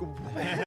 이거 뭐야?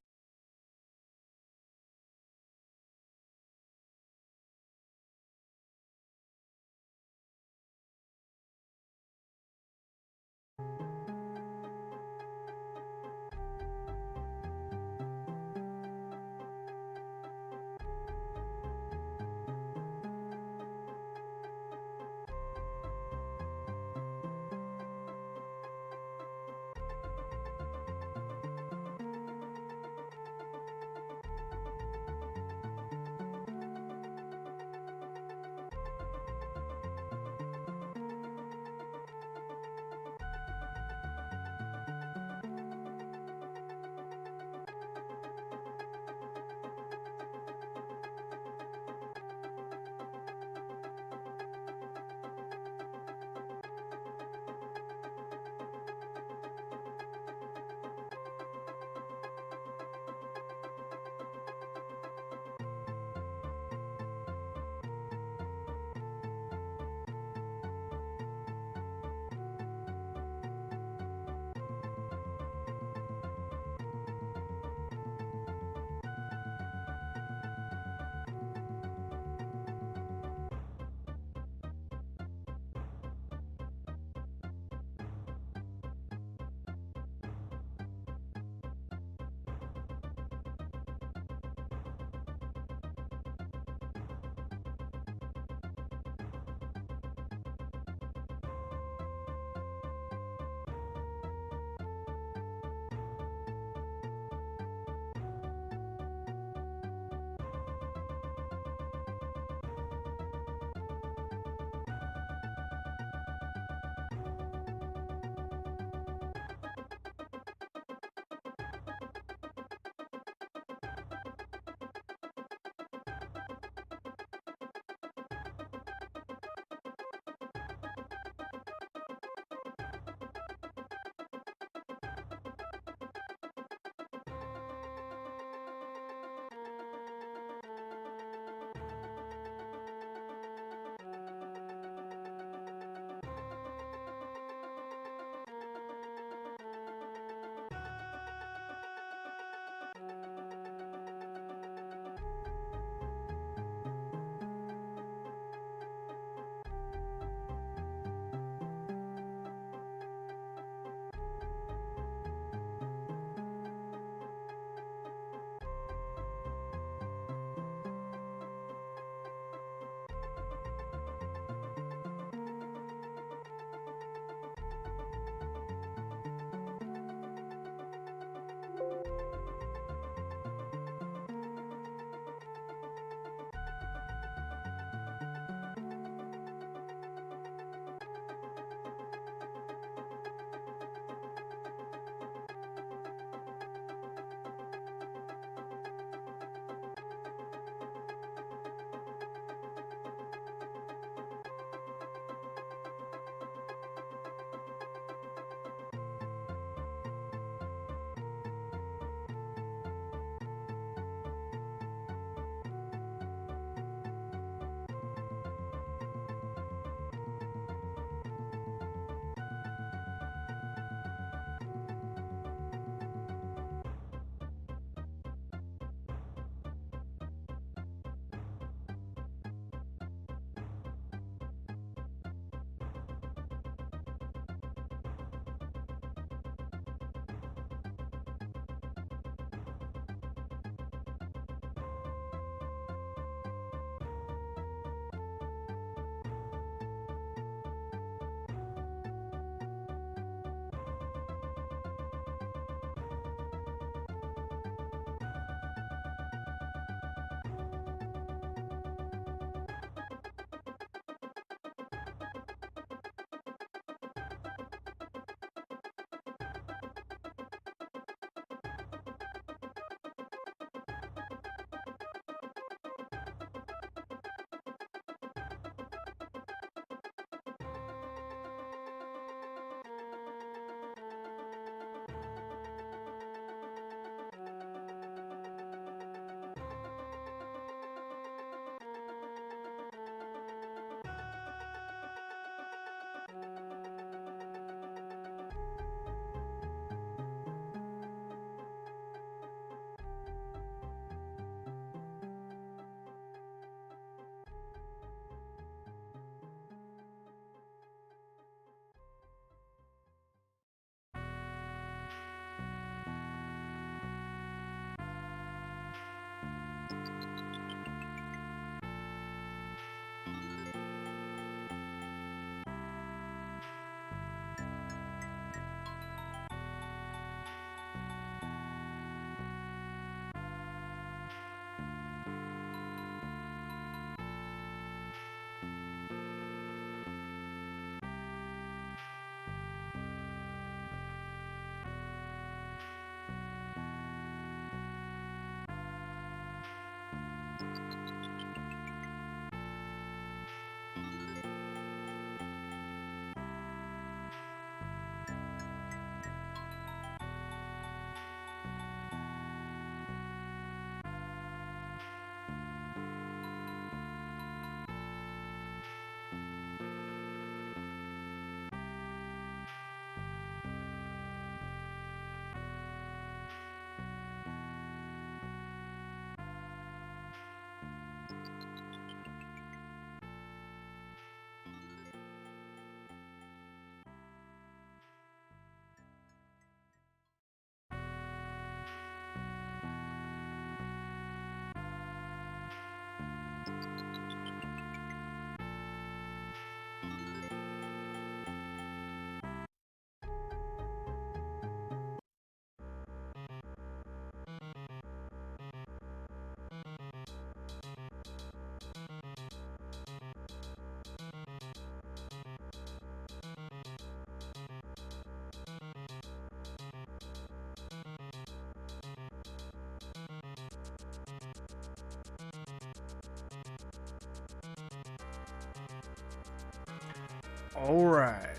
Alright.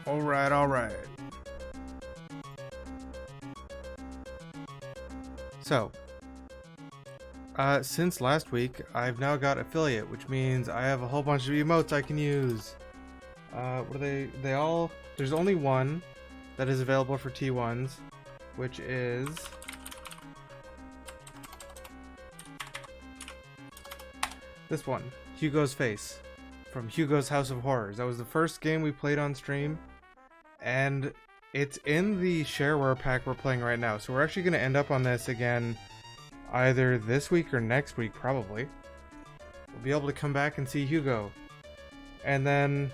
Alright. So, since last week, I've now got affiliate, which means I have a whole bunch of emotes I can use. What are they? There's only one that is available for T1s, which is this one, Hugo's Face, from Hugo's House of Horrors. That was the first game we played on stream, and it's in the shareware pack we're playing right now. So we're actually going to end up on this again either this week or next week, probably. We'll be able to come back and see Hugo. And then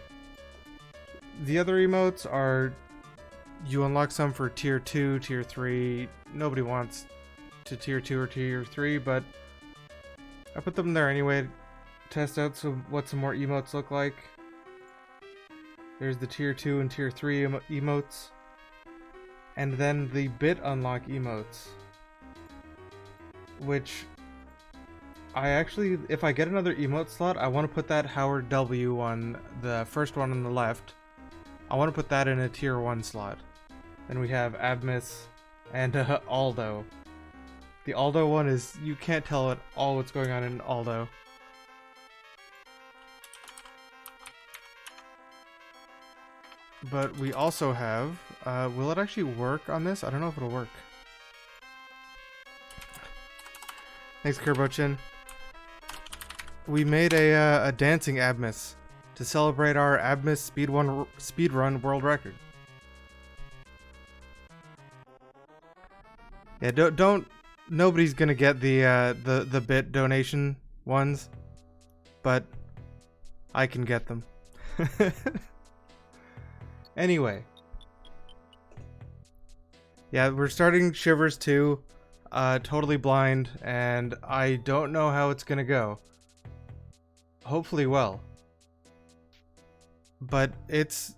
the other emotes are, you unlock some for tier 2, tier 3. Nobody wants to tier 2 or tier 3, but I put them there anyway to test out what some more emotes look like. There's the tier 2 and tier 3 emotes. And then the bit unlock emotes, which I actually, if I get another emote slot, I want to put that Howard W one, the first one on the left. I want to put that in a tier 1 slot. Then we have Abmis and Aldo. The Aldo one is, you can't tell at all what's going on in Aldo. But we also have, will it actually work on this? I don't know if it'll work. Thanks, Kerbochin. We made a dancing Abmis to celebrate our Abmis speedrun world record. Yeah, don't nobody's gonna get the bit donation ones, but I can get them. Anyway, yeah, we're starting Shivers 2, totally blind, and I don't know how it's gonna go. Hopefully well. But it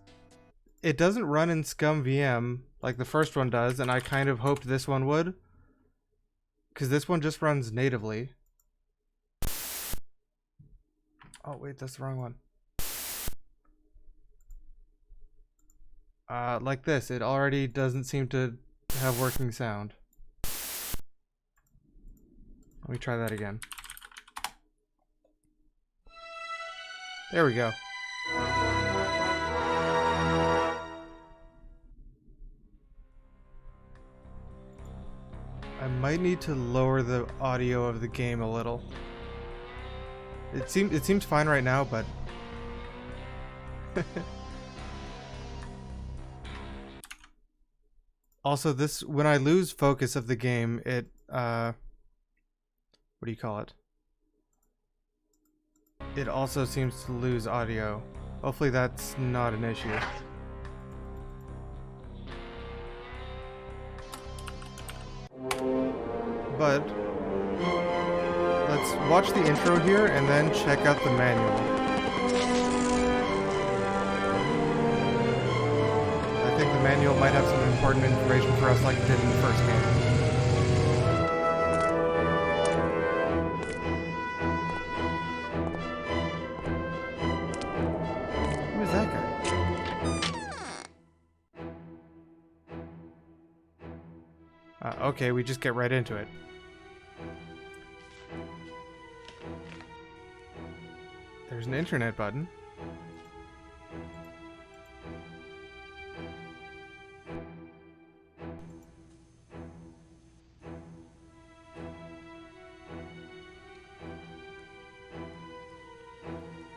doesn't run in Scum VM like the first one does, and I kind of hoped this one would, because this one just runs natively. Oh wait, that's the wrong one. Like this, it already doesn't seem to have working sound. Let me try that again. There we go. I might need to lower the audio of the game a little. It seems fine right now, but also this, when I lose focus of the game, it what do you call it? It also seems to lose audio. Hopefully that's not an issue. But let's watch the intro here and then check out the manual. I think the manual might have some important information for us like it did in the first game. Who is that guy? Okay, we just get right into it. There's an internet button.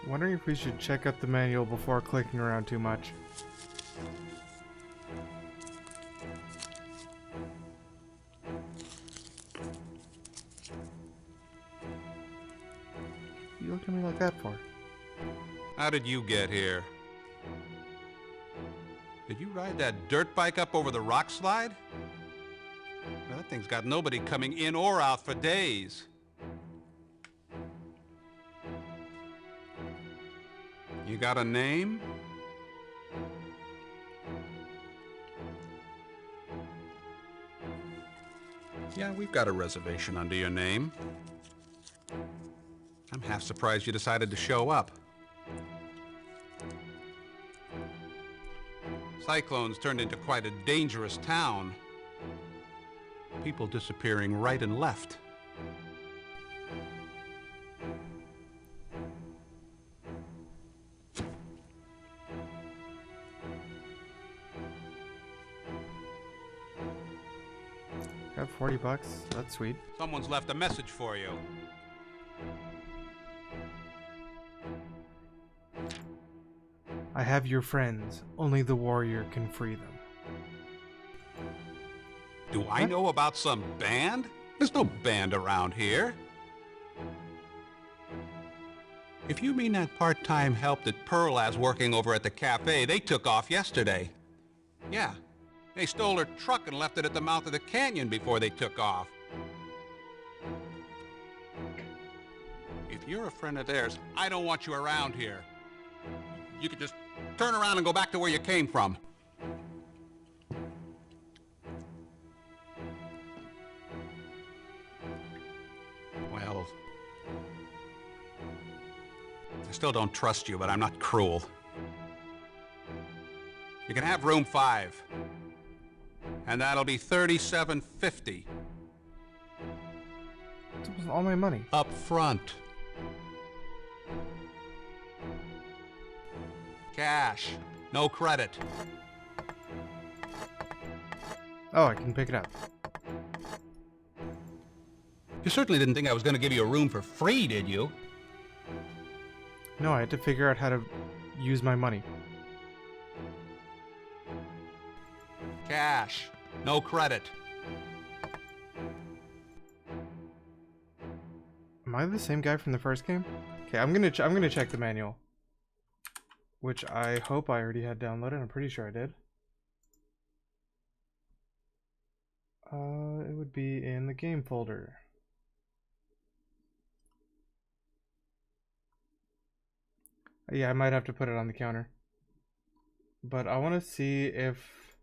Wondering if we should check out the manual before clicking around too much. You look at me like that for? How did you get here? Did you ride that dirt bike up over the rock slide? Well, that thing's got nobody coming in or out for days. You got a name? Yeah, we've got a reservation under your name. I'm half surprised you decided to show up. Cyclones turned into quite a dangerous town. People disappearing right and left. Got $40. That's sweet. Someone's left a message for you. I have your friends. Only the warrior can free them. Do I know about some band? There's no band around here. If you mean that part-time help that Pearl has working over at the cafe, they took off yesterday. Yeah, they stole her truck and left it at the mouth of the canyon before they took off. If you're a friend of theirs, I don't want you around here. You could just turn around and go back to where you came from. Well, I still don't trust you, but I'm not cruel. You can have room 5. And that'll be $37.50. That was all my money. Up front. Cash. No credit. Oh, I can pick it up. You certainly didn't think I was going to give you a room for free, did you? No, I had to figure out how to use my money. Cash. No credit. Am I the same guy from the first game? Okay, I'm gonna check the manual, which I hope I already had downloaded. I'm pretty sure I did. It would be in the game folder. Yeah, I might have to put it on the counter. But I want to see if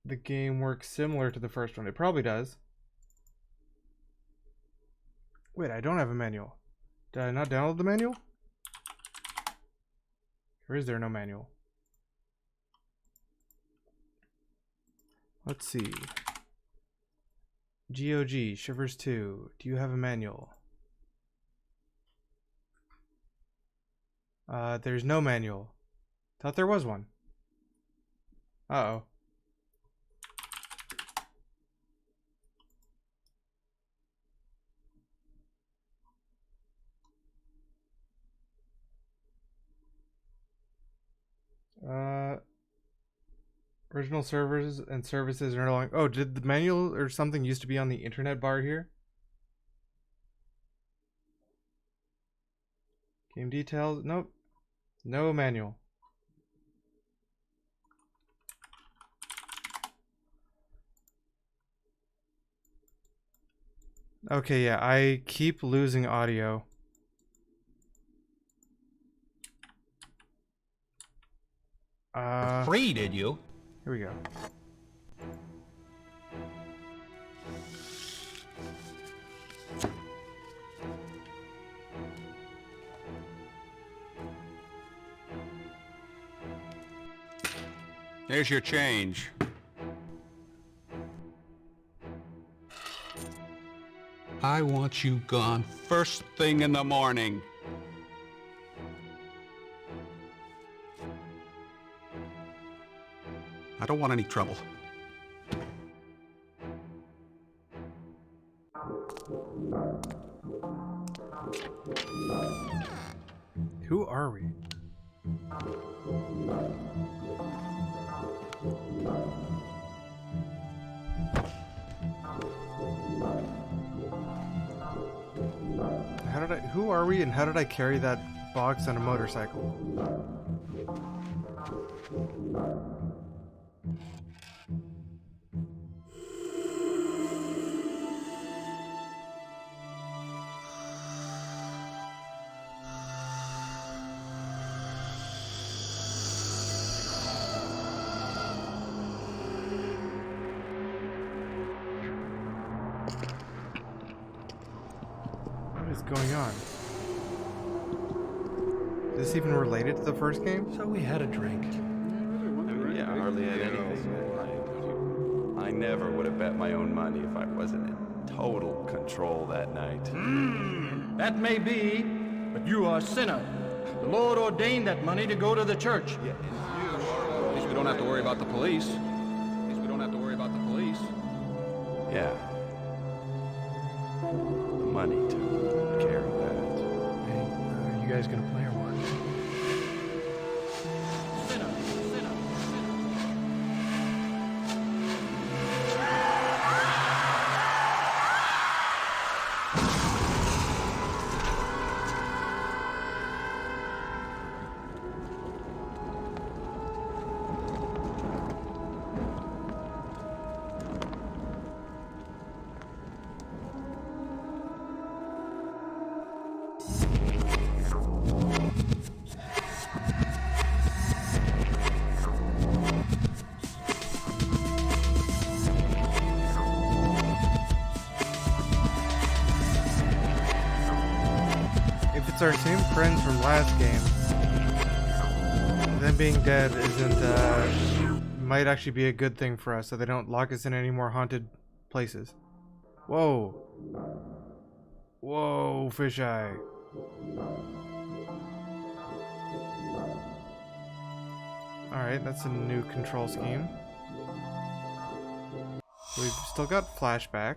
the game works similar to the first one. It probably does. Wait, I don't have a manual. Did I not download the manual? Or is there no manual? Let's see. GOG, Shivers 2. Do you have a manual? There's no manual. Thought there was one. Uh-oh. Original servers and services are no longer... Oh, did the manual or something used to be on the internet bar here? Game details? Nope. No manual. Okay, yeah, I keep losing audio. Free, did you? Here we go. There's your change. I want you gone first thing in the morning. I don't want any trouble. Who are we? Who are we and how did I carry that box on a motorcycle? What is going on? this even related to the first game? So we had a drink. Yeah, I hardly had anything. I never would have bet my own money if I wasn't in total control that night. That may be, but you are a sinner. The Lord ordained that money to go to the church. At least we don't have to worry about the police. Yeah. The money to carry that. Hey, are you guys gonna play or what? Sinner, sinner, If it's our same friends from last game, them being dead might actually be a good thing for us, so they don't lock us in any more haunted places. Whoa. Whoa, fisheye. Alright, that's a new control scheme. We've still got flashback.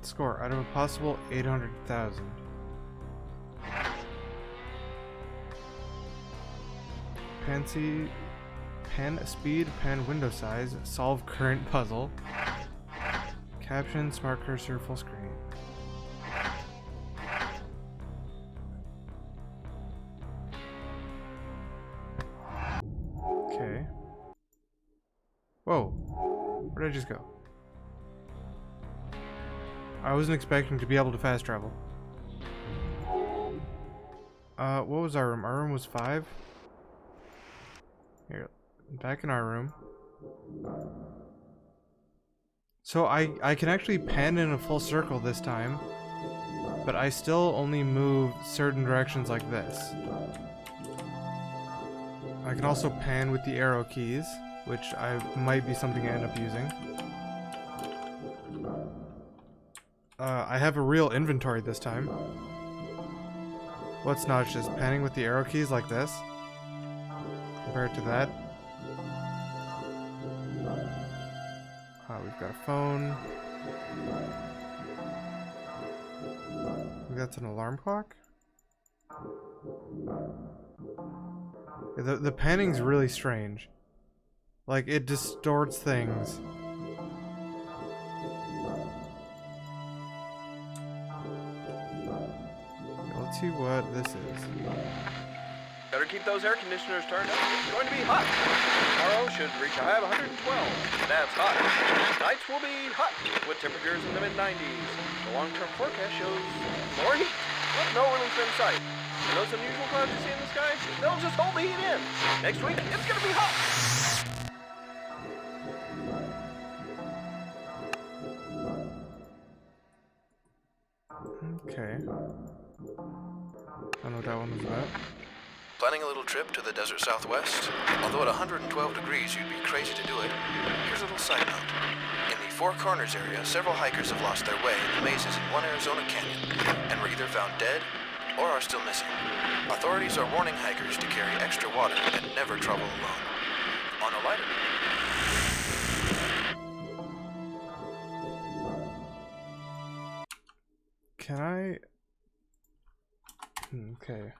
Score out of a possible 800,000. Pen speed, pen window size, solve current puzzle. Caption, smart cursor, full screen. Okay. Whoa. Where did I just go? I wasn't expecting to be able to fast travel. What was our room? Our room was 5. Here, back in our room. So I can actually pen in a full circle this time, but I still only move certain directions like this. I can also pen with the arrow keys, which might be something I end up using. I have a real inventory this time. What's not just panning with the arrow keys like this? Compared to that. We've got a phone. That's an alarm clock? The panning's really strange. Like, it distorts things. Let's see what this is. Better keep those air conditioners turned up. It's going to be hot. Tomorrow should reach a high of 112. That's hot. Nights will be hot, with temperatures in the mid-90s. The long-term forecast shows more heat, with no relief in sight. And those unusual clouds you see in the sky, they'll just hold the heat in. Next week, it's going to be hot. Okay. I don't know what that one was about. Planning a little trip to the desert southwest? Although at 112 degrees you'd be crazy to do it, here's a little side note. In the Four Corners area, several hikers have lost their way in the mazes in one Arizona canyon, and were either found dead or are still missing. Authorities are warning hikers to carry extra water and never travel alone. On a lighter note, can I... Okay.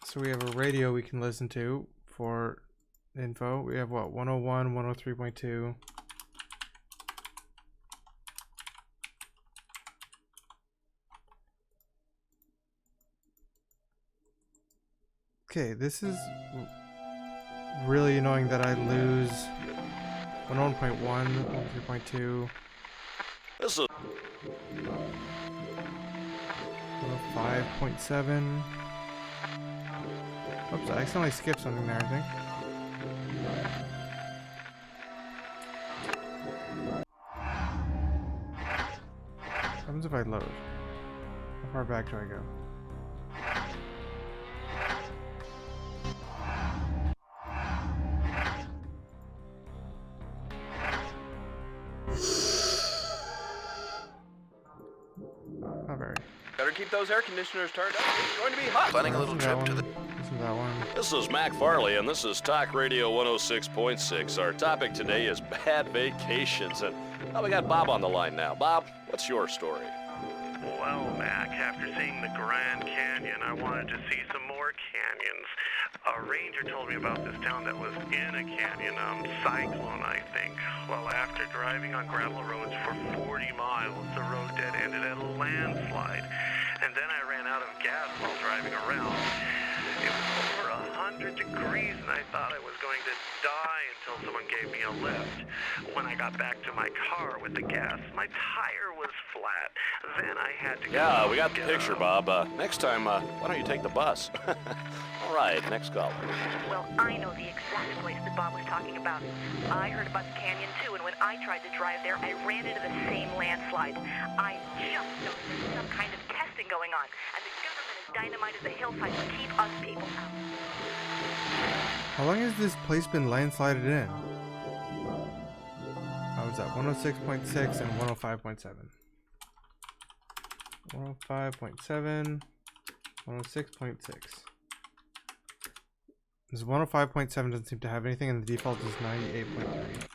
So we have a radio we can listen to for info. We have what? 101, 103.2. Okay, this is really annoying that I lose 101.1, 103.2. this is 105.7. Oops, I accidentally skipped something there, I think. What happens if I load? How far back do I go? Not very. Better keep those air conditioners turned up. It's going to be hot. Planning a little trip to the... Isn't that one? This is Mac Farley, and this is Talk Radio 106.6. Our topic today is bad vacations, and we got Bob on the line now. Bob, what's your story? Well, Mac, after seeing the Grand Canyon, I wanted to see some more canyons. A ranger told me about this town that was in a canyon, Cyclone, I think. Well, after driving on gravel roads for 40 miles, the road dead-ended at a landslide. And then I ran out of gas while driving around. It was over 100 degrees, and I thought I was going to die until someone gave me a lift. When I got back to my car with the gas, my tire was flat. Then I had to Yeah, we got the picture, Bob. Next time, why don't you take the bus? All right, next caller. Well, I know the exact place that Bob was talking about. I heard about the canyon, too, and when I tried to drive there, I ran into the same landslide. I just noticed there's some kind of testing going on, and the government has dynamited the hillside to keep us people out. How long has this place been landslided in? I was at 106.6 and 105.7. 105.7, 106.6. This 105.7 doesn't seem to have anything, and the default is 98.3.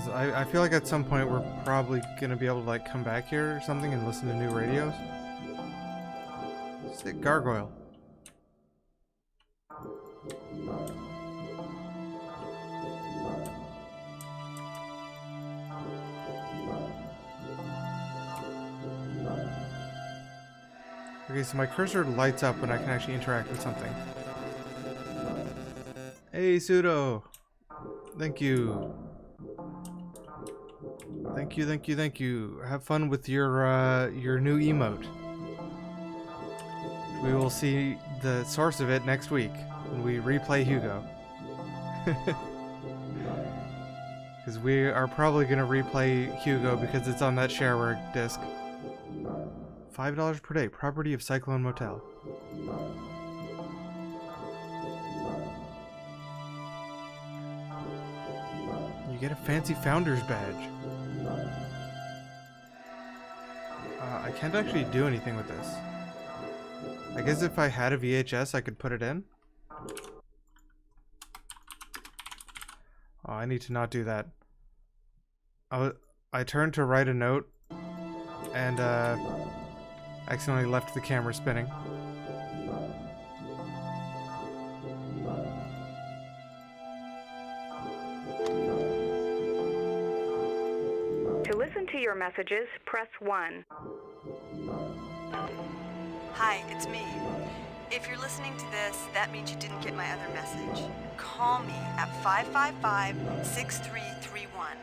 I feel like at some point we're probably gonna be able to like come back here or something and listen to new radios. Sick gargoyle. Okay, so my cursor lights up when I can actually interact with something. Hey, Pseudo! Thank you. Thank you, thank you, thank you. Have fun with your new emote. We will see the source of it next week when we replay Hugo. Because we are probably going to replay Hugo because it's on that shareware disc. $5 per day, property of Cyclone Motel. You get a fancy founder's badge. I can't actually do anything with this. I guess if I had a VHS, I could put it in. Oh, I need to not do that. I turned to write a note and accidentally left the camera spinning. To listen to your messages, press 1. Hi, it's me. If you're listening to this, that means you didn't get my other message. Call me at 555-6331.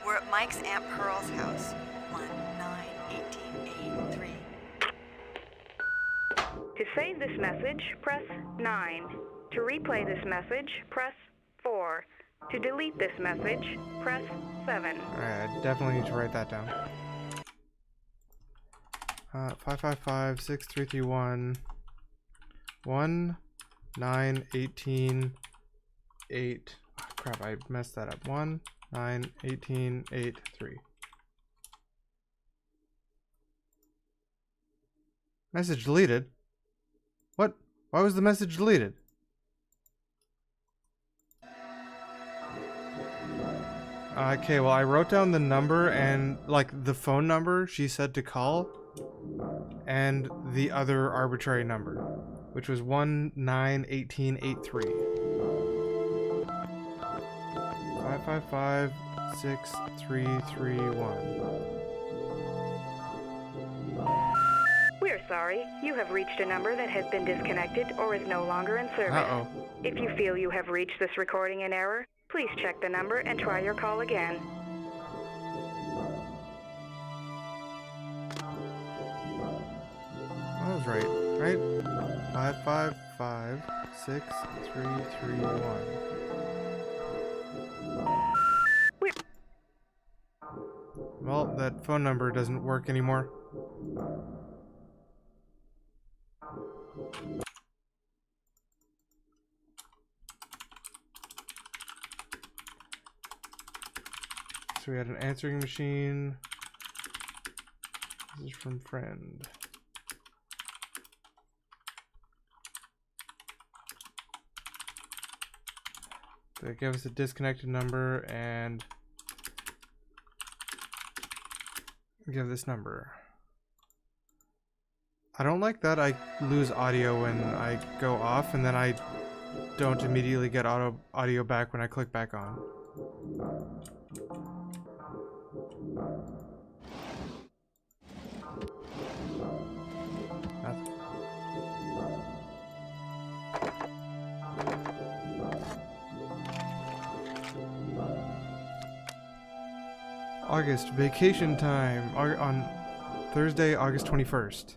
We're at Mike's Aunt Pearl's house, 191883. To save this message, press 9. To replay this message, press 4. To delete this message, press 7. Alright, I definitely need to write that down. 555-6331 1-9-18-8. Oh, crap, I messed that up. 1-9-18-8-3. Message deleted? What? Why was the message deleted? Okay, well, I wrote down the number and, like, the phone number she said to call, and the other arbitrary number, which was 1-9-18-83. 555-6331. We're sorry. You have reached a number that has been disconnected or is no longer in service. Uh-oh. If you feel you have reached this recording in error, please check the number and try your call again. I was right, right? 5556331. Well, that phone number doesn't work anymore. So we had an answering machine. This is from friend. They gave us a disconnected number and give this number. I don't like that I lose audio when I go off and then I don't immediately get audio back when I click back on. August, vacation time on Thursday, August 21st.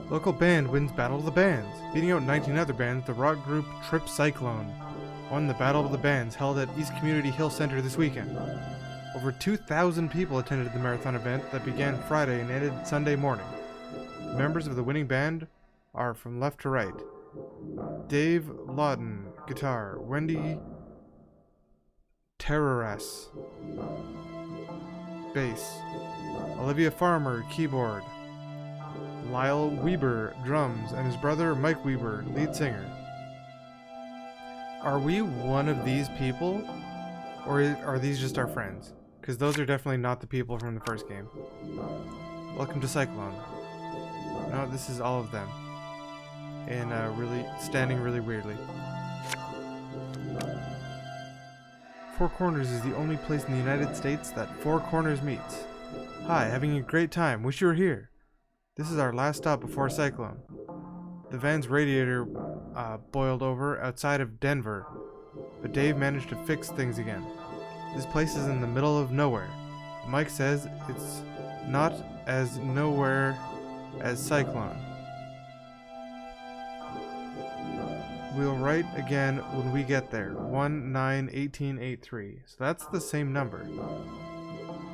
Local band wins Battle of the Bands. Beating out 19 other bands, the rock group Trip Cyclone won the Battle of the Bands held at East Community Hill Center this weekend. Over 2,000 people attended the marathon event that began Friday and ended Sunday morning. The members of the winning band are from left to right. Dave Lawton, guitar. Wendy Terroras, bass. Olivia Farmer, keyboard. Lyle Weber, drums, and his brother Mike Weber, lead singer. Are we one of these people? Or are these just our friends? Because those are definitely not the people from the first game. Welcome to Cyclone. No, this is all of them. And standing really weirdly. Four Corners is the only place in the United States that Four Corners meets. Hi, having a great time. Wish you were here. This is our last stop before Cyclone. The van's radiator boiled over outside of Denver, but Dave managed to fix things again. This place is in the middle of nowhere. Mike says it's not as nowhere as Cyclone. We'll write again when we get there. 191883. So that's the same number.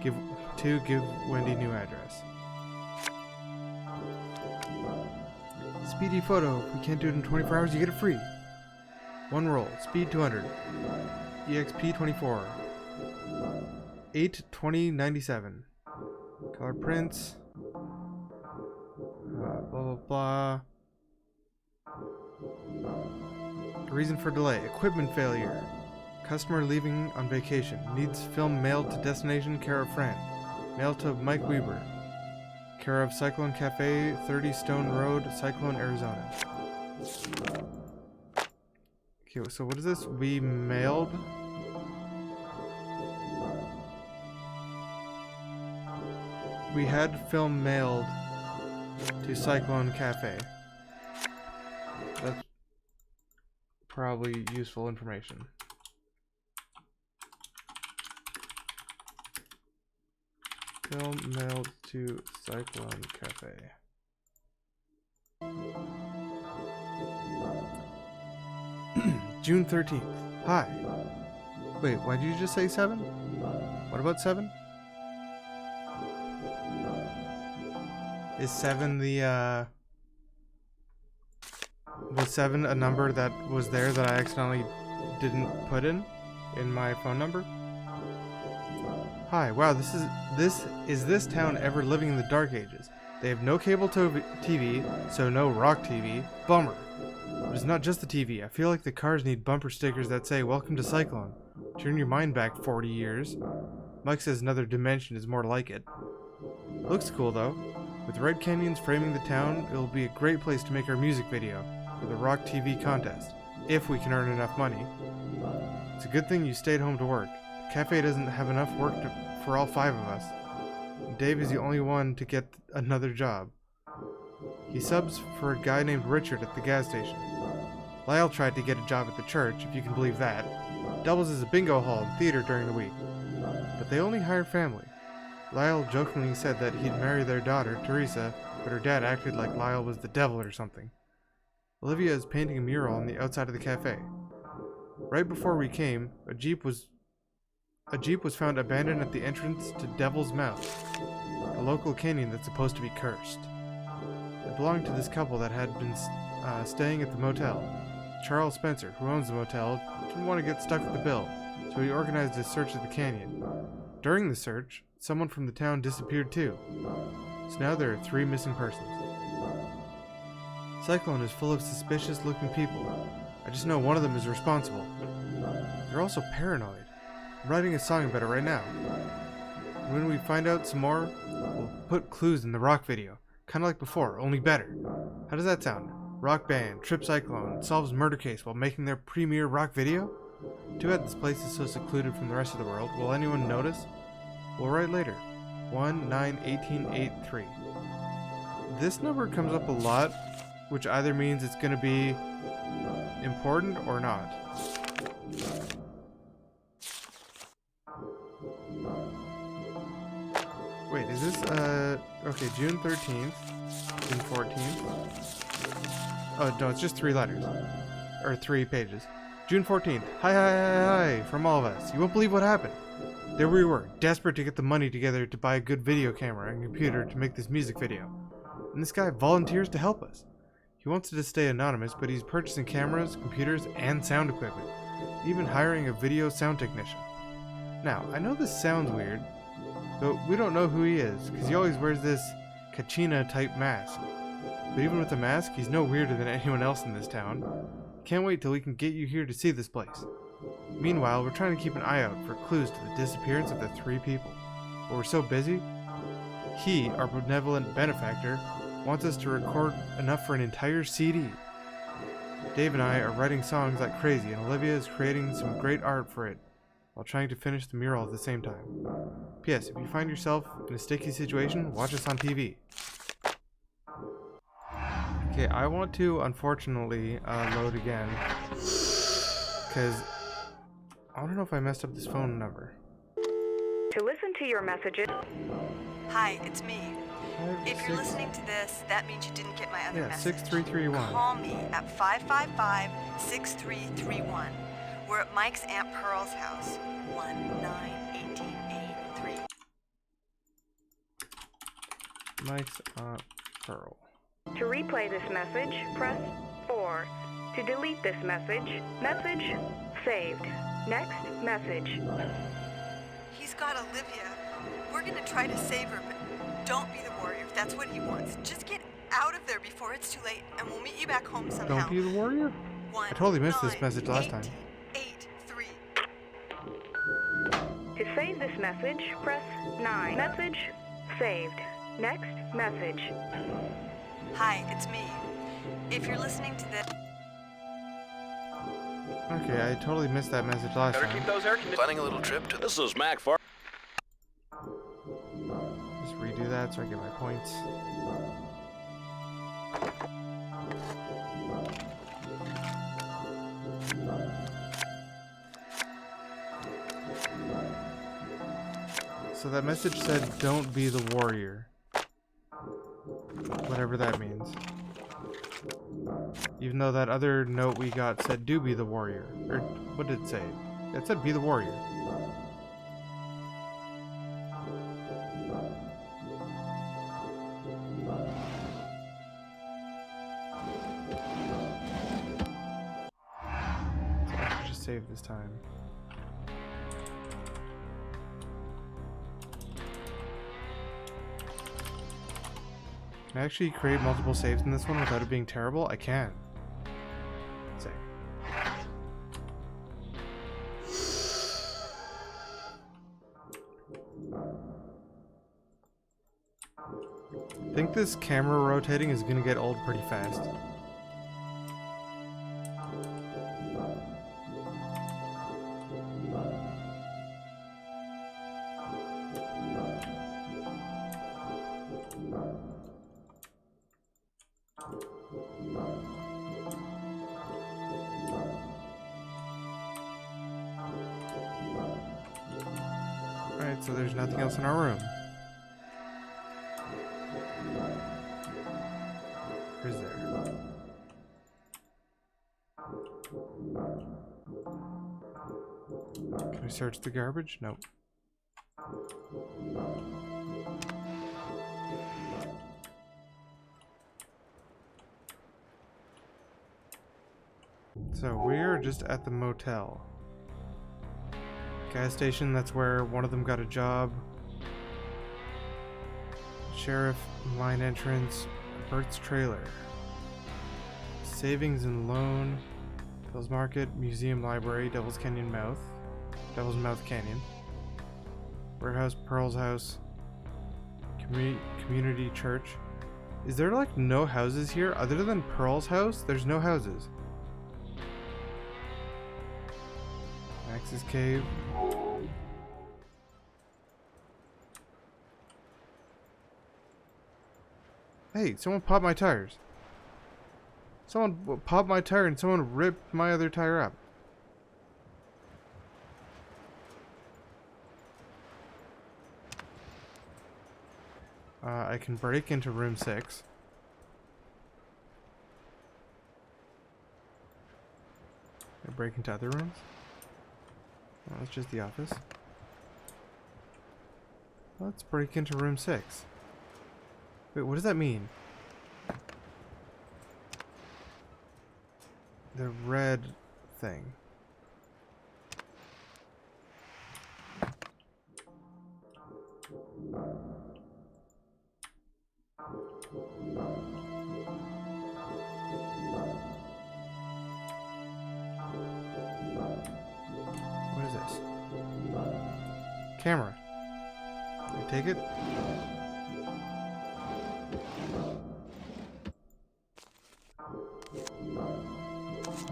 Give Wendy new address. Speedy photo. If we can't do it in 24 hours, you get it free. One roll. Speed 200. EXP 24. 8/20/97. Color prints. Blah blah blah. Reason for delay. Equipment failure. Customer leaving on vacation. Needs film mailed to destination care of friend. Mailed to Mike Weber. Care of Cyclone Cafe, 30 Stone Road, Cyclone, Arizona. Okay, so what is this? We mailed? We had film mailed to Cyclone Cafe. That's probably useful information. Film mailed to Cyclone Cafe. June 13th. Hi. Wait, why did you just say 7? What about 7? Is 7 the, was 7 a number that was there that I accidentally didn't put in my phone number? Hi, wow, this is town ever living in the dark ages? They have no cable TV, so no rock TV. Bummer. But it's not just the TV. I feel like the cars need bumper stickers that say, "Welcome to Cyclone." Turn your mind back 40 years. Mike says another dimension is more like it. Looks cool though. With red canyons framing the town, it'll be a great place to make our music video for the Rock TV contest, if we can earn enough money. It's a good thing you stayed home to work. The cafe doesn't have enough work for all 5 of us. Dave is the only one to get another job. He subs for a guy named Richard at the gas station. Lyle tried to get a job at the church, if you can believe that. Doubles as a bingo hall and theater during the week. But they only hire family. Lyle jokingly said that he'd marry their daughter, Teresa, but her dad acted like Lyle was the devil or something. Olivia is painting a mural on the outside of the cafe. Right before we came, a Jeep was found abandoned at the entrance to Devil's Mouth, a local canyon that's supposed to be cursed. It belonged to this couple that had been staying at the motel. Charles Spencer, who owns the motel, didn't want to get stuck with the bill, so he organized a search of the canyon. During the search, someone from the town disappeared too. So now there are 3 missing persons. Cyclone is full of suspicious-looking people. I just know one of them is responsible. They're also paranoid. I'm writing a song about it right now. And when we find out some more, we'll put clues in the rock video. Kinda like before, only better. How does that sound? Rock band, Trip Cyclone, solves murder case while making their premiere rock video? Too bad this place is so secluded from the rest of the world. Will anyone notice? We'll write later. 1-9-18-8-3. This number comes up a lot, which either means it's going to be important or not. Wait, is this, okay, June 13th, June 14th. Oh, no, it's just 3 letters. Or 3 pages. June 14th. Hi, from all of us. You won't believe what happened. There we were, desperate to get the money together to buy a good video camera and computer to make this music video. And this guy volunteers to help us. He wants to stay anonymous, but he's purchasing cameras, computers, and sound equipment. Even hiring a video sound technician. Now, I know this sounds weird, but we don't know who he is, because he always wears this Kachina-type mask. But even with the mask, he's no weirder than anyone else in this town. Can't wait till we can get you here to see this place. Meanwhile, we're trying to keep an eye out for clues to the disappearance of the 3 people. But we're so busy. He, our benevolent benefactor, wants us to record enough for an entire CD. Dave and I are writing songs like crazy, and Olivia is creating some great art for it, while trying to finish the mural at the same time. P.S. If you find yourself in a sticky situation, watch us on TV. Okay, I want to, unfortunately, load again, because I don't know if I messed up this phone number. To listen to your messages... Hi, it's me. If you're listening to this, that means you didn't get my other message. 6331. Call me at 555-6331. We're at Mike's Aunt Pearl's house. 1-9-18-8-3. Mike's Aunt Pearl. To replay this message, press 4. To delete this message, message saved. Next message. He's got Olivia. We're gonna try to save her, but don't be the warrior if that's what he wants. Just get out of there before it's too late, and we'll meet you back home somehow. Don't be the warrior? I totally missed this message last time. 8-3. To save this message, press 9. Message saved. Next message. Hi, it's me. If you're listening to this... Okay, I totally missed that message last Better time. keep those air conditioners. Planning a little trip to... This is Mac Far... Just redo that so I get my points. So that message said, don't be the warrior. Whatever that means. Even though that other note we got said, do be the warrior. Or, what did it say? It said, be the warrior. So I should just save this time. Can I actually create multiple saves in this one without it being terrible? I can. Let's see. I think this camera rotating is gonna get old pretty fast. Alright, so there's nothing else in our room. Or is there? Can we search the garbage? Nope. So we're just at the motel. Gas station, that's where one of them got a job. Sheriff, mine entrance, Bert's trailer. Savings and loan, Bill's Market, museum library, Devil's Mouth Canyon. Warehouse, Pearl's house, community church. Is there like no houses here other than Pearl's house? There's no houses. Max's cave. Hey, someone popped my tires. Someone popped my tire and someone ripped my other tire up. I can break into room 6. Can I break into other rooms? Oh, that's just the office. Let's break into room 6. Wait, what does that mean? The red thing. What is this? Camera. Can I take it?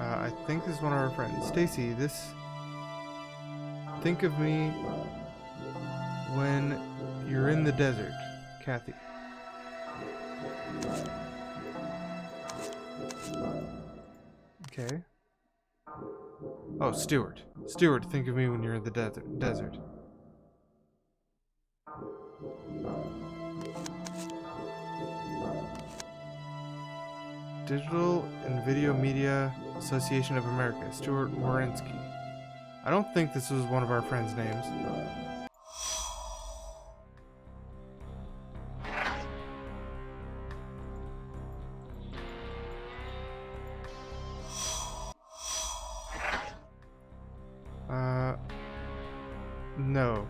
I think this is one of our friends. Stacy, this... Think of me when you're in the desert. Kathy. Okay. Oh, Stuart. Stuart, think of me when you're in the desert. Digital and Video Media Association of America, Stuart Warinsky. I don't think this was one of our friends' names. No.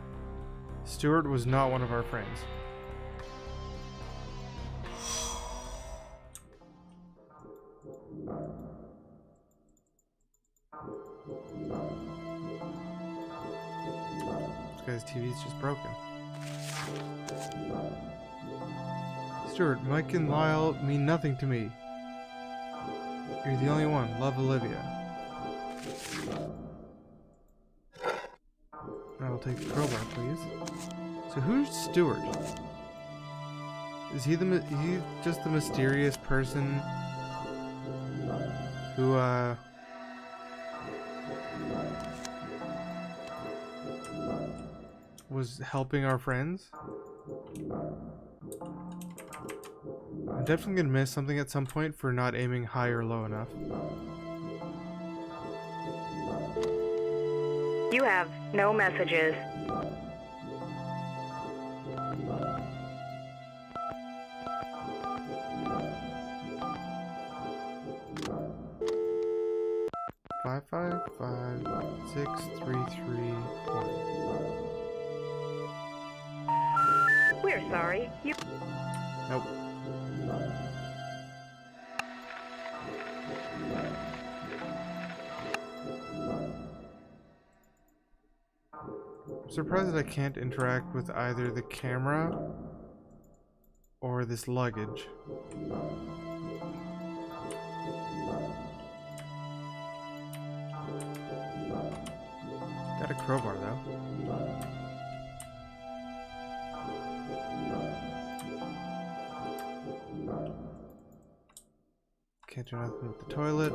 Stuart was not one of our friends. This guy's TV's just broken. Stuart, Mike and Lyle mean nothing to me. You're the only one. Love, Olivia. I'll take the crowbar, please. So who's Stuart? Is he just the mysterious person who was helping our friends? I'm definitely gonna miss something at some point for not aiming high or low enough. You have no messages. Five, 6, 3, 3, 1. We're sorry. You. Nope. I'm surprised that I can't interact with either the camera or this luggage. Got a crowbar though. Can't do nothing with the toilet.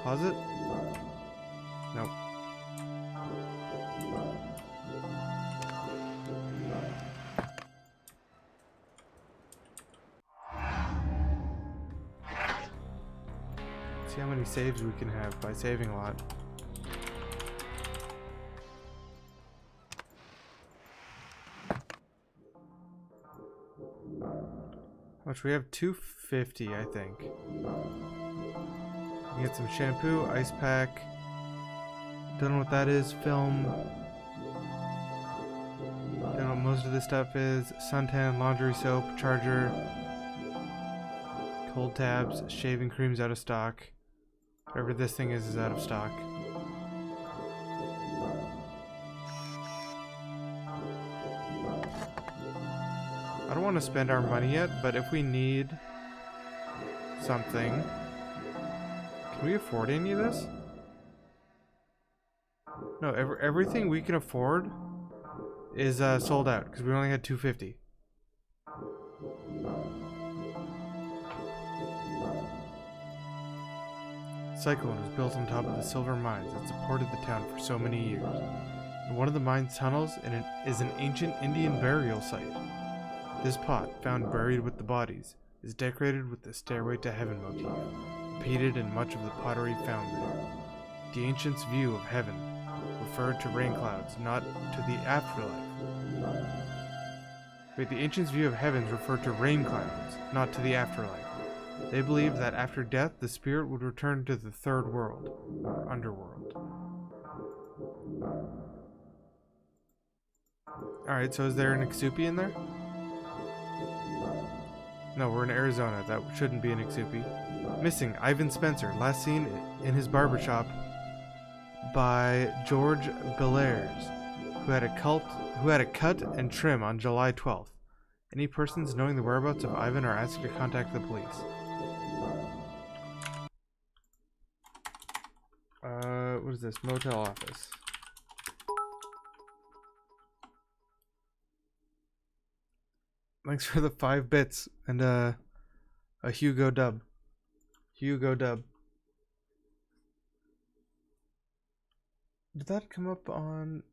Closet? Nope. See how many saves we can have by saving a lot. How much we have? 250, I think. We get some shampoo, ice pack. Don't know what that is. Film. Don't know what most of this stuff is. Suntan, laundry soap, charger. Cold tabs, shaving cream's out of stock. Whatever this thing is out of stock. I don't want to spend our money yet, but if we need something, can we afford any of this? No, everything we can afford is sold out because we only had 250. Cyclone was built on top of the silver mines that supported the town for so many years. In one of the mine's tunnels is an ancient Indian burial site. This pot, found buried with the bodies, is decorated with the Stairway to Heaven motif, repeated in much of the pottery found there. The ancients' view of heaven referred to rain clouds, not to the afterlife. Wait, the ancients' view of heavens referred to rain clouds, not to the afterlife. They believed that after death, the spirit would return to the third world, or underworld. Alright, so is there an Ixupi in there? No, we're in Arizona. That shouldn't be an Ixupi. Missing, Ivan Spencer, last seen in his barbershop by George Belair's, who had a cut and trim on July 12th. Any persons knowing the whereabouts of Ivan are asked to contact the police. What is this? Motel office. Thanks for the 5 bits and a Hugo dub. Hugo dub. Did that come up on...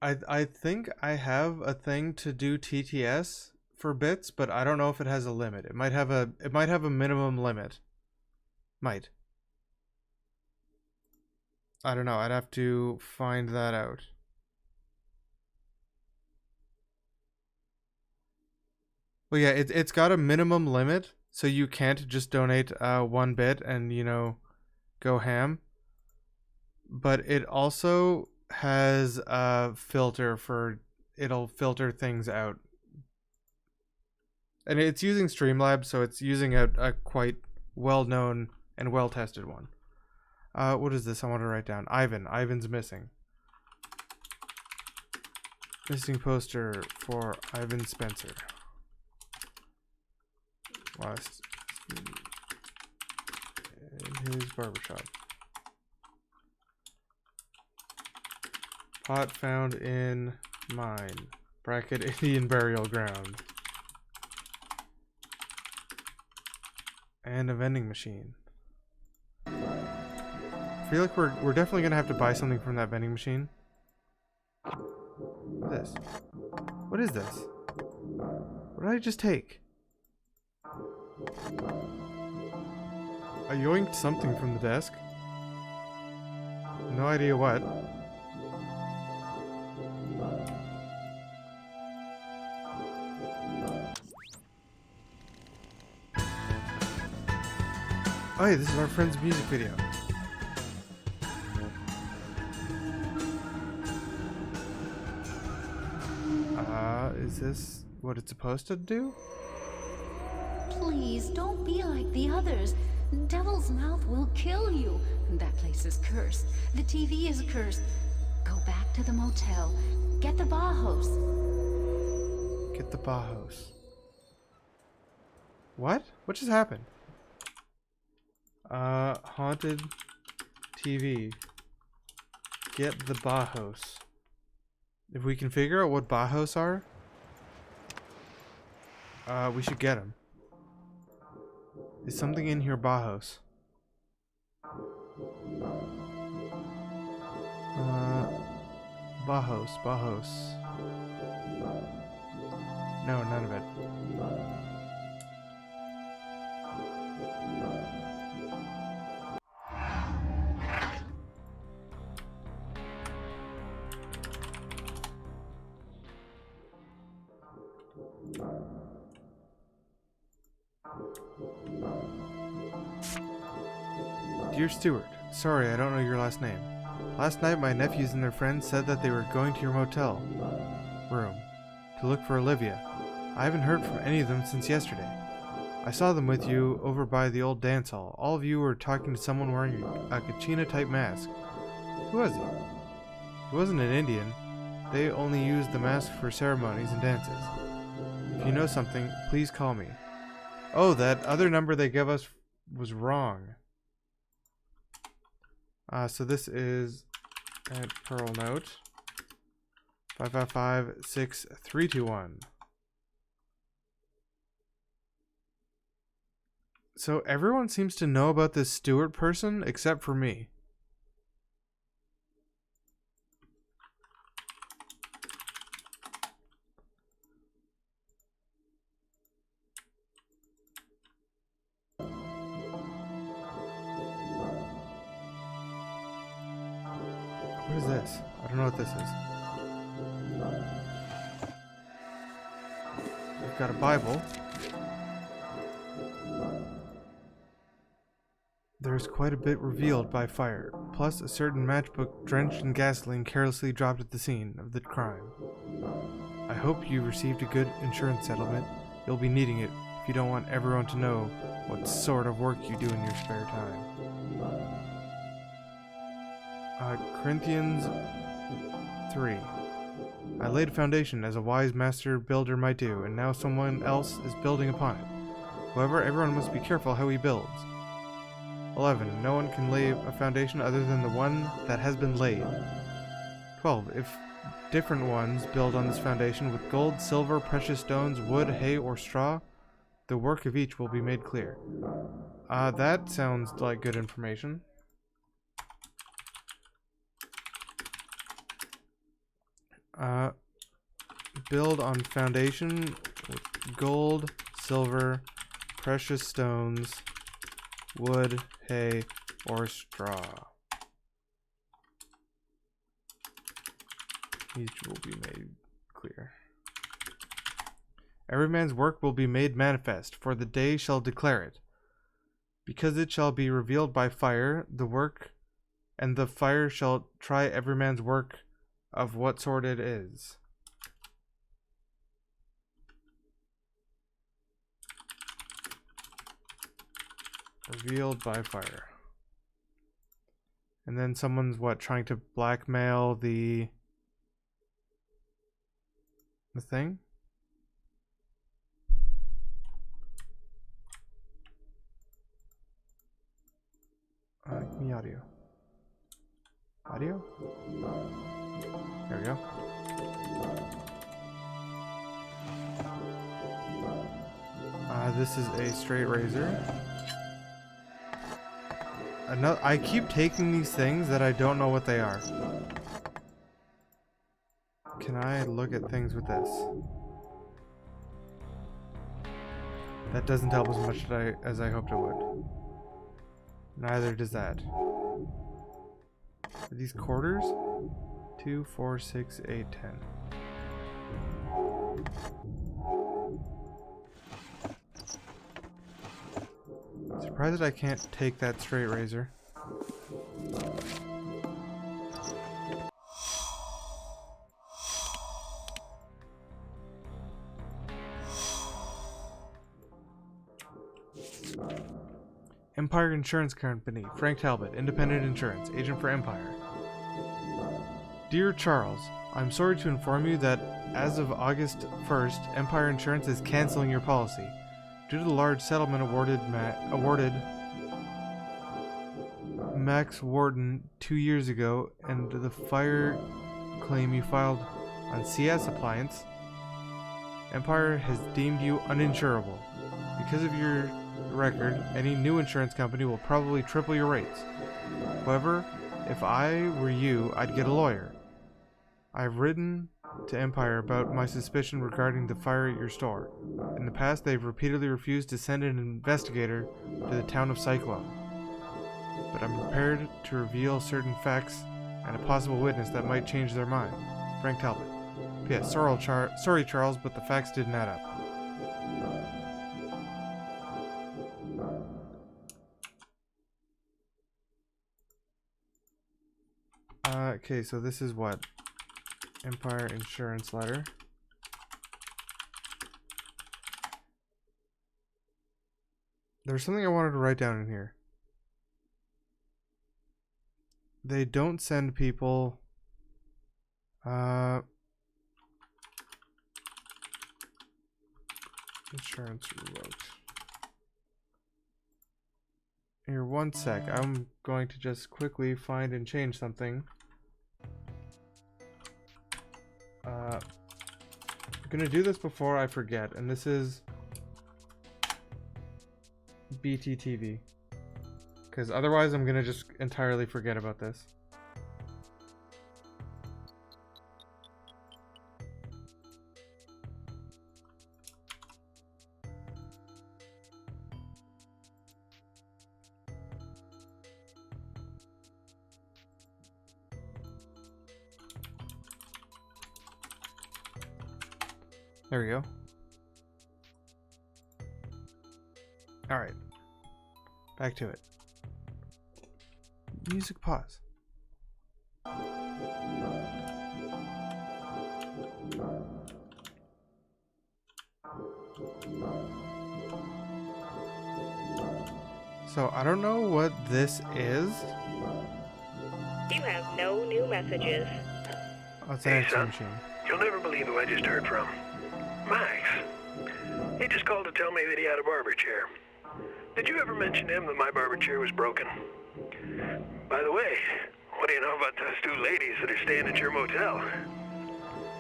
I think I have a thing to do TTS for bits, but I don't know if it has a limit. It might have a minimum limit. Might. I don't know. I'd have to find that out. Well, yeah, it's got a minimum limit, so you can't just donate 1 bit and, you know, go ham. But it also has a filter for... It'll filter things out. And it's using Streamlabs, so it's using a quite well-known and well-tested one. What is this I want to write down? Ivan. Ivan's missing. Missing poster for Ivan Spencer. Last in his barbershop. Pot found in mine. Bracket Indian burial ground. And a vending machine. I feel like we're definitely gonna have to buy something from that vending machine. This. What is this? What did I just take? I yoinked something from the desk. No idea what. Oh hey, this is our friend's music video. Is this what it's supposed to do? Please, don't be like the others. Devil's Mouth will kill you. That place is cursed. The TV is cursed. Go back to the motel. Get the Bauhaus. Get the Bauhaus. What? What just happened? Haunted TV. Get the Bauhaus. If we can figure out what Bauhaus are, we should get them. Is something in here Bauhaus? Bauhaus. No, none of it. Dear Stewart, sorry I don't know your last name. Last night my nephews and their friends said that they were going to your motel room to look for Olivia. I haven't heard from any of them since yesterday. I saw them with you over by the old dance hall. All of you were talking to someone wearing a Kachina-type mask. Who was he? He wasn't an Indian. They only used the mask for ceremonies and dances. If you know something, please call me. Oh, that other number they gave us was wrong. So this is at Pearl Note 555-6321. So everyone seems to know about this Stewart person except for me. What is this? I don't know what this is. We've got a Bible. There is quite a bit revealed by fire, plus a certain matchbook drenched in gasoline carelessly dropped at the scene of the crime. I hope you received a good insurance settlement. You'll be needing it if you don't want everyone to know what sort of work you do in your spare time. Corinthians 3. I laid a foundation as a wise master builder might do, and now someone else is building upon it. However, everyone must be careful how he builds. 11. No one can lay a foundation other than the one that has been laid. 12. If different ones build on this foundation with gold, silver, precious stones, wood, hay, or straw, the work of each will be made clear. That sounds like good information. Build on foundation with gold, silver, precious stones, wood, hay, or straw. Each will be made clear. Every man's work will be made manifest, for the day shall declare it. Because it shall be revealed by fire, the work, and the fire shall try every man's work of what sort it is. Revealed by fire. And then someone's trying to blackmail the thing? Give me audio. Audio? There we go. This is a straight razor. I keep taking these things that I don't know what they are. Can I look at things with this? That doesn't help as much as I hoped it would. Neither does that. Are these quarters? 2, 4, 6, 8, 10. Surprised that I can't take that straight razor. Empire Insurance Company, Frank Talbot, Independent Insurance, Agent for Empire. Dear Charles, I'm sorry to inform you that as of August 1st, Empire Insurance is canceling your policy. Due to the large settlement awarded Max Warden 2 years ago and the fire claim you filed on CS Appliance, Empire has deemed you uninsurable. Because of your record, any new insurance company will probably triple your rates. However, if I were you, I'd get a lawyer. I've written to Empire about my suspicion regarding the fire at your store. In the past, they've repeatedly refused to send an investigator to the town of Cyclone. But I'm prepared to reveal certain facts and a possible witness that might change their mind. Frank Talbot. P.S. Sorry, Charles, but the facts didn't add up. Okay, so this is what? Empire insurance letter. There's something I wanted to write down in here. They don't send people... Insurance revoked. Here, one sec. I'm going to just quickly find and change something. I'm gonna do this before I forget, and this is BTTV. Because otherwise I'm gonna just entirely forget about this. There we go. Alright. Back to it. Music pause. So, I don't know what this is. You have no new messages. Oh, it's an answering machine. You'll never believe who I just heard from. Max. He just called to tell me that he had a barber chair. Did you ever mention to him that my barber chair was broken? By the way, what do you know about those two ladies that are staying at your motel?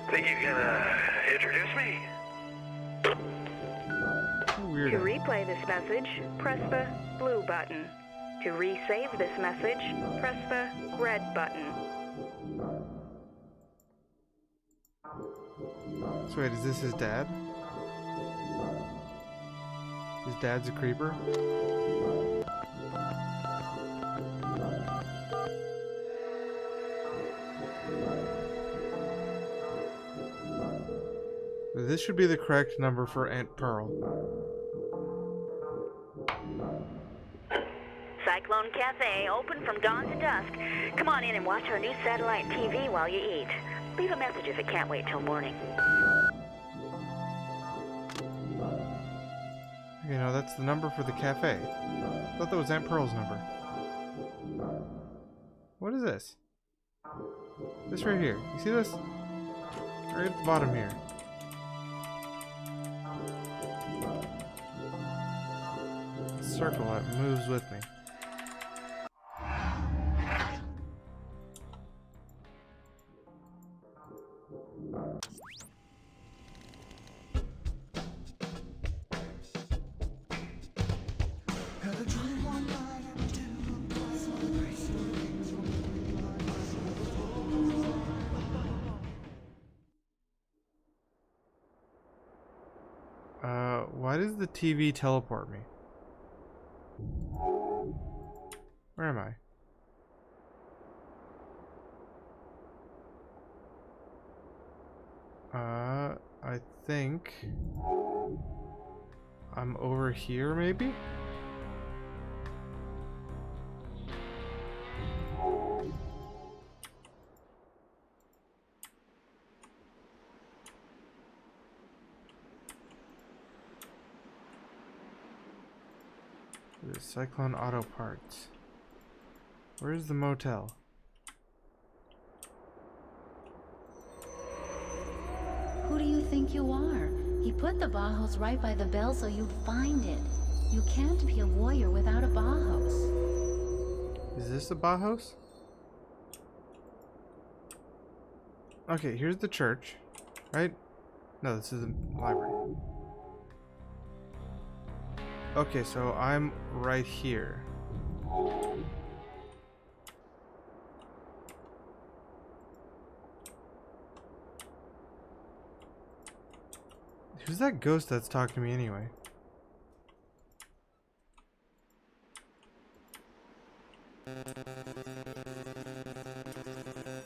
Think you can, introduce me? Weird. To replay this message, press the blue button. To resave this message, press the red button. So wait, is this his dad? His dad's a creeper? This should be the correct number for Aunt Pearl. Cyclone Cafe, open from dawn to dusk. Come on in and watch our new satellite TV while you eat. Leave a message if it can't wait till morning. You know, that's the number for the cafe. I thought that was Aunt Pearl's number. What is this? This right here. You see this? Right at the bottom here. Circle that moves with me. Why does the TV teleport me? Where am I? I think I'm over here, maybe? The Cyclone Auto Parts. Where's the motel? Who do you think you are? He put the Bauhaus right by the bell so you'd find it. You can't be a warrior without a Bauhaus. Is this a Bauhaus? Okay, here's the church, right? No, this is the library. Okay, so I'm right here. Who's that ghost that's talking to me anyway?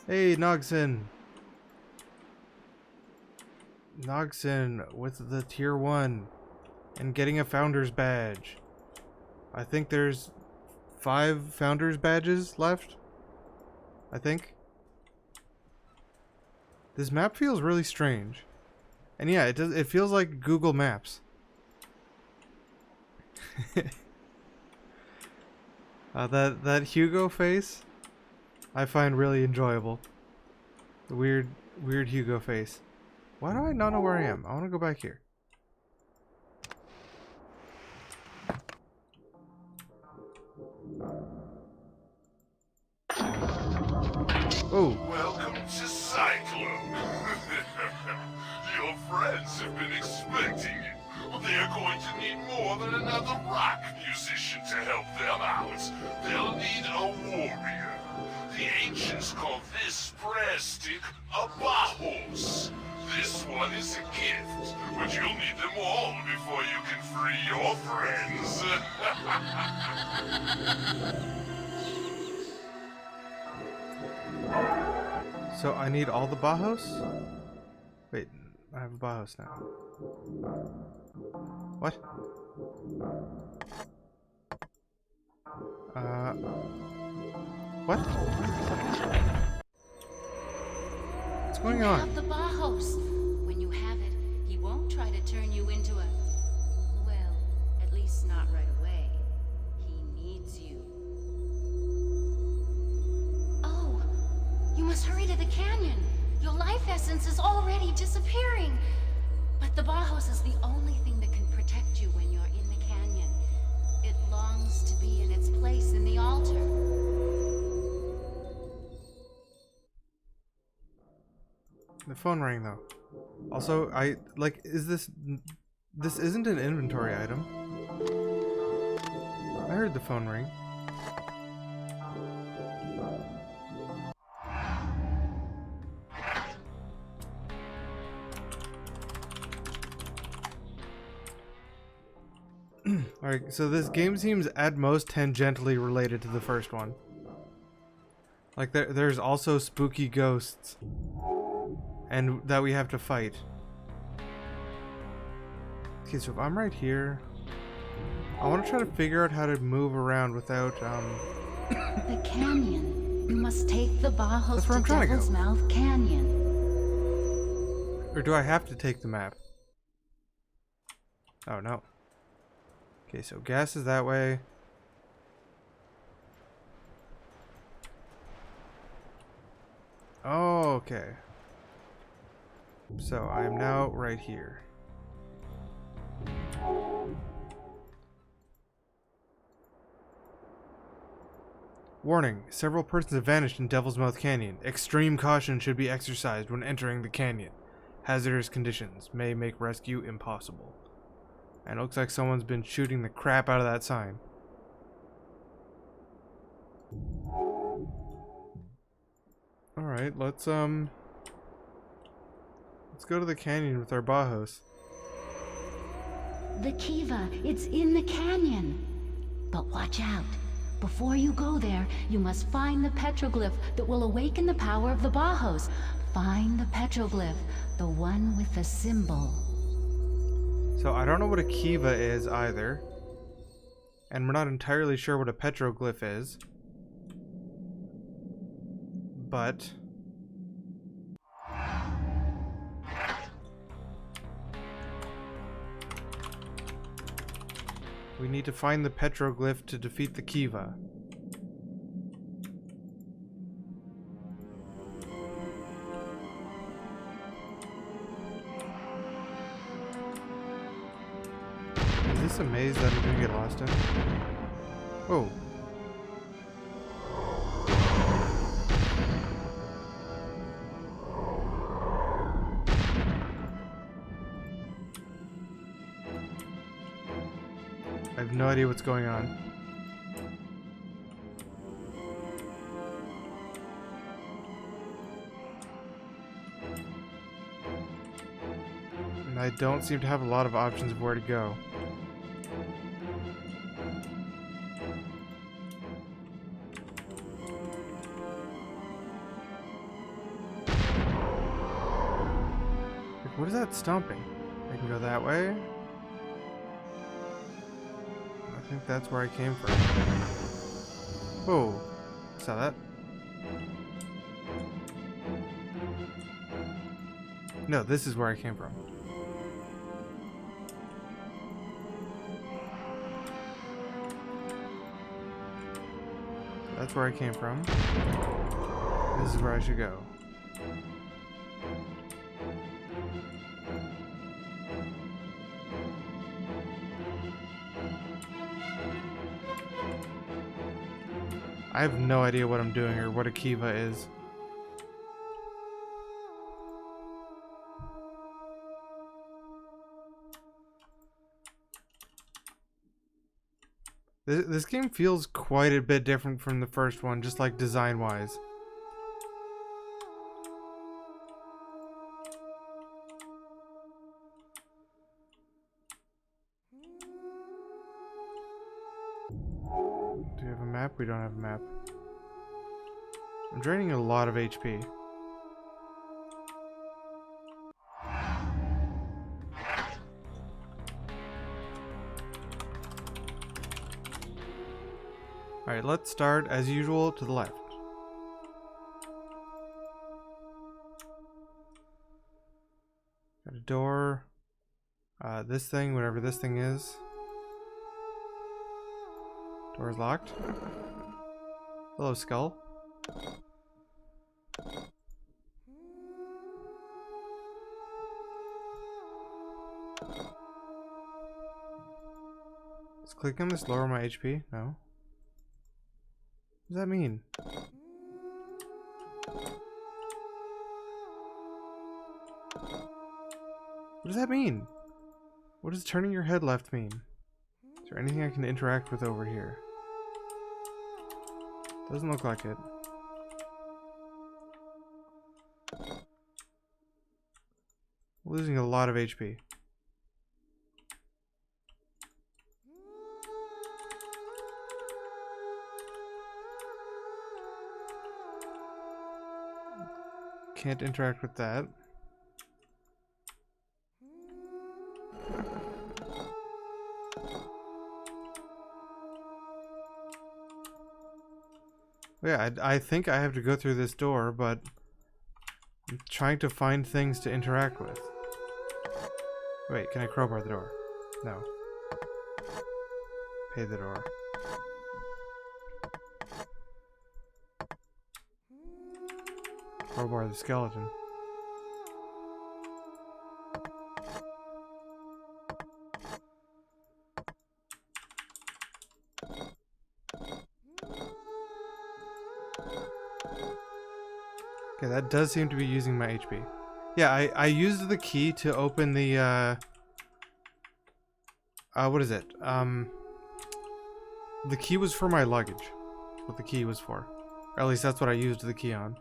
Hey, Nogson! Nogson with the tier 1 and getting a founder's badge. I think there's 5 founder's badges left. I think. This map feels really strange. And yeah, it does. It feels like Google Maps. That Hugo face, I find really enjoyable. The weird Hugo face. Why do I not know where I am? I want to go back here. Oh. Welcome to Cyclone. Your friends have been expecting you. They're going to need more than another rock musician to help them out. They'll need a warrior. The ancients call this prayer stick a Bauhaus. This one is a gift, but you'll need them all before you can free your friends. So I need all the Bauhaus? Wait, I have a Bauhaus now. What? What? What's going on? You have the Bauhaus. When you have it, he won't try to turn you into a... Well, at least not right away. He needs you. Oh, you must hurry to the canyon. Your life essence is already disappearing. But the Bauhaus is the only thing that can protect you when you're in the canyon. It longs to be in its place in the altar. The phone rang though. Also, is this isn't an inventory item. I heard the phone ring. Alright, so this game seems at most tangentially related to the first one. Like there's also spooky ghosts. And that we have to fight. Okay, so if I'm right here, I want to try to figure out how to move around without The canyon. You must take the Bauhaus That's where I'm trying to Devil's go. Mouth Canyon. Or do I have to take the map? Oh no. Okay, so gas is that way. Oh, okay. So I am now right here. Warning, several persons have vanished in Devil's Mouth Canyon. Extreme caution should be exercised when entering the canyon. Hazardous conditions may make rescue impossible. And it looks like someone's been shooting the crap out of that sign. Alright, let's go to the canyon with our Bauhaus. The Kiva, it's in the canyon. But watch out. Before you go there, you must find the petroglyph that will awaken the power of the Bauhaus. Find the petroglyph, the one with the symbol. So I don't know what a Kiva is either. And we're not entirely sure what a petroglyph is. But we need to find the petroglyph to defeat the Kiva. Is this a maze that I'm gonna get lost in? Oh. I have no idea what's going on. And I don't seem to have a lot of options of where to go. Like, what is that stomping? I can go that way. I think that's where I came from. Whoa. Saw that? No, this is where I came from. That's where I came from. This is where I should go. I have no idea what I'm doing or what a Kiva is. This game feels quite a bit different from the first one, just like design-wise. Do we have a map? We don't have a map. I'm draining a lot of HP. Alright, let's start as usual to the left. Got a door. This thing, whatever this thing is. Door's locked. Hello, skull. Let's click on this, lower my HP. No. What does that mean? What does that mean? What does turning your head left mean? Is there anything I can interact with over here? Doesn't look like it. Losing a lot of HP. Can't interact with that. Yeah, I think I have to go through this door, but I'm trying to find things to interact with. Wait, can I crowbar the door? No. Pay the door. Crowbar the skeleton. Okay, that does seem to be using my HP. Yeah, I used the key to open the, what is it? The key was for my luggage. That's what the key was for. Or at least that's what I used the key on.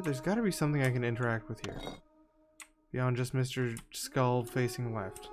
There's got to be something I can interact with here. Beyond just Mr. Skull facing left.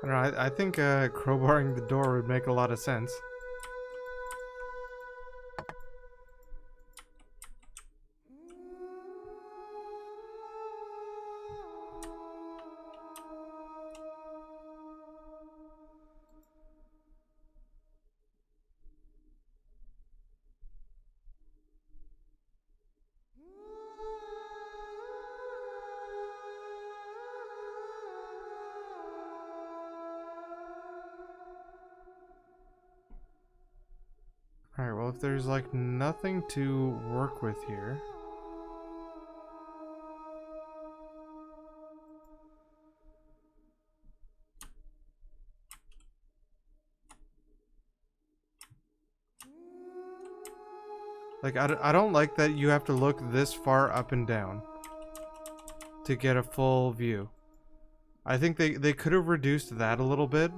I don't know, I think crowbarring the door would make a lot of sense. Alright, well if there's like nothing to work with here. Like, I don't like that you have to look this far up and down to get a full view. I think they could have reduced that a little bit.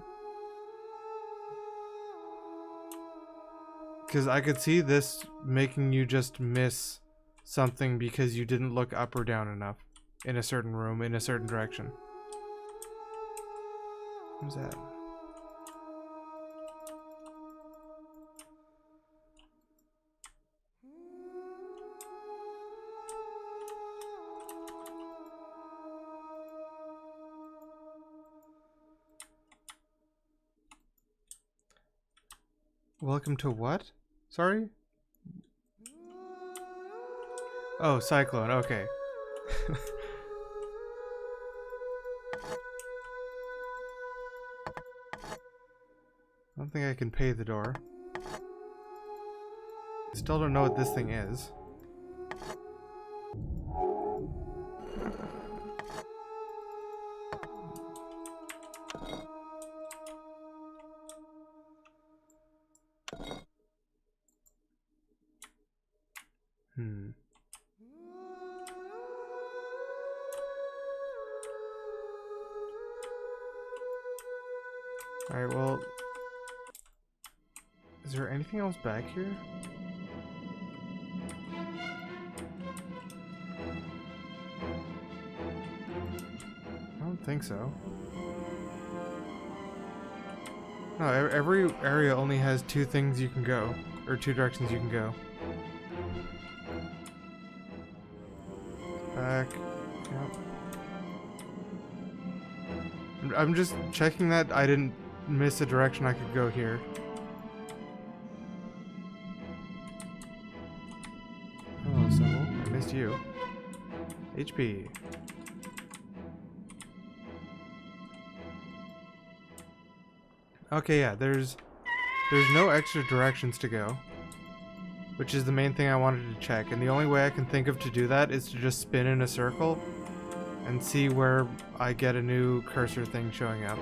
Because I could see this making you just miss something because you didn't look up or down enough in a certain room, in a certain direction. Who's that? Welcome to what? Sorry? Oh, Cyclone, okay. I don't think I can pay the door. Still don't know what this thing is. Alright, well... Is there anything else back here? I don't think so. No, every area only has two things you can go. Or two directions you can go. Back. Yep. I'm just checking that I didn't miss a direction I could go here. Hello, Symbol. I missed you. HP. Okay, yeah, there's no extra directions to go, which is the main thing I wanted to check, and the only way I can think of to do that is to just spin in a circle and see where I get a new cursor thing showing up.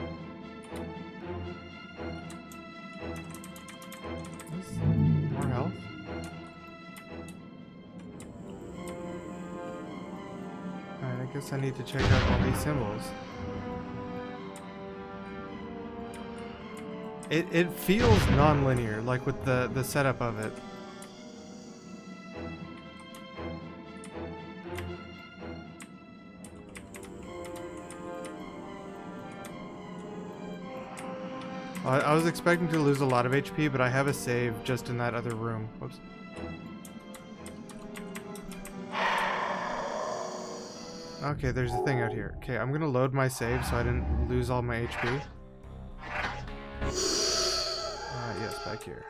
More health. Alright, I guess I need to check out all these symbols. It feels non-linear, like with the setup of it. I was expecting to lose a lot of HP, but I have a save just in that other room. Whoops. Okay, there's a thing out here. Okay, I'm gonna load my save so I didn't lose all my HP. Yes, back here.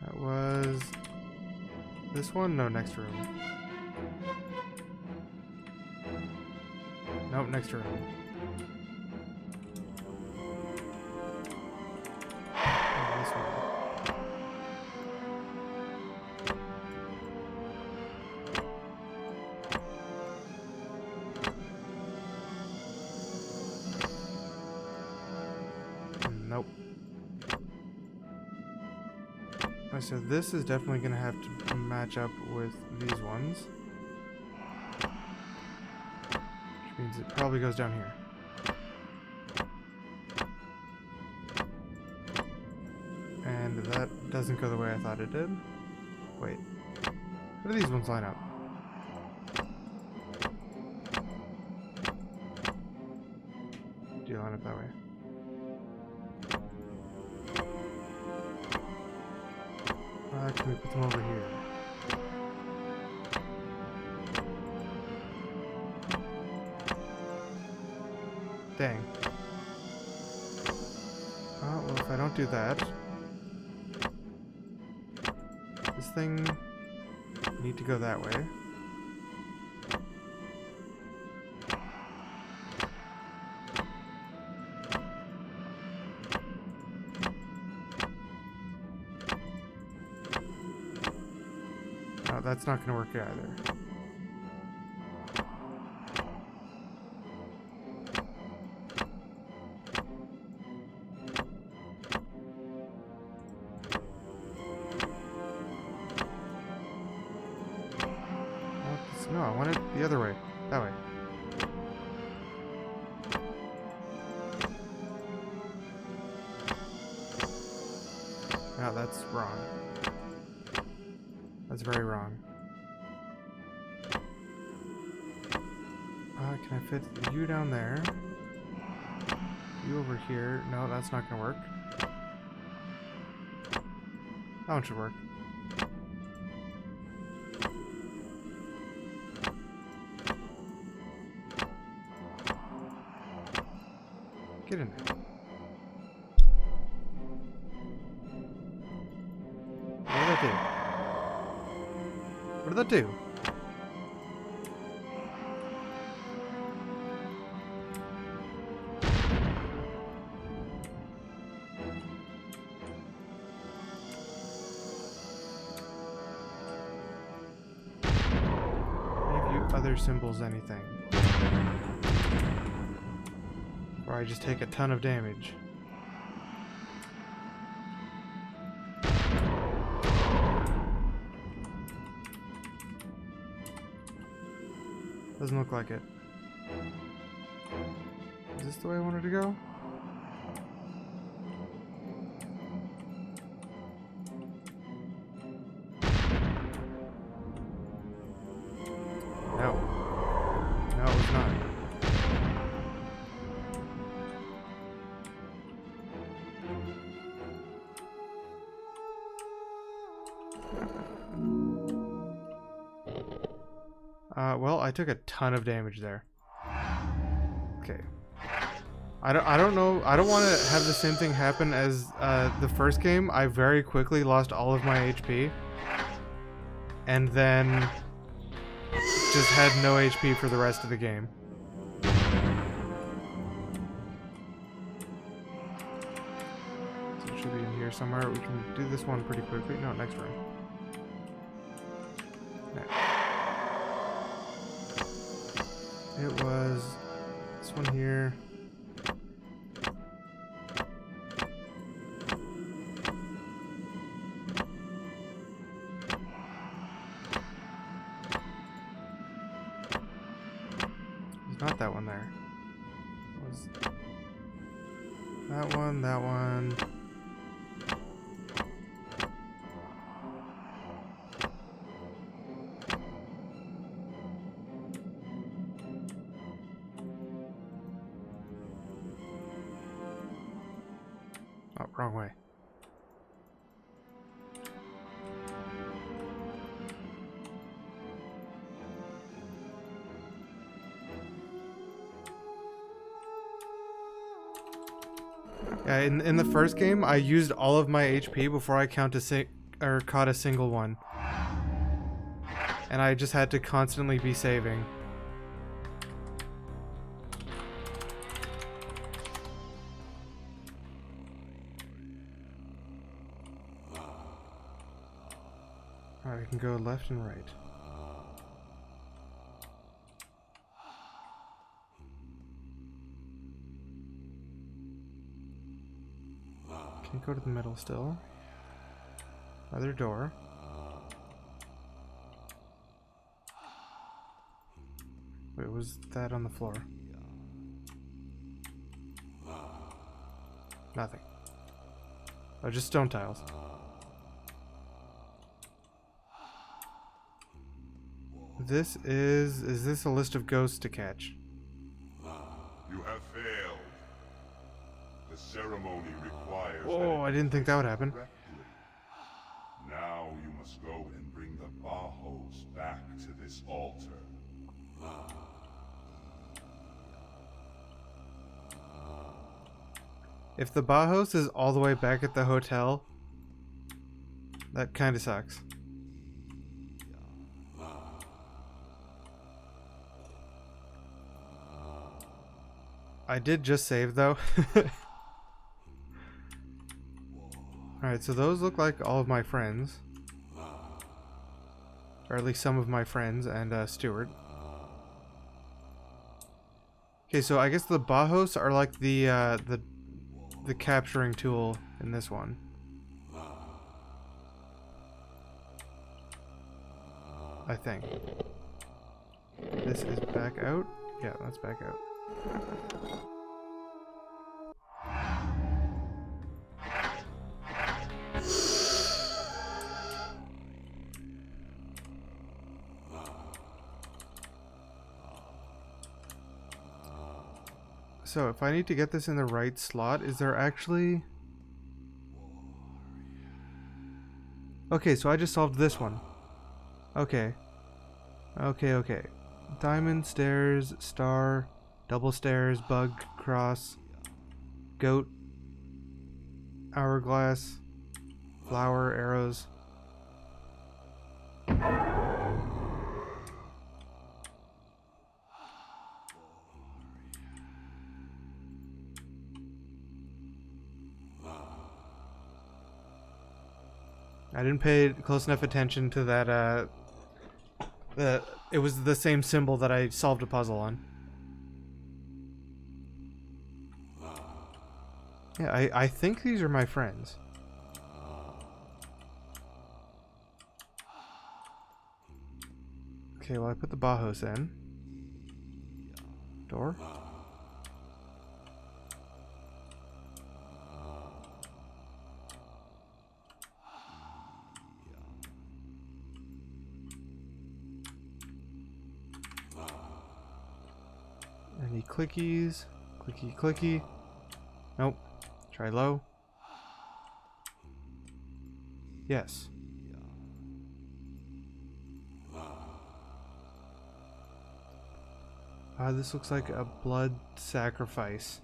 That was... this one? No, next room. Nope, next room. Oh, this one. Nope. Alright, so this is definitely gonna have to match up with these ones. Which means it probably goes down here. And that doesn't go the way I thought it did. Wait. How do these ones line up? Do you line up that way? Can we put them over here? Dang. Oh, well, if I don't do that... this thing... need to go that way. That's not going to work either. No, I want it the other way. That way. No, that's wrong. That's very wrong. Can I fit you down there? You over here. No, that's not gonna work. That one should work. Get in there. What did that do? What did that do? Other symbols, anything. Or I just take a ton of damage. Doesn't look like it. Is this the way I wanted to go? No. No, it was not. Well, I took a ton of damage there. Okay. I don't know. I don't want to have the same thing happen as the first game. I very quickly lost all of my HP. And then just had no HP for the rest of the game. So it should be in here somewhere. We can do this one pretty quickly. No, next room. Next. It was this one here. Not that one there. It was that one, that one. Oh, wrong way. Yeah, in the first game, I used all of my HP before I caught a single one, and I just had to constantly be saving. Alright, we can go left and right. Can't go to the middle still. Other door. Wait, was that on the floor? Nothing. Oh, just stone tiles. Is this a list of ghosts to catch? You have failed. The ceremony requires. Oh, I didn't think that would happen. Now you must go and bring the Bajos back to this altar. If the Bajos is all the way back at the hotel, that kind of sucks. I did just save though. Alright, so those look like all of my friends. Or at least some of my friends and Stuart. Okay, so I guess the Bajos are like the capturing tool in this one. I think. This is back out. Yeah, that's back out. So if I need to get this in the right slot, is there actually... Okay, so I just solved this one. Okay. Okay. Diamond, stairs, star, double stairs, bug, cross, goat, hourglass, flower, arrows. I didn't pay close enough attention to that, it was the same symbol that I solved a puzzle on. Yeah, I think these are my friends. Okay, well I put the Bauhaus in. Door. Any clickies? Clicky. Nope. Try low. Yes. This looks like a blood sacrifice.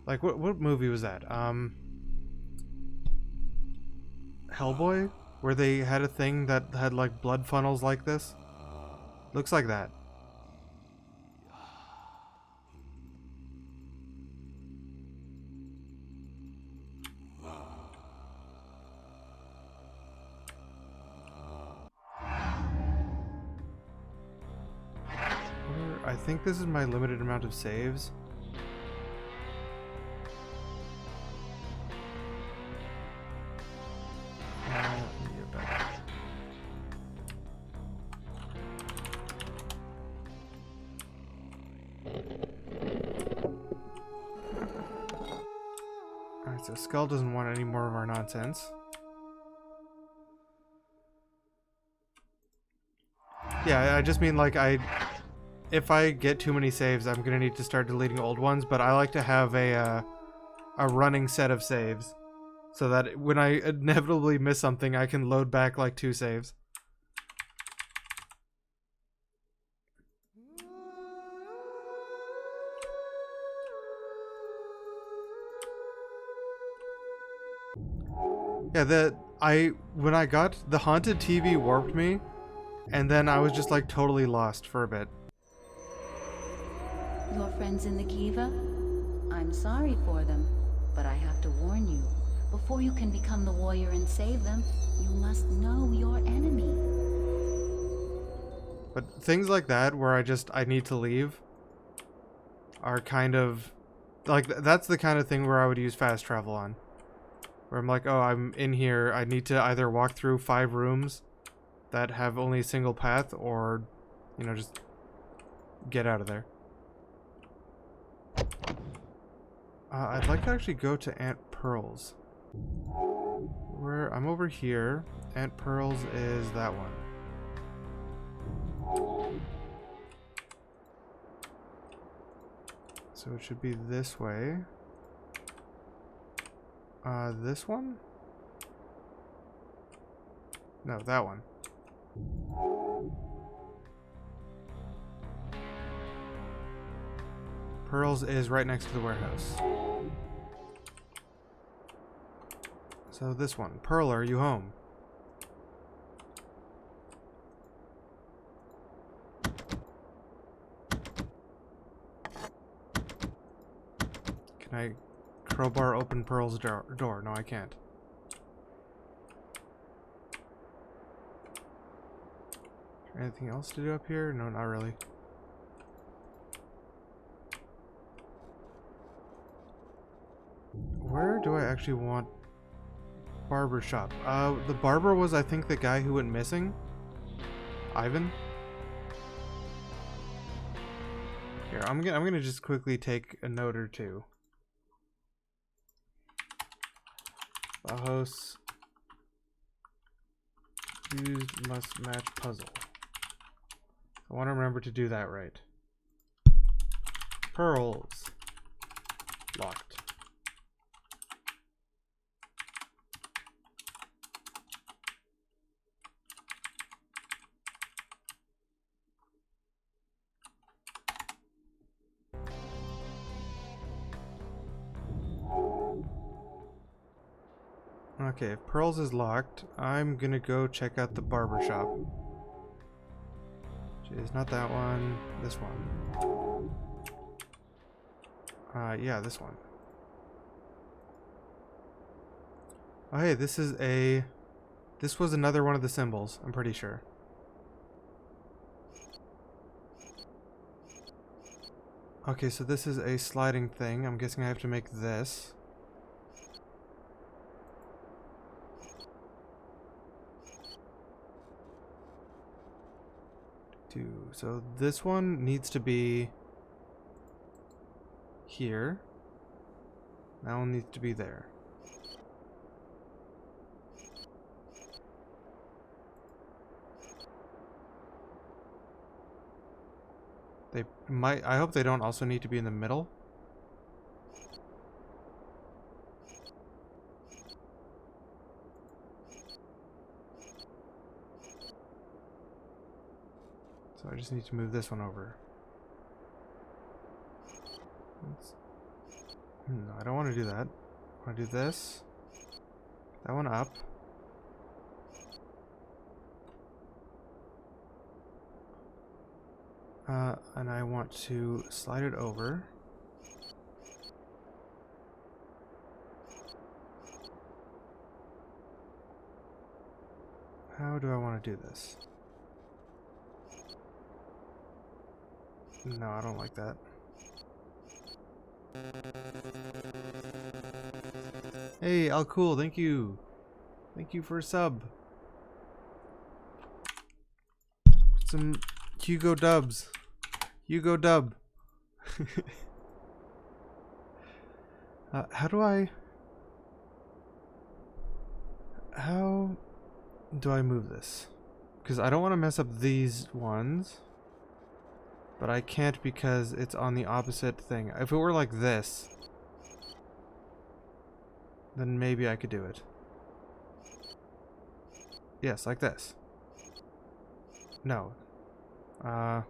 Like what movie was that? Hellboy? Where they had a thing that had like blood funnels like this? Looks like that. I think this is my limited amount of saves. Alright, so Skull doesn't want any more of our nonsense. Yeah, I just mean like if I get too many saves, I'm gonna need to start deleting old ones, but I like to have a running set of saves so that when I inevitably miss something, I can load back like 2 saves. Yeah, when I got the haunted TV warped me, and then I was just like totally lost for a bit. Your friends in the Kiva? I'm sorry for them, but I have to warn you. Before you can become the warrior and save them, you must know your enemy. But things like that, where I need to leave, are kind of... Like, that's the kind of thing where I would use fast travel on. Where I'm like, oh, I'm in here, I need to either walk through 5 rooms that have only a single path, or, you know, just get out of there. I'd like to actually go to Aunt Pearl's. I'm over here. Aunt Pearl's is that one. So it should be this way. This one? No, that one. Pearl's is right next to the warehouse. So this one. Pearl, are you home? Can I crowbar open Pearl's door? No, I can't. Anything else to do up here? No, not really. Where do I actually want barber shop? The barber was, I think, the guy who went missing. Ivan? Here, I'm gonna just quickly take a note or two. Bauhaus used must match puzzle. I want to remember to do that right. Pearls. Locked. Okay, if Pearls is locked, I'm gonna go check out the barber shop. Jeez, not that one. This one. Yeah, this one. Oh, hey, this is a... This was another one of the symbols, I'm pretty sure. Okay, so this is a sliding thing. I'm guessing I have to make this. So this one needs to be here. That one needs to be there. They might, I hope they don't also need to be in the middle. So I just need to move this one over. No, I don't want to do that. I want to do this. That one up. And I want to slide it over. How do I want to do this? No, I don't like that. Hey, Al Cool, thank you. Thank you for a sub. Some Hugo dubs. Hugo dub. How do I move this? Because I don't want to mess up these ones. But I can't because it's on the opposite thing. If it were like this, then maybe I could do it. Yes, like this. No. No,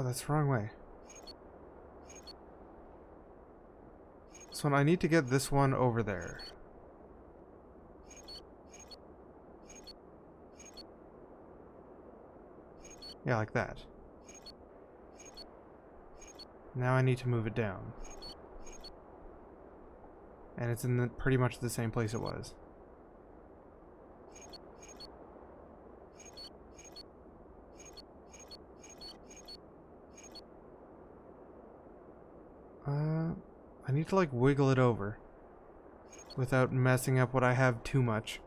that's the wrong way. This one, I need to get this one over there. Yeah, like that. Now I need to move it down. And it's in pretty much the same place it was. I need to like wiggle it over without messing up what I have too much.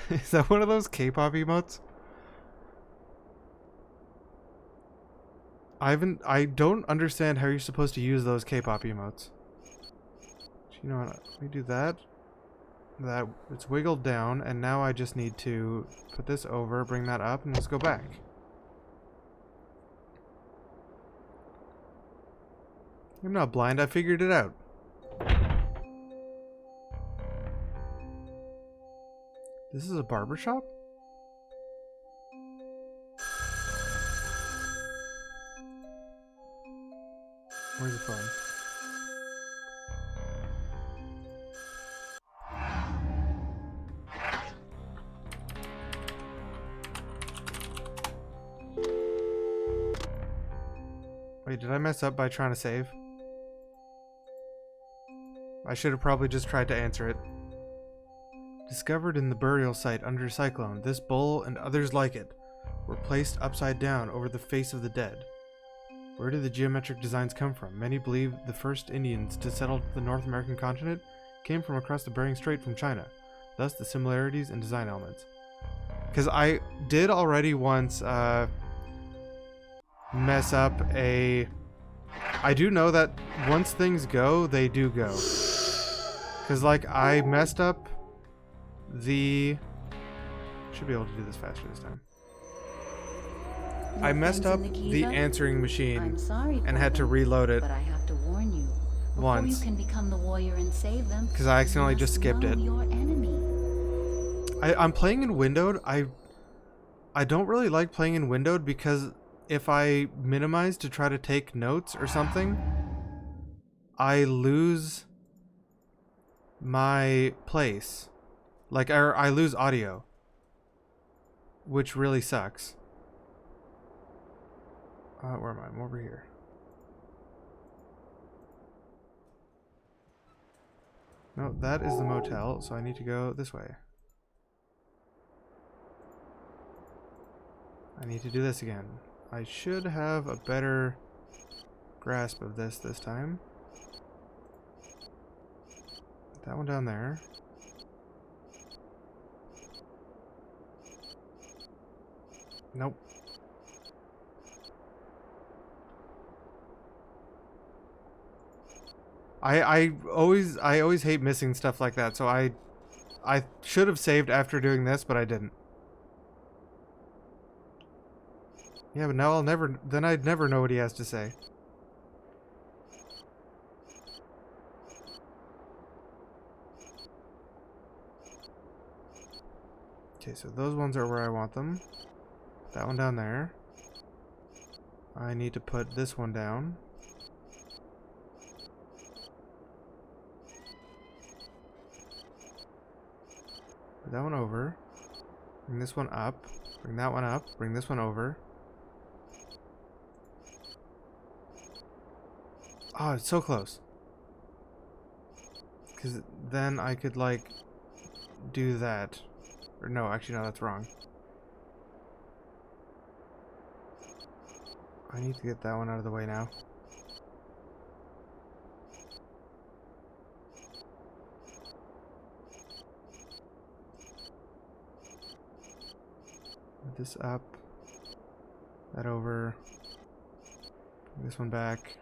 Is that one of those K-pop emotes? I don't understand how you're supposed to use those K-pop emotes. You know what? Let me do that. That it's wiggled down, and now I just need to put this over, bring that up, and let's go back. I'm not blind, I figured it out. This is a barber shop? Where's the phone? Wait, did I mess up by trying to save? I should have probably just tried to answer it. Discovered in the burial site under Cyclone, this bowl and others like it were placed upside down over the face of the dead. Where did the geometric designs come from? Many believe the first Indians to settle the North American continent came from across the Bering Strait from China. Thus the similarities in design elements. Because I did already once mess up a... I do know that once things go, they do go. Because, like, I messed up the... Should be able to do this faster this time. I messed up the answering machine and had to reload it but I have to warn you. Before once. you can become the warrior and save them, Because I accidentally you just must skipped know it. your enemy. I'm playing in windowed. I don't really like playing in windowed because if I minimize to try to take notes or something, I lose my place. Like, I lose audio, which really sucks. Where am I? I'm over here. No, that is the motel, so I need to go this way. I need to do this again. I should have a better grasp of this time. That one down there. Nope. I always hate missing stuff like that, so I should have saved after doing this, but I didn't. Yeah, but now I'd never know what he has to say. Okay, so those ones are where I want them. That one down there. I need to put this one down. Put that one over. Bring this one up. Bring that one up. Bring this one over. Oh, it's so close. Because then I could, like, do that. Or no, actually, no, that's wrong. I need to get that one out of the way now. Move this up. That over. Bring this one back.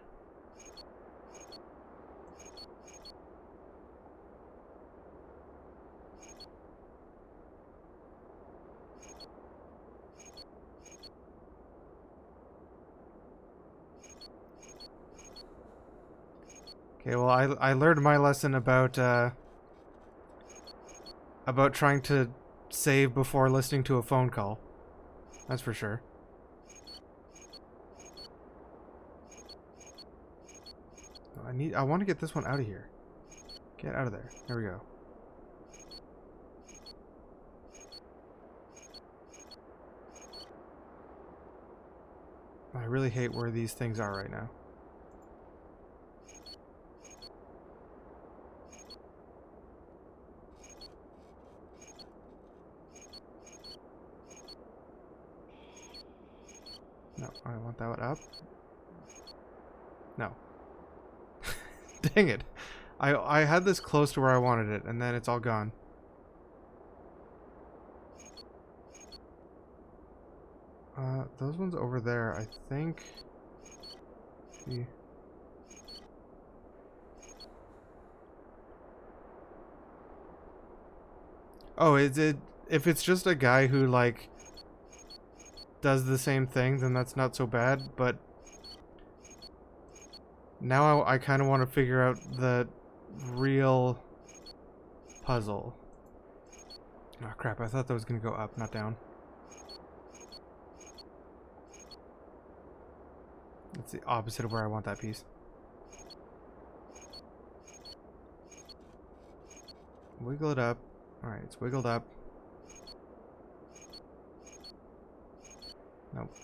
Okay, well, I learned my lesson about trying to save before listening to a phone call. That's for sure. I want to get this one out of here. Get out of there. There we go. I really hate where these things are right now. No, I want that one up. No. Dang it. I had this close to where I wanted it, and then it's all gone. Those ones over there, I think. See. Oh, is it? If it's just a guy who, like, does the same thing, then that's not so bad, but now I kind of want to figure out the real puzzle. Oh crap, I thought that was going to go up, not down. It's the opposite of where I want that piece. Wiggle it up. Alright, it's wiggled up. Nope.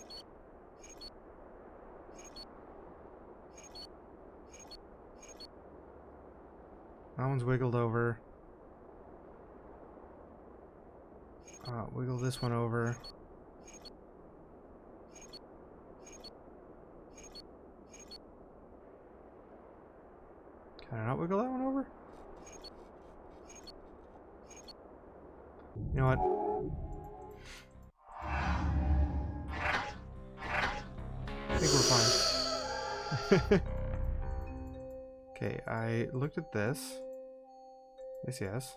That one's wiggled over. Wiggle this one over. Can I not wiggle that one over? You know what? I think we're fine. Okay, I looked at this. Yes.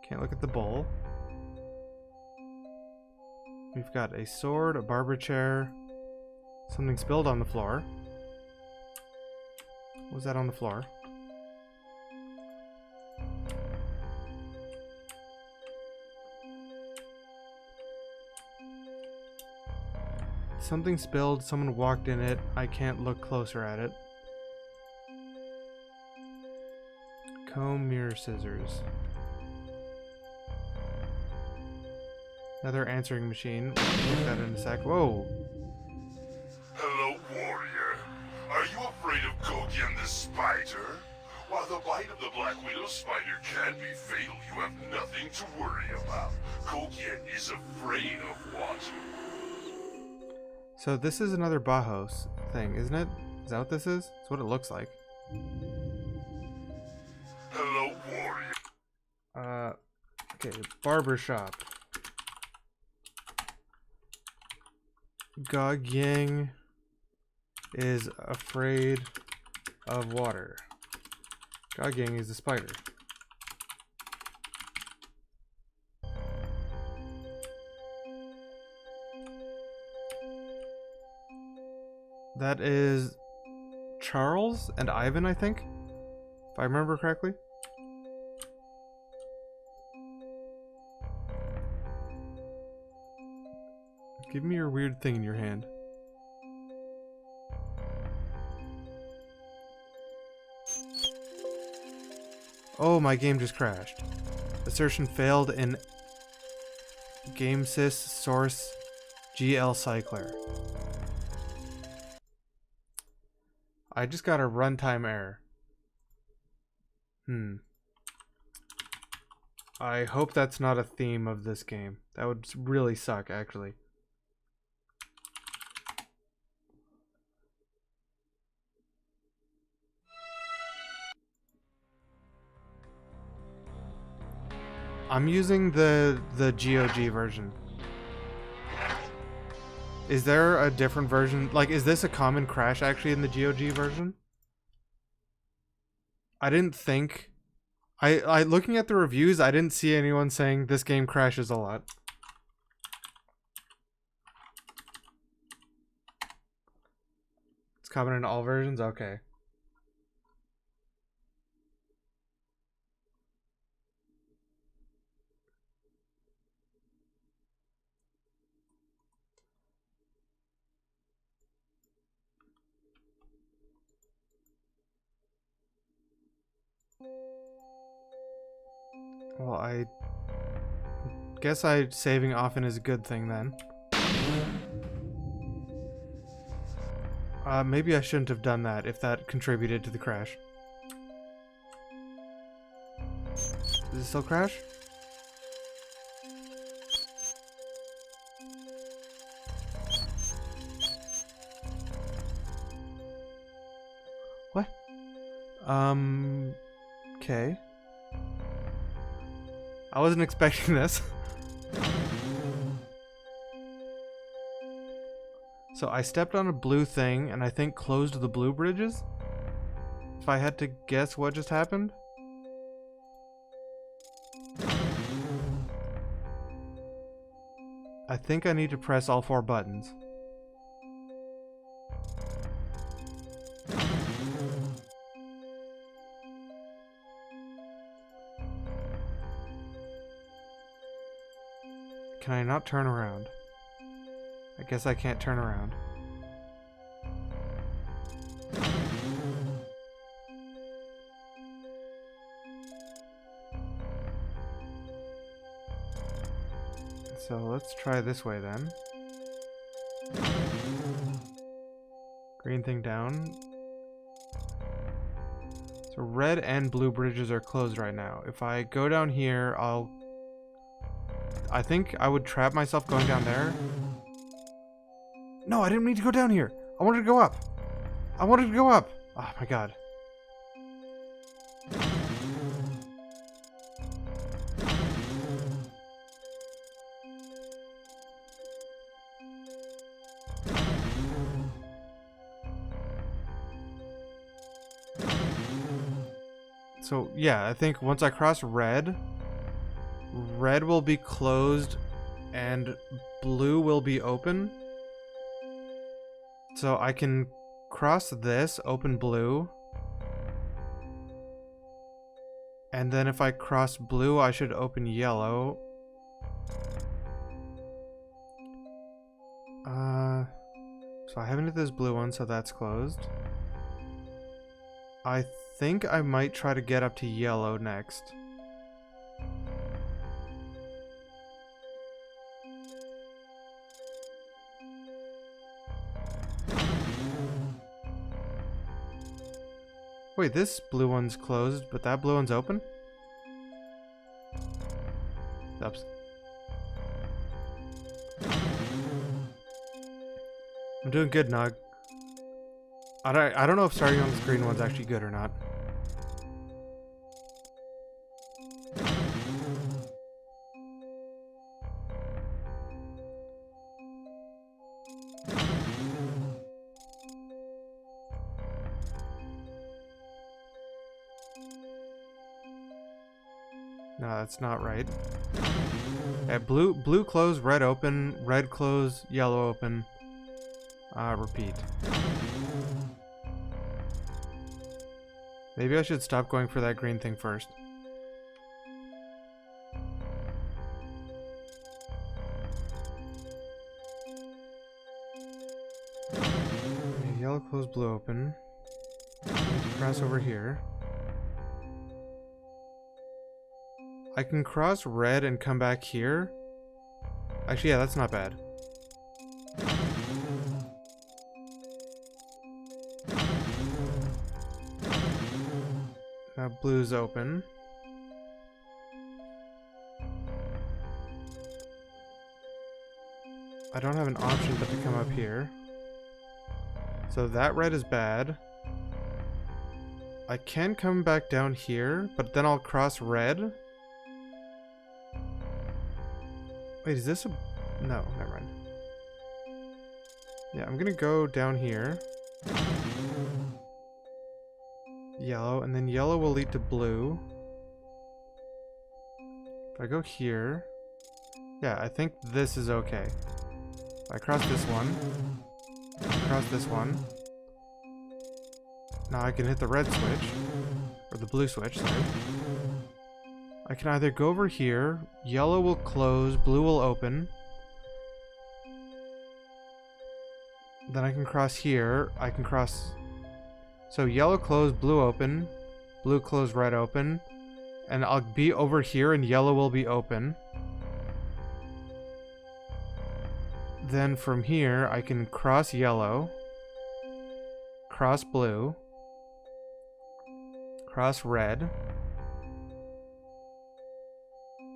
Can't look at the bowl. We've got a sword, a barber chair, something spilled on the floor. What was that on the floor? Something spilled, someone walked in it. I can't look closer at it. Comb, mirror, scissors. Another answering machine. We'll look at that in a sec. Whoa! Hello, warrior. Are you afraid of Gogyen the spider? While the bite of the Black Widow spider can be fatal, you have nothing to worry about. Gogyen is afraid of water. So this is another Bauhaus thing, isn't it? Is that what this is? That's what it looks like. Hello, warrior. Okay, barber shop. Gogyen is afraid of water. Gogyen is the spider. That is Charles and Ivan, I think, if I remember correctly. Give me your weird thing in your hand. Oh, my game just crashed. Assertion failed in GameSys source GL Cycler. I just got a runtime error. I hope that's not a theme of this game. That would really suck, actually. I'm using the GOG version. Is there a different version? Like, is this a common crash actually in the GOG version? I didn't think... I looking at the reviews, I didn't see anyone saying this game crashes a lot. It's common in all versions? Okay. Well, I guess saving often is a good thing then. Maybe I shouldn't have done that if that contributed to the crash. Does it still crash? What? Okay. I wasn't expecting this. So I stepped on a blue thing and I think closed the blue bridges? If I had to guess what just happened? I think I need to press all 4 buttons. Can I not turn around? I guess I can't turn around. So let's try this way then. Green thing down. So red and blue bridges are closed right now. If I go down here, I think I would trap myself going down there. No, I didn't need to go down here. I wanted to go up. I wanted to go up. Oh my god. So, yeah, I think once I cross red, red will be closed and blue will be open. So I can cross this, open blue. And then if I cross blue, I should open yellow. So I haven't hit this blue one, so that's closed. I think I might try to get up to yellow next. Wait, this blue one's closed, but that blue one's open? Oops. I'm doing good, Nog. I don't know if starting on this green one's actually good or not. No, that's not right. Yeah, blue close, red open, red close, yellow open. Repeat. Maybe I should stop going for that green thing first. Okay, yellow close, blue open. Cross over here. I can cross red and come back here. Actually, yeah, that's not bad. Now blue's open. I don't have an option but to come up here. So that red is bad. I can come back down here, but then I'll cross red. Wait, is this a... No, never mind. Yeah, I'm gonna go down here. Yellow, and then yellow will lead to blue. If I go here... Yeah, I think this is okay. I cross this one. Cross this one. Now I can hit the red switch. Or the blue switch, sorry. I can either go over here, yellow will close, blue will open. Then I can cross here, I can cross... So yellow close, blue open, blue close, red open. And I'll be over here and yellow will be open. Then from here, I can cross yellow, cross blue, cross red,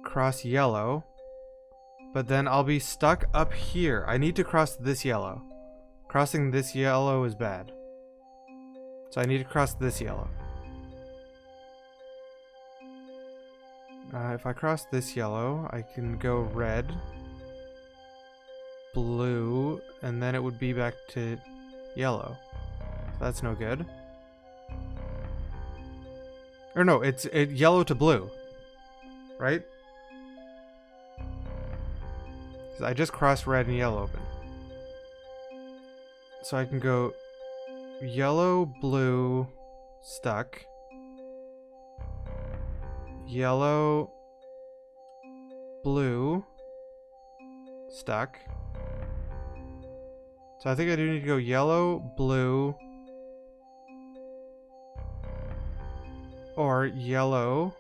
cross yellow, but then I'll be stuck up here. I need to cross this yellow. Crossing this yellow is bad. So I need to cross this yellow. If I cross this yellow, I can go red, blue, and then it would be back to yellow. So that's no good. Or no, it's yellow to blue. Right? Because I just crossed red and yellow open. So I can go yellow, blue, stuck. Yellow, blue, stuck. So I think I do need to go yellow, blue, or yellow,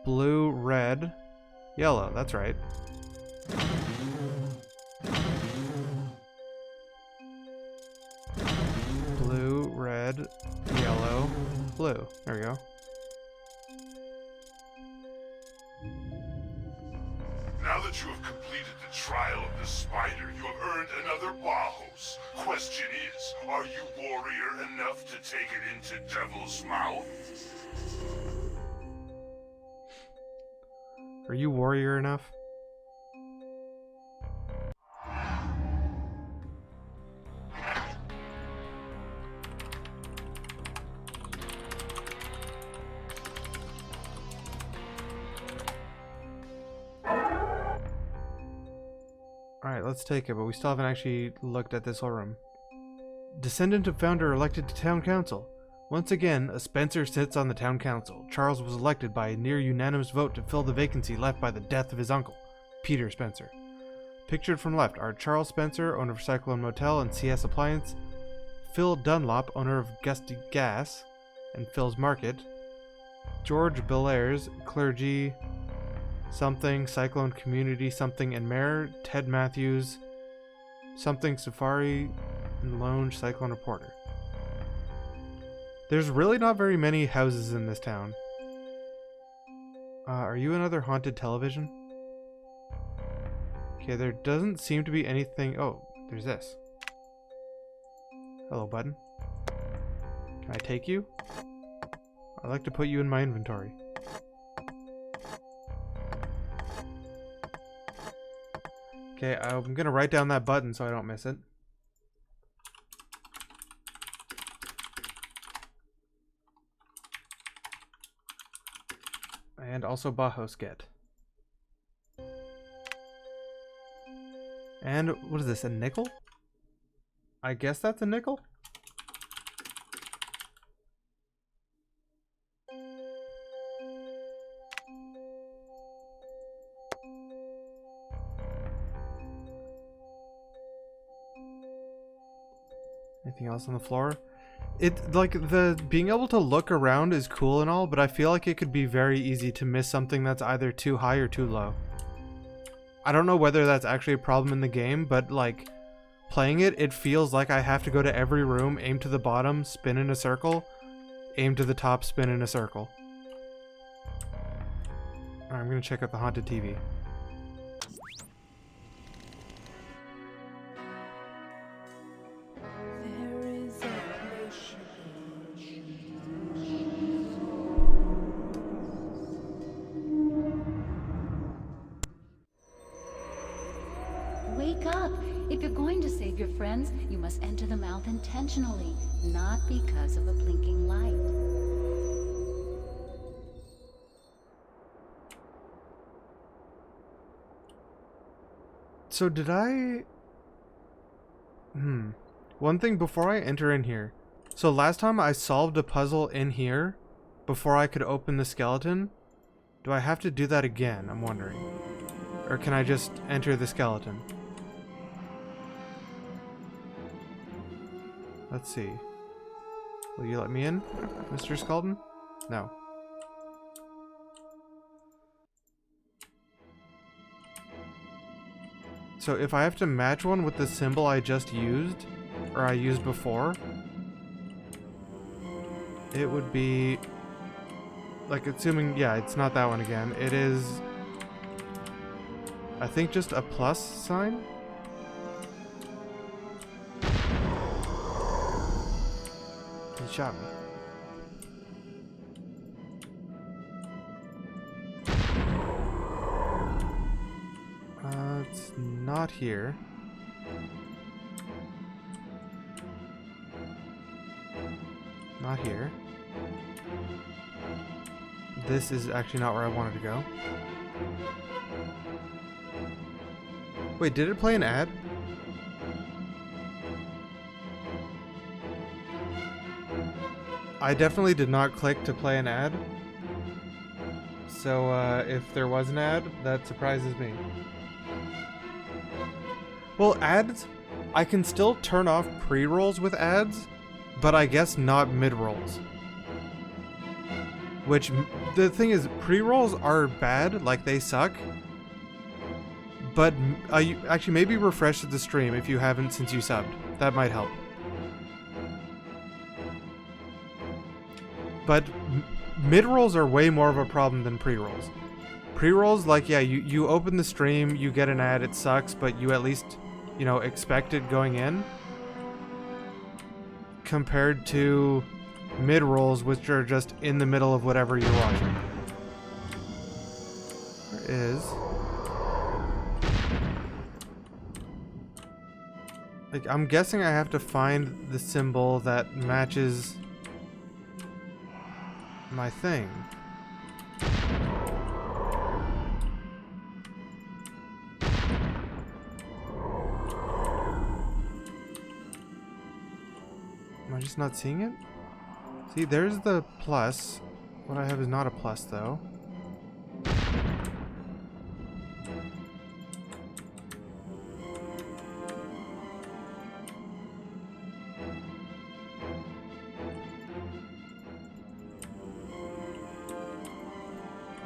blue, red, yellow. That's right. Blue, red, yellow, blue. There we go. Now that you have completed the trial of the spider, you have earned another Bauhaus. Question is, are you warrior enough to take it into Devil's Mouth? Are you warrior enough? let's take it, but we still haven't actually looked at this whole room. Descendant of founder elected to town council. Once again, a Spencer sits on the town council. Charles was elected by a near unanimous vote to fill the vacancy left by the death of his uncle, Peter Spencer. Pictured from left are Charles Spencer, owner of Cyclone Motel and CS Appliance, Phil Dunlop, owner of Gusty Gas and Phil's Market, George Belair's, clergy, something, Cyclone Community, something, and mayor, Ted Matthews, something, Safari, and Lounge, Cyclone Reporter. There's really not very many houses in this town. Are you another haunted television? Okay, there doesn't seem to be anything. Oh, there's this. Hello, button. Can I take you? I'd like to put you in my inventory. Okay, I'm gonna write down that button so I don't miss it. And also Bauhaus get. And what is this, a nickel? I guess that's a nickel? Anything else on the floor? It, like, the being able to look around is cool and all, but I feel like it could be very easy to miss something that's either too high or too low. I don't know whether that's actually a problem in the game, but like, playing it, it feels like I have to go to every room, aim to the bottom, spin in a circle, aim to the top, spin in a circle. Alright, I'm gonna check out the haunted TV. Wake up! If you're going to save your friends, you must enter the mouth intentionally, not because of a blinking light. So did I... One thing before I enter in here. So last time I solved a puzzle in here before I could open the skeleton. Do I have to do that again? I'm wondering. Or can I just enter the skeleton? Let's see. Will you let me in, Mr. Skeleton? No. So if I have to match one with the symbol I just used, or I used before, it would be, like, assuming, yeah, it's not that one again. It is, I think, just a plus sign? He shot me. It's not here. Not here. This is actually not where I wanted to go. Wait, did it play an ad? I definitely did not click to play an ad. So, if there was an ad, that surprises me. Well, ads, I can still turn off pre-rolls with ads, but I guess not mid-rolls. Which, the thing is, pre-rolls are bad, like they suck. But, actually, maybe refresh the stream if you haven't since you subbed. That might help. But mid-rolls are way more of a problem than pre-rolls. Pre-rolls, like, yeah, you open the stream, you get an ad, it sucks, but you at least, you know, expect it going in. Compared to mid-rolls, which are just in the middle of whatever you're watching. There is... like, I'm guessing I have to find the symbol that matches my thing. I just not seeing it? See, there's the plus. What I have is not a plus, though.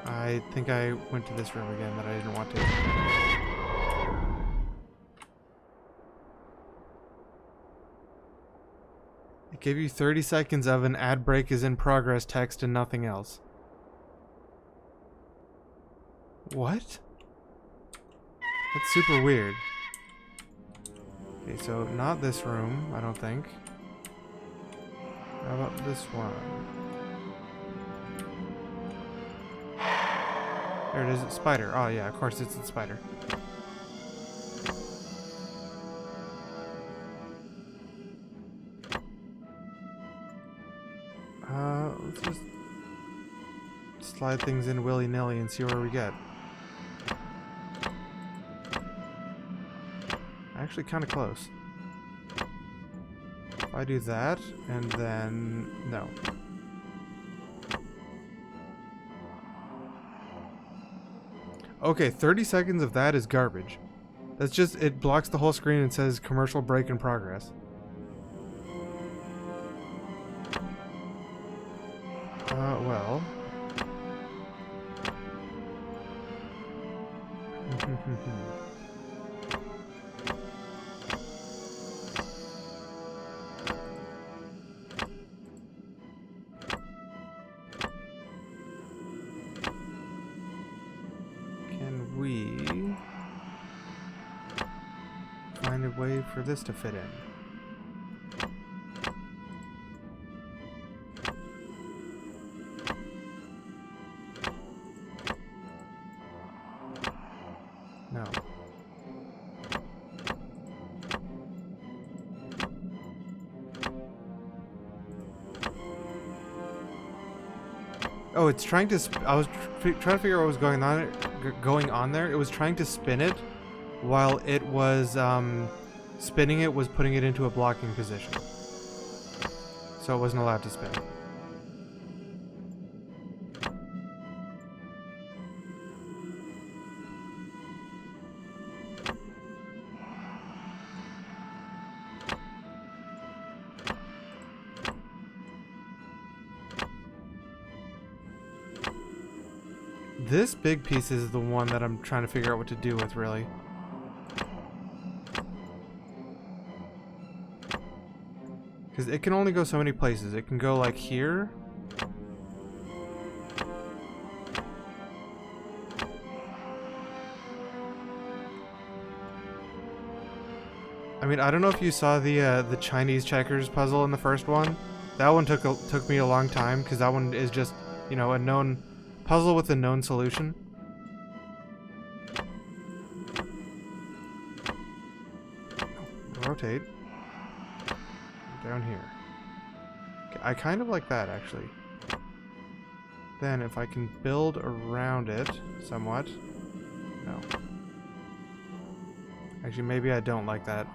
I think I went to this room again that I didn't want to. It gave you 30 seconds of an ad break is in progress text and nothing else. What? That's super weird. Okay, so not this room, I don't think. How about this one? There it is, spider. Oh yeah, of course it's the spider. Let's just slide things in willy-nilly and see where we get. Actually kind of close. If I do that, and then... no. Okay, 30 seconds of that is garbage. That's just, it blocks the whole screen and says commercial break in progress. Well. Can we find a way for this to fit in? No. Oh, it's trying to. I was trying to figure out what was going on there. It was trying to spin it, while it was spinning it was putting it into a blocking position. So it wasn't allowed to spin. This big piece is the one that I'm trying to figure out what to do with, really. Because it can only go so many places. It can go like here. I mean, I don't know if you saw the Chinese checkers puzzle in the first one. That one took me a long time because that one is just, you know, a known puzzle with a known solution. Rotate. Down here. Okay, I kind of like that, actually. Then, if I can build around it somewhat. No. Actually, maybe I don't like that.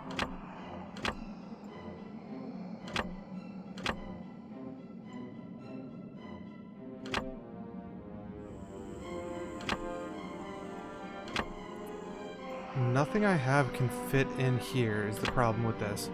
Nothing I have can fit in here is the problem with this.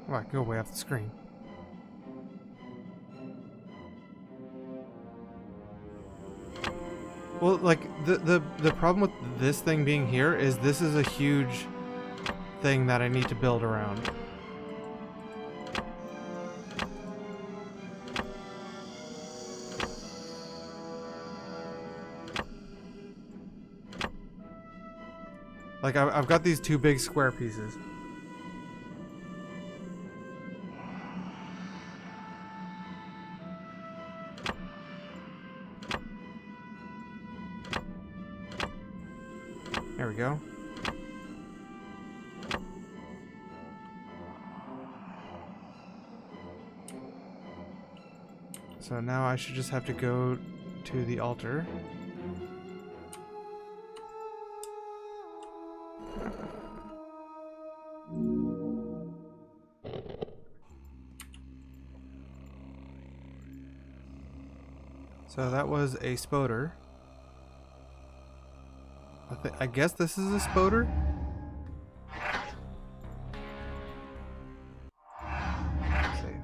Oh, I can go way off the screen. Well, like, the problem with this thing being here is this is a huge thing that I need to build around. Like, I've got these two big square pieces. go. So now I should just have to go to the altar. So that was a spoder. I guess this is a spoder? Save.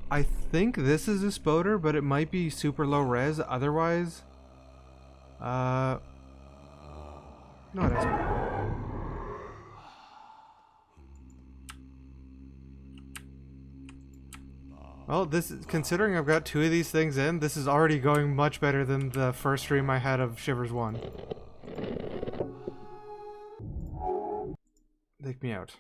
I think this is a spoder, but it might be super low res. Otherwise, no, it isn't. Well, considering I've got 2 of these things in, this is already going much better than the first stream I had of Shivers 1. Take me out.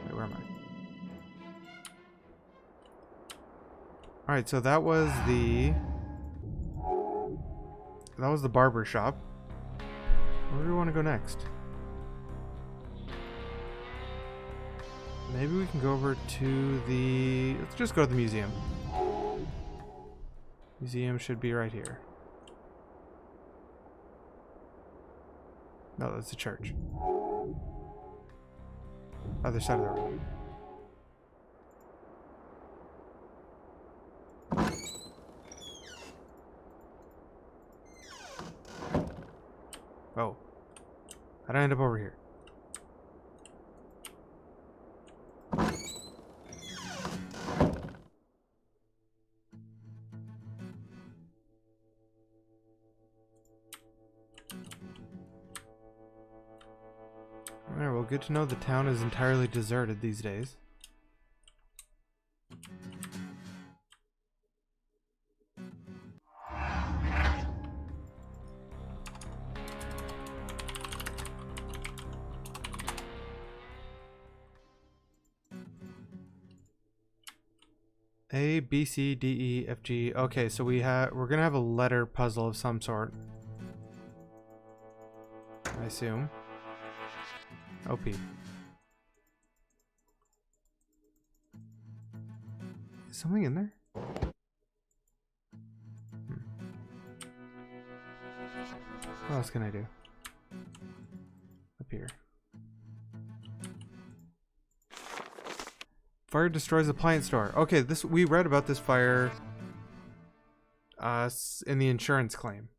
Wait, where am I? Alright, so that was the barber shop. Where do we want to go next? Maybe we can go over to the... Let's just go to the museum. Museum should be right here. No, that's the church. Other side of the road. Oh. How'd I end up over here? Alright, well, good to know the town is entirely deserted these days. A, B, C, D, E, F, G. Okay, so we're gonna have a letter puzzle of some sort. I assume. OP. Is something in there? What else can I do? Up here. Fire destroys appliance store. Okay, we read about this fire in the insurance claim.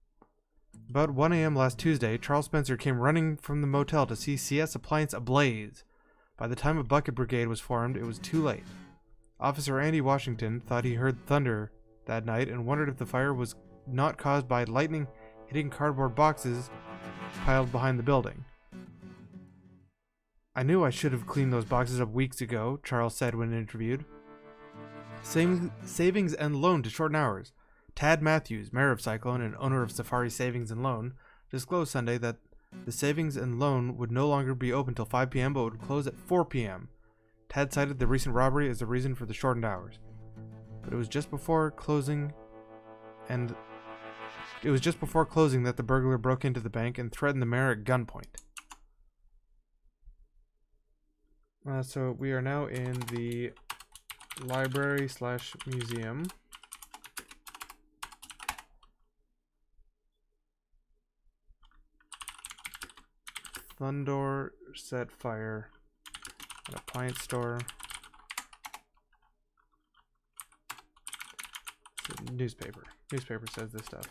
About 1 a.m. last Tuesday, Charles Spencer came running from the motel to see CS Appliance ablaze. By the time a bucket brigade was formed, it was too late. Officer Andy Washington thought he heard thunder that night and wondered if the fire was not caused by lightning hitting cardboard boxes piled behind the building. I knew I should have cleaned those boxes up weeks ago, Charles said when interviewed. Savings and loan to shorten hours. Tad Matthews, mayor of Cyclone and owner of Safari Savings and Loan, disclosed Sunday that the savings and loan would no longer be open till 5 p.m. but would close at 4 p.m. Tad cited the recent robbery as the reason for the shortened hours. But it was just before closing that the burglar broke into the bank and threatened the mayor at gunpoint. So we are now in the library/museum. Thundor set fire. An appliance store. Newspaper. Newspaper says this stuff.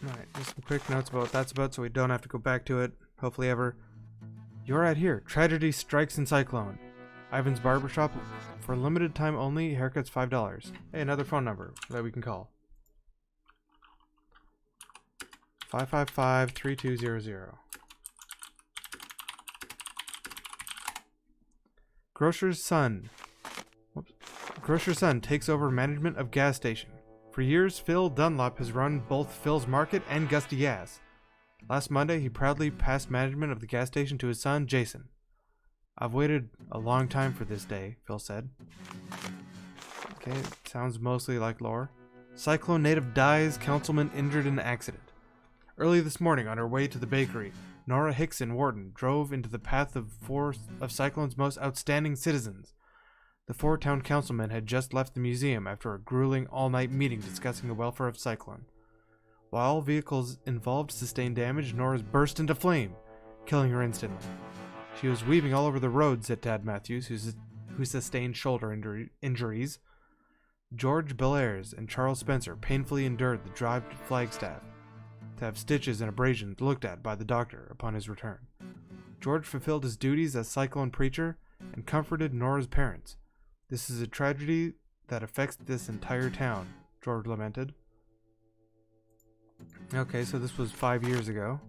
Alright, just some quick notes about what that's about so we don't have to go back to it, hopefully ever. You're right here. Tragedy strikes in Cyclone. Ivan's Barbershop. For limited time only, haircuts $5. Hey, another phone number that we can call. 555-3200. Grocer's son. Grocer's son takes over management of gas station. For years, Phil Dunlop has run both Phil's Market and Gusty Gas. Last Monday, he proudly passed management of the gas station to his son, Jason. I've waited a long time for this day, Phil said. Okay, sounds mostly like lore. Cyclone native dies, councilman injured in accident. Early this morning, on her way to the bakery, Nora Hickson Wharton drove into the path of four of Cyclone's most outstanding citizens. The four town councilmen had just left the museum after a grueling all-night meeting discussing the welfare of Cyclone. While all vehicles involved sustained damage, Nora's burst into flame, killing her instantly. She was weaving all over the road, said Tad Matthews, who sustained shoulder injuries. George Belair's and Charles Spencer painfully endured the drive to Flagstaff to have stitches and abrasions looked at by the doctor upon his return. George fulfilled his duties as Cyclone preacher and comforted Nora's parents. This is a tragedy that affects this entire town, George lamented. Okay, so this was 5 years ago.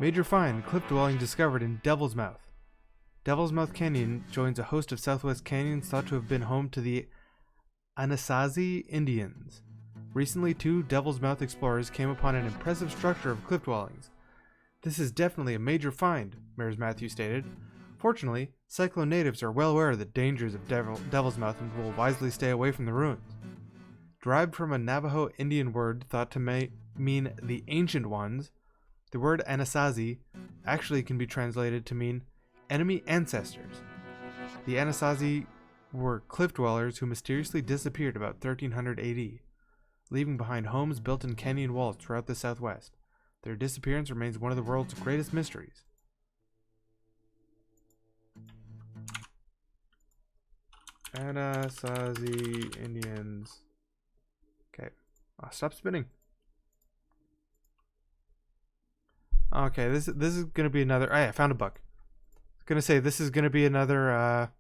Major find, cliff dwelling discovered in Devil's Mouth. Devil's Mouth Canyon joins a host of Southwest canyons thought to have been home to the Anasazi Indians. Recently, 2 Devil's Mouth explorers came upon an impressive structure of cliff dwellings. This is definitely a major find, Mayor Matthews stated. Fortunately, Cyclone natives are well aware of the dangers of Devil's Mouth and will wisely stay away from the ruins. Derived from a Navajo Indian word thought to mean the ancient ones, the word Anasazi actually can be translated to mean enemy ancestors. The Anasazi were cliff dwellers who mysteriously disappeared about 1300 AD, leaving behind homes built in canyon walls throughout the Southwest. Their disappearance remains one of the world's greatest mysteries. Anasazi Indians. Okay, I'll stop spinning. Okay, this is gonna be another. I found a book. I was gonna say this is gonna be another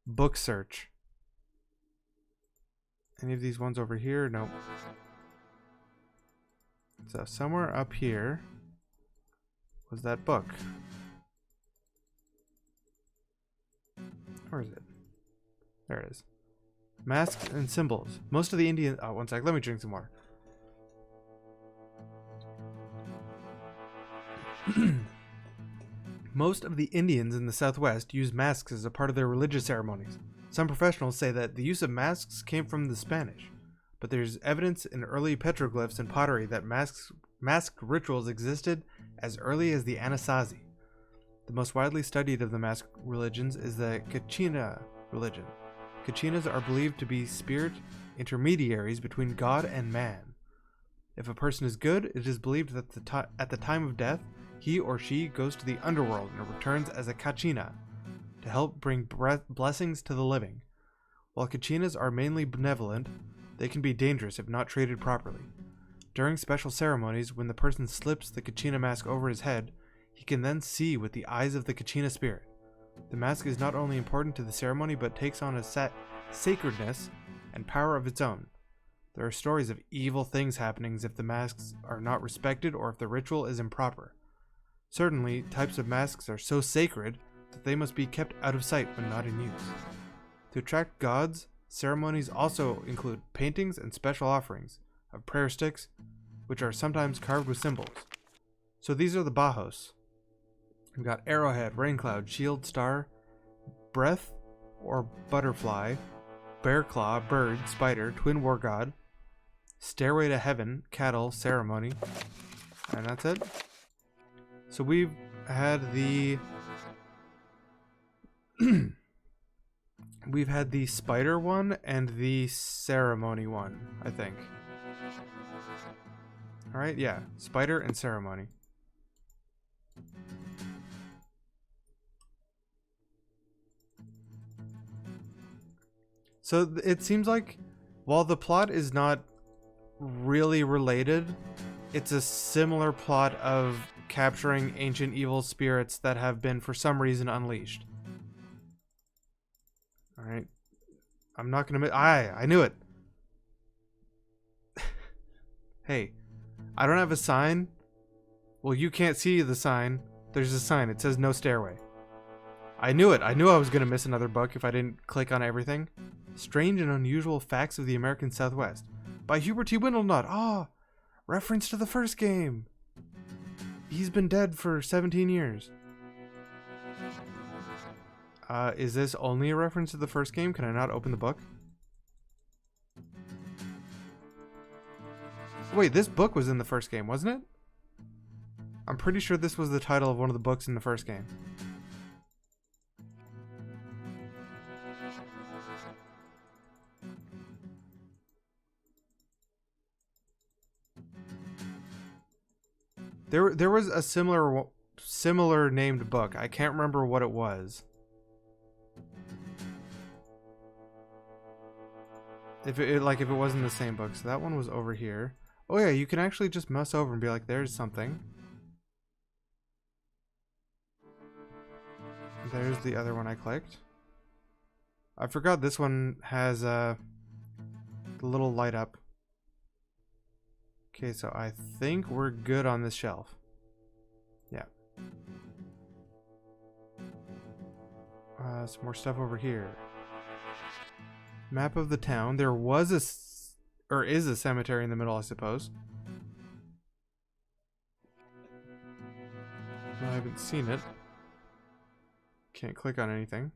book search. Any of these ones over here? Nope. So somewhere up here was that book. Where is it? There it is. Masks and symbols. Most of the Indian... Oh, one sec. Let me drink some more. Most of the Indians in the Southwest use masks as a part of their religious ceremonies. Some professionals say that the use of masks came from the Spanish, but there's evidence in early petroglyphs and pottery that masked rituals existed as early as the Anasazi. The most widely studied of the masked religions is the Kachina religion. Kachinas are believed to be spirit intermediaries between God and man. If a person is good, it is believed that at the time of death, he or she goes to the underworld and returns as a Kachina to help bring blessings to the living. While Kachinas are mainly benevolent, they can be dangerous if not treated properly. During special ceremonies, when the person slips the Kachina mask over his head, he can then see with the eyes of the Kachina spirit. The mask is not only important to the ceremony, but takes on a sacredness and power of its own. There are stories of evil things happening if the masks are not respected or if the ritual is improper. Certainly, types of masks are so sacred that they must be kept out of sight when not in use. To attract gods, ceremonies also include paintings and special offerings of prayer sticks, which are sometimes carved with symbols. So these are the Bajos. We've got arrowhead, raincloud, shield, star, breath or butterfly, bear claw, bird, spider, twin war god, stairway to heaven, cattle, ceremony, and that's it. So we've had the we've had the spider one and the ceremony one, I think. Alright, yeah, spider and ceremony. So it seems like while the plot is not really related, it's a similar plot of capturing ancient evil spirits that have been for some reason unleashed. Alright. I'm not gonna... I knew it! Hey. I don't have a sign. Well, you can't see the sign. There's a sign. It says no stairway. I knew it. I knew I was gonna miss another book if I didn't click on everything. Strange and Unusual Facts of the American Southwest by Hubert T. Windlenut. Reference to the first game. He's been dead for 17 years. Is this only a reference to the first game? Can I not open the book? Wait, this book was in the first game, wasn't it? I'm pretty sure this was the title of one of the books in the first game. There was a similar named book. I can't remember what it was. If it wasn't the same book. So that one was over here. Oh yeah, you can actually just mouse over and be like, there's something. There's the other one I clicked. I forgot this one has the little light up. Okay, so I think we're good on this shelf. Yeah. Some more stuff over here. Map of the town. There was is a cemetery in the middle, I suppose. I haven't seen it. Can't click on anything.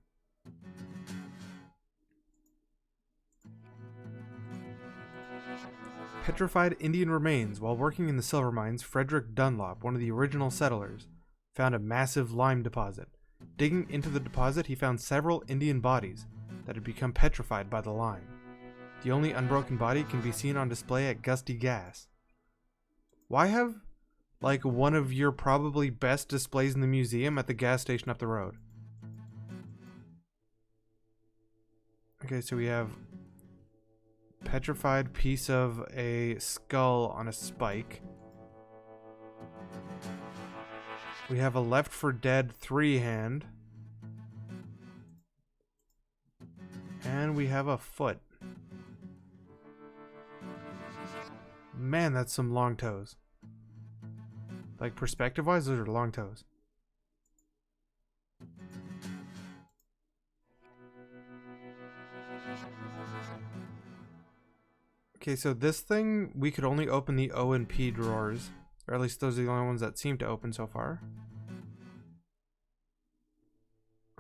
Petrified Indian remains. While working in the silver mines, Frederick Dunlop, one of the original settlers, found a massive lime deposit. Digging into the deposit, he found several Indian bodies that had become petrified by the lime. The only unbroken body can be seen on display at Gusty Gas. Why have, like, one of your probably best displays in the museum at the gas station up the road? Okay, so we have petrified piece of a skull on a spike. We have a Left 4 Dead 3 hand. And we have a foot. Man, that's some long toes. Like, perspective-wise, those are long toes. Okay, so this thing, we could only open the O and P drawers. Or at least those are the only ones that seem to open so far.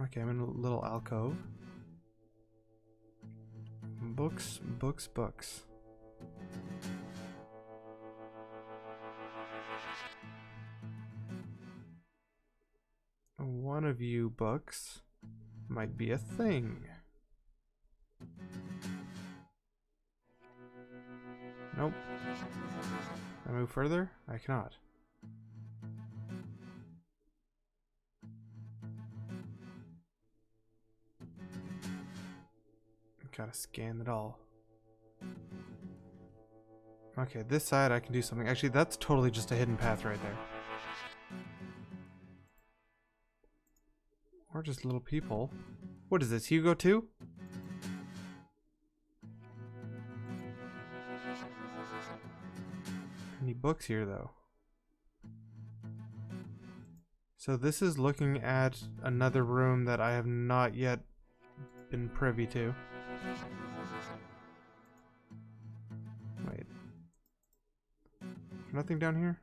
Okay, I'm in a little alcove. Books, books, books. One of you books might be a thing. Nope. Can I move further? I cannot. Gotta scan it all. Okay, this side I can do something. Actually, that's totally just a hidden path right there. Or just little people. What is this, Hugo 2? Any books here, though? So this is looking at another room that I have not yet been privy to. Wait. Nothing down here?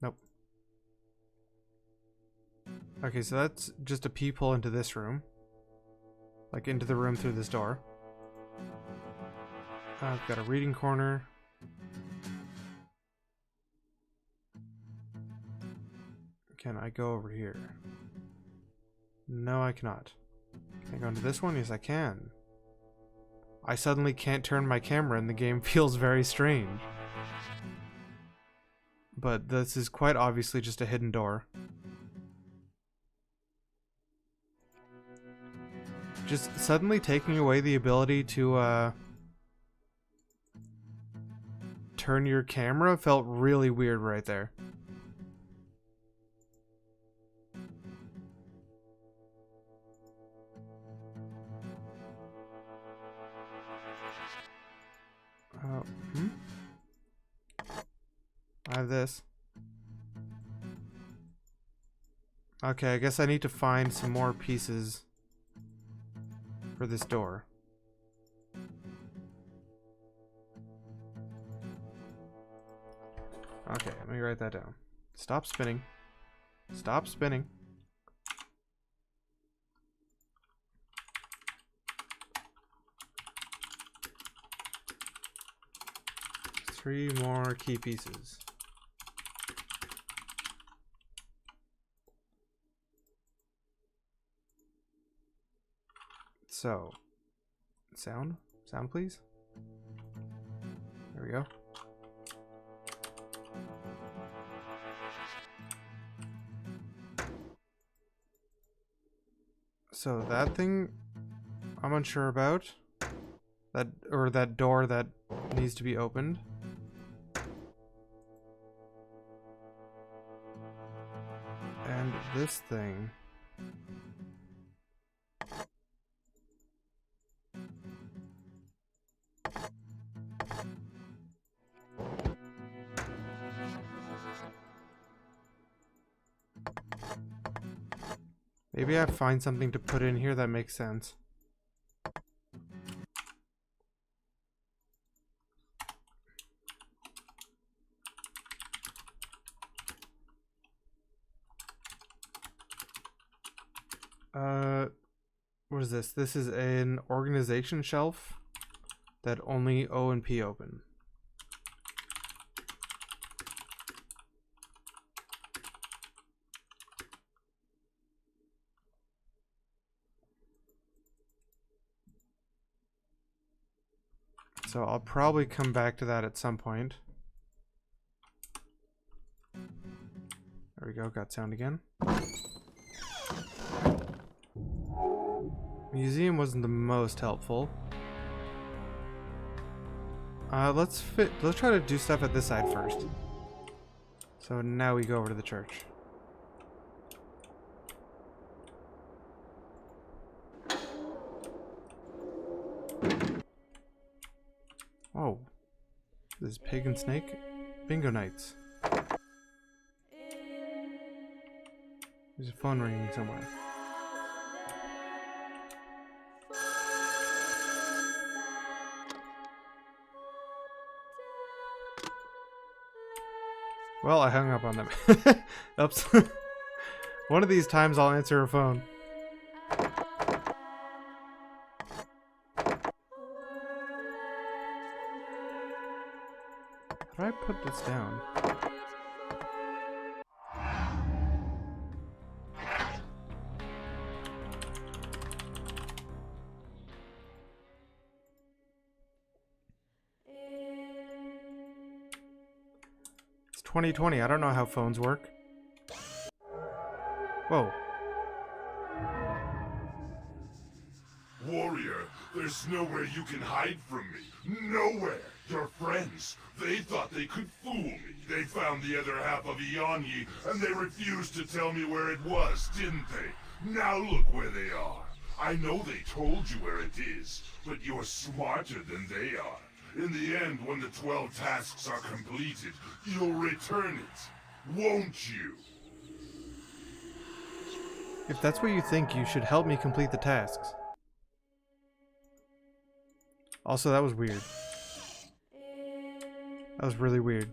Nope. Okay, so that's just a peephole into this room. Like, into the room through this door. I've got a reading corner. Can I go over here? No, I cannot. Can I go into this one? Yes, I can. I suddenly can't turn my camera and the game feels very strange. But this is quite obviously just a hidden door. Just suddenly taking away the ability to turn your camera felt really weird right there. I have this. Okay, I guess I need to find some more pieces for this door. Okay, let me write that down. Stop spinning. Stop spinning. Three more key pieces. So, sound please. There we go. So that thing I'm unsure about. That door that needs to be opened. And this thing. Maybe I find something to put in here that makes sense. What is this? This is an organization shelf that only O and P open. So I'll probably come back to that at some point. There we go, got sound again. Museum wasn't the most helpful. Let's try to do stuff at this side first. So now we go over to the church. Oh, this is Pig and Snake Bingo Nights. There's a phone ringing somewhere. Well, I hung up on them. Oops. One of these times I'll answer a phone. How do I put this down? It's 2020. I don't know how phones work. Whoa. Warrior, there's nowhere you can hide from me. Nowhere. Your friends, they thought they could fool me. They found the other half of Ianyi, and they refused to tell me where it was, didn't they? Now look where they are. I know they told you where it is, but you're smarter than they are. In the end, when the 12 tasks are completed, you'll return it, won't you? If that's what you think, you should help me complete the tasks. Also, that was weird. That was really weird.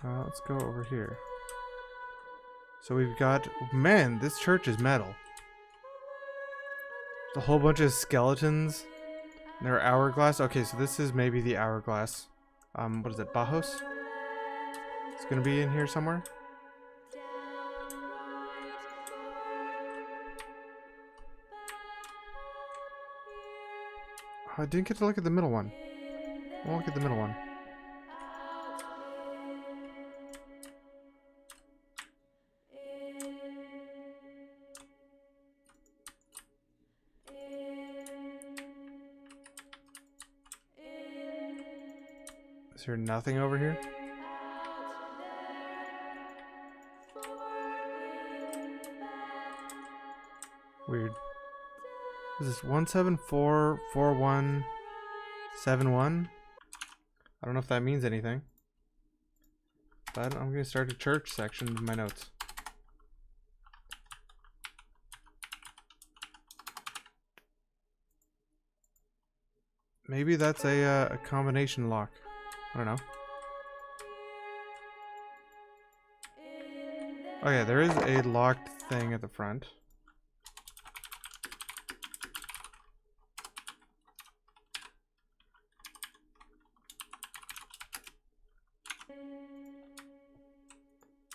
Let's go over here. So we've got... Man, this church is metal. There's a whole bunch of skeletons. They're hourglass. Okay, so this is maybe the hourglass. What is it? Bauhaus? It's gonna be in here somewhere. Oh, I didn't get to look at the middle one. I'll look at the middle one. Is there nothing over here? Weird. Is this 1744171? I don't know if that means anything. But I'm gonna start a church section of my notes. Maybe that's a combination lock. I don't know. Oh yeah, there is a locked thing at the front.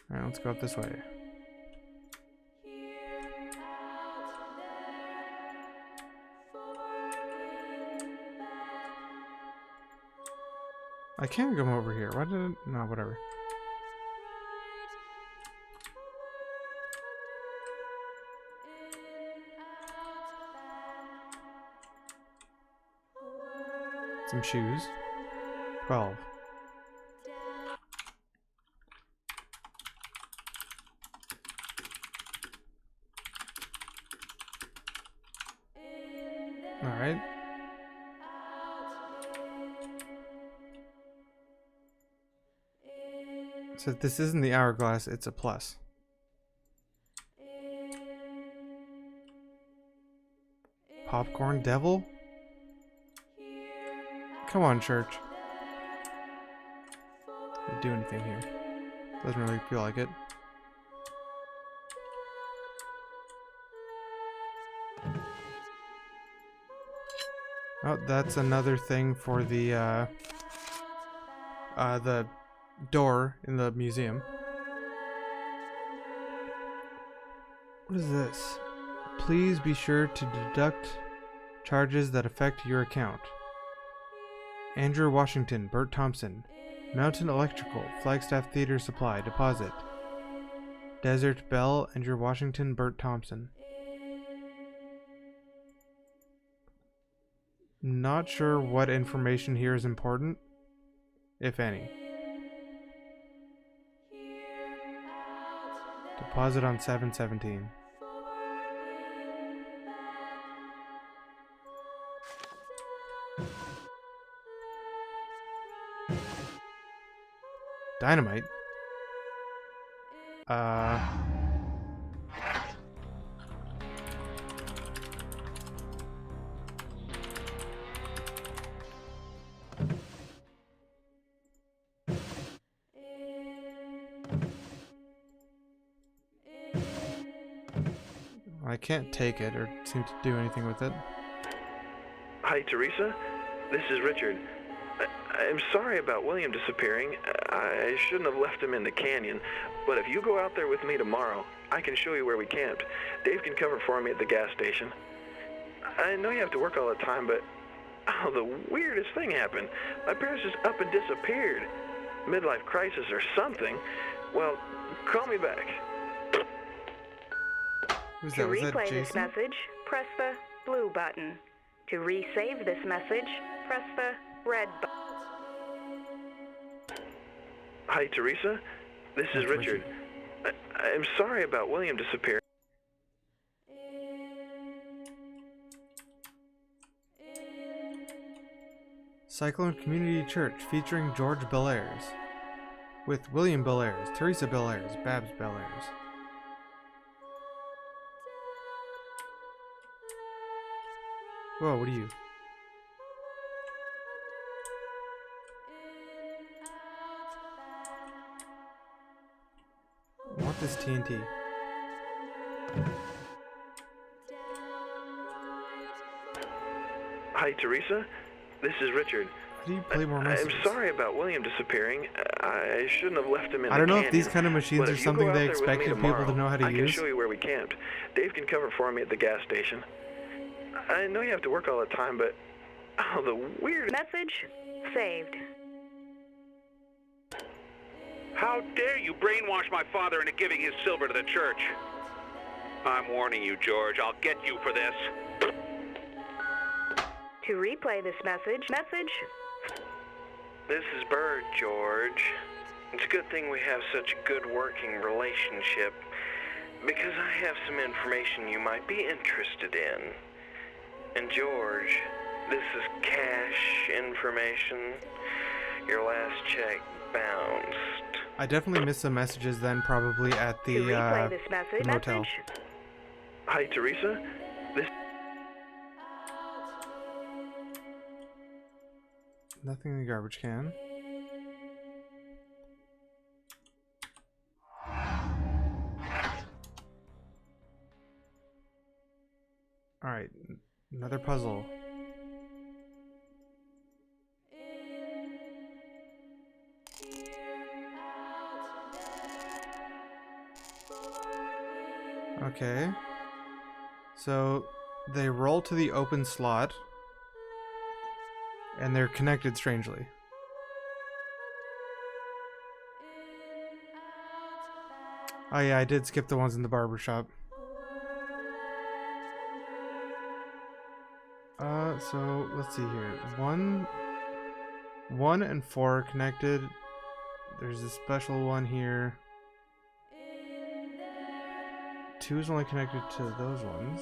Alright, let's go up this way. I can't come over here. Why did it? No, whatever. Some shoes. 12. Alright. So this isn't the hourglass, it's a plus. Popcorn devil? Come on, church. Didn't do anything here. Doesn't really feel like it. Oh, that's another thing for the door in the museum. What is this? Please be sure to deduct charges that affect your account. Andrew Washington, Bert Thompson, Mountain Electrical, Flagstaff Theater Supply, deposit. Desert Bell, Andrew Washington, Bert Thompson. Not sure what information here is important, if any. Deposit on 7/17. Dynamite? I can't take it or seem to do anything with it. Hi, Teresa. This is Richard. I'm sorry about William disappearing. I shouldn't have left him in the canyon. But if you go out there with me tomorrow, I can show you where we camped. Dave can cover for me at the gas station. I know you have to work all the time, but oh, the weirdest thing happened. My parents just up and disappeared. Midlife crisis or something. Well, call me back. Who's To that? Was replay that this Jason? message, press the blue button. To resave this message, press the red button. Hi, Teresa. This is Richard. I'm sorry about William disappearing. Cyclone Community Church featuring George Bellairs. With William Bellairs, Teresa Bellairs, Babs Bellairs. Whoa, what are you? I want this TNT. Hi, Teresa. This is Richard. How do you play more messages? I'm sorry about William disappearing. I shouldn't have left him in I don't the know canyon. if these kind of machines But are if you something go out they there with me expected people to tomorrow, know how to I use. can show you where we camped. Dave can cover for me at the gas station. I know you have to work all the time, but oh, the weird Message saved. How dare you brainwash my father into giving his silver to the church? I'm warning you, George. I'll get you for this. To replay this message, This is Bird, George. It's a good thing we have such a good working relationship, because I have some information you might be interested in. And George, this is cash information. Your last check bounced. I definitely missed some messages then, probably at the, to replay this message, the motel. Hi, Teresa. This. Nothing in the garbage can. Alright, another puzzle. Okay. So they roll to the open slot and they're connected strangely. Oh yeah, I did skip the ones in the barber shop. So let's see here. One and 4 are connected. There's a special one here. 2 is only connected to those ones.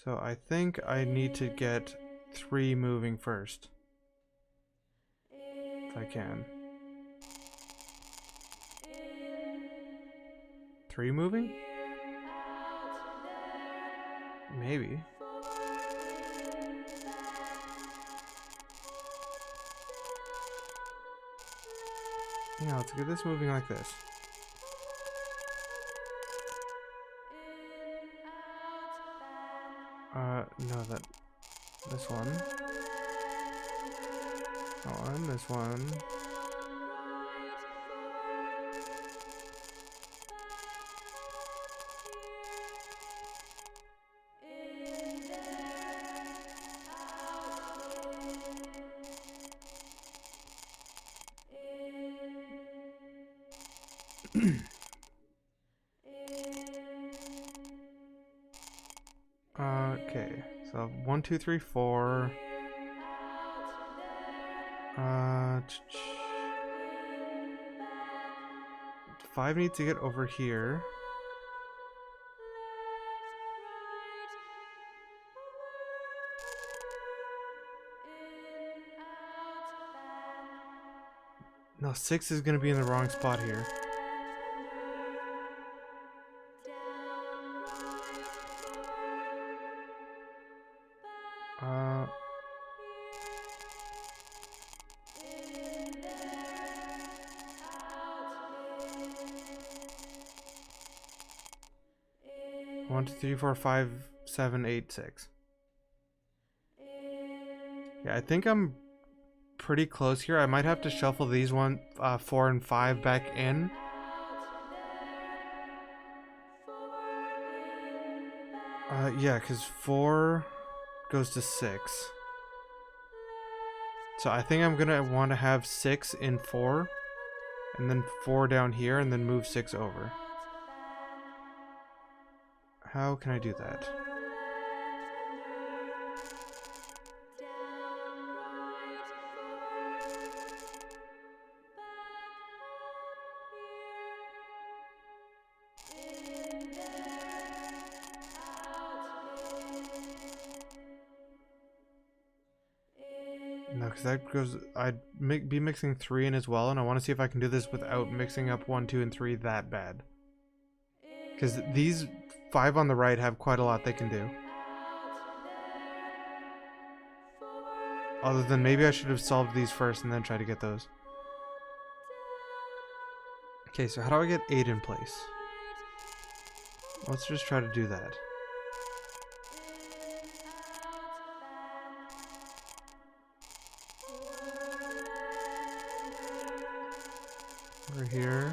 So I think I need to get 3 moving first. If I can. 3 moving? Maybe. Yeah, let's get this moving like this. No, this one. That one, this one. Okay, so 1, 2, 3, 4. 5 needs to get over here. No, 6 is gonna be in the wrong spot here. One, 2, 3, 4, 5, 7, 8, 6. Yeah, I think I'm pretty close here. I might have to shuffle these 4 and 5 back in. Yeah, because 4 goes to 6. So I think I'm gonna want to have 6 in 4, and then 4 down here, and then move 6 over. How can I do that? No, because that goes... I'd be mixing 3 in as well, and I want to see if I can do this without mixing up 1, 2, and 3 that bad. Because these 5 on the right have quite a lot they can do. Other than maybe I should have solved these first and then try to get those. Okay, so how do I get 8 in place? Let's just try to do that. Over here.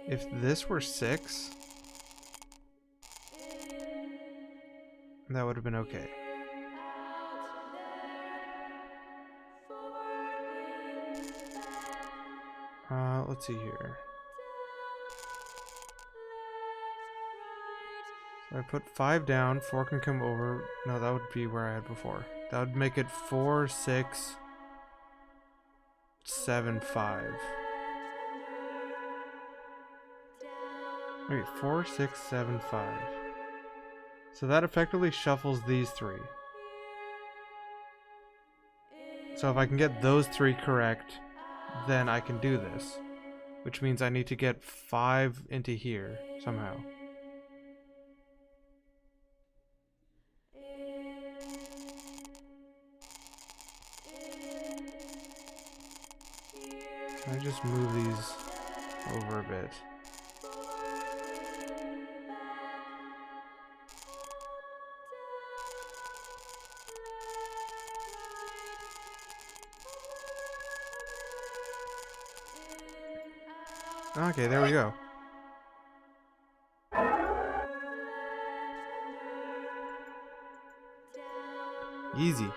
If this were 6, that would have been okay. Let's see here. So I put 5 down, 4 can come over. No, that would be where I had before. That would make it 4, 6, 7, 5. Wait, 4, 6, 7, 5. So that effectively shuffles these three. So if I can get those three correct, then I can do this. Which means I need to get 5 into here somehow. Can I just move these over a bit? Okay, there we go. Easy.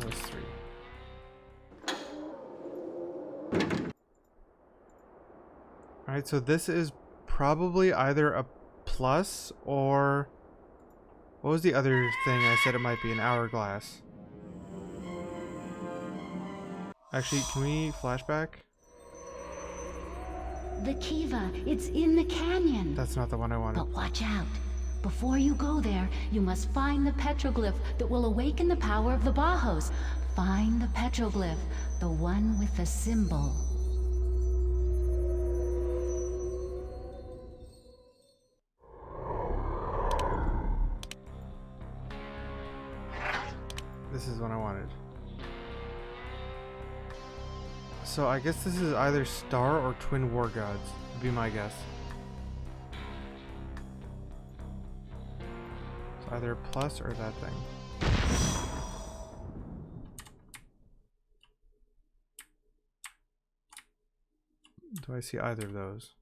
Those 3. Alright, so this is probably either a plus or... What was the other thing I said it might be? An hourglass. Actually, can we flashback? The Kiva, it's in the canyon. That's not the one I wanted. But watch out. Before you go there, you must find the petroglyph that will awaken the power of the Bajos. Find the petroglyph, the one with the symbol. This is what I wanted. So I guess this is either Star or Twin War Gods, would be my guess. So either plus or that thing. Do I see either of those?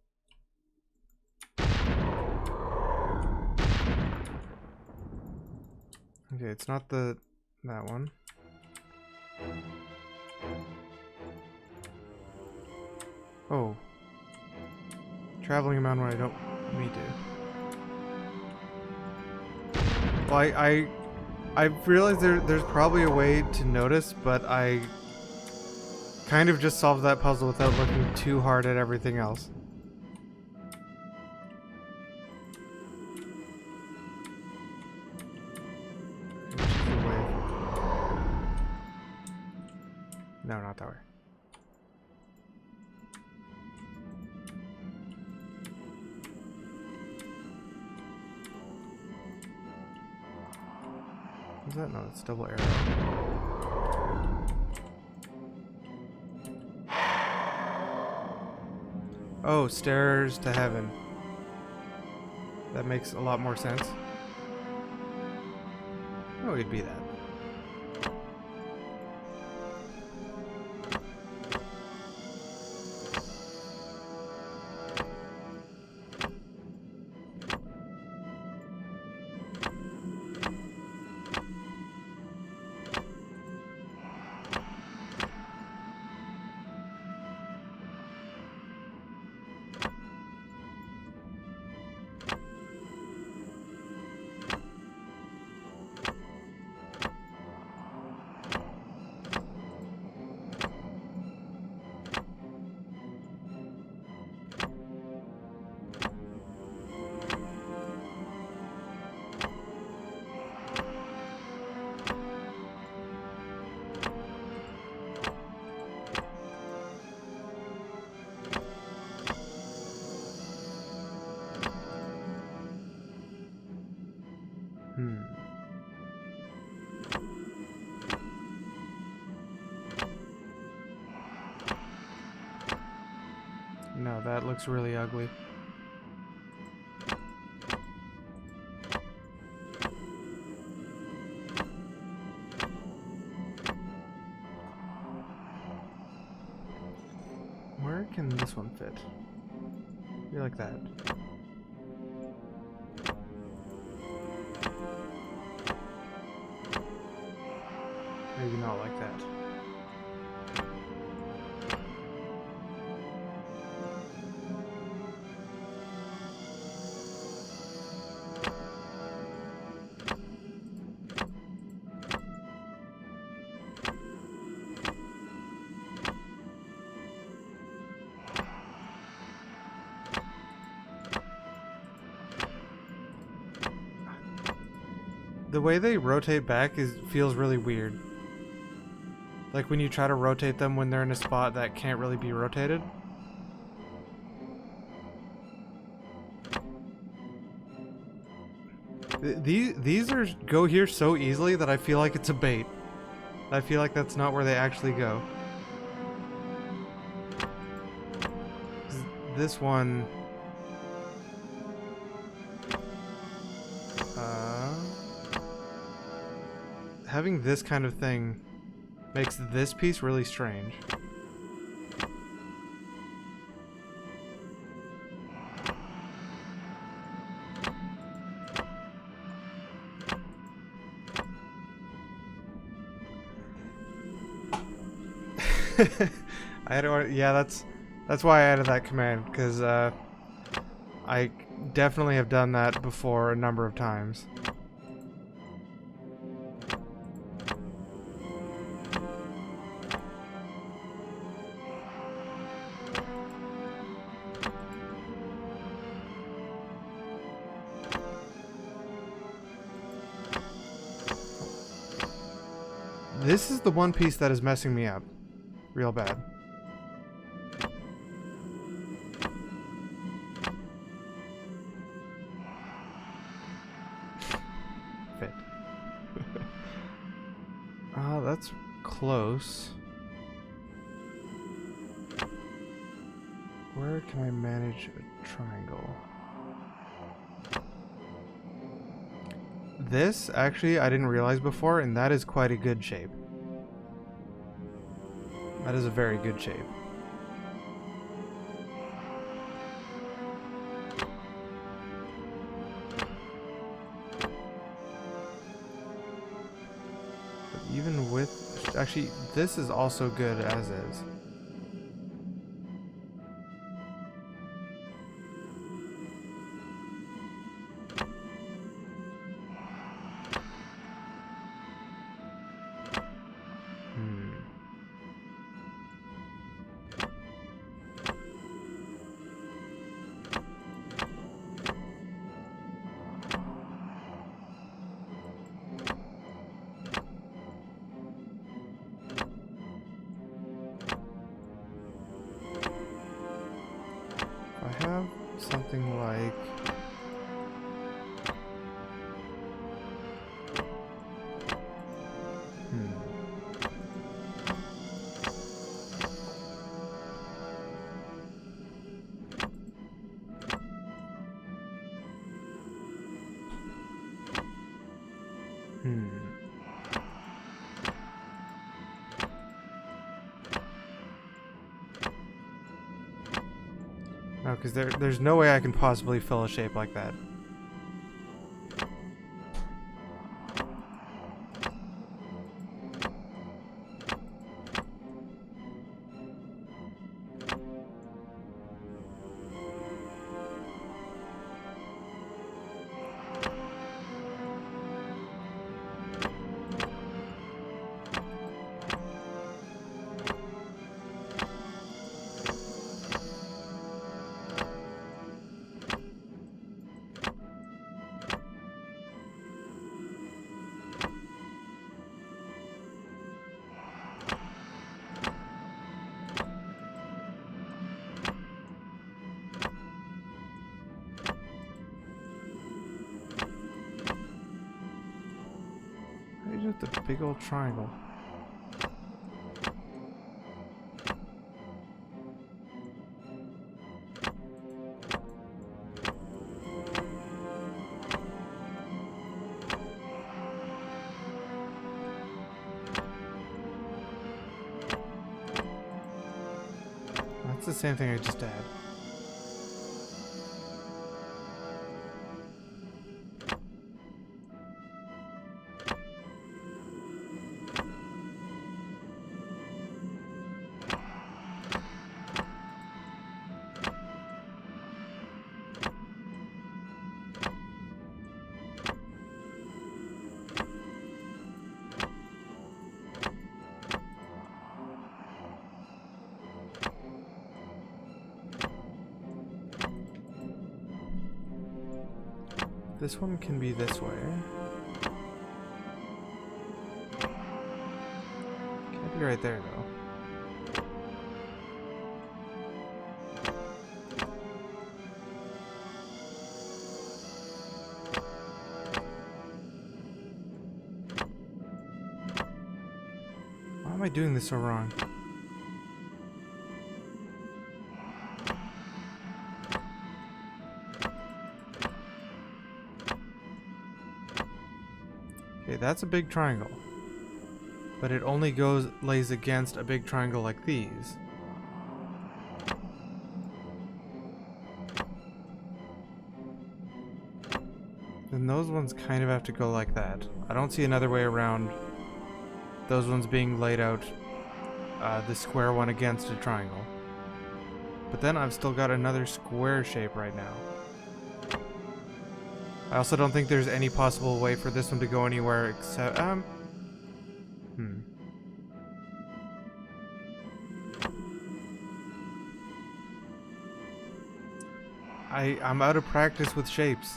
Okay, it's not that one. Oh. Traveling around when I don't need to. Well, I realized there's probably a way to notice, but I kind of just solved that puzzle without looking too hard at everything else. No, not that way. What's that? No, it's double arrow. Oh, stairs to heaven. That makes a lot more sense. Oh, it'd be that. No, that looks really ugly. Where can this one fit? Maybe like that. Maybe not like that. the way they rotate back feels really weird. Like when you try to rotate them when they're in a spot that can't really be rotated. These go here so easily that I feel like it's a bait. I feel like that's not where they actually go. This one... having this kind of thing makes this piece really strange. I had to, yeah, that's why I added that command, because I definitely have done that before a number of times. This is the one piece that is messing me up real bad. Fit. That's close. Where can I manage a triangle? This, actually, I didn't realize before, and that is quite a good shape. That is a very good shape. But even with... Actually, this is also good as is. I have something like... No, because there's no way I can possibly fill a shape like that. The big old triangle. That's the same thing I just had. This one can be this way. right there, though. Why am I doing this so wrong? Okay, that's a big triangle. But it only lays against a big triangle like these. Then those ones kind of have to go like that. I don't see another way around those ones being laid out, the square one against a triangle. But then I've still got another square shape right now. I also don't think there's any possible way for this one to go anywhere except, I'm out of practice with shapes.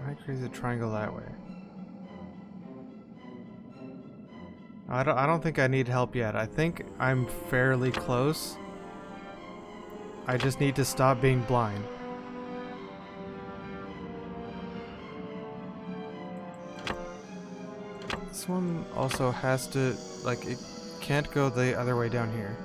I create a triangle that way. I don't think I need help yet. I think I'm fairly close. I just need to stop being blind. This one also has to, like, it can't go the other way down here.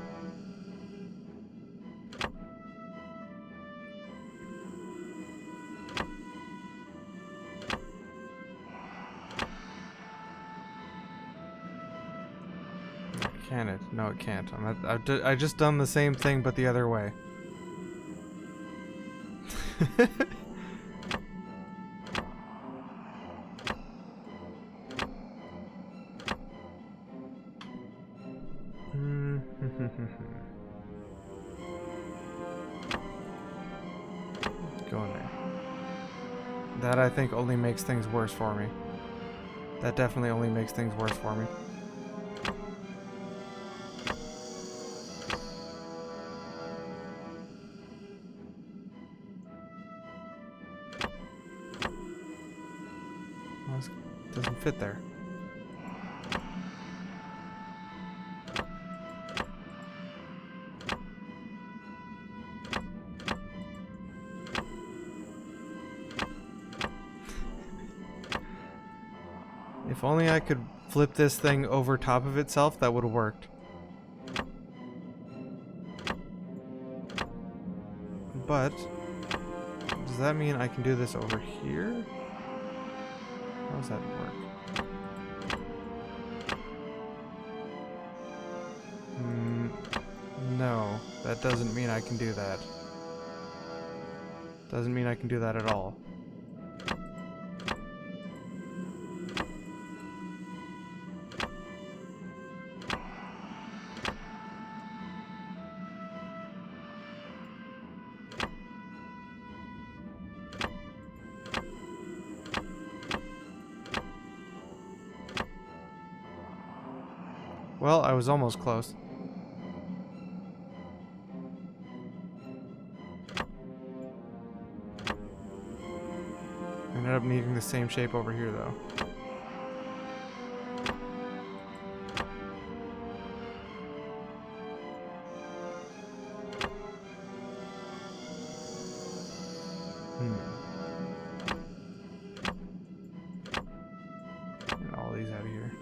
Can it? No, it can't. I just done the same thing, but the other way. Go in there. That, I think, only makes things worse for me. That definitely only makes things worse for me. Doesn't fit there. If only I could flip this thing over top of itself, that would have worked. But does that mean I can do this over here? How does that work? No, that doesn't mean I can do that. Doesn't mean I can do that at all. Well, I was almost close. I ended up needing the same shape over here, though. Get all these out of here.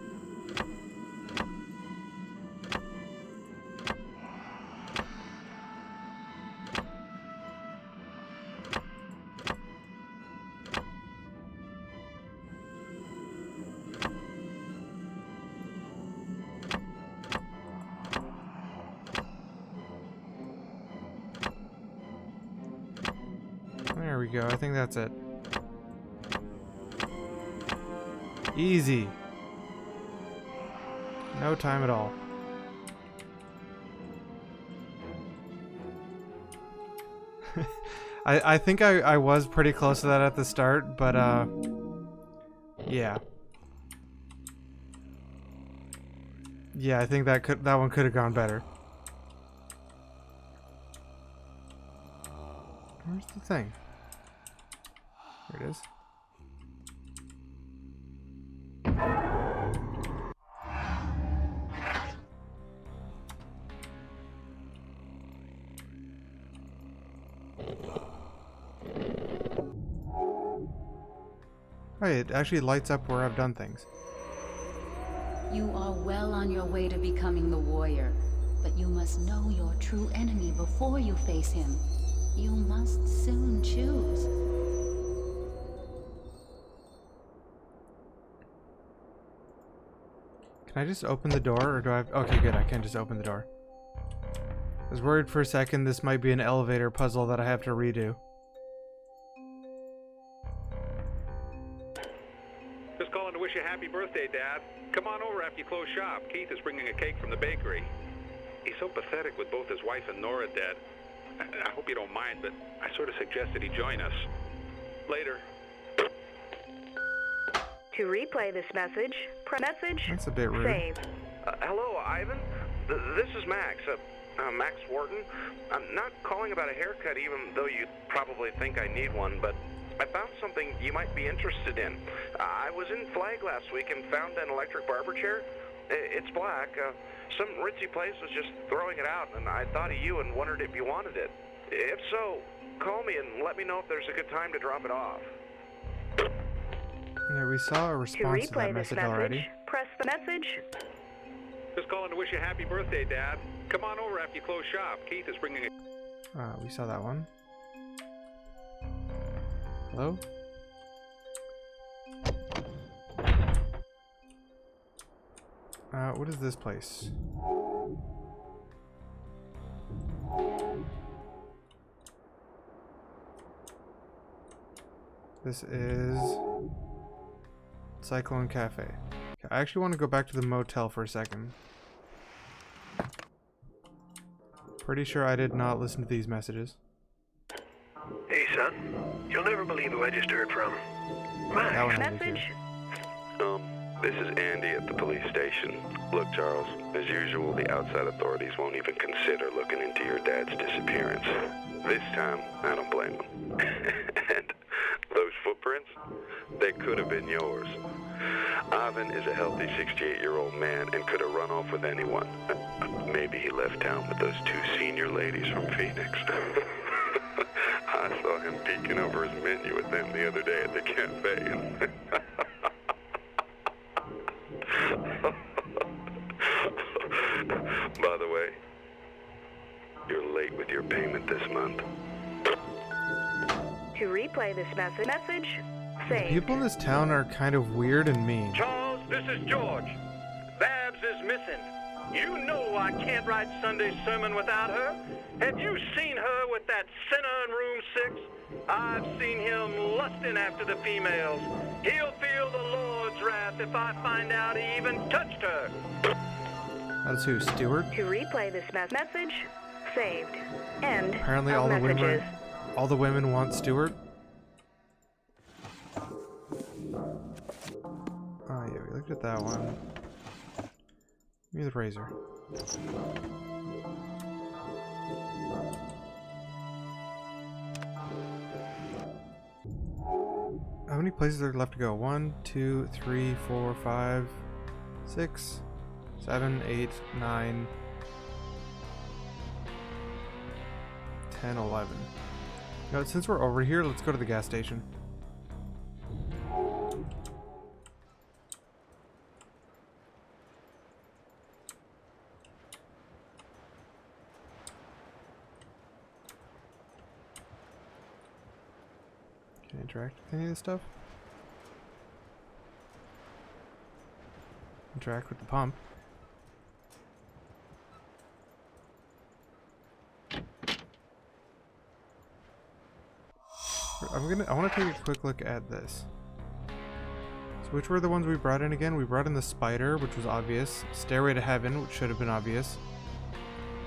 There we go. I think that's it. Easy. No time at all. I think I was pretty close to that at the start, but yeah. Yeah, I think that one could have gone better. What's the thing? Here it is. Oh, it actually lights up where I've done things. You are well on your way to becoming the warrior, but you must know your true enemy before you face him. You must soon choose. Can I just open the door, or do I have... Okay, good, I can just open the door. I was worried for a second this might be an elevator puzzle that I have to redo. Just calling to wish you a happy birthday, Dad. Come on over after you close shop. Keith is bringing a cake from the bakery. He's so pathetic with both his wife and Nora dead. I hope you don't mind, but I sort of suggested he join us. Later. To replay this message, press message. That's a bit rude. Save. Hello, Ivan. This is Max. Max Wharton. I'm not calling about a haircut, even though you probably think I need one, but I found something you might be interested in. I was in Flag last week and found an electric barber chair. It's black. Some ritzy place was just throwing it out, and I thought of you and wondered if you wanted it. If so, call me and let me know if there's a good time to drop it off. Yeah, we saw a response to that message already. Press the message. Just calling to wish you a happy birthday, Dad. Come on over after you close shop. Keith is bringing a... We saw that one. Hello? What is this place? This is Cyclone Cafe. Okay, I actually want to go back to the motel for a second. Pretty sure I did not listen to these messages. Hey, son. You'll never believe who I just heard from. Max. Message. This is Andy at the police station. Look, Charles, as usual, the outside authorities won't even consider looking into your dad's disappearance. This time, I don't blame them. And those footprints, they could have been yours. Ivan is a healthy 68-year-old man and could have run off with anyone. Maybe he left town with those two senior ladies from Phoenix. I saw him peeking over his menu with them the other day at the cafe. By the way, you're late with your payment this month. To replay this message, save. People in this town are kind of weird and mean. Charles, this is George. Babs is missing. You know I can't write Sunday's sermon without her. Have you seen her with that sinner in room 6? I've seen him lusting after the females. He'll feel the Lord's wrath if I find out he even touched her. That's who, Stewart? To replay this message, saved. End Apparently of messages. all the women want Stewart. Oh yeah, we looked at that one. Give me the razor. How many places are left to go? 1, 2, 3, 4, 5, 6, 7, 8, 9, 10, 11. You know, since we're over here, let's go to the gas station. Can I interact with any of this stuff? Interact with the pump. I want to take a quick look at this. So which were the ones we brought in again? We brought in the spider, which was obvious. Stairway to Heaven, which should have been obvious.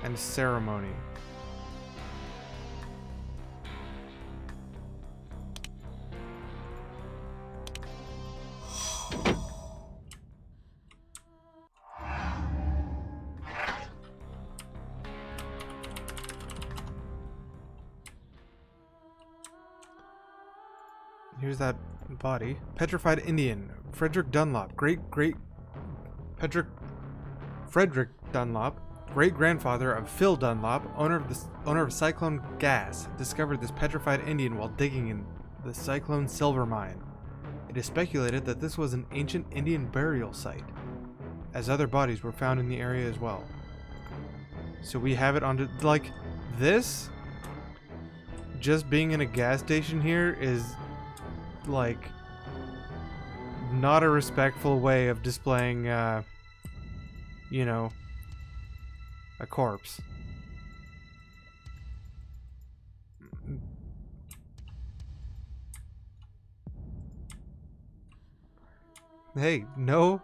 And Ceremony. Here's that body. Petrified Indian. Frederick Dunlop. Frederick Dunlop, great-grandfather of Phil Dunlop, owner of Cyclone Gas, discovered this petrified Indian while digging in the Cyclone Silver Mine. It is speculated that this was an ancient Indian burial site, as other bodies were found in the area as well. So we have it on, like, this, just being in a gas station here is, like, not a respectful way of displaying, you know, a corpse. Hey, no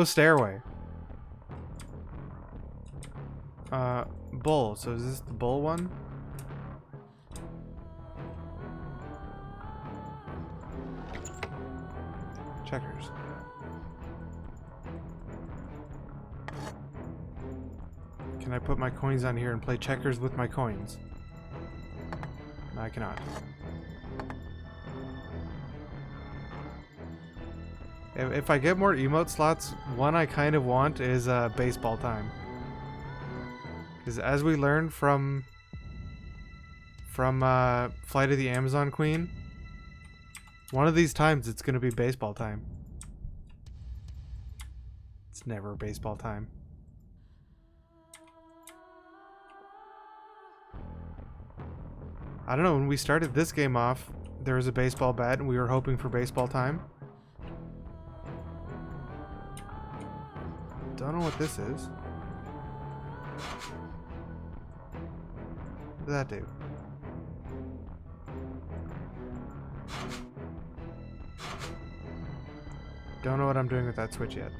stairway. Bull. So is this the bull one? Checkers. Can I put my coins on here and play checkers with my coins? No, I cannot. If I get more emote slots, one I kind of want is baseball time. Because as we learned from Flight of the Amazon Queen, one of these times it's going to be baseball time. It's never baseball time. I don't know, when we started this game off, there was a baseball bat and we were hoping for baseball time. Don't know what this is. What did that do? Don't know what I'm doing with that switch yet.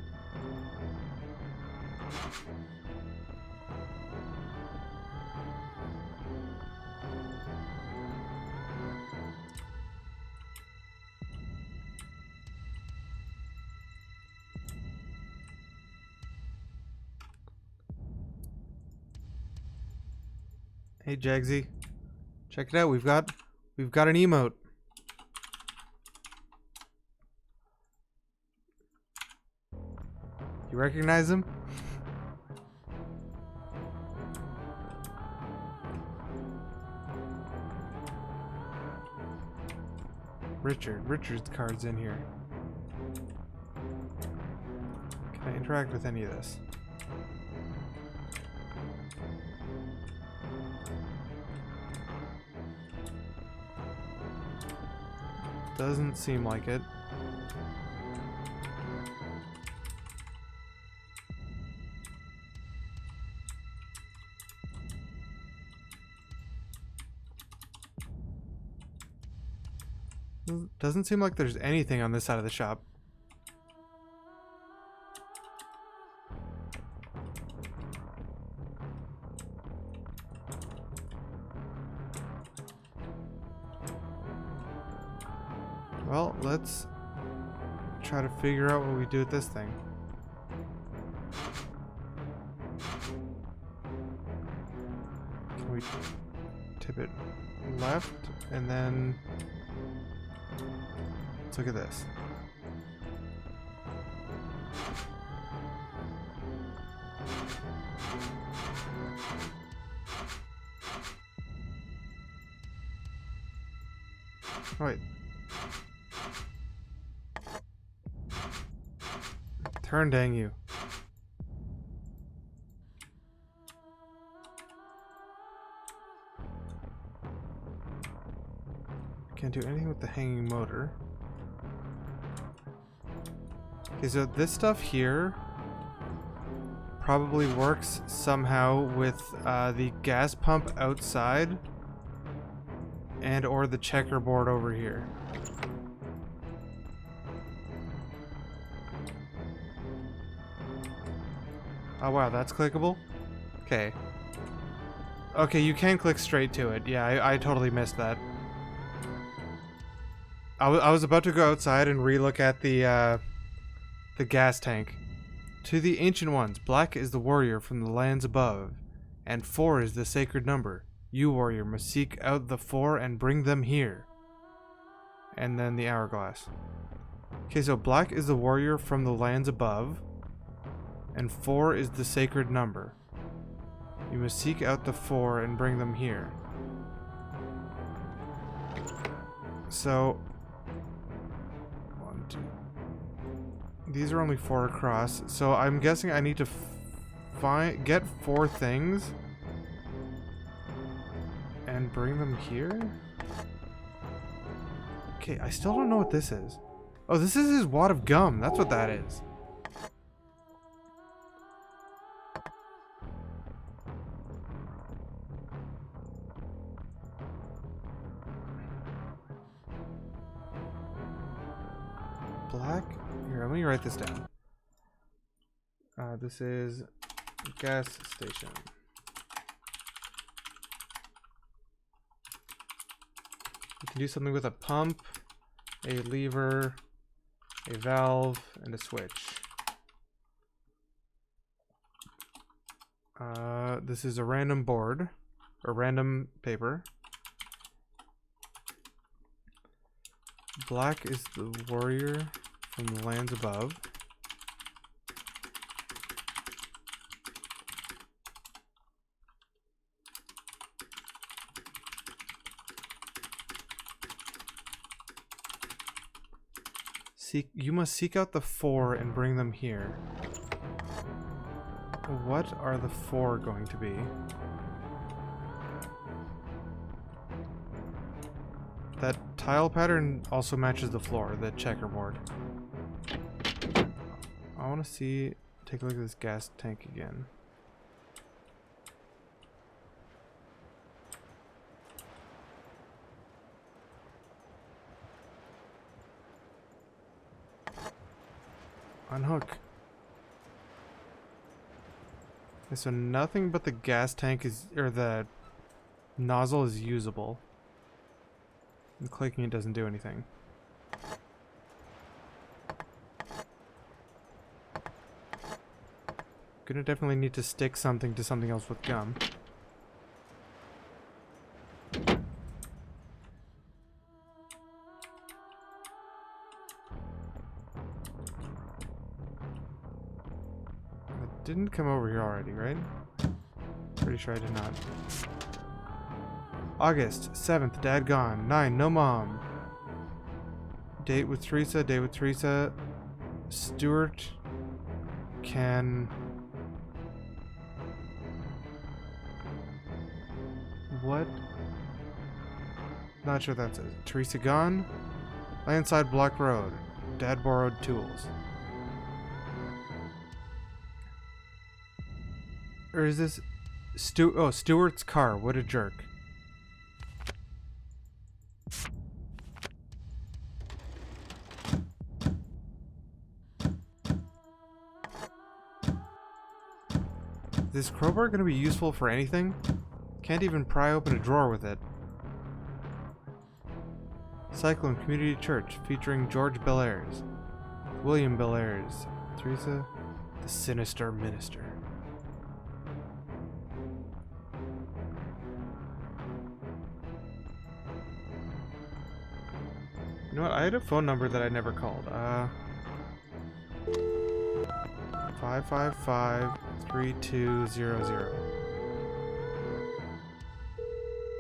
Hey Jagsy, check it out. We've got an emote. You recognize him? Richard's card's in here. Can I interact with any of this? Doesn't seem like it. Doesn't seem like there's anything on this side of the shop. Well, let's try to figure out what we do with this thing. Can we tip it left and then let's look at this. Wait. Turn, dang you. Can't do anything with the hanging motor. Okay, so this stuff here probably works somehow with the gas pump outside and or the checkerboard over here. Oh wow, that's clickable? Okay. Okay, you can click straight to it. Yeah, I totally missed that. I was about to go outside and relook at the gas tank. To the Ancient Ones, black is the warrior from the lands above, and 4 is the sacred number. You, warrior, must seek out the 4 and bring them here. and then the hourglass. Okay, so black is the warrior from the lands above, and 4 is the sacred number. You must seek out the 4 and bring them here. So, 1, 2. These are only 4 across, so I'm guessing I need to get 4 things and bring them here? Okay, I still don't know what this is. Oh, this is his wad of gum. That's what that is. Black? Here, let me write this down. This is gas station. You can do something with a pump, a lever, a valve, and a switch. This is a random board, or random paper. Black is the warrior from the lands above. You must seek out the 4 and bring them here. What are the 4 going to be? That tile pattern also matches the floor, the checkerboard. I want to take a look at this gas tank again. Unhook. Okay, so nothing but the gas tank or the nozzle is usable. And clicking it doesn't do anything. Gonna definitely need to stick something to something else with gum. Didn't come over here already, right? Pretty sure I did not. August 7th, dad gone. 9, no mom. Date with Teresa. Stuart can... What? Not sure what that says. Teresa gone. Landside block road. Dad borrowed tools. Or is this Stuart's car? What a jerk. Is this crowbar gonna be useful for anything? Can't even pry open a drawer with it. Cyclone Community Church featuring George Bellairs, William Bellairs, Teresa, the sinister minister. You know what? I had a phone number that I never called. 555-3200.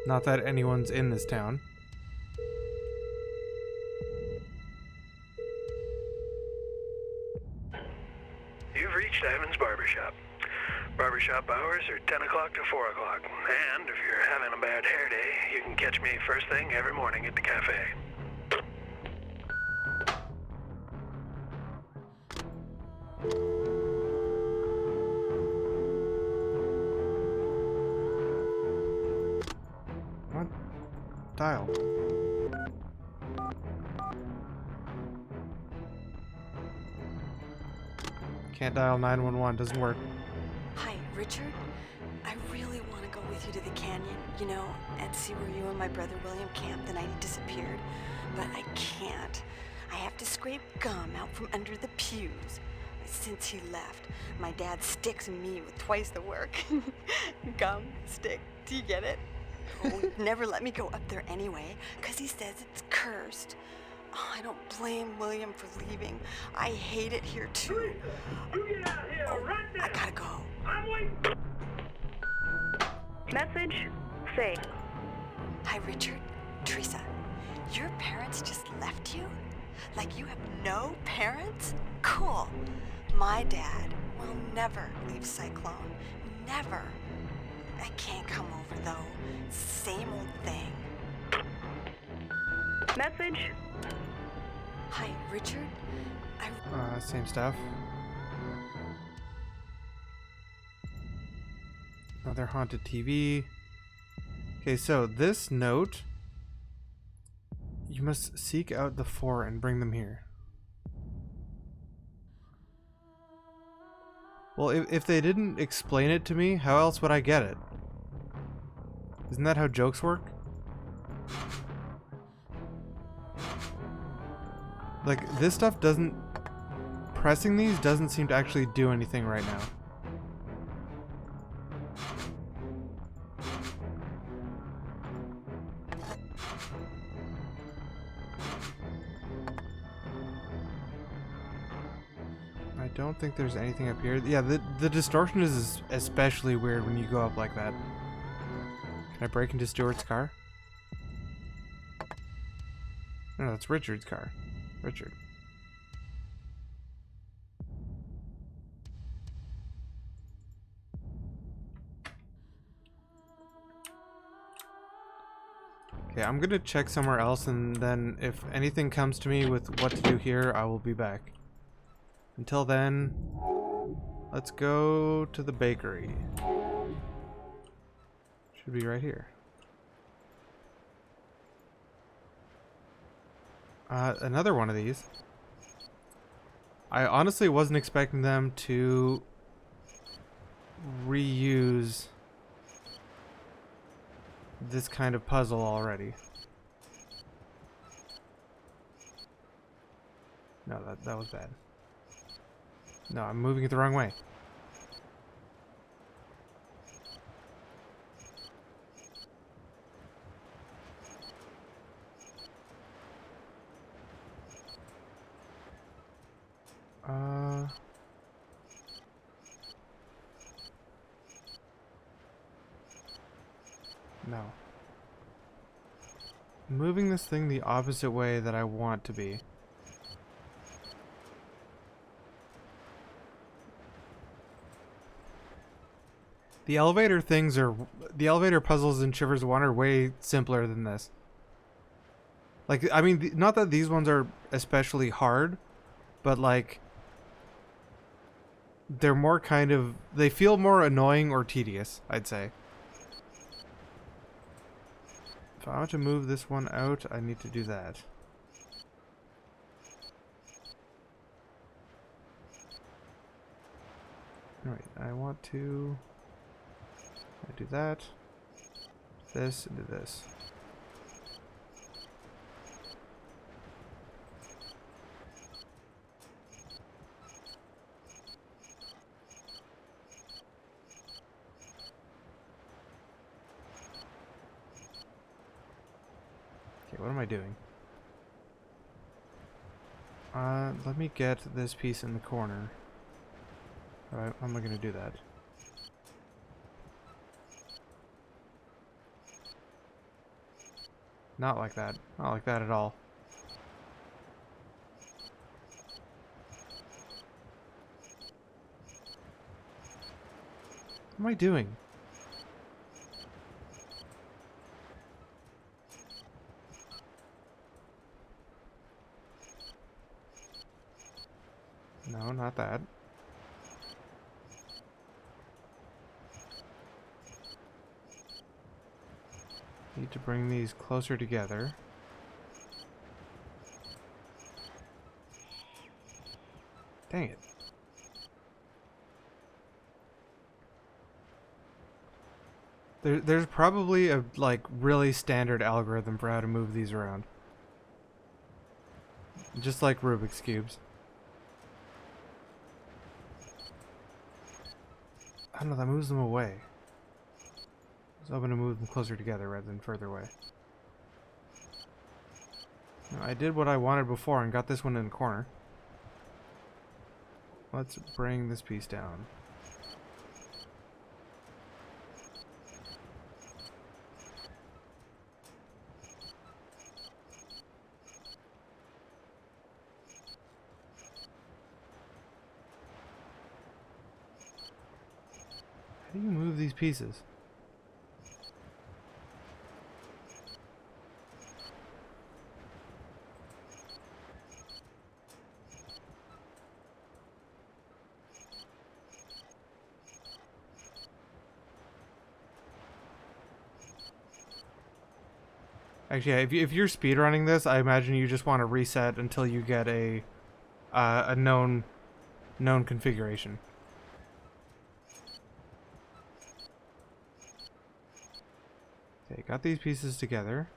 Not that anyone's in this town. You've reached Ivan's Barbershop. Barbershop hours are 10 o'clock to 4 o'clock. And if you're having a bad hair day, you can catch me first thing every morning at the cafe. What? Dial. Can't dial 911, doesn't work. Hi, Richard. I really want to go with you to the canyon, you know, and see where you and my brother William camped the night he disappeared. But I can't. I have to scrape gum out from under the pews. Since he left, my dad sticks me with twice the work. Gum, stick, do you get it? Oh, he'd never let me go up there anyway, 'cause he says it's cursed. Oh, I don't blame William for leaving. I hate it here too. You get out here right now. I gotta go. I'm waiting. Message saved. Hi, Richard. Teresa, your parents just left you? Like you have no parents? Cool. My dad will never leave Cyclone. Never. I can't come over though. Same old thing. Message. Hi, Richard. Same stuff. Another haunted TV. Okay, so this note. You must seek out the 4 and bring them here. Well, if they didn't explain it to me, how else would I get it? Isn't that how jokes work? Like, this stuff doesn't... Pressing these doesn't seem to actually do anything right now. I don't think there's anything up here. Yeah, the distortion is especially weird when you go up like that. Can I break into Stuart's car? No, that's Richard's car. Richard. Okay, I'm gonna check somewhere else, and then if anything comes to me with what to do here, I will be back. Until then, let's go to the bakery. Should be right here. Another one of these. I honestly wasn't expecting them to reuse this kind of puzzle already. No, that was bad. No, I'm moving it the wrong way. No. Moving this thing the opposite way that I want to be. The elevator puzzles in Shivers 1 are way simpler than this. Like, I mean, not that these ones are especially hard, but like, they're more kind of, they feel more annoying or tedious, I'd say. If I want to move this one out, I need to do that. Alright, I want to do that, this, and do this. Okay, what am I doing? Let me get this piece in the corner. Alright, how am I gonna do that? Not like that. Not like that at all. What am I doing? No, not that. Need to bring these closer together. Dang it. There's probably a like really standard algorithm for how to move these around. Just like Rubik's cubes. I don't know, that moves them away. So I'm going to move them closer together rather than further away. Now, I did what I wanted before and got this one in the corner. Let's bring this piece down. How do you move these pieces? Actually, yeah, if you're speedrunning this, I imagine you just want to reset until you get a known configuration. Okay, got these pieces together.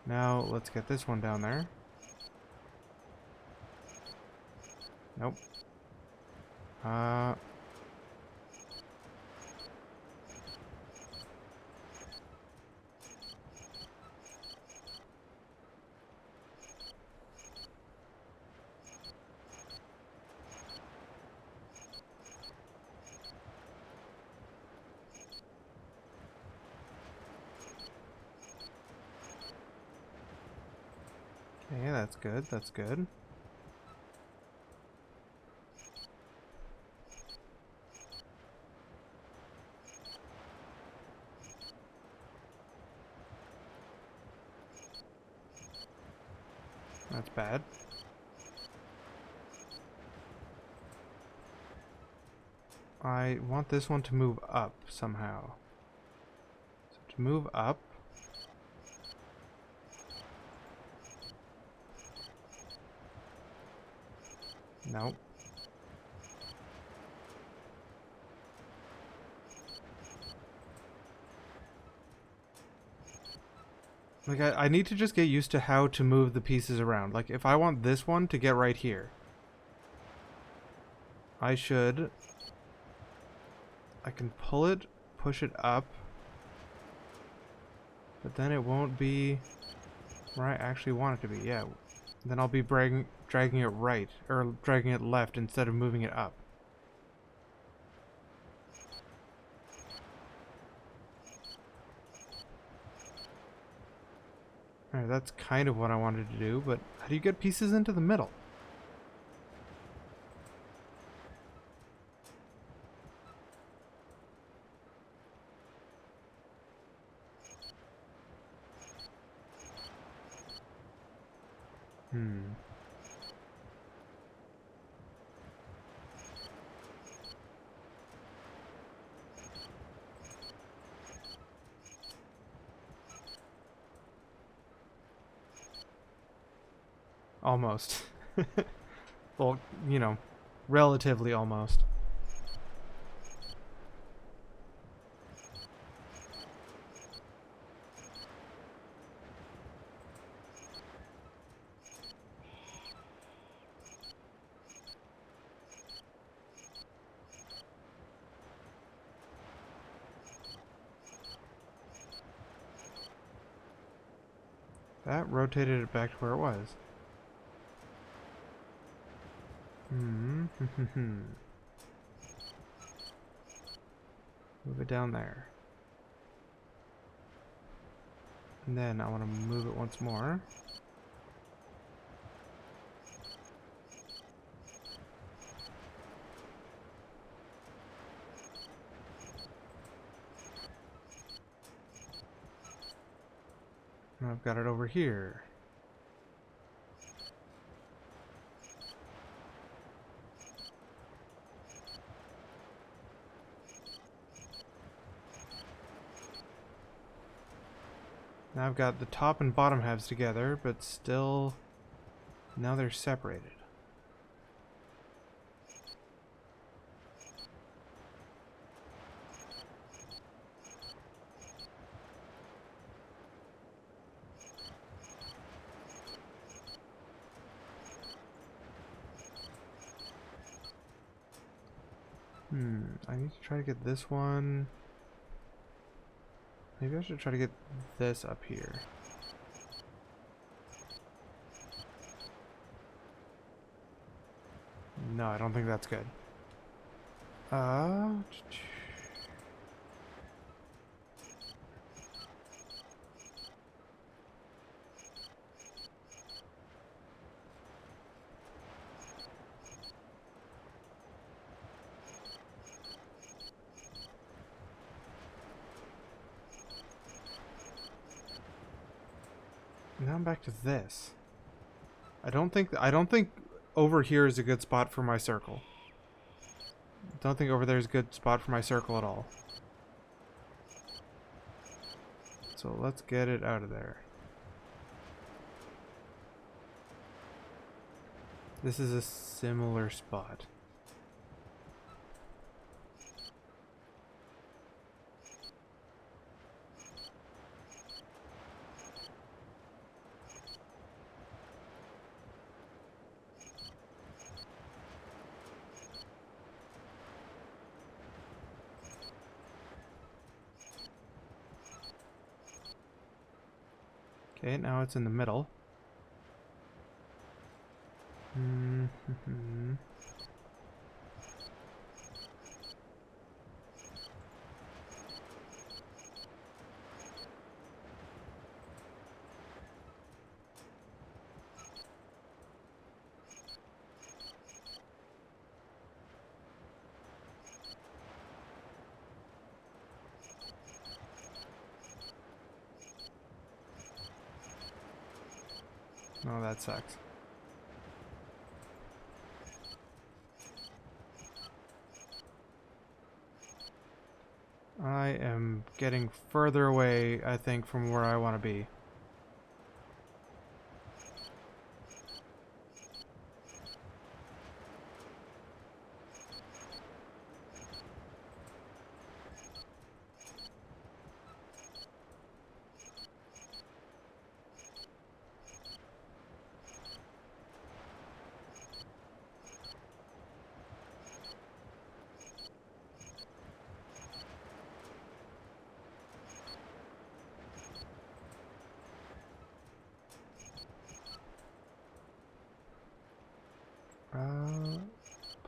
Now let's get this one down there. Nope. Okay, that's good, that's good. That's bad. I want this one to move up somehow. So to move up, nope. Like, I need to just get used to how to move the pieces around. Like, if I want this one to get right here, I can pull it, push it up, but then it won't be where I actually want it to be. Yeah, then I'll be dragging it right, or dragging it left instead of moving it up. Alright, that's kind of what I wanted to do, but how do you get pieces into the middle? Almost. Well, you know, relatively almost. That rotated it back to where it was. Move it down there. And then I want to move it once more. And I've got it over here. Now I've got the top and bottom halves together, but still, now they're separated. I need to try to get this one Maybe I should try to get this up here. No, I don't think that's good. Now I'm back to this. I don't think over here is a good spot for my circle. Don't think over there is a good spot for my circle at all. So let's get it out of there. This is a similar spot. Okay, now it's in the middle. Oh, that sucks. I am getting further away, I think, from where I want to be.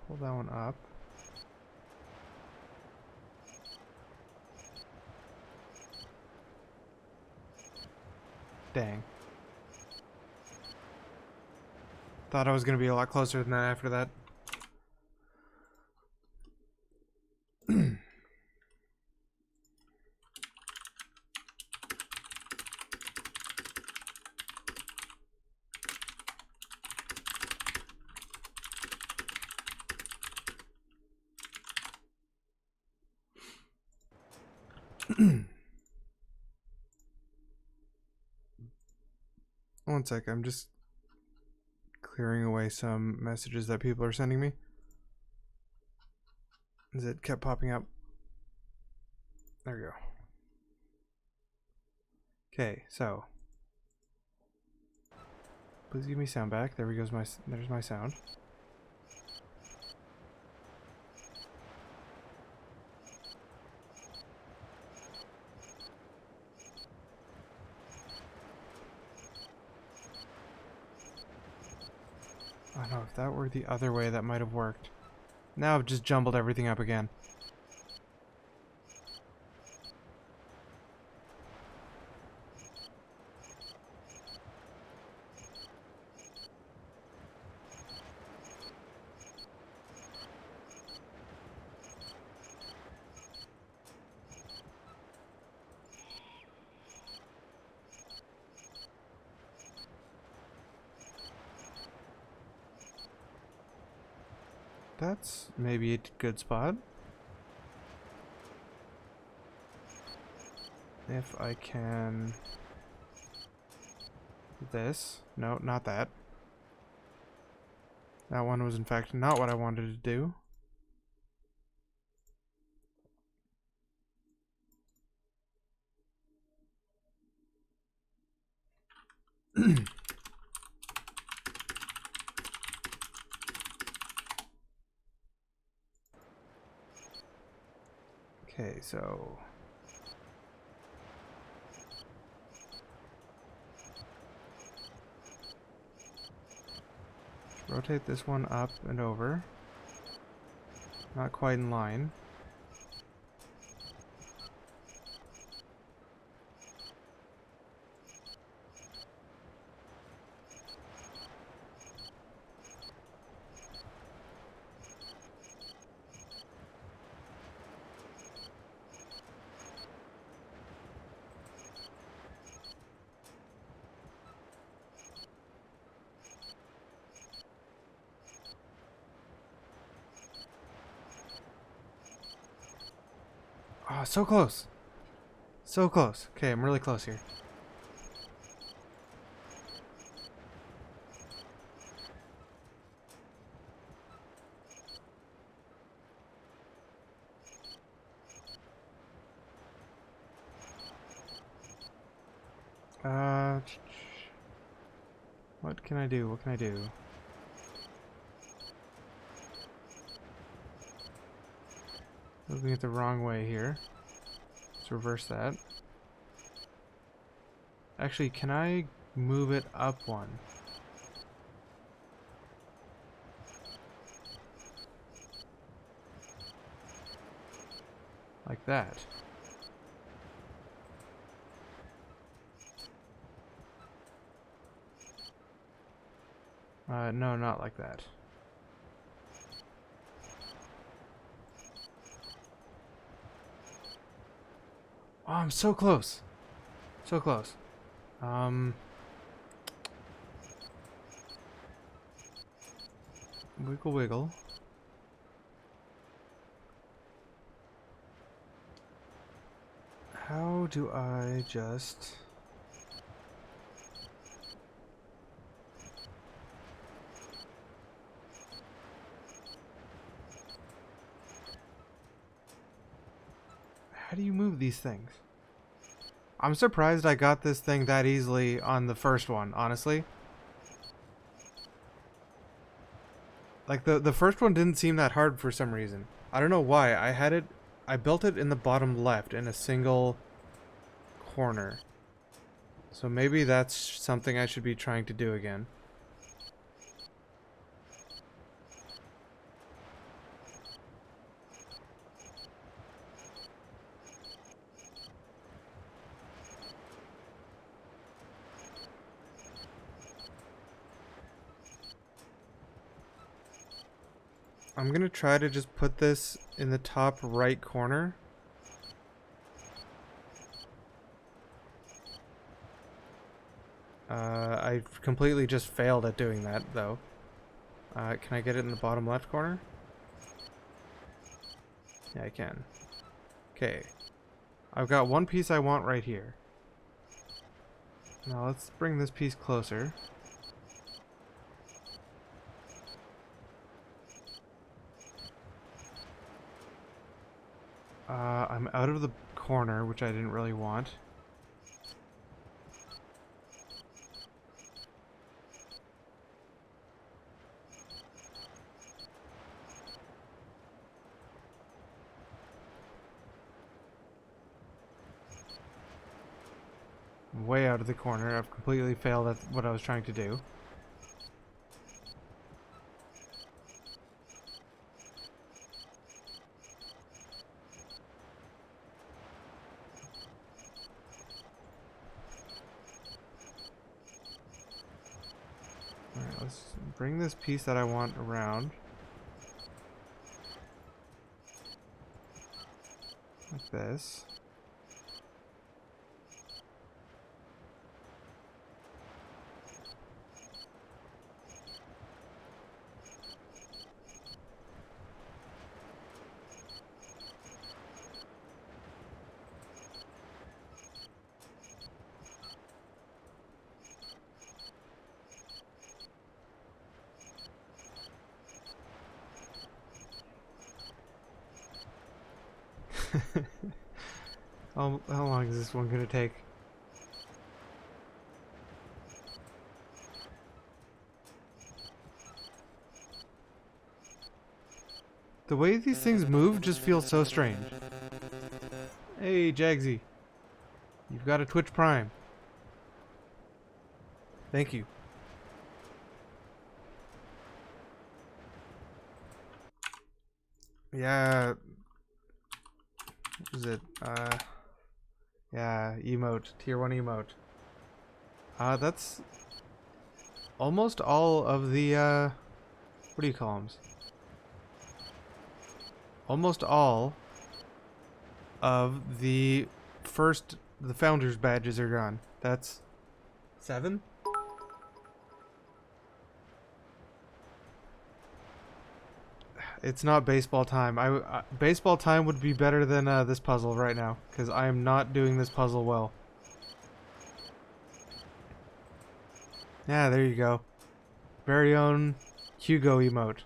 Pull that one up. Dang. Thought I was going to be a lot closer than that after that. One sec, I'm just clearing away some messages that people are sending me. As it kept popping up. There we go. Okay, so please give me sound back. There we goes there's my sound. I know, if that were the other way, that might have worked. Now I've just jumbled everything up again. That's maybe a good spot. If I can... This. No, not that. That one was in fact not what I wanted to do. Okay, so rotate this one up and over. Not quite in line. Oh, so close. So close. Okay, I'm really close here. What can I do? What can I do? Looking at the wrong way here. Let's reverse that. Actually, can I move it up one? Like that. No, not like that. Oh, I'm so close. So close. Wiggle wiggle. How do I just... How do you move these things? I'm surprised I got this thing that easily on the first one, honestly. Like, the first one didn't seem that hard for some reason. I don't know why. I built it in the bottom left in a single corner. So maybe that's something I should be trying to do again. I'm gonna try to just put this in the top right corner. I completely just failed at doing that, though. Can I get it in the bottom left corner? Yeah, I can. Okay. I've got one piece I want right here. Now let's bring this piece closer. I'm out of the corner, which I didn't really want. I'm way out of the corner. I've completely failed at what I was trying to do. Alright, let's bring this piece that I want around. Like this. How long is this one gonna take? The way these things move just feels so strange. Hey, Jagsy. You've got a Twitch Prime. Thank you. Yeah. What is it? Yeah, emote. Tier 1 emote. That's almost all of the, what do you call them? Almost all of the founders badges are gone. That's 7? It's not baseball time. Baseball time would be better than this puzzle right now, because I am not doing this puzzle well. Yeah, there you go. Very own Hugo emote.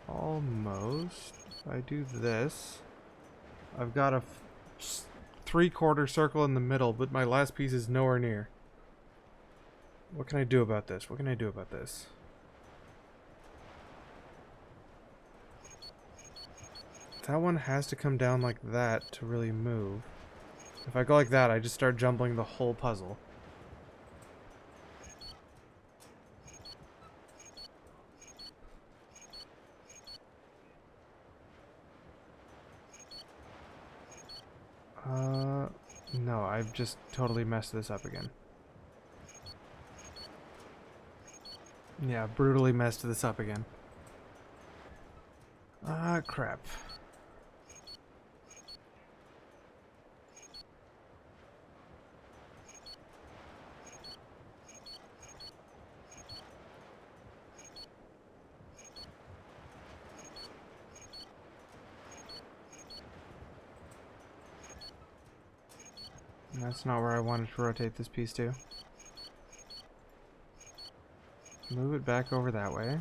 Almost. If I do this, I've got a 3/4 circle in the middle, but my last piece is nowhere near. What can I do about this? What can I do about this? That one has to come down like that to really move. If I go like that, I just start jumbling the whole puzzle. No, I've just totally messed this up again. Yeah, brutally messed this up again. Crap. That's not where I wanted to rotate this piece to. Move it back over that way.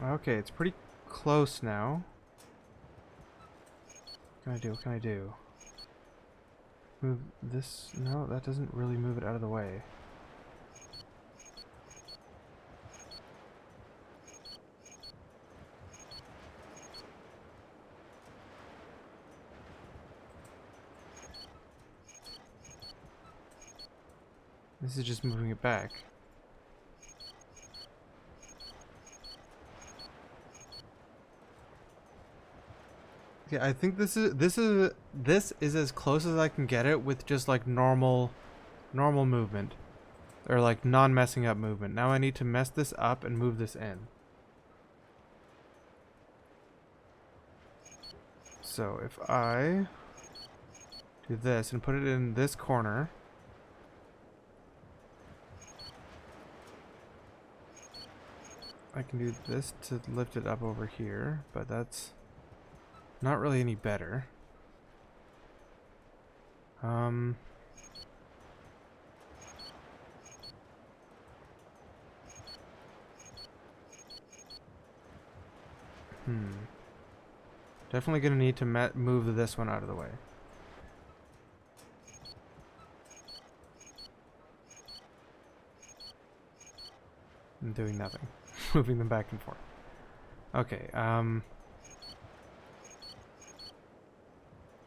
Okay, it's pretty close now. What can I do? What can I do? Move this? No, that doesn't really move it out of the way. This is just moving it back. Yeah, I think this is as close as I can get it with just like normal movement. Or like non-messing up movement. Now I need to mess this up and move this in. So if I do this and put it in this corner, I can do this to lift it up over here, but that's not really any better. Definitely gonna need to move this one out of the way. I'm doing nothing. Moving them back and forth. Okay,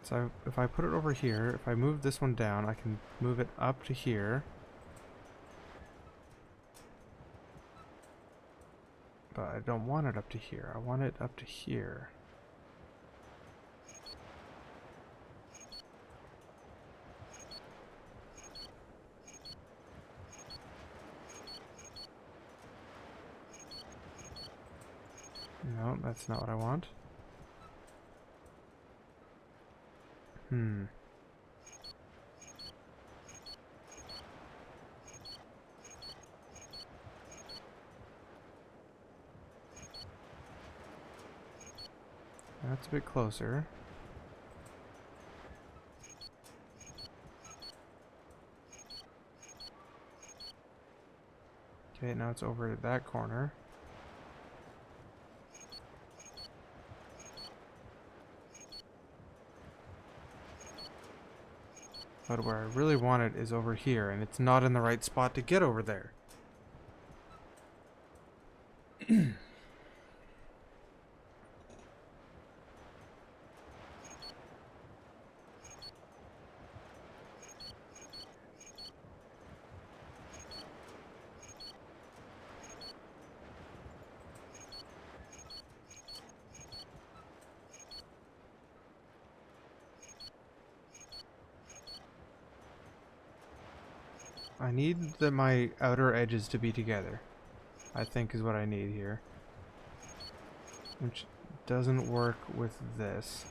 so if I put it over here, if I move this one down, I can move it up to here. But I don't want it up to here. I want it up to here. No, that's not what I want. That's a bit closer. . 'Cause Okay, now it's over at that corner. But where I really want it is over here, and it's not in the right spot to get over there. I need my outer edges to be together, I think is what I need here. Which doesn't work with this.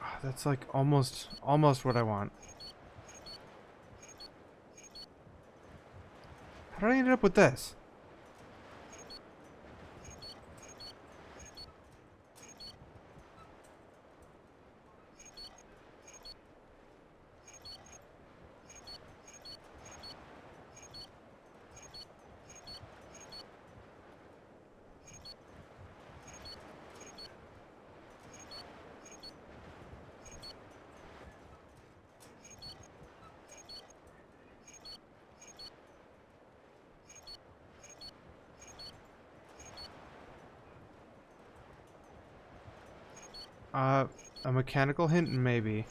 Ah, that's like almost what I want. How did I end up with this? A mechanical hint, maybe.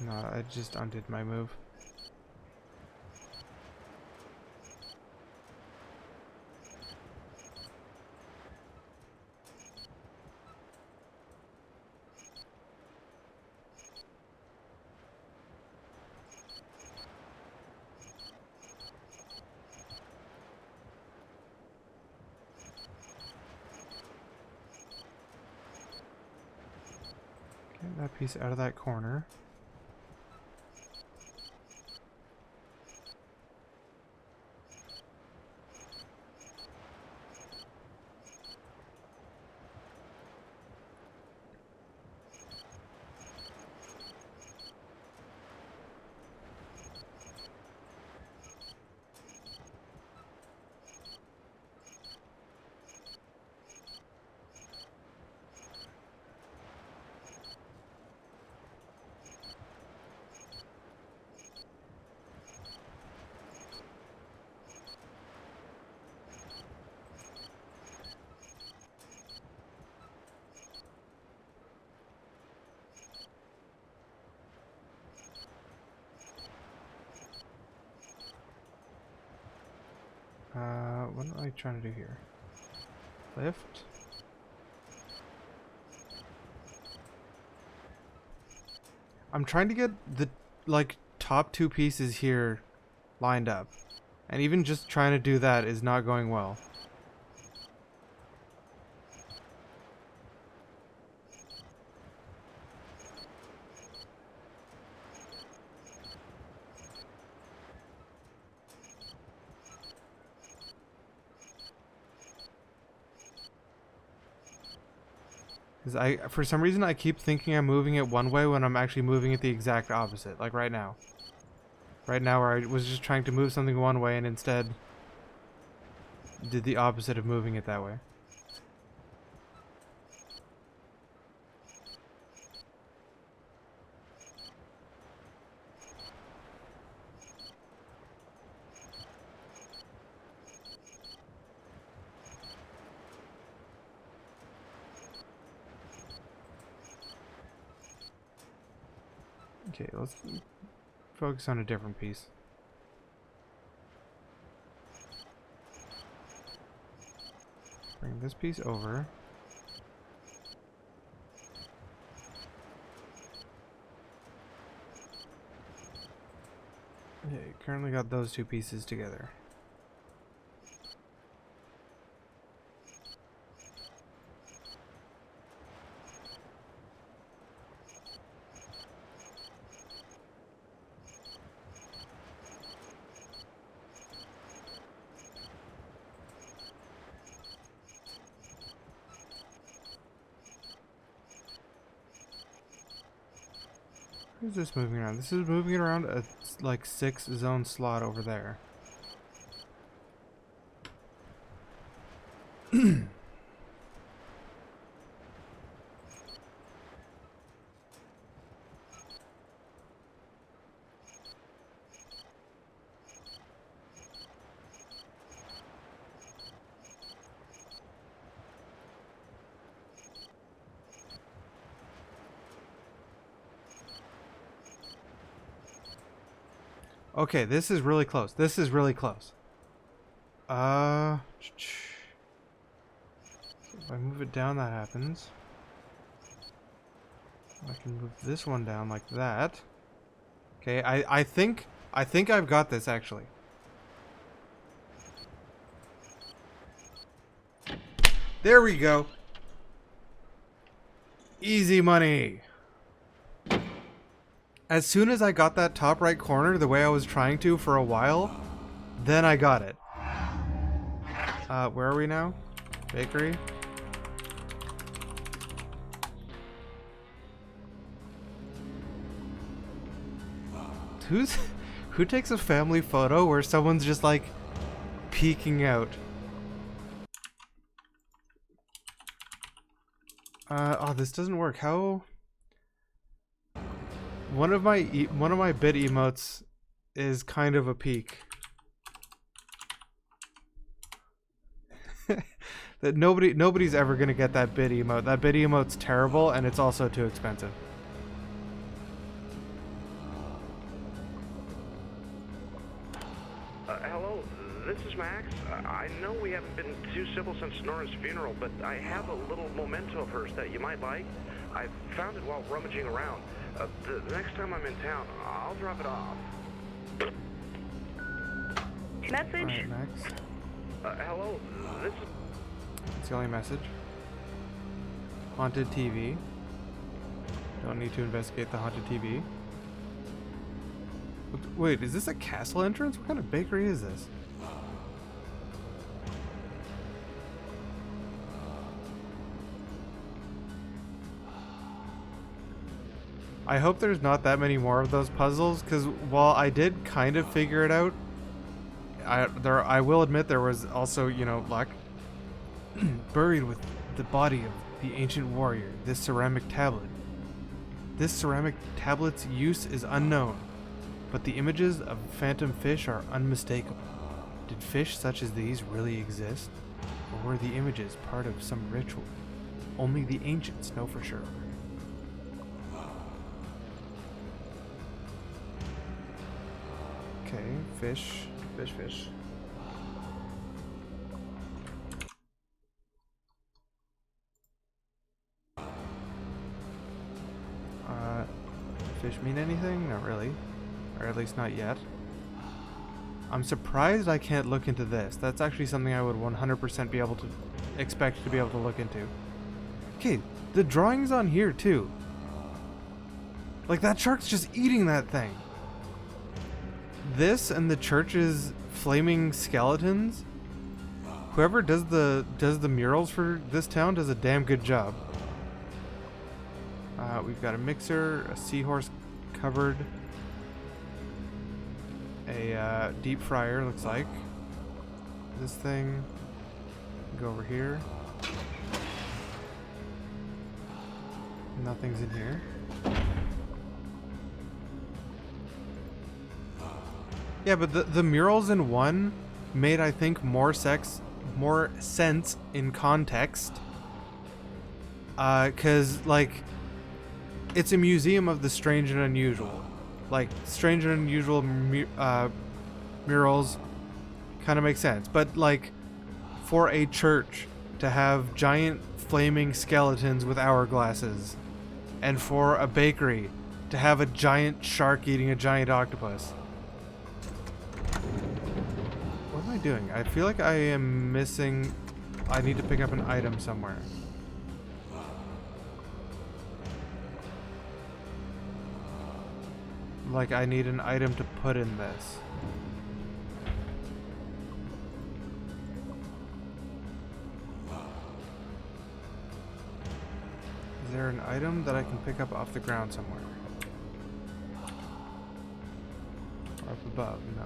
No, I just undid my move. Get that piece out of that corner. What am I trying to do here? Lift? I'm trying to get the, like, top two pieces here lined up. And even just trying to do that is not going well. Because for some reason, I keep thinking I'm moving it one way when I'm actually moving it the exact opposite. Like right now. Right now where I was just trying to move something one way and instead did the opposite of moving it that way. Okay, let's focus on a different piece. Bring this piece over. Okay, currently got those two pieces together. Where's this moving around? This is moving around a like 6-zone slot over there. Okay, this is really close. This is really close. If I move it down, that happens. I can move this one down like that. Okay, I think I've got this actually. There we go. Easy money. As soon as I got that top right corner the way I was trying to for a while, then I got it. Where are we now? Bakery? Who takes a family photo where someone's just like peeking out? Oh, this doesn't work. How? One of my bit emotes is kind of a peek. That nobody's ever gonna get that bit emote. That bit emote's terrible, and it's also too expensive. Hello, this is Max. I know we haven't been too civil since Nora's funeral, but I have a little memento of hers that you might like. I found it while rummaging around. The next time I'm in town, I'll drop it off. Message? Alright, Max. Hello, this is... That's the only message. Haunted TV. Don't need to investigate the haunted TV. Wait, is this a castle entrance? What kind of bakery is this? I hope there's not that many more of those puzzles, because while I did kind of figure it out, I will admit there was also, you know, luck. Buried with the body of the ancient warrior, this ceramic tablet. This ceramic tablet's use is unknown, but the images of phantom fish are unmistakable. Did fish such as these really exist? Or were the images part of some ritual? Only the ancients know for sure. Okay, fish. Fish mean anything? Not really. Or at least not yet. I'm surprised I can't look into this. That's actually something I would 100% be able to expect to be able to look into. Okay, the drawing's on here too. Like, that shark's just eating that thing. This and the church's flaming skeletons. Whoever does the murals for this town does a damn good job. We've got a mixer, a seahorse cupboard, a deep fryer, looks like. This thing. Go over here. Nothing's in here. Yeah, but the murals in one made, I think, more sense in context. 'Cause like, it's a museum of the strange and unusual. Like, strange and unusual murals kind of make sense. But like, for a church to have giant flaming skeletons with hourglasses, and for a bakery to have a giant shark eating a giant octopus. What am I doing? I feel like I am missing... I need to pick up an item somewhere. Like, I need an item to put in this. Is there an item that I can pick up off the ground somewhere? above? No.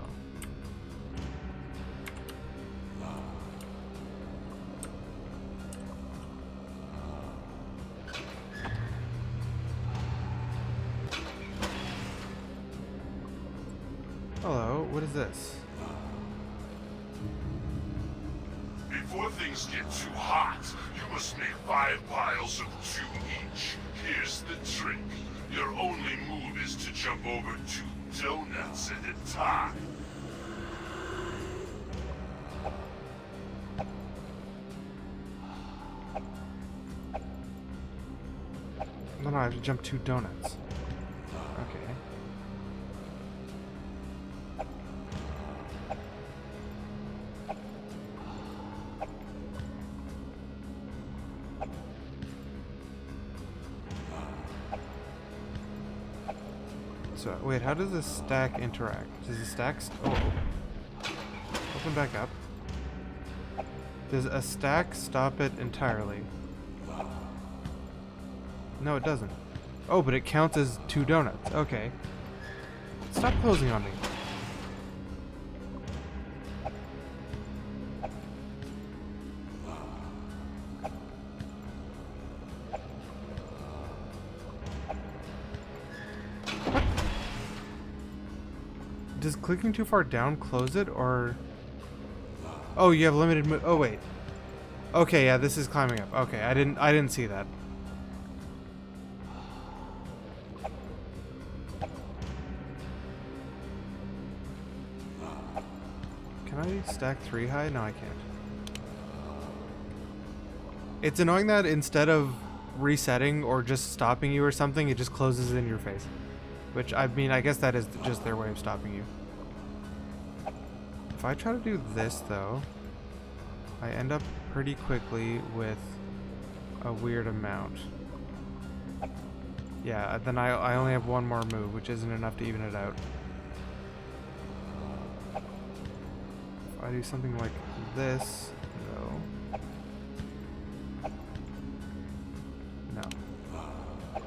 Hello, what is this? Before things get too hot, you must make 5 piles of 2 each. Here's the trick. Your only move is to jump over 2 donuts at a time. No, I have to jump 2 donuts. Okay. So, wait, how does this stack interact? Does the stack... Open back up. Does a stack stop it entirely? No, it doesn't. Oh, but it counts as 2 donuts. Okay. Stop closing on me. What? Does clicking too far down close it, or... Oh, you have limited oh, wait. Okay, yeah, this is climbing up. Okay, I didn't see that. Can I stack 3 high? No, I can't. It's annoying that instead of resetting or just stopping you or something, it just closes in your face. Which, I mean, I guess that is just their way of stopping you. If I try to do this, though, I end up pretty quickly with a weird amount. Yeah, then I only have 1 more move, which isn't enough to even it out. If I do something like this, though... No.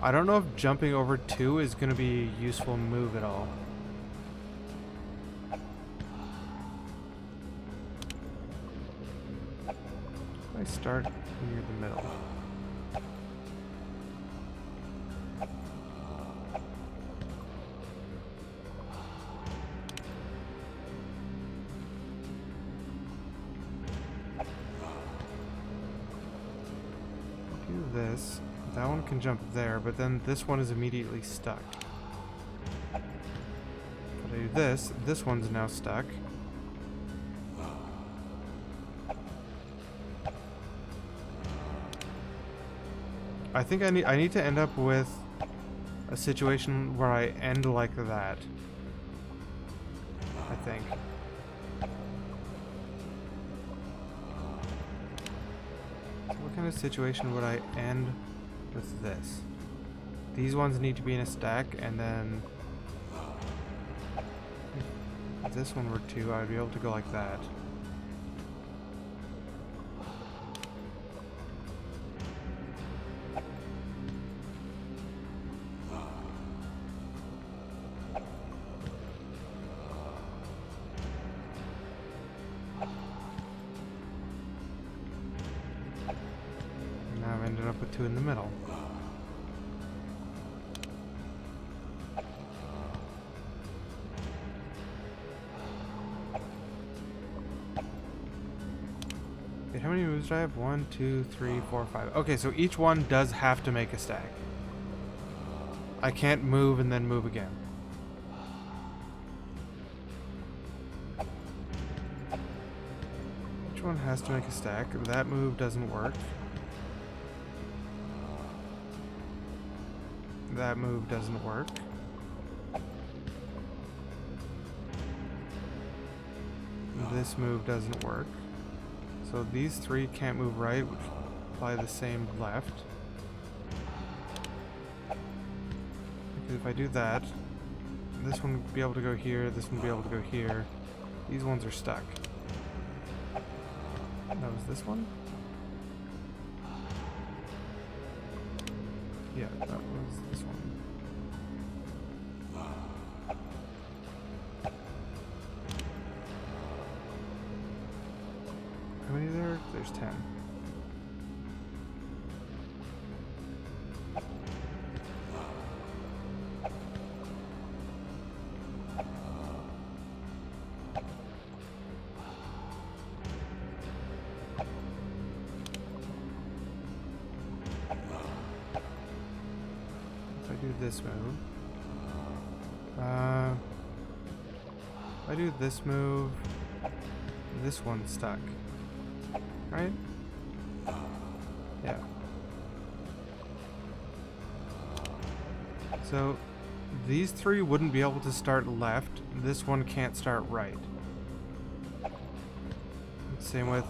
I don't know if jumping over 2 is going to be a useful move at all. I start near the middle. Do this. That one can jump there, but then this one is immediately stuck. If I do this, this one's now stuck. I think I need to end up with a situation where I end like that. I think. So what kind of situation would I end with this? These ones need to be in a stack, and then if this one were 2, I'd be able to go like that. Now I've ended up with 2 in the middle. Wait, how many moves do I have? 1, 2, 3, 4, 5. Okay, so each one does have to make a stack. I can't move and then move again. Each one has to make a stack. That move doesn't work. That move doesn't work. This move doesn't work. So these 3 can't move right, which apply the same left. Because if I do that, this one would be able to go here, this one would be able to go here. These ones are stuck. That was this one? Yeah, that was this one. there's 10. If I do this move, if I do this move, this one's stuck, right? Yeah. So these three wouldn't be able to start left. This one can't start right. Same with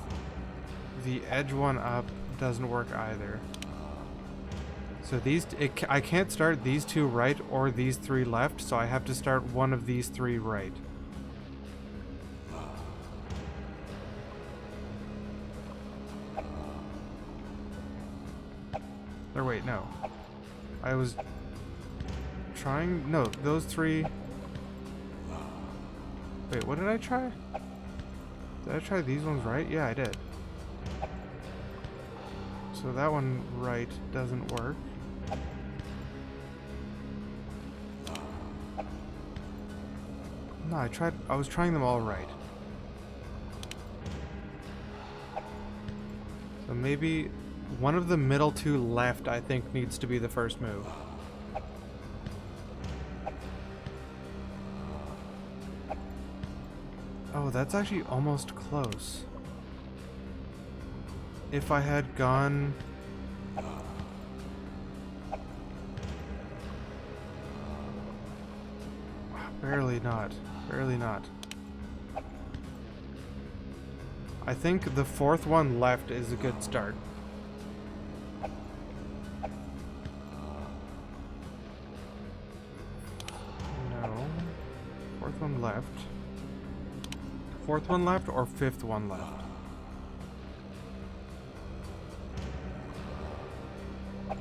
the edge one up, doesn't work either. So I can't start these two right or these three left, so I have to start one of these three right. Or wait, no. I was trying... No, those three... Wait, what did I try? Did I try these ones right? Yeah, I did. So that one right doesn't work. No, I was trying them all right. So maybe one of the middle two left, I think, needs to be the first move. Oh, that's actually almost close. If I had gone... Barely not. Barely not. I think the fourth one left is a good start. No. Fourth one left. Fourth one left or fifth one left? Not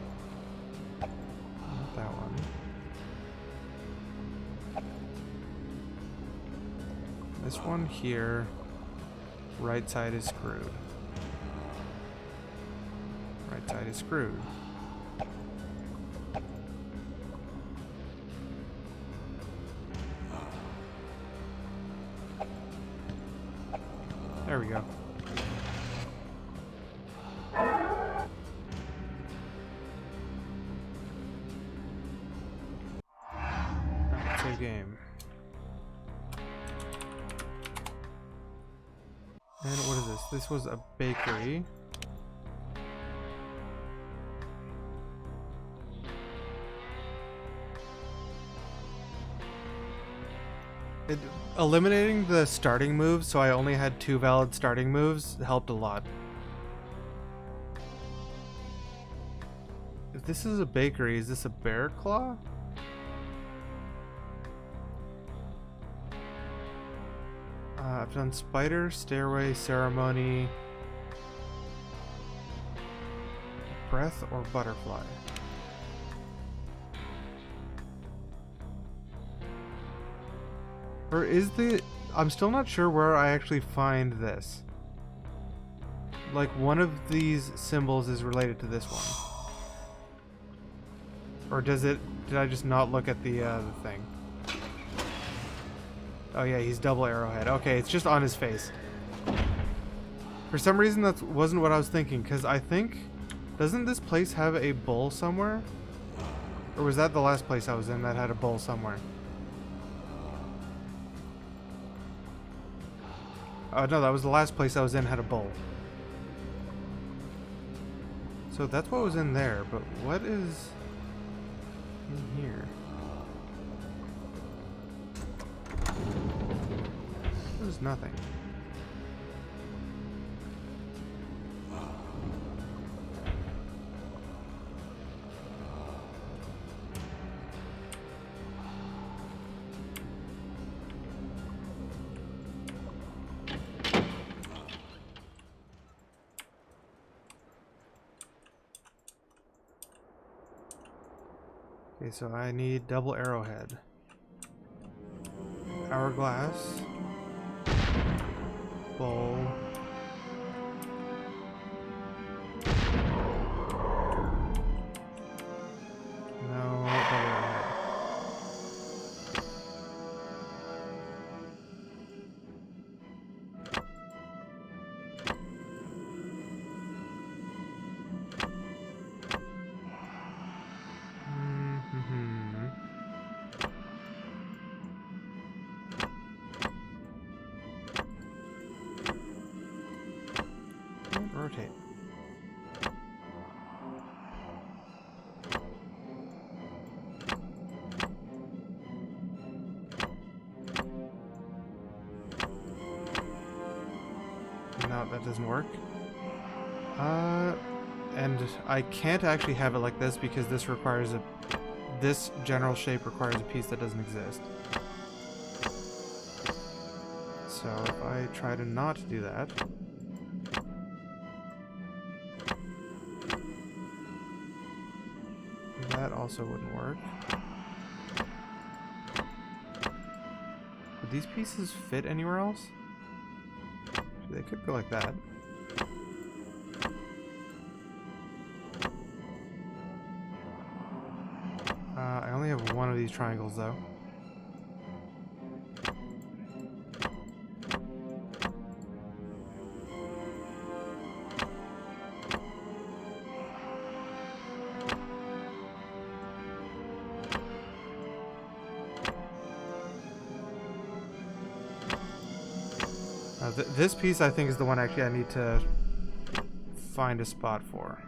that one. This one here. Right side is screwed. Right side is screwed. There we go. Save game. And what is this? This was a bakery. Eliminating the starting moves, so I only had 2 valid starting moves, helped a lot. If this is a bakery, is this a bear claw? I've done spider, stairway, ceremony, breath, or butterfly. Or is the... I'm still not sure where I actually find this. Like, one of these symbols is related to this one. Or does it... Did I just not look at the thing? Oh yeah, he's double arrowhead. Okay, it's just on his face. For some reason that wasn't what I was thinking, because I think... Doesn't this place have a bowl somewhere? Or was that the last place I was in that had a bowl somewhere? Oh no, that was the last place I was in had a bowl. So that's what was in there, but what is in here? There's nothing. Okay, so I need double arrowhead. Hourglass. Bowl. No, that doesn't work. And I can't actually have it like this because this requires this general shape requires a piece that doesn't exist. So if I try to not do that, that also wouldn't work. Would these pieces fit anywhere else? They could go like that. I only have one of these triangles though. This piece I think is the one actually I need to find a spot for.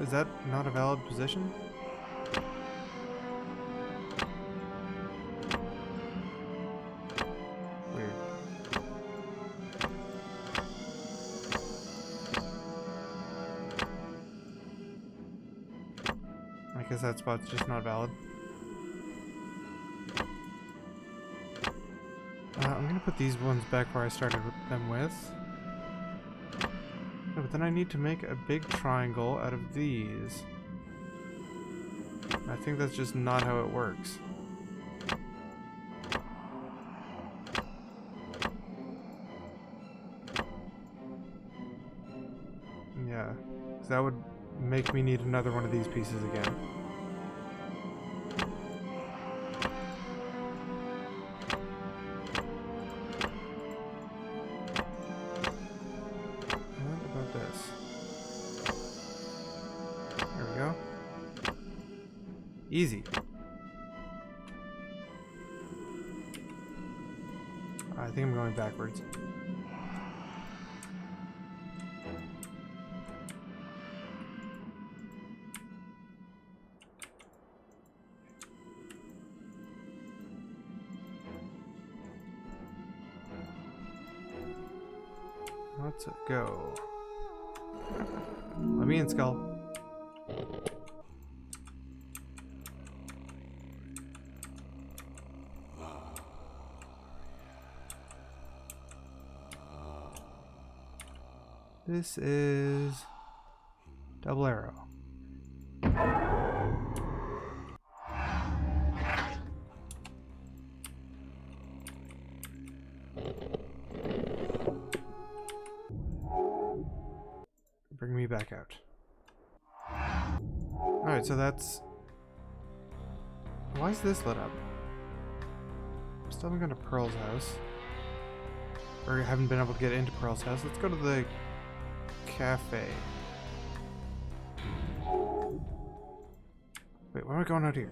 Is that not a valid position? Weird. I guess that spot's just not valid. I'm gonna put these ones back where I started them with. But then I need to make a big triangle out of these. I think that's just not how it works. Yeah, 'cause that would make me need another one of these pieces again. Easy. I think I'm going backwards. Let's go. Let me in, Skull. This is double arrow. Bring me back out. Alright, so that's... Why is this lit up? Still haven't gone to Pearl's house. Or haven't been able to get into Pearl's house. Let's go to the cafe. Wait, why am I going out here?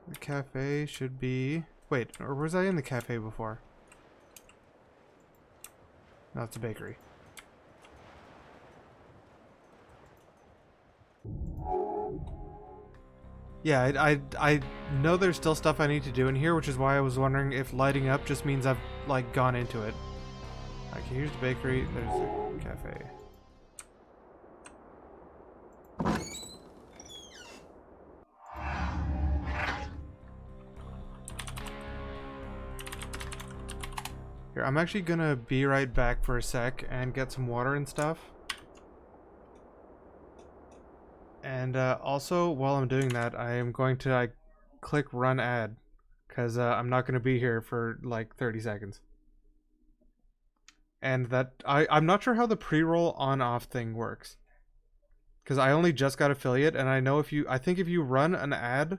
The cafe should be... Wait, or was I in the cafe before? No, it's a bakery. Yeah, I know there's still stuff I need to do in here, which is why I was wondering if lighting up just means I've, like, gone into it. Okay, here's the bakery, there's the cafe. Here, I'm actually gonna be right back for a sec and get some water and stuff. And also, while I'm doing that, I am going to click run ad, because I'm not going to be here for like 30 seconds. And that I'm not sure how the pre-roll on-off thing works, because I only just got affiliate, and I know I think if you run an ad,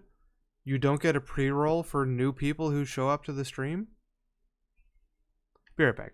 you don't get a pre-roll for new people who show up to the stream. Be right back.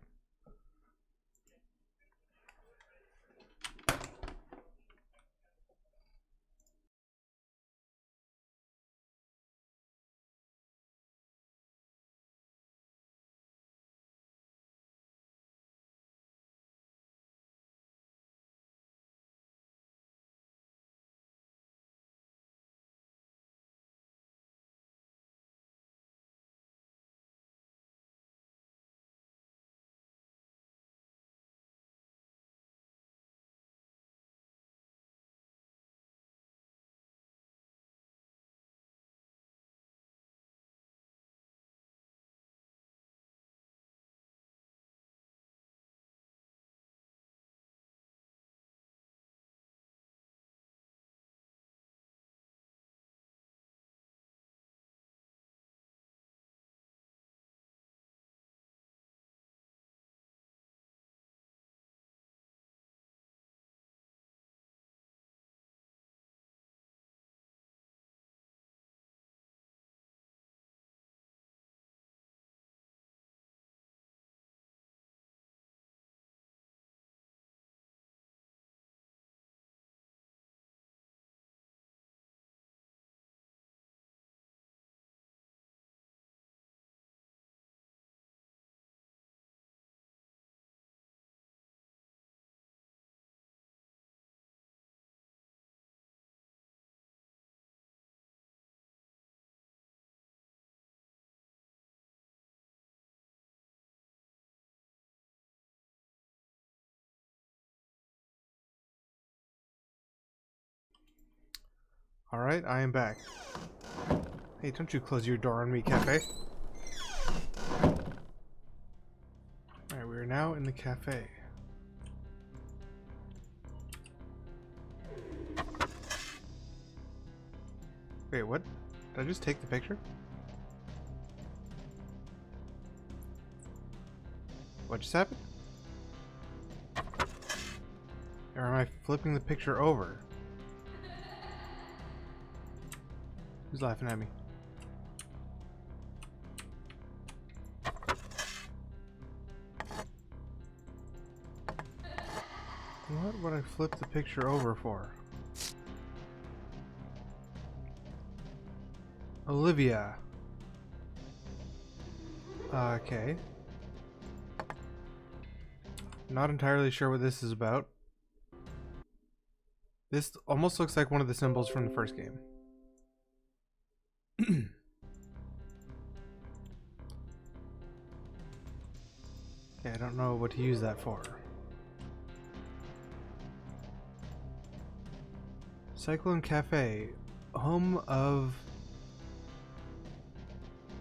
Alright, I am back. Hey, don't you close your door on me, cafe. Alright, we are now in the cafe. Wait, what? Did I just take the picture? What just happened? Or am I flipping the picture over? Who's laughing at me? What would I flip the picture over for? Olivia. Okay. Not entirely sure what this is about. This almost looks like one of the symbols from the first game. Okay, I don't know what to use that for. Cyclone Cafe, home of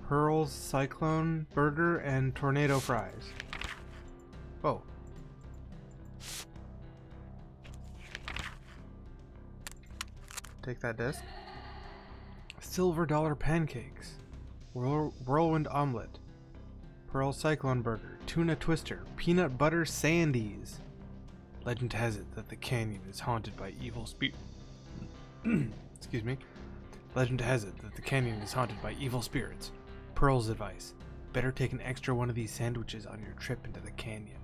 Pearl's Cyclone Burger and Tornado Fries. Oh. Take that disc. Silver Dollar Pancakes, Whirlwind Omelette, Pearl Cyclone Burger, Tuna Twister, Peanut Butter Sandies. Legend has it that the canyon is haunted by evil spirits. Excuse me. Legend has it that the canyon is haunted by evil spirits. Pearl's advice: better take an extra one of these sandwiches on your trip into the canyon.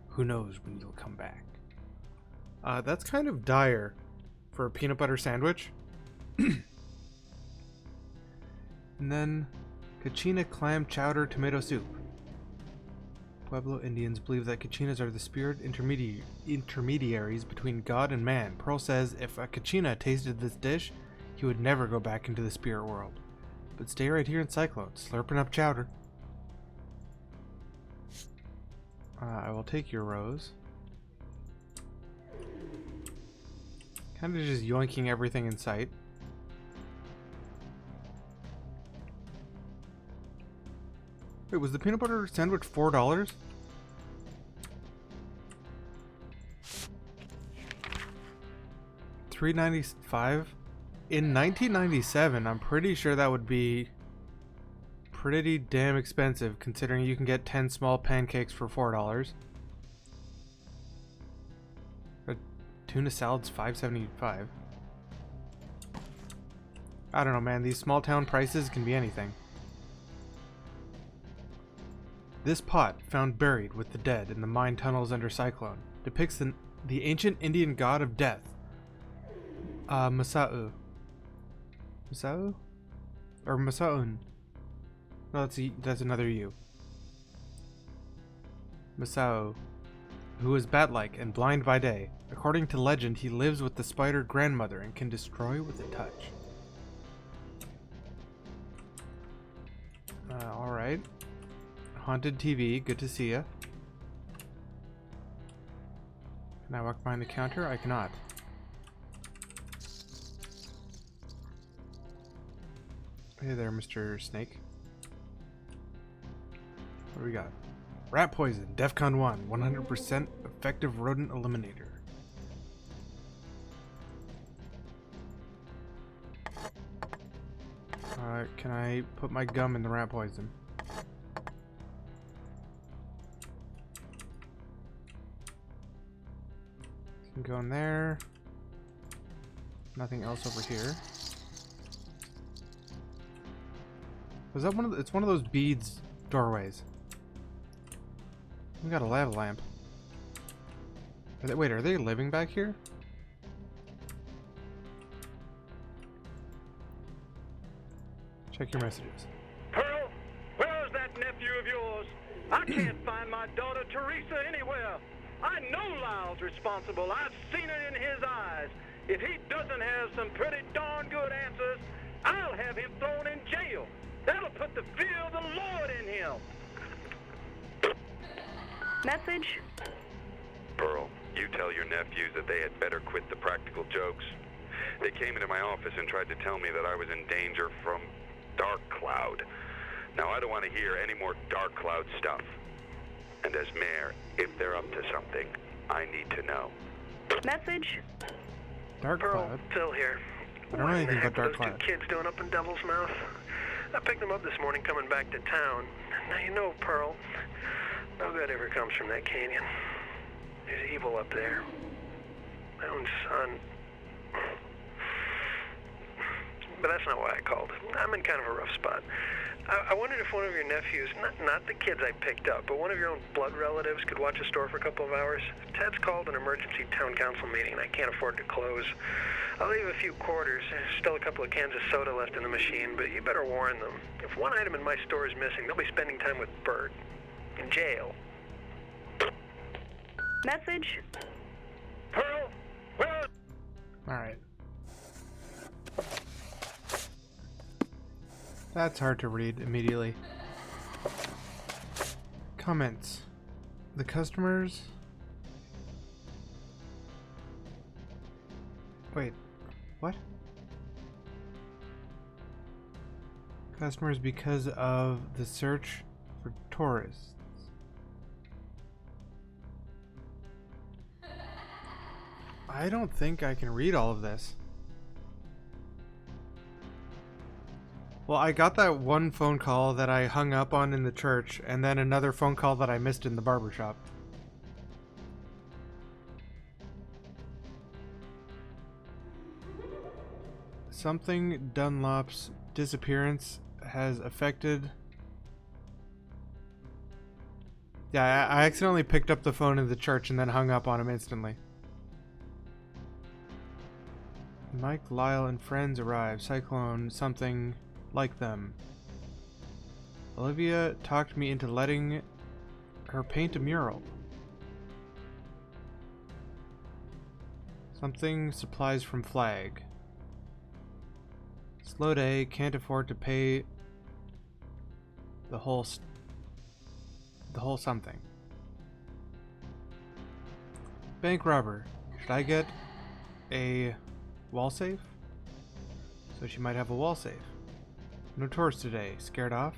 Who knows when you'll come back. That's kind of dire for a peanut butter sandwich. And then Kachina Clam Chowder Tomato Soup. Pueblo Indians believe that Kachinas are the spirit intermediaries between God and man. Pearl says if a Kachina tasted this dish, he would never go back into the spirit world. But stay right here in Cyclone, slurping up chowder. I will take your rose. Kind of just yoinking everything in sight. Wait, was the peanut butter sandwich $4? $3.95? In 1997, I'm pretty sure that would be pretty damn expensive, considering you can get 10 small pancakes for $4. A tuna salad's $5.75. I don't know, man. These small town prices can be anything. This pot, found buried with the dead in the mine tunnels under Cyclone, depicts the ancient Indian god of death, Masau. Masau? Or Masaun. No, that's another U. Masao, who is bat-like and blind by day. According to legend, he lives with the spider grandmother and can destroy with a touch. Alright. Haunted TV, good to see ya. Can I walk behind the counter? I cannot. Hey there, Mr. Snake. What do we got? Rat poison, DEFCON 1, 100% effective rodent eliminator. Can I put my gum in the rat poison? Can go in there. Nothing else over here. Was that one of it's one of those beads doorways. We got a lava lamp. Wait, are they living back here? Check your messages. Pearl, where's that nephew of yours? I can't find my daughter Teresa anywhere. I know Lyle's responsible. I've seen it in his eyes. If he doesn't have some pretty darn good answers, I'll have him thrown in jail. That'll put the fear of the Lord in him. Message? Pearl, you tell your nephews that they had better quit the practical jokes. They came into my office and tried to tell me that I was in danger from Dark Cloud. Now, I don't want to hear any more Dark Cloud stuff. And as mayor, if they're up to something, I need to know. Message? Dark Pearl, Cloud? Phil here. I don't know anything about Dark Those Cloud. two kids doing up in Devil's Mouth? I picked them up this morning coming back to town. Now you know, Pearl, no good ever comes from that canyon. There's evil up there. My own son. But that's not why I called. I'm in kind of a rough spot. I wondered if one of your nephews, not the kids I picked up, but one of your own blood relatives could watch the store for a couple of hours. Ted's called an emergency town council meeting and I can't afford to close. I'll leave a few quarters. There's still a couple of cans of soda left in the machine, but you better warn them. If one item in my store is missing, they'll be spending time with Bert. In jail. Message? Pearl, where? Alright. That's hard to read immediately. Comments. The customers... Wait. What? Customers because of the search for tourists. I don't think I can read all of this. Well, I got that one phone call that I hung up on in the church, and then another phone call that I missed in the barbershop. Something Dunlop's disappearance has affected... Yeah, I accidentally picked up the phone in the church and then hung up on him instantly. Mike, Lyle, and friends arrive. Cyclone, something like them. Olivia talked me into letting her paint a mural. Something supplies from Flag. Slow day, can't afford to pay the whole something. Bank robber. Should I get a wall safe? So she might have a wall safe. No tourists today. Scared off?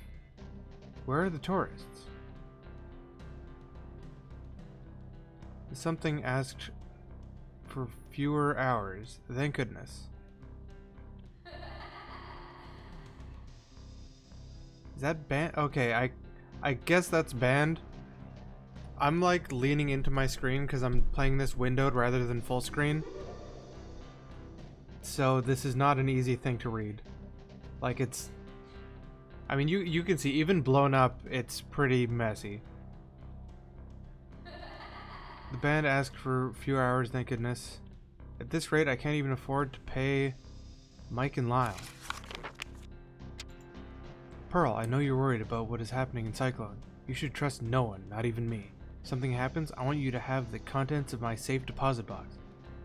Where are the tourists? Something asked for fewer hours. Thank goodness. Is that banned? Okay, I guess that's banned. I'm like leaning into my screen because I'm playing this windowed rather than full screen. So this is not an easy thing to read. Like I mean, you can see, even blown up, it's pretty messy. The band asked for a few hours, thank goodness. At this rate, I can't even afford to pay Mike and Lyle. Pearl, I know you're worried about what is happening in Cyclone. You should trust no one, not even me. If something happens, I want you to have the contents of my safe deposit box.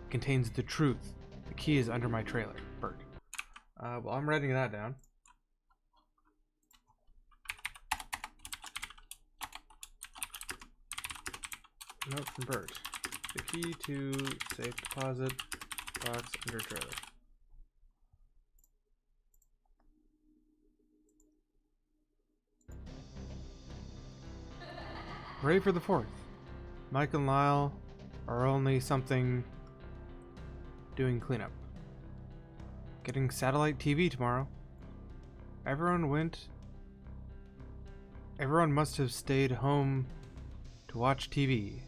It contains the truth. The key is under my trailer. Bert. Well, I'm writing that down. Note from Bert. The key to safe deposit box under trailer. Ready for the 4th. Mike and Lyle are only something doing cleanup. Getting satellite TV tomorrow. Everyone must have stayed home to watch TV.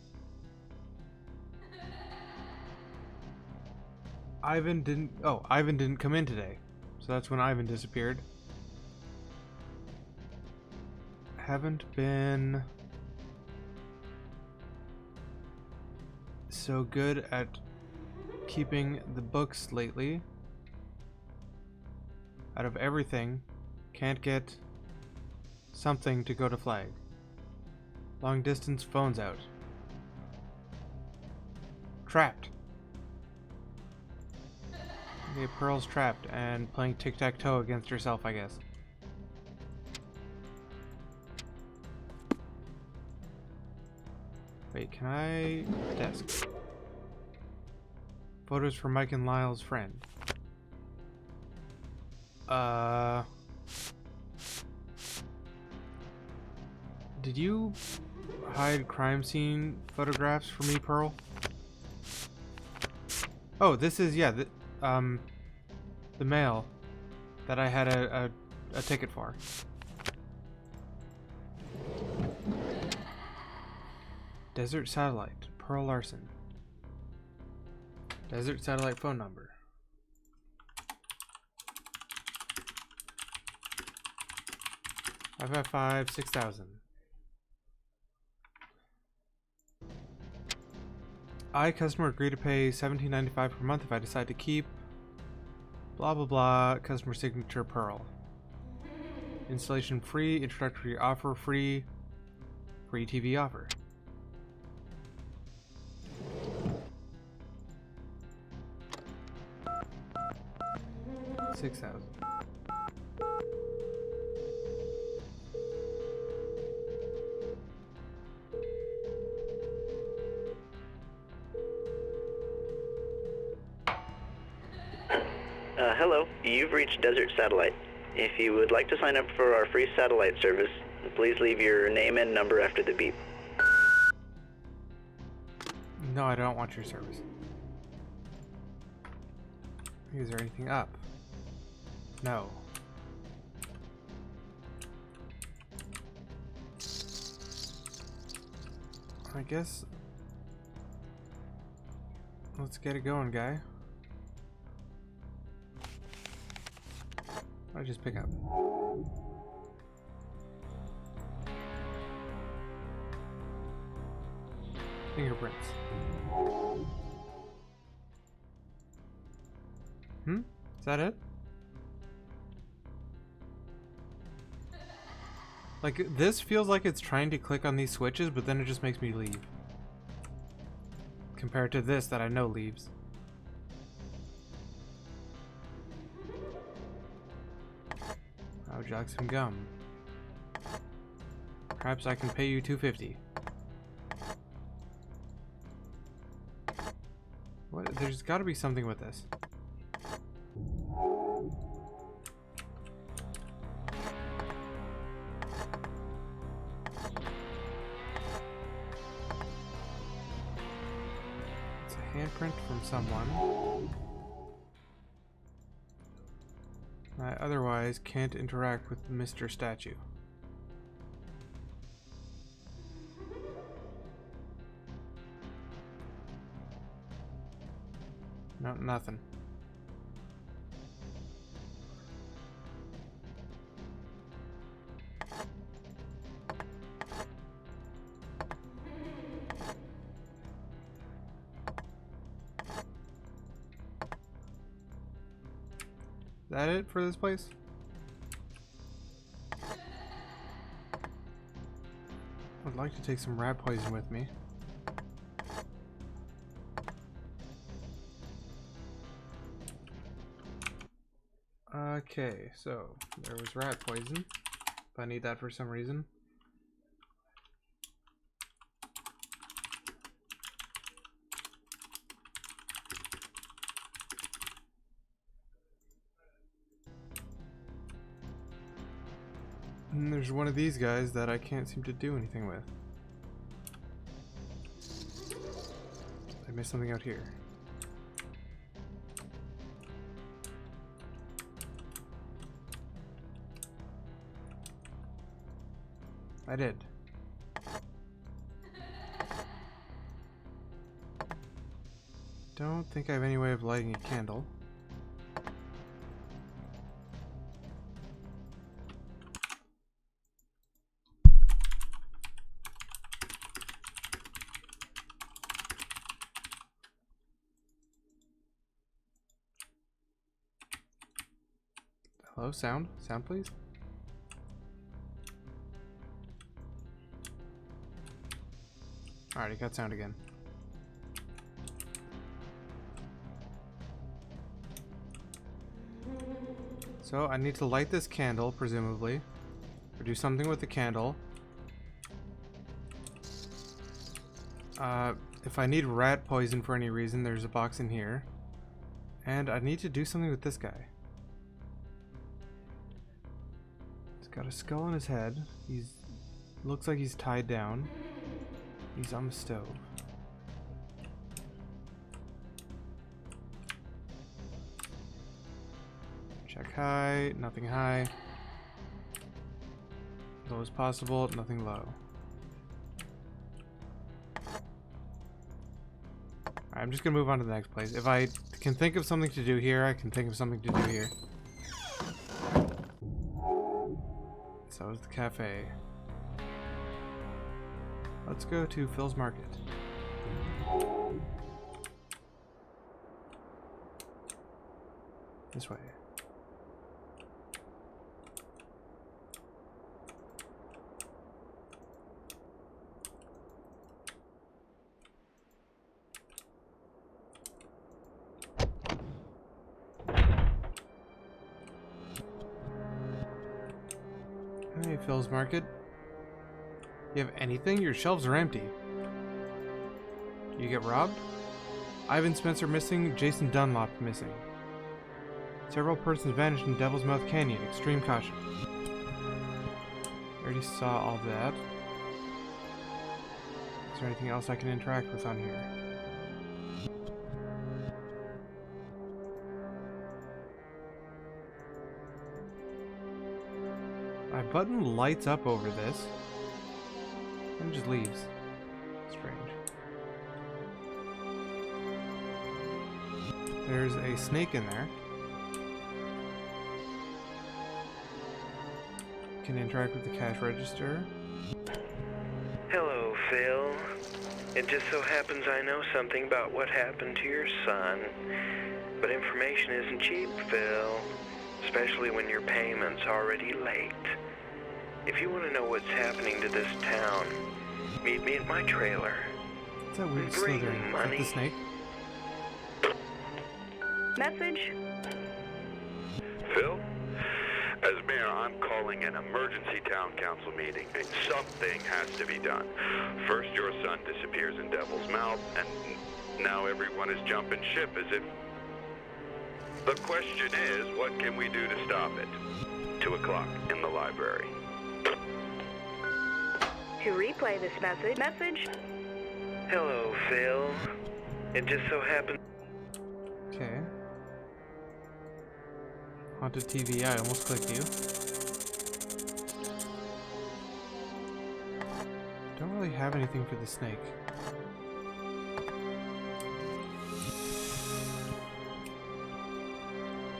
Ivan didn't come in today. So that's when Ivan disappeared. Haven't been so good at keeping the books lately. Out of everything, can't get something to go to flag. Long distance phone's out. Trapped. Okay, Pearl's trapped and playing tic-tac-toe against herself, I guess. Wait, can I... Desk. Photos for Mike and Lyle's friend. Did you hide crime scene photographs for me, Pearl? Oh, this is, yeah, the mail that I had a ticket for. Desert Satellite, Pearl Larson. Desert Satellite phone number. $555 $6,000. I, customer, agree to pay $17.95 per month if I decide to keep. Blah blah blah. Customer signature, Pearl. Installation free. Introductory offer free. Free TV offer. $6,000. Hello, you've reached Desert Satellite. If you would like to sign up for our free satellite service, please leave your name and number after the beep. No, I don't want your service. Is there anything up? No. I guess... Let's get it going, guy. I'll just pick up. Fingerprints. Is that it? Like, this feels like it's trying to click on these switches, but then it just makes me leave. Compared to this that I know leaves. How would you like some gum? Perhaps I can pay you $2.50. What? There's got to be something with this. It's a handprint from someone. I otherwise can't interact with Mr. Statue. No, nothing. that it for this place? I'd like to take some rat poison with me. Okay, so there was rat poison. If I need that for some reason. And there's one of these guys that I can't seem to do anything with. I missed something out here. I did. Don't think I have any way of lighting a candle. Hello, sound? Sound, please? Alright, it got sound again. So, I need to light this candle, presumably. Or do something with the candle. If I need rat poison for any reason, there's a box in here. And I need to do something with this guy. He's got a skull on his head. Looks like he's tied down. He's on the stove. Check high, nothing high. Low as possible, nothing low. Alright, I'm just gonna move on to the next place. If I can think of something to do here, I can think of something to do here. So is the cafe. Let's go to Phil's Market. This way. Hey, Phil's Market. You have anything? Your shelves are empty. You get robbed? Ivan Spencer missing, Jason Dunlop missing. Several persons vanished in Devil's Mouth Canyon. Extreme caution. I already saw all that. Is there anything else I can interact with on here? My button lights up over this. And just leaves. Strange. There's a snake in there. Can interact with the cash register. Hello, Phil. It just so happens I know something about what happened to your son. But information isn't cheap, Phil. Especially when your payment's already late. If you want to know what's happening to this town, meet me at my trailer. What's that weird Bring slithering? Is that money. the snake? Message? Phil? As mayor, I'm calling an emergency town council meeting. And something has to be done. First, your son disappears in Devil's Mouth, and now everyone is jumping ship as if... The question is, what can we do to stop it? 2 o'clock in the library. To replay this message, Hello, Phil. It just so happens... Okay. Haunted TV, I almost clicked you. Don't really have anything for the snake.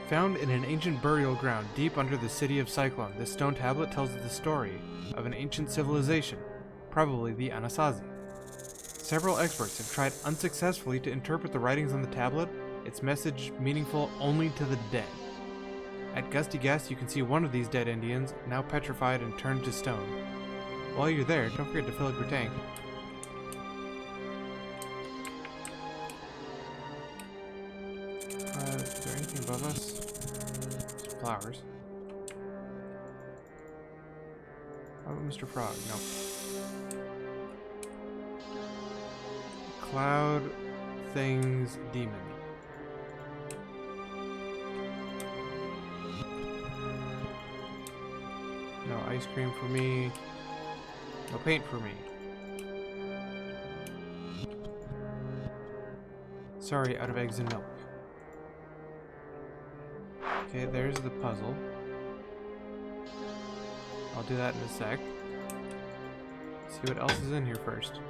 Found in an ancient burial ground deep under the city of Cyclone, this stone tablet tells the story of an ancient civilization, probably the Anasazi. Several experts have tried unsuccessfully to interpret the writings on the tablet, its message meaningful only to the dead. At Gusty Gas, you can see one of these dead Indians, now petrified and turned to stone. While you're there, don't forget to fill up your tank. Is there anything above us? Some flowers. How about Mr. Frog? Nope. Cloud Things Demon. No ice cream for me. No paint for me. Sorry, out of eggs and milk. Okay, there's the puzzle. I'll do that in a sec. See what else is in here first.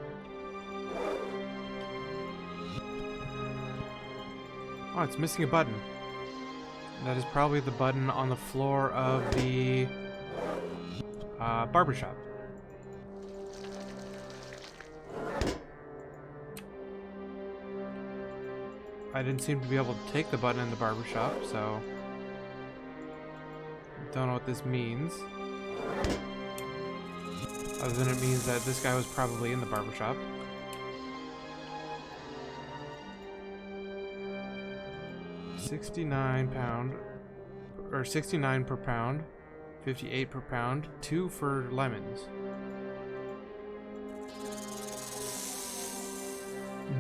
Oh, it's missing a button. That is probably the button on the floor of the barbershop. I didn't seem to be able to take the button in the barbershop, so don't know what this means. Other than it means that this guy was probably in the barbershop. £69 or 69 per pound, 58 per pound, 2 for lemons.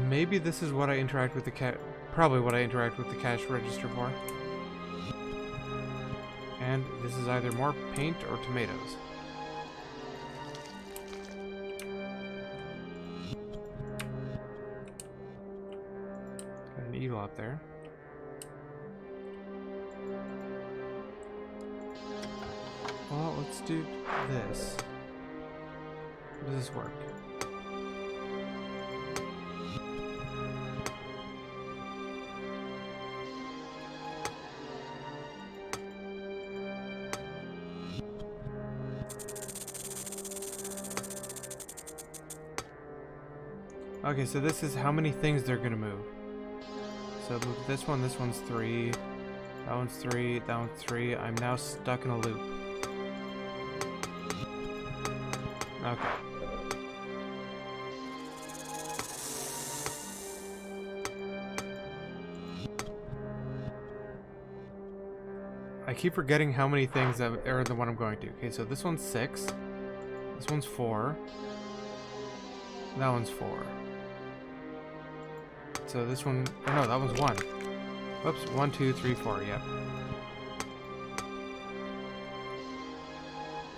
Maybe this is what I interact with the probably what I interact with the cash register for. And this is either more paint or tomatoes. Got an eagle up there. Well, let's do this. How does this work? Okay, so this is how many things they're gonna move. So move this one's 3, that one's 3, that one's 3. I'm now stuck in a loop. Okay. I keep forgetting how many things that are the one I'm going to. Okay, so this one's 6. This one's 4. That one's 4. So this one, oh no, that one's 1. Whoops, 1, 2, 3, 4, yep.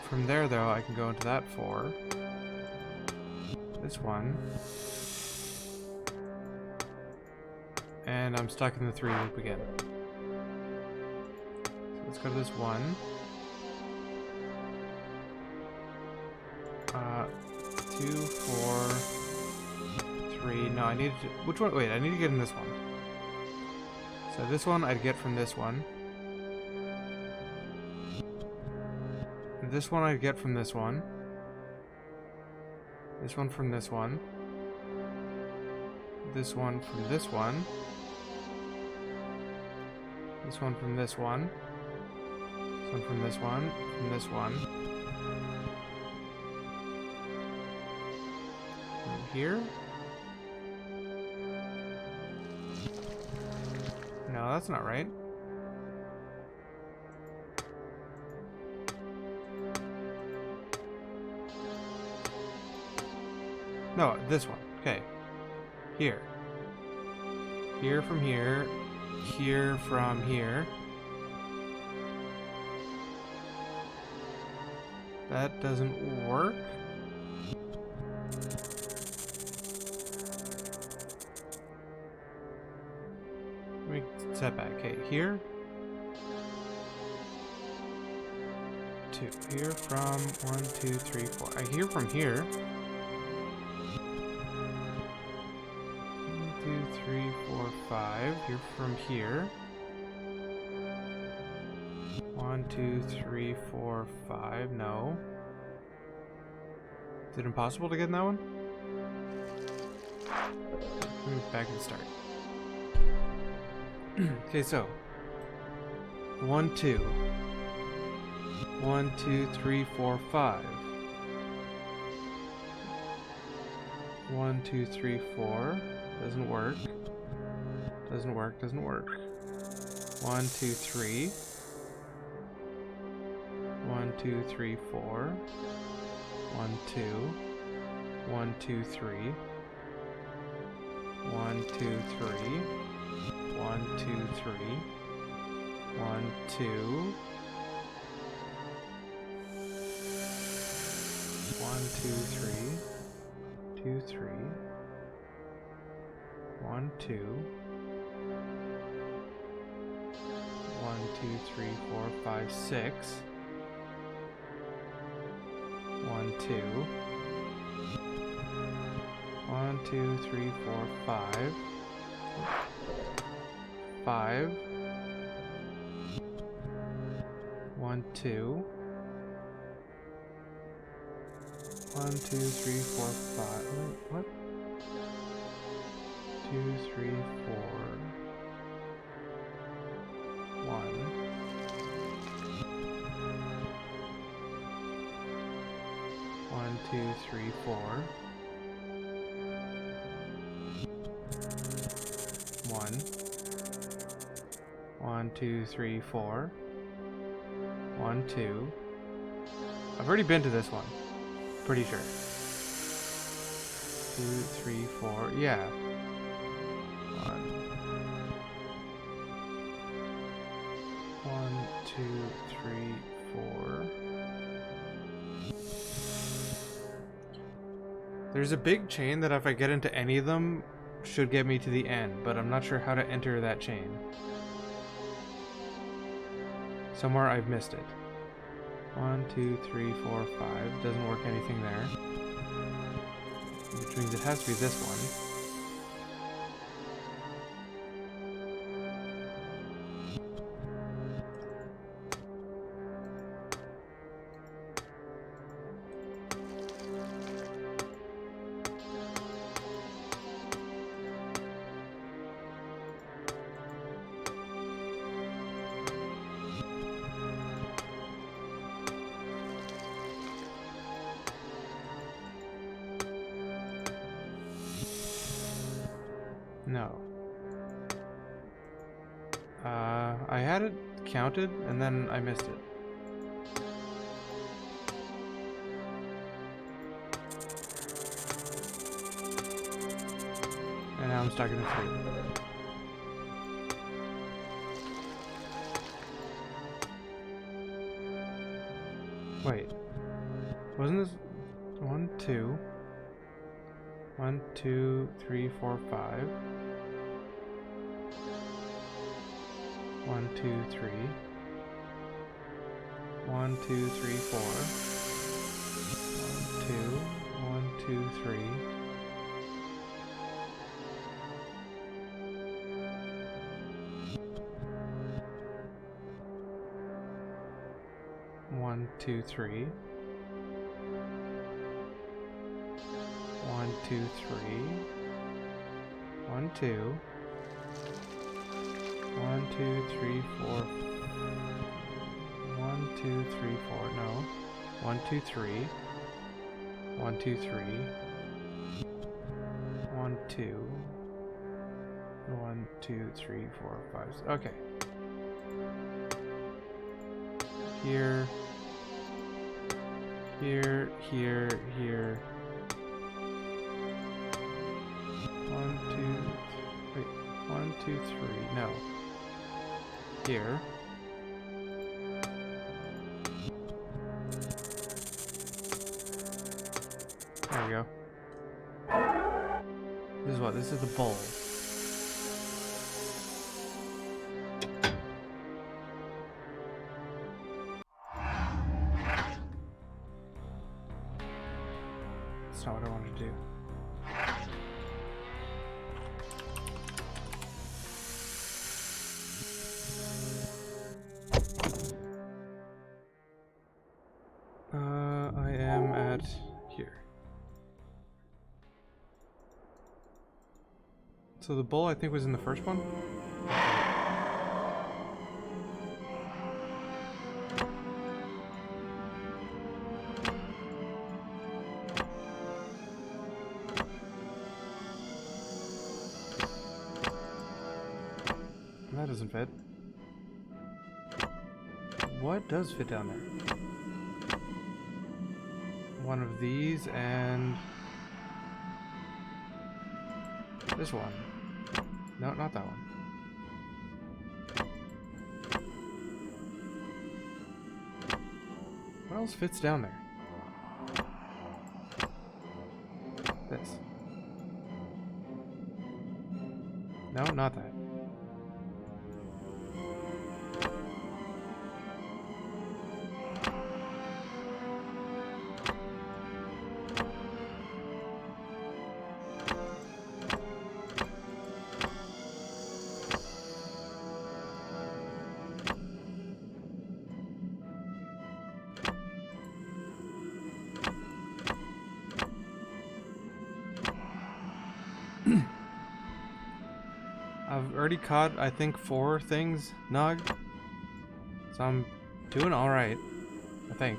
From there, though, I can go into that 4. This one. And I'm stuck in the 3 loop again. So let's go to this 1. 2, 4, 3. No, I need to... Which one? Wait, I need to get in this one. So this one I'd get from this one. This one I'd get from this one. This one from this one. This one from this one. This one from this one. This one from this one. From this one. From here. No, that's not right. No, this one. Okay. Here. Here from here. Here from here. That doesn't work. Let me step back. Okay, here. 2. Here from 1, 2, 3, 4. I hear from here. 3, 4, 5. Here from here. 1, 2, 3, 4, 5. No. Is it impossible to get in that one? Let me back and start. Okay, so 1, 2. 1, 2, 3, 4, 5. 1, 2, 3, 4. Doesn't work. Doesn't work, doesn't work. 1, 2, 3. 1, 2, 3, 4. 1, 2. 1, 2, 3. 1, 2, 3. 1, 2, 3. 1, 2. 1, 2, 3. 2, 3. 1, 2. 1, 2, 3, 4, 5, 6. 1, 2. 1, 2, 3, 4, 5. 5. 1, 2. 1, 2, 3, 4, 5. Wait, what? 2, 3, 4. 1. 1, 2, 3, 4. 1. 1, 2, 3, 4. 1, 2. I've already been to this one. Pretty sure. 2, 3, 4. Yeah. 1. 1, 2, 3, 4. There's a big chain that if I get into any of them should get me to the end, but I'm not sure how to enter that chain. Somewhere I've missed it. 1, 2, 3, 4, 5. Doesn't work anything there. Which means it has to be this one. No. I had it counted, and then I missed it. And now I'm stuck in the 3. Wait. Wasn't this 1, 2? 1, 2, 3, 4, 5. 1, 2, 3. 1, 2, 3, 4. 1, 2. 1, 2, 3. 1, 2, 3. 1, 2, 3. 1, 2. 1, 2, 3, 4. 1, 2, 3, 4. No. 1, 2, 3. 1, 2, 3. 1, 2. 1, 2, 3, 4, 5. Okay. Here. Here, here, here. 1, 2, wait. 1, 2, 3. No. Here. There we go. This is what? This is the bowl. That's not what I wanted to do. I am at here. So the bowl I think was in the first one? That doesn't fit. What does fit down there? One of these and this one. No, not that one. What else fits down there? This. No, not that. I've already caught, I think, 4 things, Nog. So I'm doing alright, I think.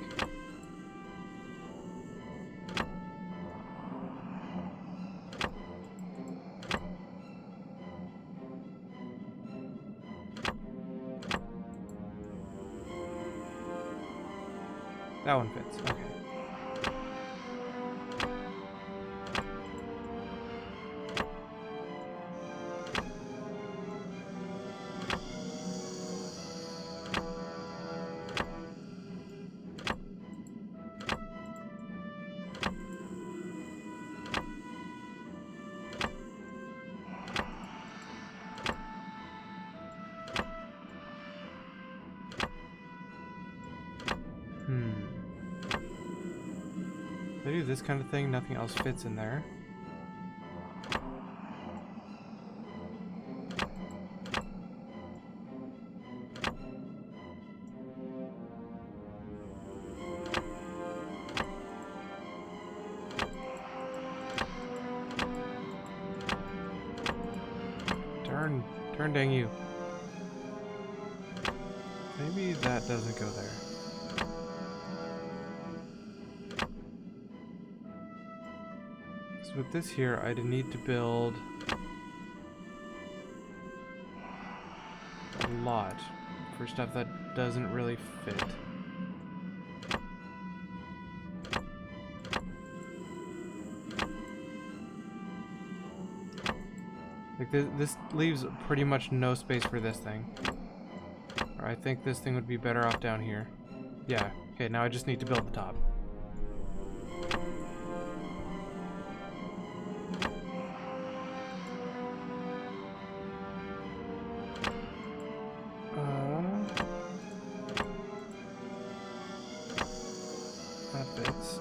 That one fits, okay. If I do this kind of thing, nothing else fits in there. Turn dang you. Maybe that doesn't go there. So with this here, I'd need to build a lot for stuff that doesn't really fit. Like this leaves pretty much no space for this thing. Or I think this thing would be better off down here. Yeah, okay, now I just need to build the top. That fits.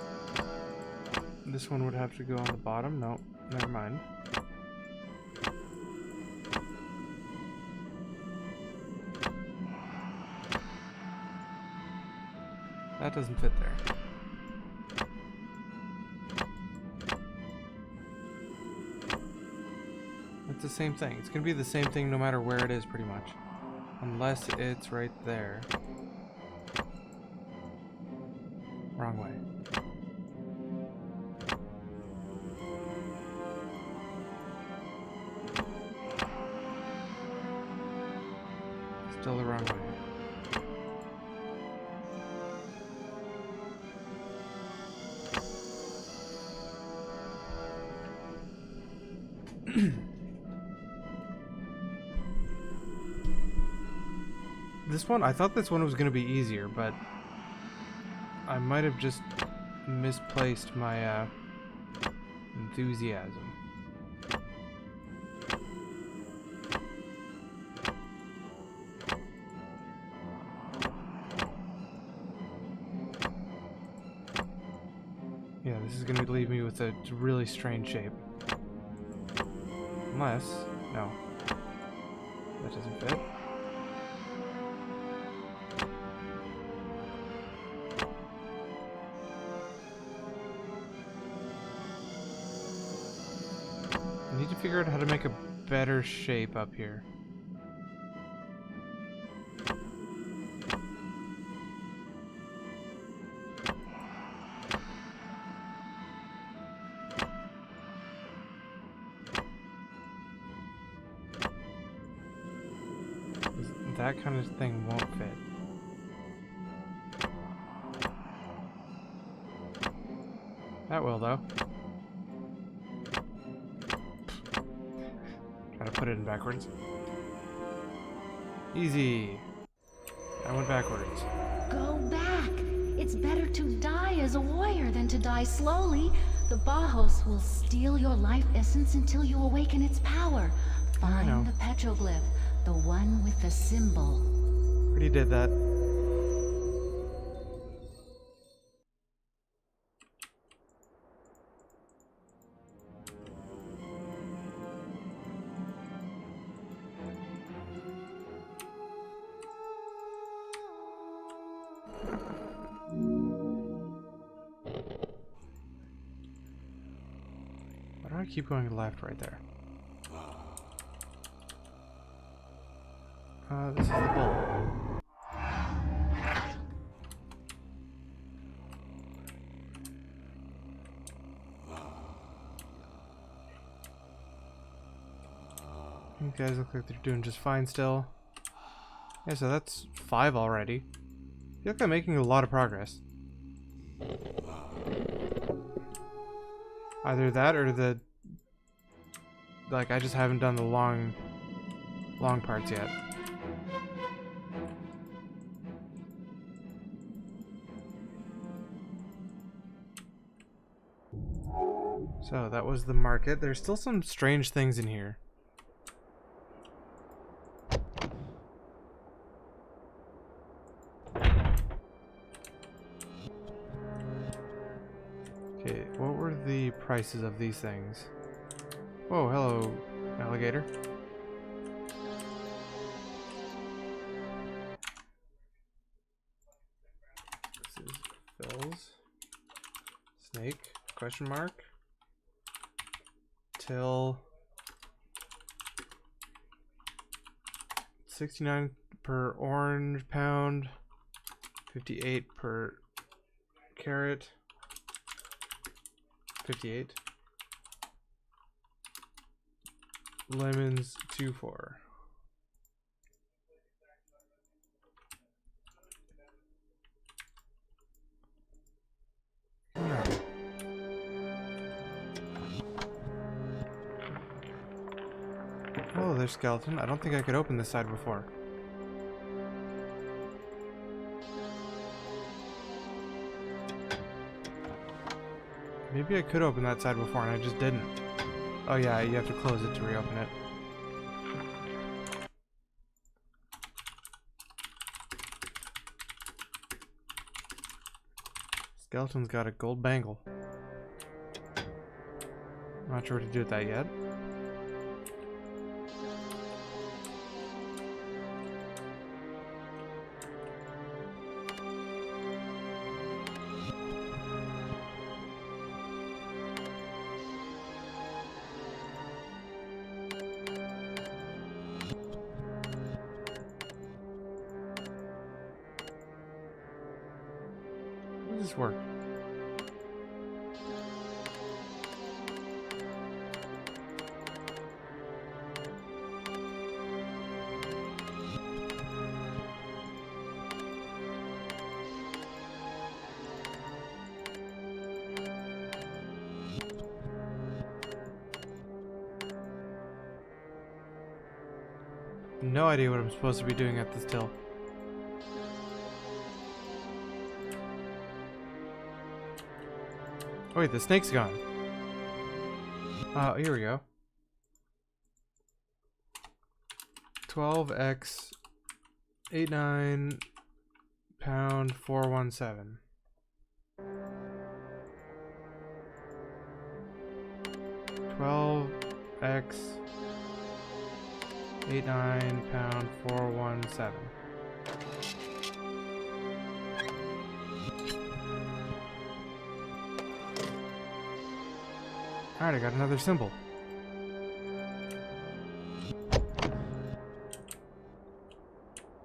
This one would have to go on the bottom. No, never mind. That doesn't fit there. It's the same thing. It's gonna be the same thing no matter where it is, pretty much. Unless it's right there. Wrong way. Still the wrong way. This one, I thought this one was going to be easier, but I might have just misplaced my enthusiasm. Yeah, this is going to leave me with a really strange shape. Unless, no, that doesn't fit. I need to figure out how to make a better shape up here. that kind of thing won't fit. That will, though. Gotta put it in backwards. Easy. I went backwards. Go back. It's better to die as a warrior than to die slowly. The Bajos will steal your life essence until you awaken its power. Find the petroglyph, the one with the symbol. Already did that. Why do I keep going left right there? This is the bull. You guys look like they're doing just fine still. Yeah, so that's 5 already. I feel like I'm making a lot of progress. Either that or the... Like, I just haven't done the long parts yet. So, that was the market. There's still some strange things in here. Okay, what were the prices of these things? Whoa, hello, alligator. This is Phil's. Snake, question mark. Till 69 per orange pound, 58 per carrot, 58. Lemons 2-4. Oh, there's skeleton. I don't think I could open this side before. Maybe I could open that side before and I just didn't. Oh yeah, you have to close it to reopen it. Skeleton's got a gold bangle. I'm not sure what to do with that yet. How does this work? No idea what I'm supposed to be doing at this till. Oh wait, the snake's gone. Here we go. 12x 89 pound 417. X 89 pound 417. Alright, I got another symbol.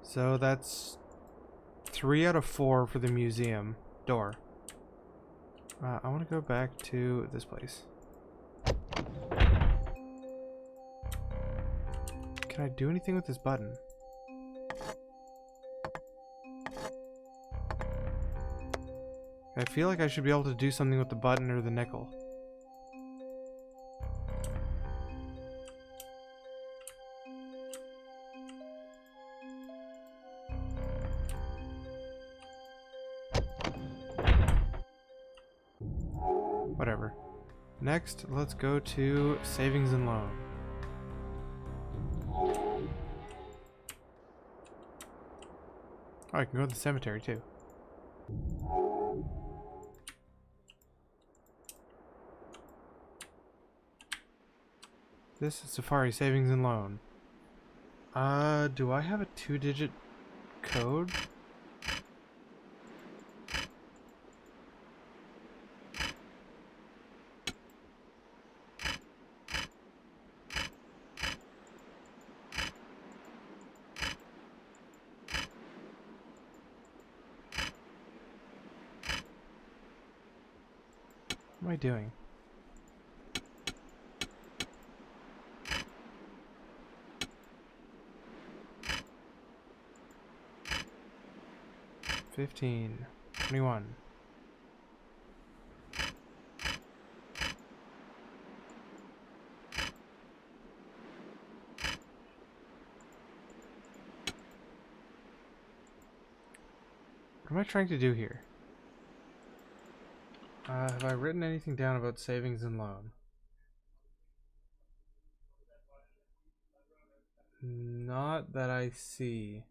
So that's 3 out of 4 for the museum door. I want to go back to this place. Can I do anything with this button? I feel like I should be able to do something with the button or the nickel. Whatever. Next, let's go to savings and loan. Oh, I can go to the cemetery too. This is Safari Savings and Loan. Do I have a 2-digit code? What am I doing? $15, $21. What am I trying to do here? Have I written anything down about savings and loan? Not that I see.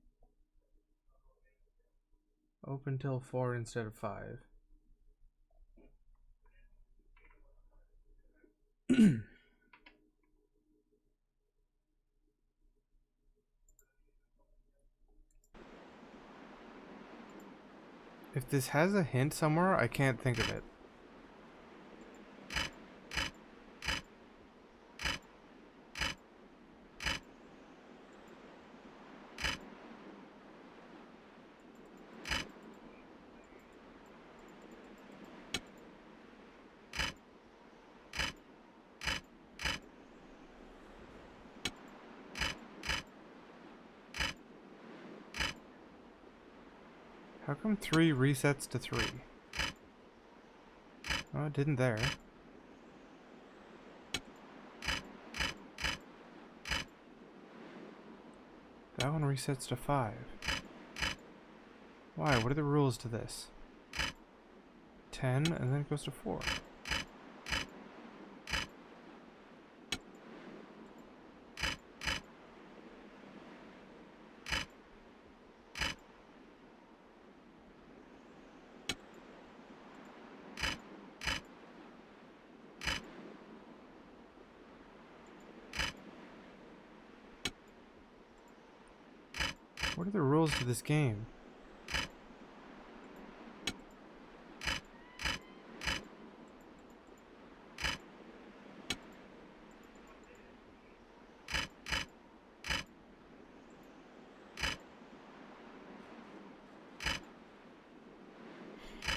Open till 4 instead of 5. If this has a hint somewhere, I can't think of it. How come 3 resets to 3? Oh, it didn't there. That one resets to 5. Why? What are the rules to this? 10, and then it goes to 4. What are the rules to this game?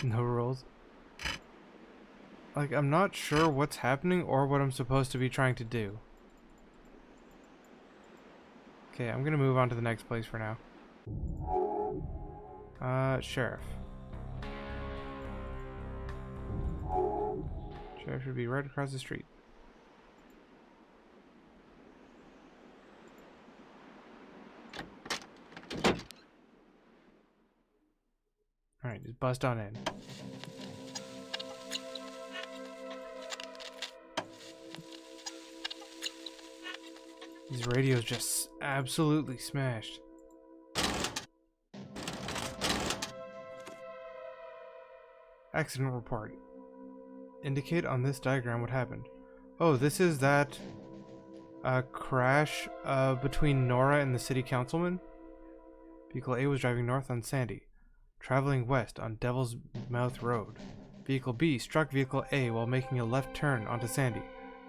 No rules. Like, I'm not sure what's happening or what I'm supposed to be trying to do. Okay, I'm gonna move on to the next place for now. Sheriff. Sheriff should be right across the street. Alright, just bust on in. These radios just absolutely smashed. Accident report. Indicate on this diagram what happened. Oh, this is that crash between Nora and the city councilman. Vehicle A was driving north on Sandy, traveling west on Devil's Mouth Road. Vehicle B struck Vehicle A while making a left turn onto Sandy.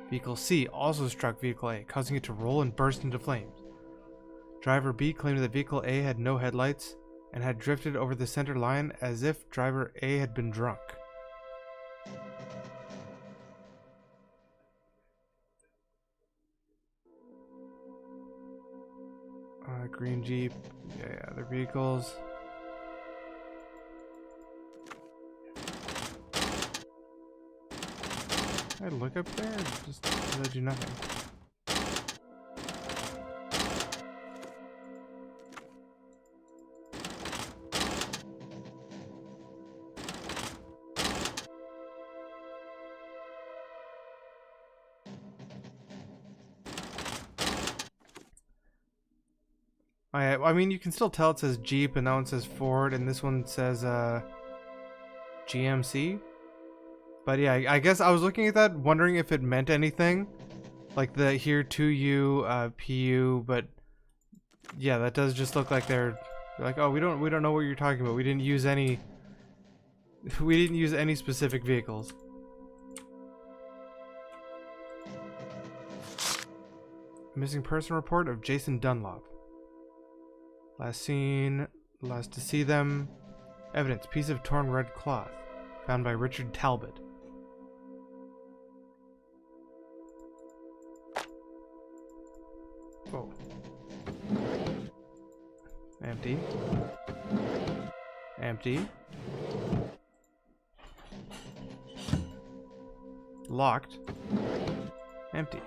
Vehicle C also struck Vehicle A, causing it to roll and burst into flames. Driver B claimed that Vehicle A had no headlights and had drifted over the center line as if Driver A had been drunk. Green Jeep. Yeah, other vehicles. I look up there? Just does I do nothing? I mean, you can still tell it says Jeep, and that one says Ford, and this one says GMC. But yeah, I guess I was looking at that, wondering if it meant anything, like the here to you, PU. But yeah, that does just look like they're like, oh, we don't know what you're talking about. We didn't use any specific vehicles. Missing person report of Jason Dunlop. Last to see them. Evidence, piece of torn red cloth. Found by Richard Talbot. Oh. Empty. Empty. Locked. Empty.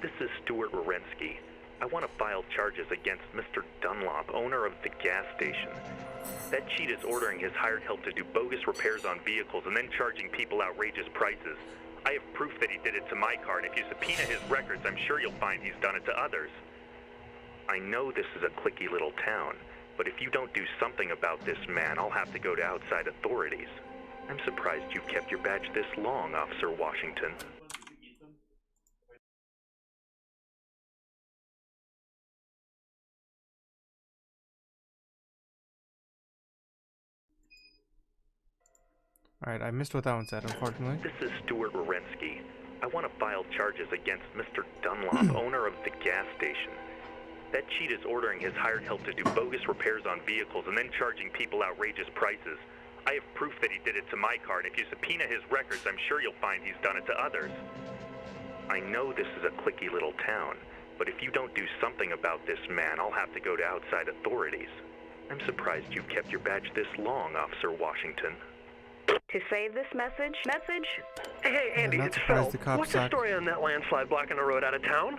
This is Stuart Wierenski. I want to file charges against Mr. Dunlop, owner of the gas station. That cheat is ordering his hired help to do bogus repairs on vehicles and then charging people outrageous prices. I have proof that he did it to my car, and if you subpoena his records, I'm sure you'll find he's done it to others. I know this is a cliquey little town, but if you don't do something about this man, I'll have to go to outside authorities. I'm surprised you've kept your badge this long, Officer Washington. Alright, I missed what that one said, unfortunately. This is Stuart Wierenski. I want to file charges against Mr. Dunlop, owner of the gas station. That cheat is ordering his hired help to do bogus repairs on vehicles and then charging people outrageous prices. I have proof that he did it to my car, and if you subpoena his records, I'm sure you'll find he's done it to others. I know this is a cliquey little town, but if you don't do something about this man, I'll have to go to outside authorities. I'm surprised you've kept your badge this long, Officer Washington. To save this message? Hey, Andy, it's Phil. What's the story on that landslide blocking the road out of town?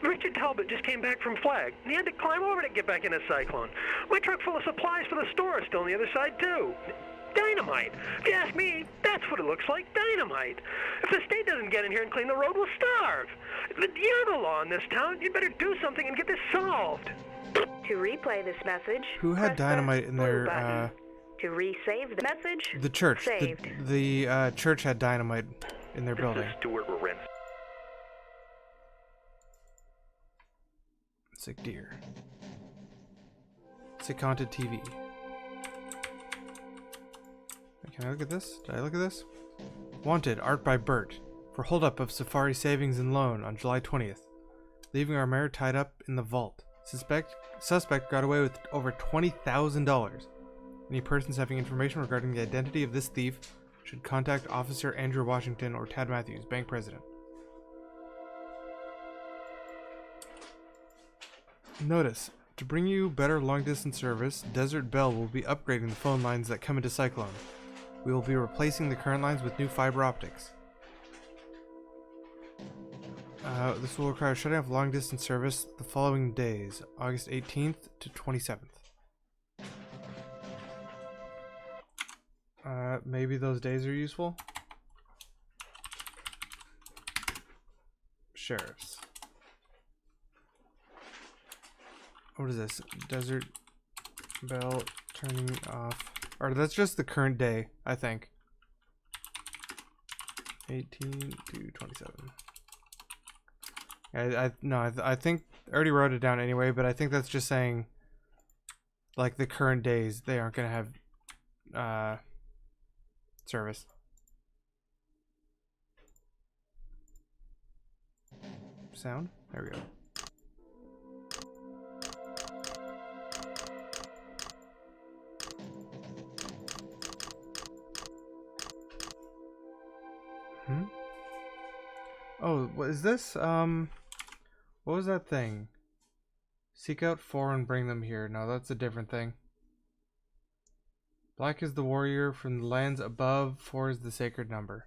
Richard Talbot just came back from Flag, and he had to climb over to get back in a cyclone. My truck full of supplies for the store is still on the other side, too. Dynamite. If you ask me, that's what it looks like, dynamite. If the state doesn't get in here and clean the road, we'll starve. You're the law in this town. You'd better do something and get this solved. To replay this message, who had dynamite in their, to resave the message, the church. Saved. The church had dynamite in their building. Stuart Wierenski. Sick deer. Sick haunted TV. Can I look at this? Did I look at this? Wanted, art by Bert, for holdup of Safari Savings and Loan on July 20th. Leaving our mare tied up in the vault. Suspect got away with over $20,000. Any persons having information regarding the identity of this thief should contact Officer Andrew Washington or Tad Matthews, bank president. Notice, to bring you better long-distance service, Desert Bell will be upgrading the phone lines that come into Cyclone. We will be replacing the current lines with new fiber optics. This will require shutting off long-distance service the following days, August 18th to 27th. Maybe those days are useful? Sheriffs. What is this? Desert Bell turning off. Or that's just the current day, I think. 18 to 27. I think I already wrote it down anyway, but I think that's just saying like the current days they aren't gonna have service. Sound? There we go. Oh, what is this? What was that thing? Seek out 4 and bring them here. No, that's a different thing. Black is the warrior from the lands above. 4 is the sacred number.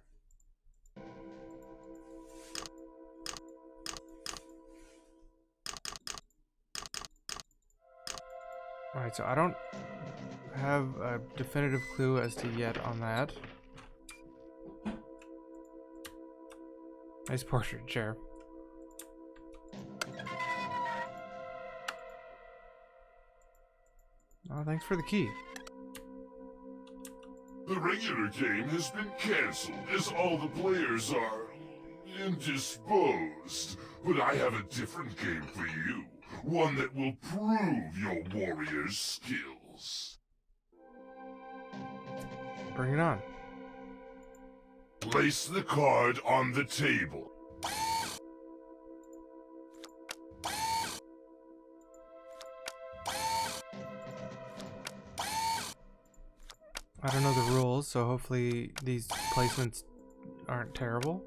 Alright, so I don't have a definitive clue as to yet on that. Nice portrait, Sheriff. Oh, thanks for the key. The regular game has been cancelled as all the players are indisposed. But I have a different game for you. One that will prove your warrior's skills. Bring it on. Place the card on the table. I don't know the rules, so hopefully these placements aren't terrible.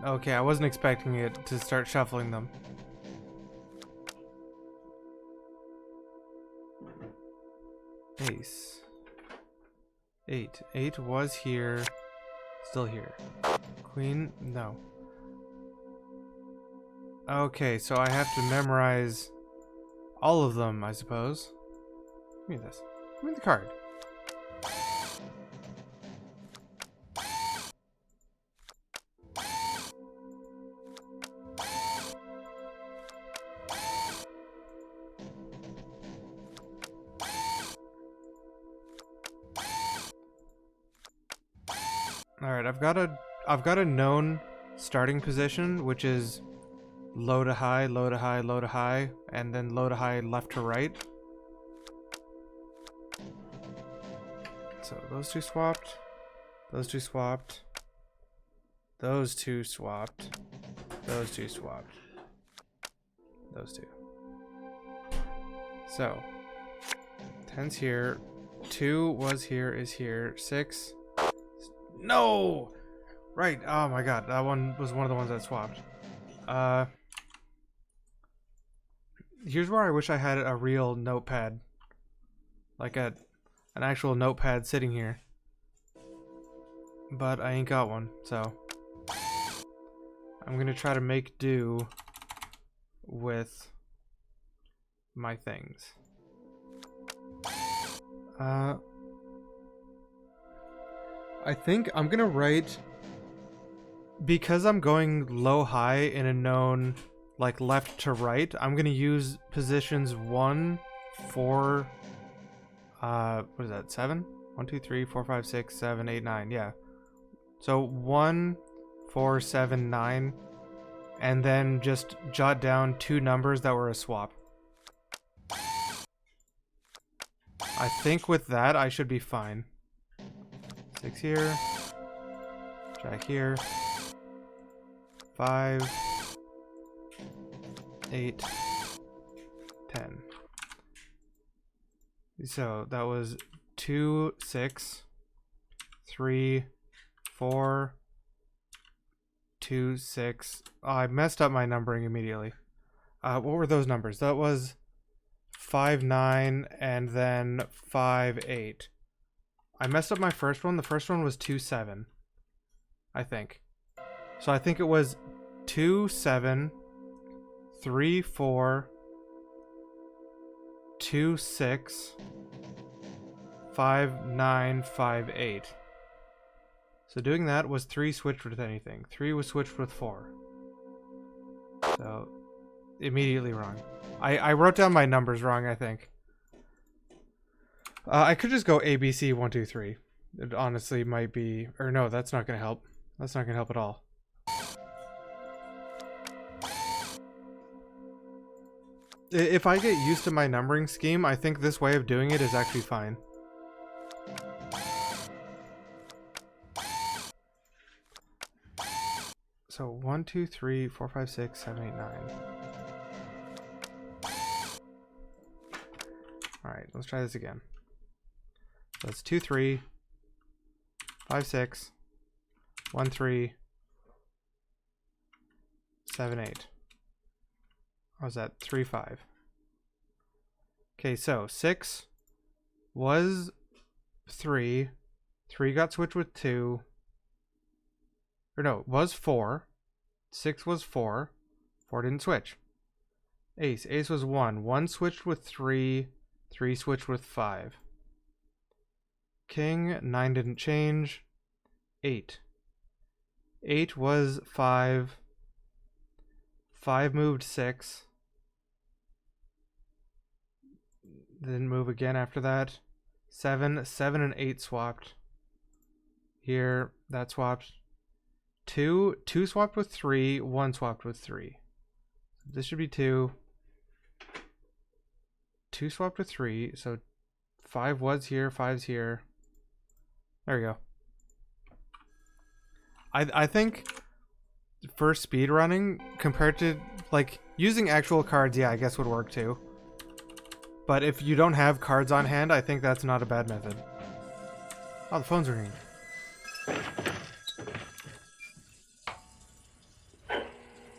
Okay, I wasn't expecting it to start shuffling them. Ace. 8. 8 was here. Still here. Queen? No. Okay, so I have to memorize all of them, I suppose. Give me this. Give me the card. Alright, I've got a known starting position, which is low to high, low to high, low to high, and then low to high, left to right. So those two swapped, those two swapped, those two swapped, those two swapped, those two. So 10's here, 2 was here, is here, 6. No! Right, oh my god, that one was one of the ones that swapped. Here's where I wish I had a real notepad. Like an actual notepad sitting here. But I ain't got one, so I'm gonna try to make do with my things. I think I'm gonna write, because I'm going low high in a known like left to right, I'm gonna use positions 1, 4, what is that, 7? 1, 2, 3, 4, 5, 6, 7, 8, 9, yeah. So 1, 4, 7, 9, and then just jot down 2 numbers that were a swap. I think with that I should be fine. 6 here, Jack here, 5, 8, 10. So that was 2, 6, 3, 4, 2, 6. Oh, I messed up my numbering immediately. What were those numbers? That was 5, 9, and then 5, 8. I messed up my first one. The first one was 2, 7, I think. So I think it was 2, 7, 3, 4, 2, 6, 5, 9, 5, 8. So doing that was 3 switched with anything. 3 was switched with 4. So immediately wrong. I wrote down my numbers wrong, I think. I could just go ABC 1, 2, 3. It honestly might be, or no, that's not gonna help. That's not gonna help at all. If I get used to my numbering scheme, I think this way of doing it is actually fine. So 1, 2, 3, 4, 5, 6, 7, 8, 9. Alright, let's try this again. That's 2, 3, 5, 6, 1, 3, 7, 8. Or was that 3, 5? Okay, so 6 was 3. 3 got switched with 2. Or no, it was 4. 6 was 4. 4 didn't switch. Ace. Ace was 1. 1 switched with 3. 3 switched with 5. King. 9 didn't change. 8. 8 was 5. 5 moved 6. Didn't move again after that. 7. 7 and 8 swapped. Here, that swapped. 2 swapped with 3. 1 swapped with 3. This should be 2. 2 swapped with 3. So 5 was here. 5's here. There we go. I think for speed running, compared to like using actual cards, yeah, I guess would work too. But if you don't have cards on hand, I think that's not a bad method. Oh, the phone's ringing.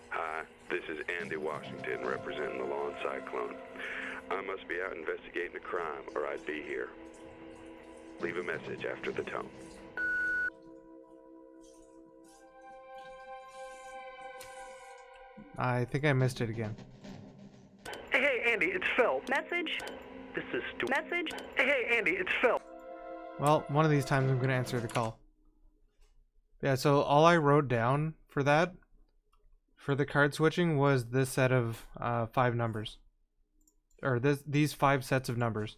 Hi, this is Andy Washington representing the Lawn Cyclone. I must be out investigating a crime or I'd be here. Leave a message after the tone. I think I missed it again. Hey, Andy, it's Phil. Message? This is Stu. Message? Hey, Andy, it's Phil. Well, one of these times I'm going to answer the call. Yeah, so all I wrote down for that, for the card switching, was this set of 5 numbers. Or these 5 sets of numbers.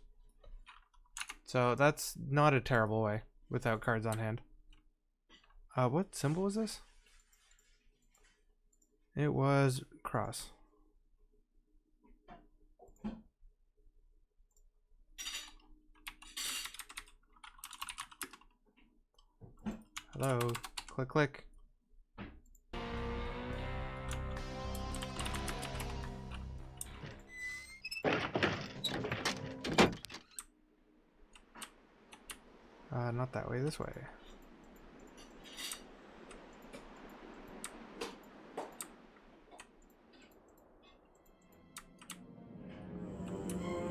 So that's not a terrible way without cards on hand. What symbol was this? It was cross. Hello. Click, click. Not that way, this way.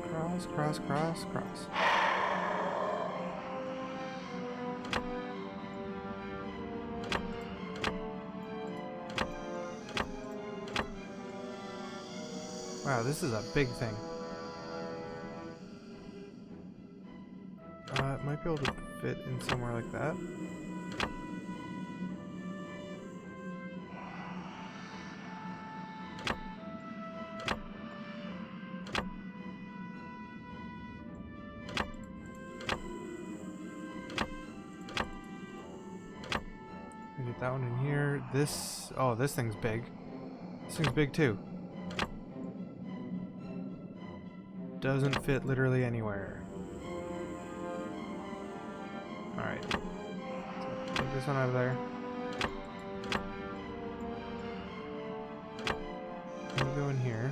Cross, cross, cross, cross. Wow, this is a big thing. It might be able to fit in somewhere like that. Get that one in here. This, oh, this thing's big. This thing's big too. Doesn't fit literally anywhere. Alright. So take this one out of there. We'll go in here.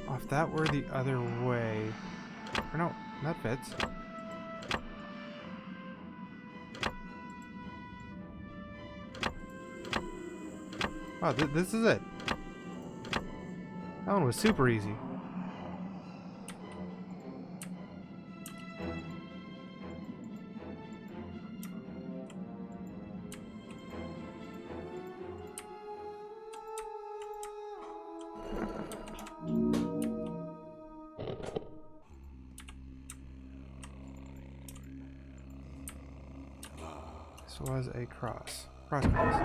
Oh, if that were the other way. Or no, that fits. Oh, this is it. That one was super easy. This was a cross. Cross, cross.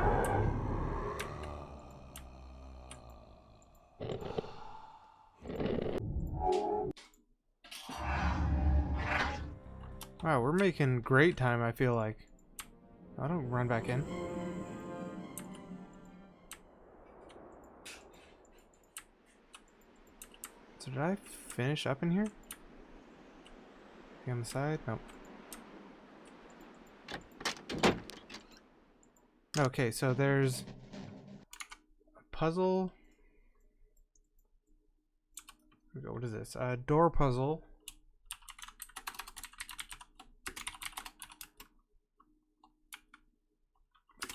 Wow, we're making great time, I feel like. I don't run back in. So did I finish up in here? On the side? Nope. Okay, so there's a puzzle. Here we go. What is this? A door puzzle.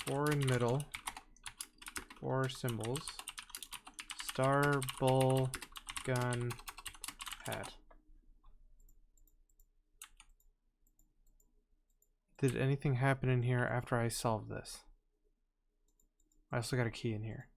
Four in middle. Four symbols. Star, bull, gun, hat. Did anything happen in here after I solved this? I also got a key in here.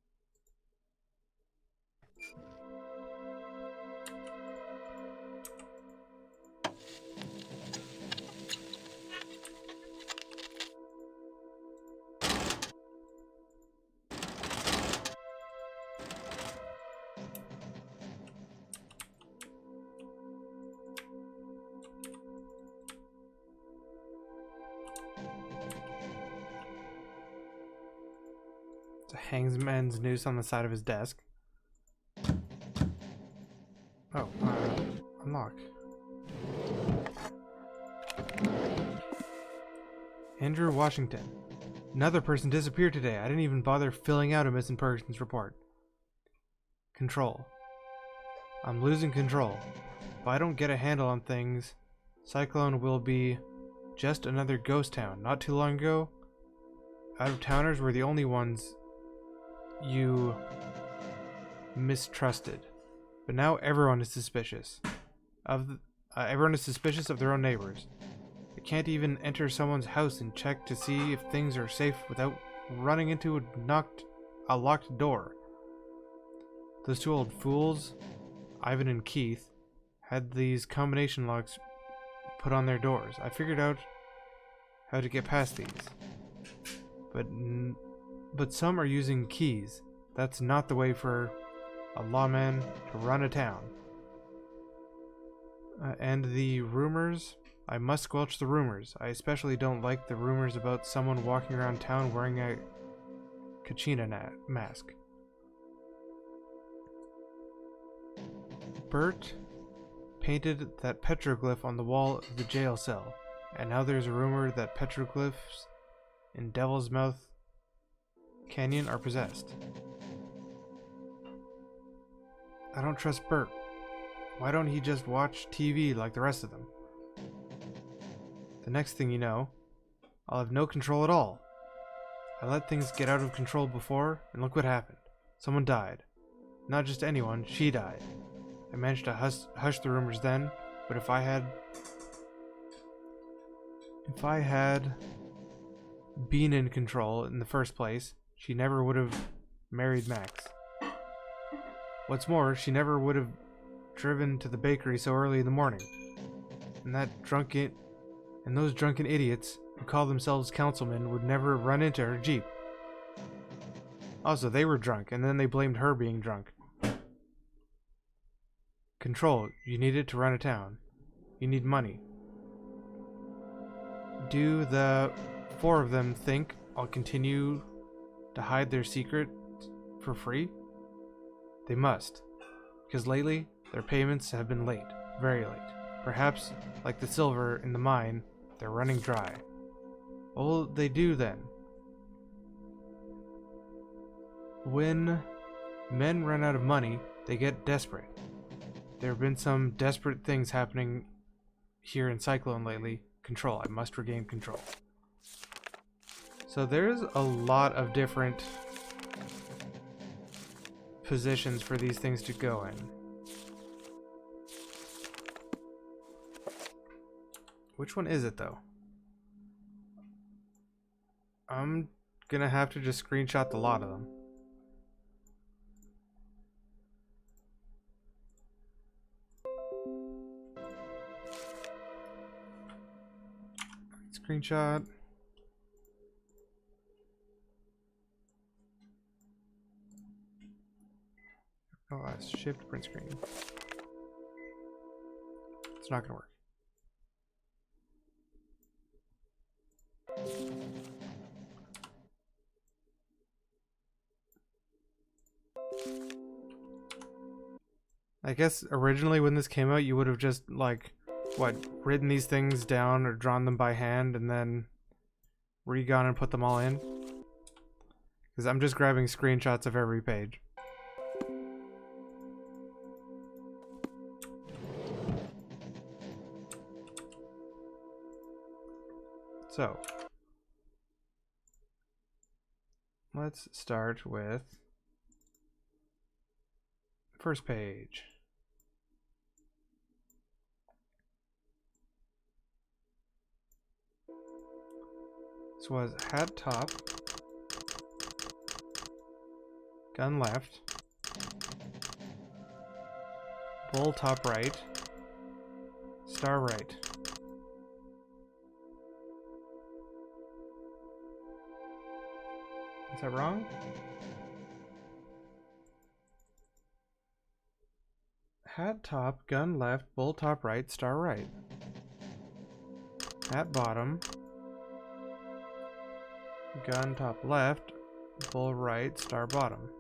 It's a hangman's noose on the side of his desk. Oh, unlock. Andrew Washington. Another person disappeared today. I didn't even bother filling out a missing persons report. Control. I'm losing control. If I don't get a handle on things, Cyclone will be just another ghost town. Not too long ago, out-of-towners were the only ones you mistrusted, but now everyone is suspicious of their own neighbors. They can't even enter someone's house and check to see if things are safe without running into a locked door. Those two old fools, Ivan and Keith, had these combination locks put on their doors. I figured out how to get past these, but some are using keys. That's not the way for a lawman to run a town. And the rumors, I must squelch the rumors. I especially don't like the rumors about someone walking around town wearing a Kachina mask. Bert painted that petroglyph on the wall of the jail cell, and now there's a rumor that petroglyphs in Devil's Mouth Canyon are possessed. I don't trust Bert. Why don't he just watch TV like the rest of them? The next thing you know, I'll have no control at all. I let things get out of control before, and look what happened. Someone died. Not just anyone, she died. I managed to hush the rumors then, but if I had been in control in the first place, she never would have married Max. What's more, she never would have driven to the bakery so early in the morning. And those drunken idiots who call themselves councilmen would never run into her Jeep. Also, they were drunk, and then they blamed her being drunk. Control. You need it to run a town. You need money. Do the four of them think I'll continue to hide their secret for free? They must. Because lately, their payments have been late. Very late. Perhaps, like the silver in the mine, they're running dry. What will they do then? When men run out of money, they get desperate. There have been some desperate things happening here in Cyclone lately. Control. I must regain control. So there's a lot of different positions for these things to go in. Which one is it though? I'm gonna have to just screenshot the lot of them. Screenshot. Oh, shift print screen. It's not gonna work. I guess originally when this came out, you would have just like, what, written these things down or drawn them by hand and then re-gone and put them all in. Because I'm just grabbing screenshots of every page. So, let's start with first page. This was hat top, gun left, bull top right, star right. Is that wrong? Hat top, gun left, bull top right, star right. Hat bottom, gun top left, bull right, star bottom.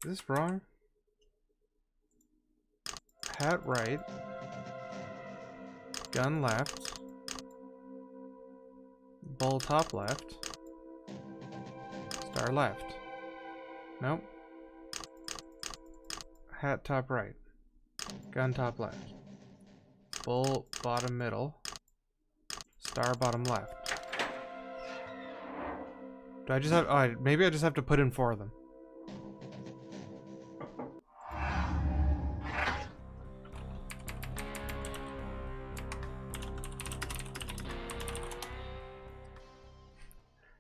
Is this wrong? Hat right, gun left, bull top left, star left. Nope. Hat top right, gun top left, bull bottom middle, star bottom left. Do I just have... Oh, maybe I just have to put in 4 of them.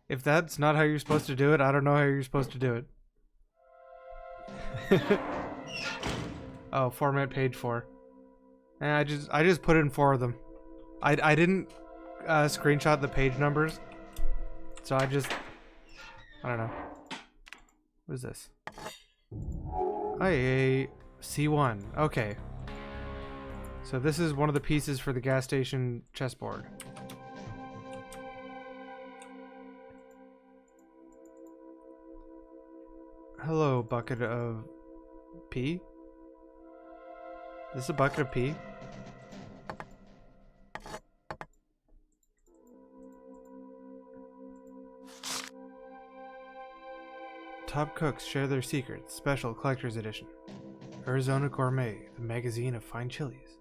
If that's not how you're supposed to do it, I don't know how you're supposed to do it. Oh, format page 4. And I just put in 4 of them. I didn't screenshot the page numbers, so I don't know. What is this? C1. Okay. So this is one of the pieces for the gas station chessboard. Hello, bucket of pee. Is this a bucket of pee? Top cooks share their secrets. Special collector's edition. Arizona Gourmet, the magazine of fine chilies.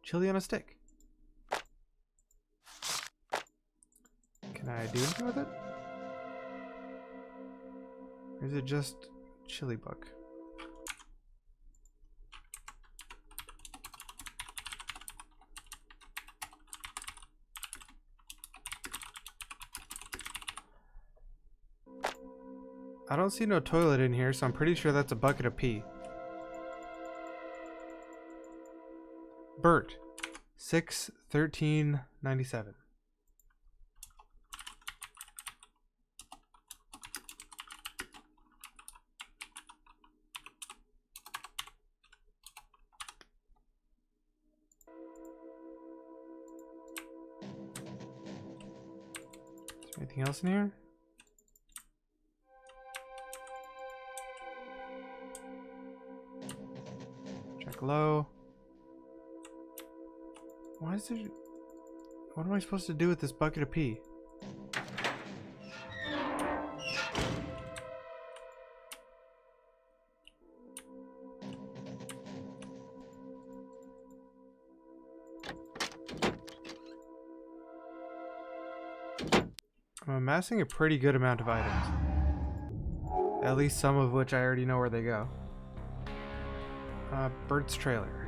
Chili on a stick. Can I do anything with it? Or is it just chili book? I don't see no toilet in here, so I'm pretty sure that's a bucket of pee. Bert, 6/13/97. Is there anything else in here? Check low. Why is there... What am I supposed to do with this bucket of pee? I'm amassing a pretty good amount of items. At least some of which I already know where they go. Bert's trailer.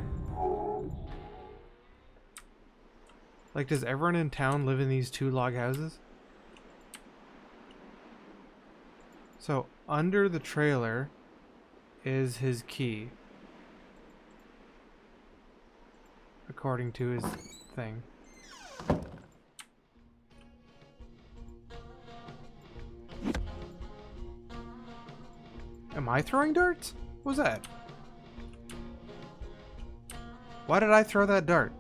Like, does everyone in town live in these 2 log houses? So, under the trailer is his key. According to his thing. Am I throwing darts? What was that? Why did I throw that dart?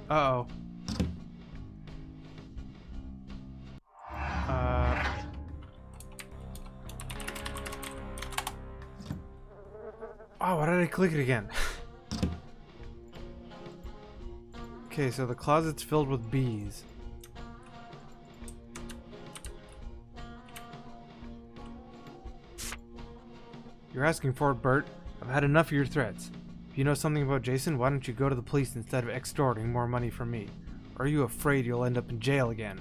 Uh-oh. Oh, why did I click it again? Okay, so the closet's filled with bees. You're asking for it, Bert. I've had enough of your threats. If you know something about Jason, why don't you go to the police instead of extorting more money from me? Or are you afraid you'll end up in jail again?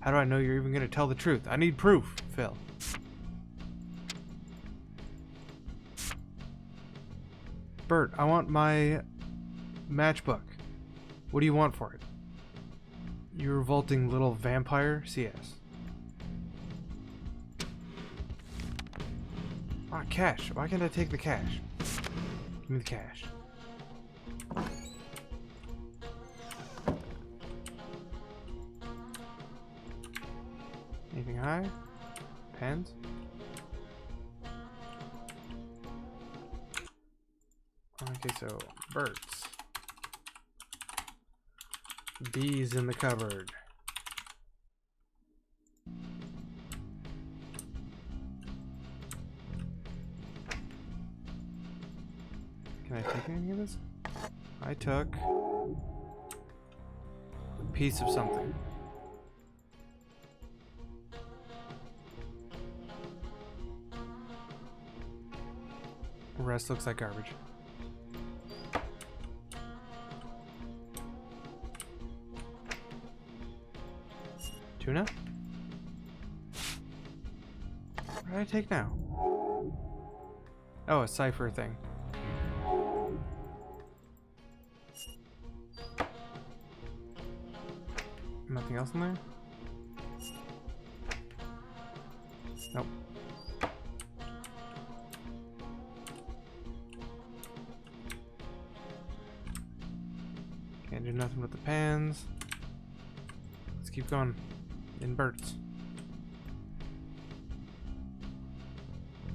How do I know you're even going to tell the truth? I need proof, Phil. Bert, I want my matchbook. What do you want for it? You revolting little vampire? CS. Ah, cash. Why can't I take the cash? Give me the cash. Anything high? Pens? Okay, so birds. Bees in the cupboard. Can I take any of this? I took a piece of something. The rest looks like garbage. Tuna? What did I take now? Oh, a cipher thing. Nothing else in there? Nope. Can't do nothing with the pans. Let's keep going. In Bert's.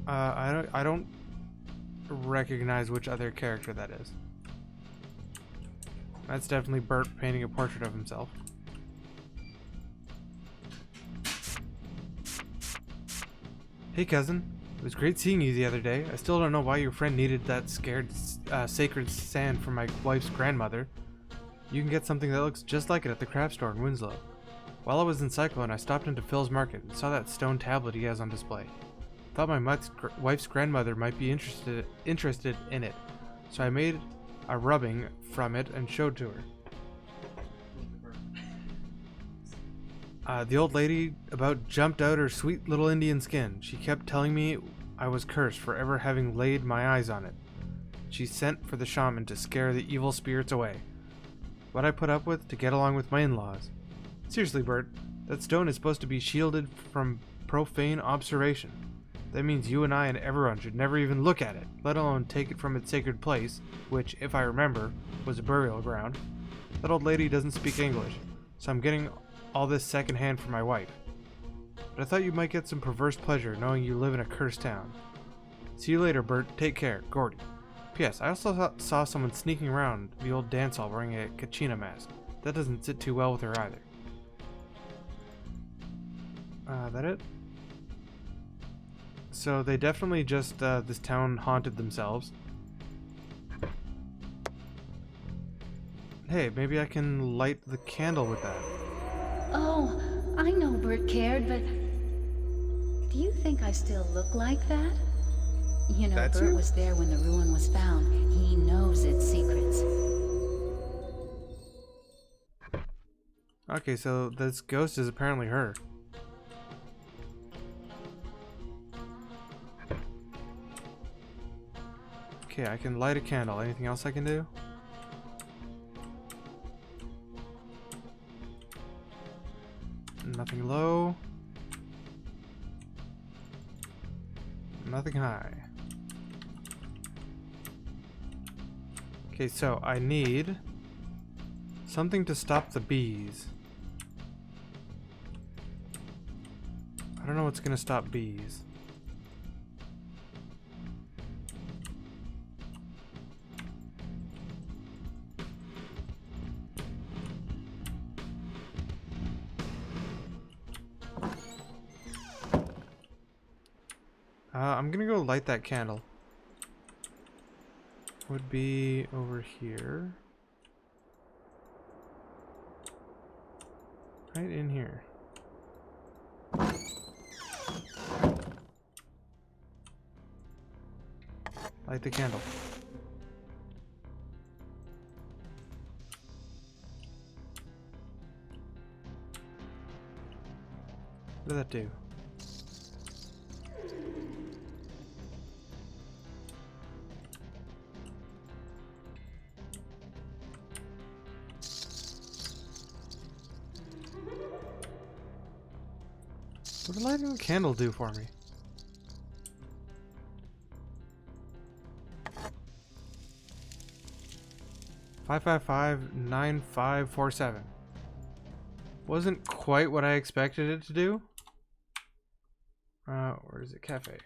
I don't recognize which other character that is. That's definitely Bert painting a portrait of himself. Hey cousin, it was great seeing you the other day. I still don't know why your friend needed that sacred sand from my wife's grandmother. You can get something that looks just like it at the craft store in Winslow. While I was in Cyclone, I stopped into Phil's Market and saw that stone tablet he has on display. Thought my wife's grandmother might be interested in it, so I made a rubbing from it and showed to her. The old lady about jumped out her sweet little Indian skin. She kept telling me I was cursed for ever having laid my eyes on it. She sent for the shaman to scare the evil spirits away. What I put up with to get along with my in-laws. Seriously, Bert, that stone is supposed to be shielded from profane observation. That means you and I and everyone should never even look at it, let alone take it from its sacred place, which, if I remember, was a burial ground. That old lady doesn't speak English, so I'm getting all this secondhand from my wife. But I thought you might get some perverse pleasure knowing you live in a cursed town. See you later, Bert. Take care. Gordy. P.S. I also saw someone sneaking around the old dance hall wearing a Kachina mask. That doesn't sit too well with her either. That it? So they definitely just, this town haunted themselves. Hey, maybe I can light the candle with that. Oh, I know Bert cared, but do you think I still look like that? You know, That's Bert you? was there when the ruin was found. He knows its secrets. Okay, so this ghost is apparently her. Okay, I can light a candle. Anything else I can do? Nothing low. Nothing high. Okay, so I need something to stop the bees. I don't know what's gonna stop bees. I'm gonna go light that candle. would be over here. Right in here. Light the candle. What did that do? What did lighting the candle do for me? $555-9547. Wasn't quite what I expected it to do. Where is it? Cafe.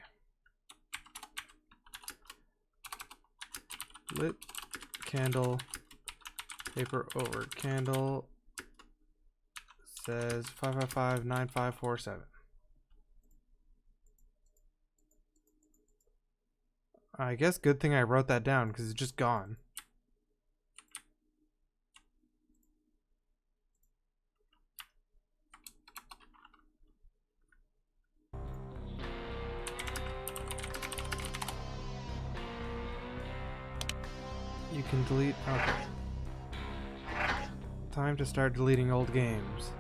Lit candle. Paper over candle. Says 555-9547. I guess good thing I wrote that down because it's just gone. You can delete. Okay. Time to start deleting old games.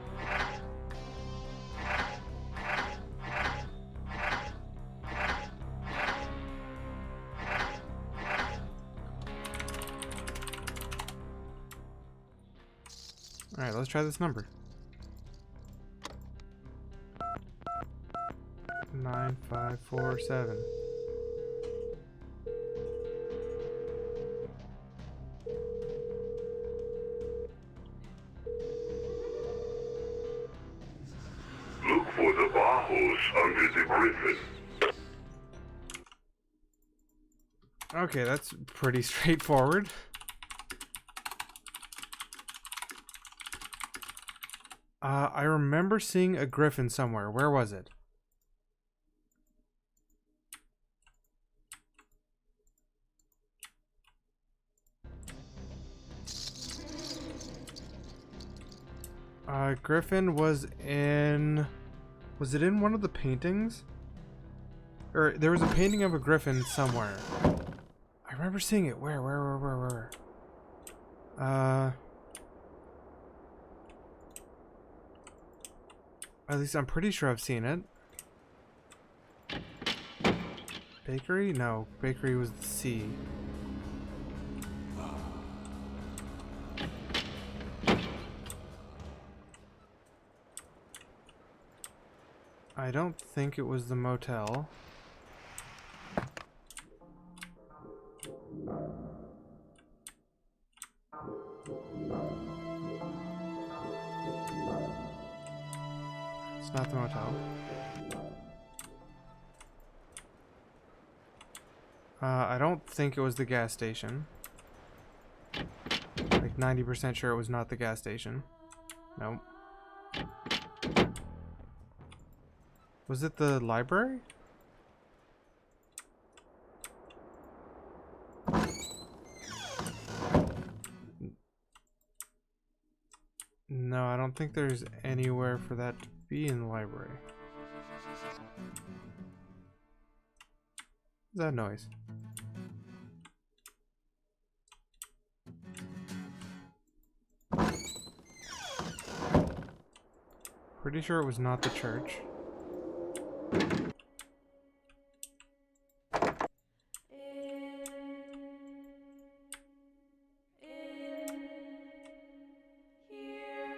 Alright, let's try this number. 9547. Look for the Bajos under the griffin. Okay, that's pretty straightforward. I remember seeing a griffin somewhere. Where was it? Griffin was in... Was it in one of the paintings? Or there was a painting of a griffin somewhere. I remember seeing it. Where? At least I'm pretty sure I've seen it. Bakery? No, bakery was the C. I don't think it was the motel. It's not the motel. I don't think it was the gas station. Like 90% sure it was not the gas station. Nope. Was it the library? No, I don't think there's anywhere for that to be in the library. What's that noise? Pretty sure it was not the church.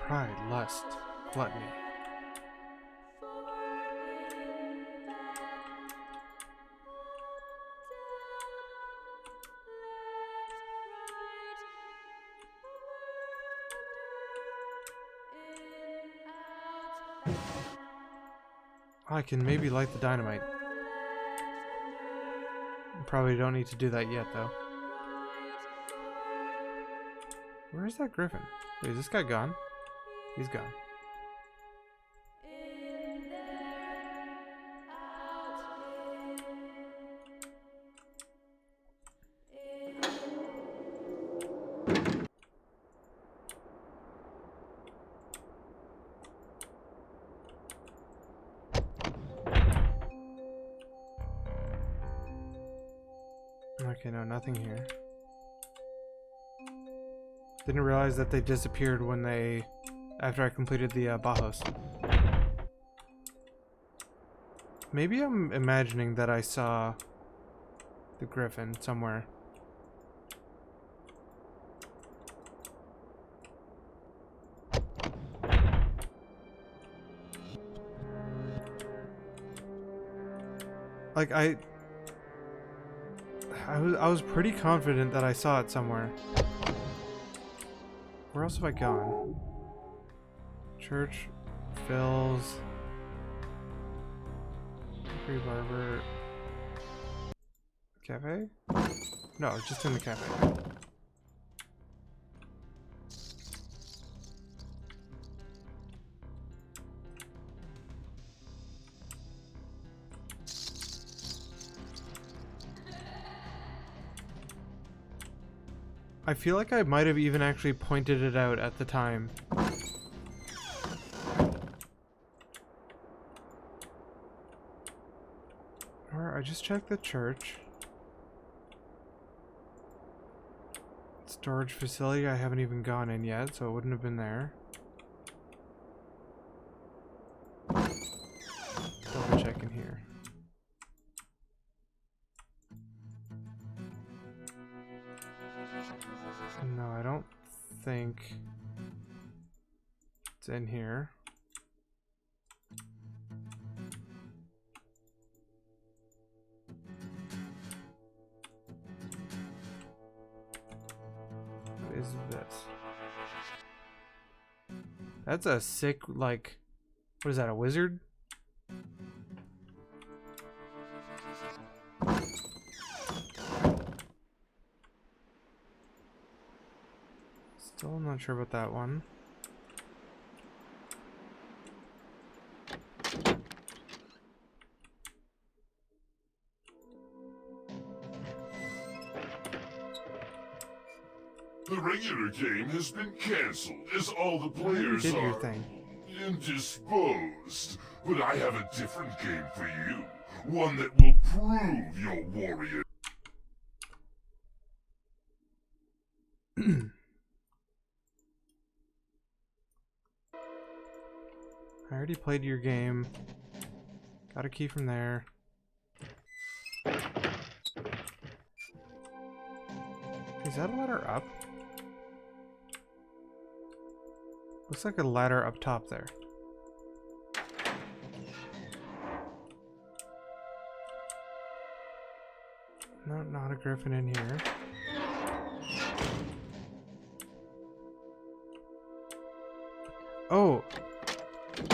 Pride, lust, gluttony. I can maybe light the dynamite. Probably don't need to do that yet, though. Where is that griffin? Wait, is this guy gone? He's gone. Okay, no, nothing here. Didn't realize that they disappeared when they... after I completed the Bajos. Maybe I'm imagining that I saw the griffin somewhere. Like I was pretty confident that I saw it somewhere. Where else have I gone? Church, Phil's, Free Barber, cafe? No, it's just in the cafe. I feel like I might have even actually pointed it out at the time. Or I just checked the church. Storage facility, I haven't even gone in yet, so it wouldn't have been there. Double check in here. No, I don't think it's in here. What is this? That's a sick, like, what is that, a wizard? Still not sure about that one. The regular game has been cancelled as all the players did your are thing. indisposed. But I have a different game for you. One that will prove your warrior. I already played your game. Got a key from there. Is that a ladder up? Looks like a ladder up top there. No, not a griffin in here. Oh!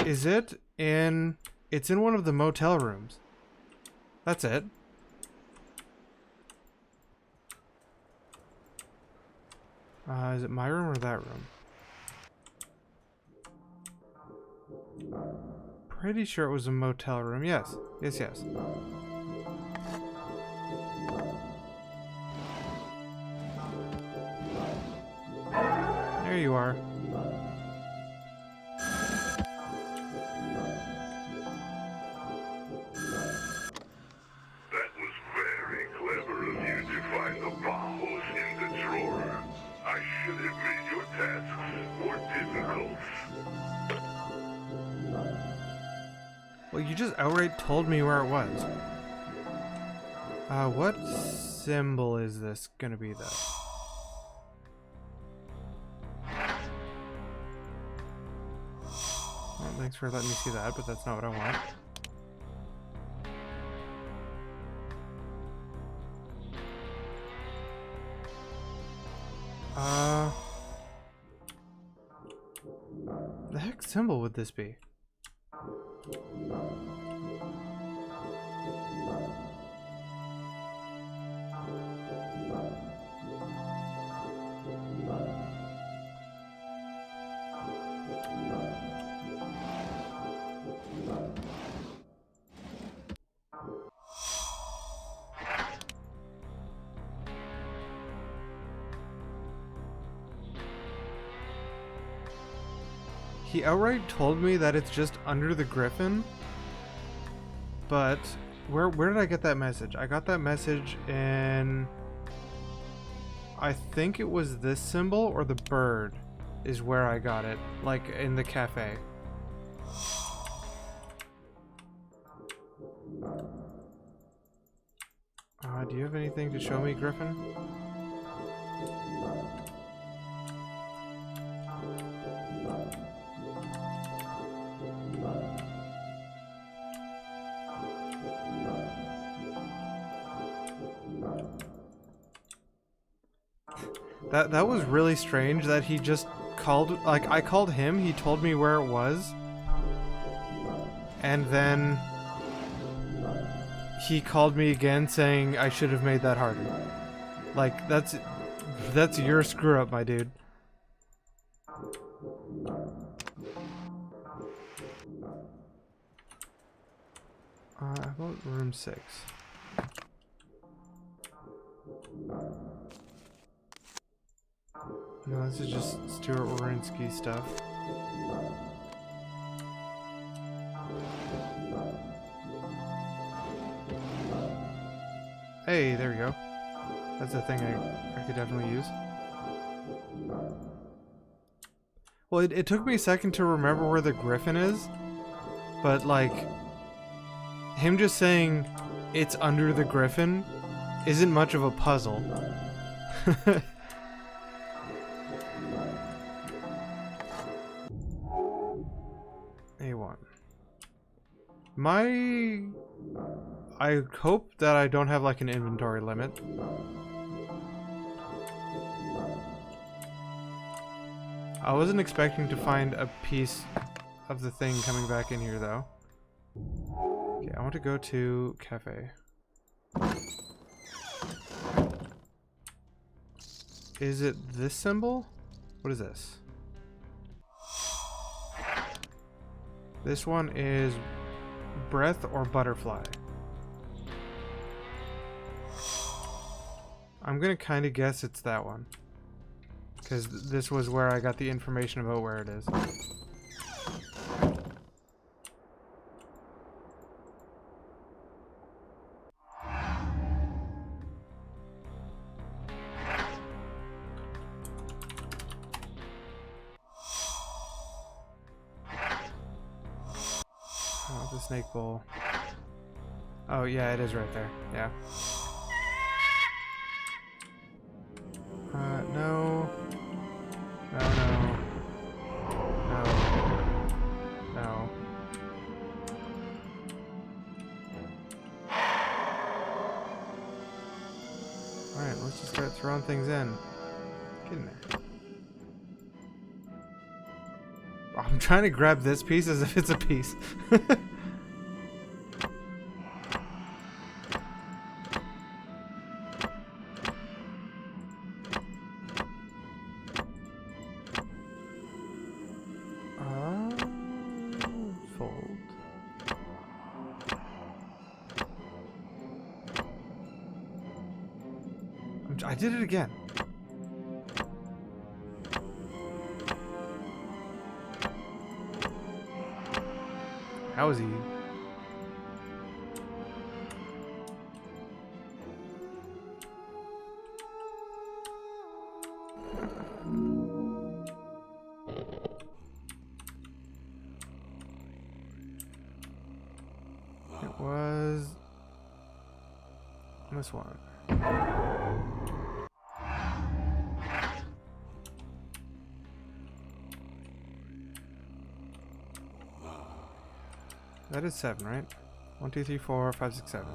Is it in... It's in one of the motel rooms. That's it. Is it my room or that room? Pretty sure it was a motel room. Yes. Yes, yes. There you are. That was very clever of you to find the Bajos in the drawer. I should have made your tasks more difficult. Well, you just outright told me where it was. What symbol is this gonna be, though? Well, thanks for letting me see that, but that's not what I want. The heck symbol would this be? He outright told me that it's just under the griffin, but where did I get that message? I got that message in I think it was this symbol or the bird is where I got it, like in the cafe. Do you have anything to show me, Griffin? That was really strange that he just called, like, I called him, he told me where it was, and then he called me again saying I should have made that harder. Like, that's your screw up, my dude. About room 6. No, this is just Stuart Wawrinski stuff. Hey, there we go. That's a thing I could definitely use. Well, it took me a second to remember where the griffin is, but like, him just saying it's under the griffin isn't much of a puzzle. A1. I hope that I don't have like an inventory limit. I wasn't expecting to find a piece of the thing coming back in here though. Okay, I want to go to cafe. Is it this symbol? What is this? This one is breath or butterfly. I'm gonna kind of guess it's that one, because this was where I got the information about where it is. Oh, the snake bowl. Oh yeah, it is right there. Yeah. No. No, no. No. No. Alright, let's just start throwing things in. Get in there. Oh, I'm trying to grab this piece as if it's a piece. Fold. I did it again. How is he? It was this one. That is 7, right? 1, 2, 3, 4, 5, 6, 7.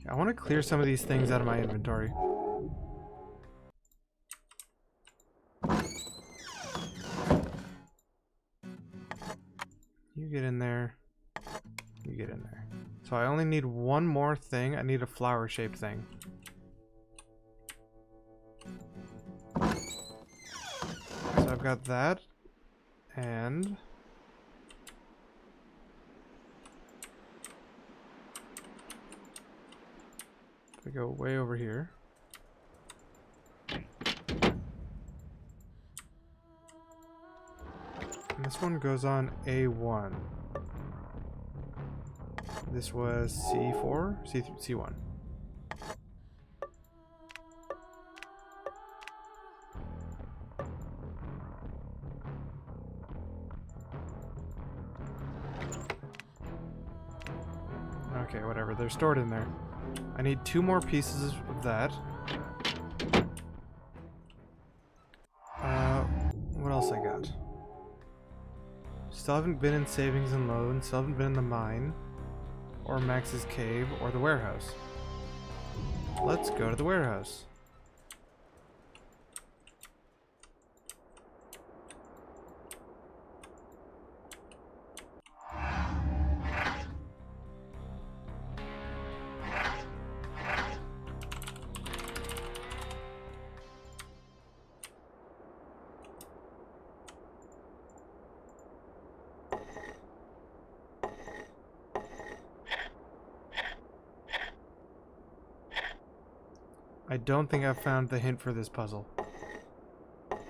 Okay, I want to clear some of these things out of my inventory. You get in there. You get in there. So I only need one more thing. I need a flower-shaped thing. So I've got that. And I go way over here. And this one goes on A1. This was C4? C1. Okay, whatever. They're stored in there. I need 2 more pieces of that. What else I got? Still haven't been in savings and loans. Still haven't been in the mine. Or Max's cave. Or the warehouse. Let's go to the warehouse. I don't think I've found the hint for this puzzle. What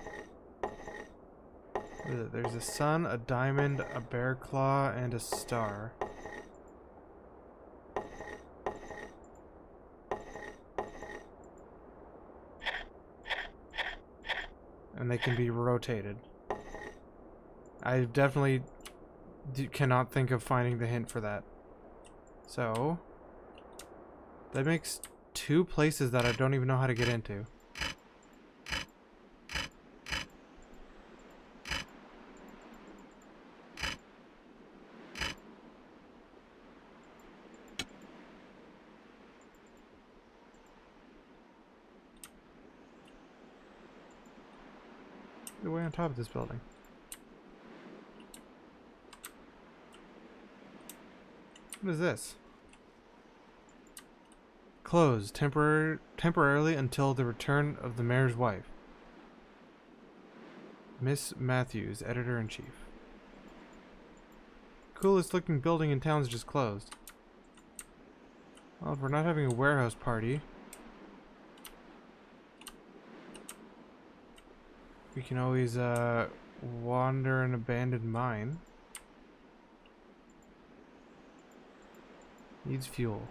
is it? There's a sun, a diamond, a bear claw, and a star. And they can be rotated. I definitely cannot think of finding the hint for that. So, that makes 2 places that I don't even know how to get into. The way on top of this building. What is this? Closed temporarily until the return of the mayor's wife. Miss Matthews, editor-in-chief. Coolest looking building in town's just closed. Well, if we're not having a warehouse party, we can always wander an abandoned mine. Needs fuel.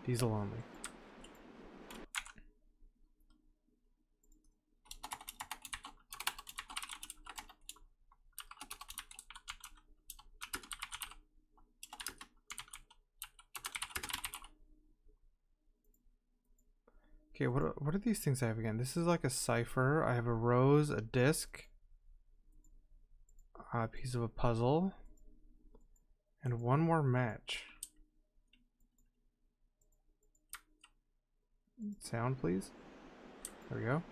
Diesel only. Okay, what are these things I have again? This is like a cipher. I have a rose, a disc, a piece of a puzzle, and 1 more match. Sound, please. There we go.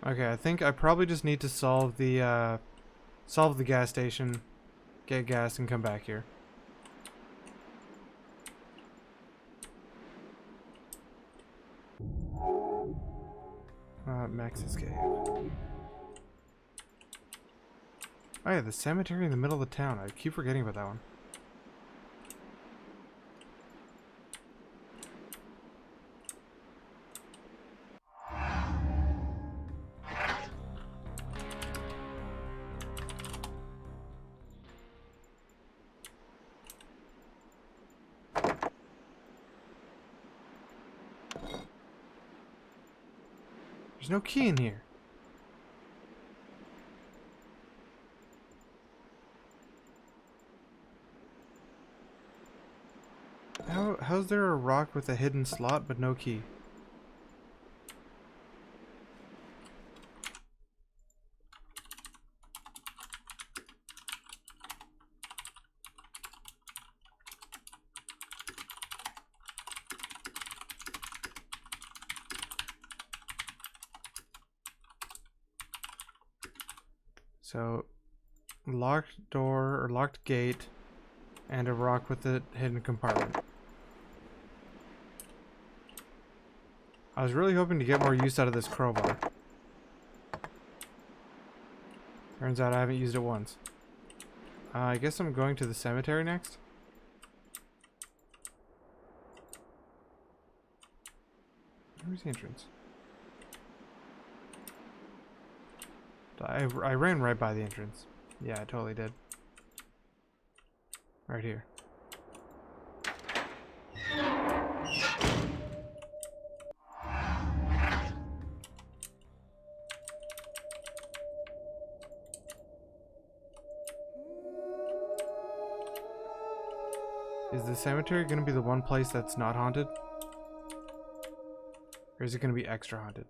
Okay, I think I probably just need to solve the gas station, get gas, and come back here. Max's cave. Oh yeah, the cemetery in the middle of the town. I keep forgetting about that one. There's no key in here. How's there a rock with a hidden slot but no key? So, locked door or locked gate and a rock with a hidden compartment. I was really hoping to get more use out of this crowbar. Turns out I haven't used it once. I guess I'm going to the cemetery next. Where's the entrance? I ran right by the entrance. Yeah, I totally did. Right here. Is the cemetery gonna be the one place that's not haunted? Or is it gonna be extra haunted?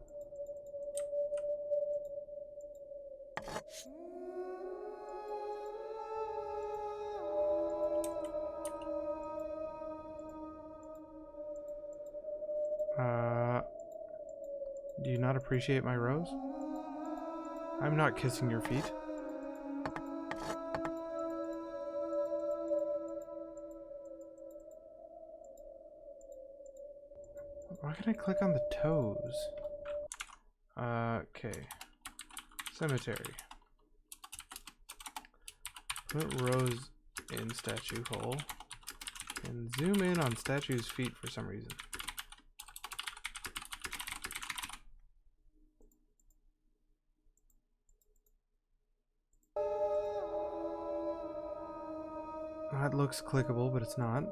Do you not appreciate my rose? I'm not kissing your feet. Why can I click on the toes? Okay. Cemetery. Put rose in statue hole. And zoom in on statue's feet for some reason. That looks clickable, but it's not.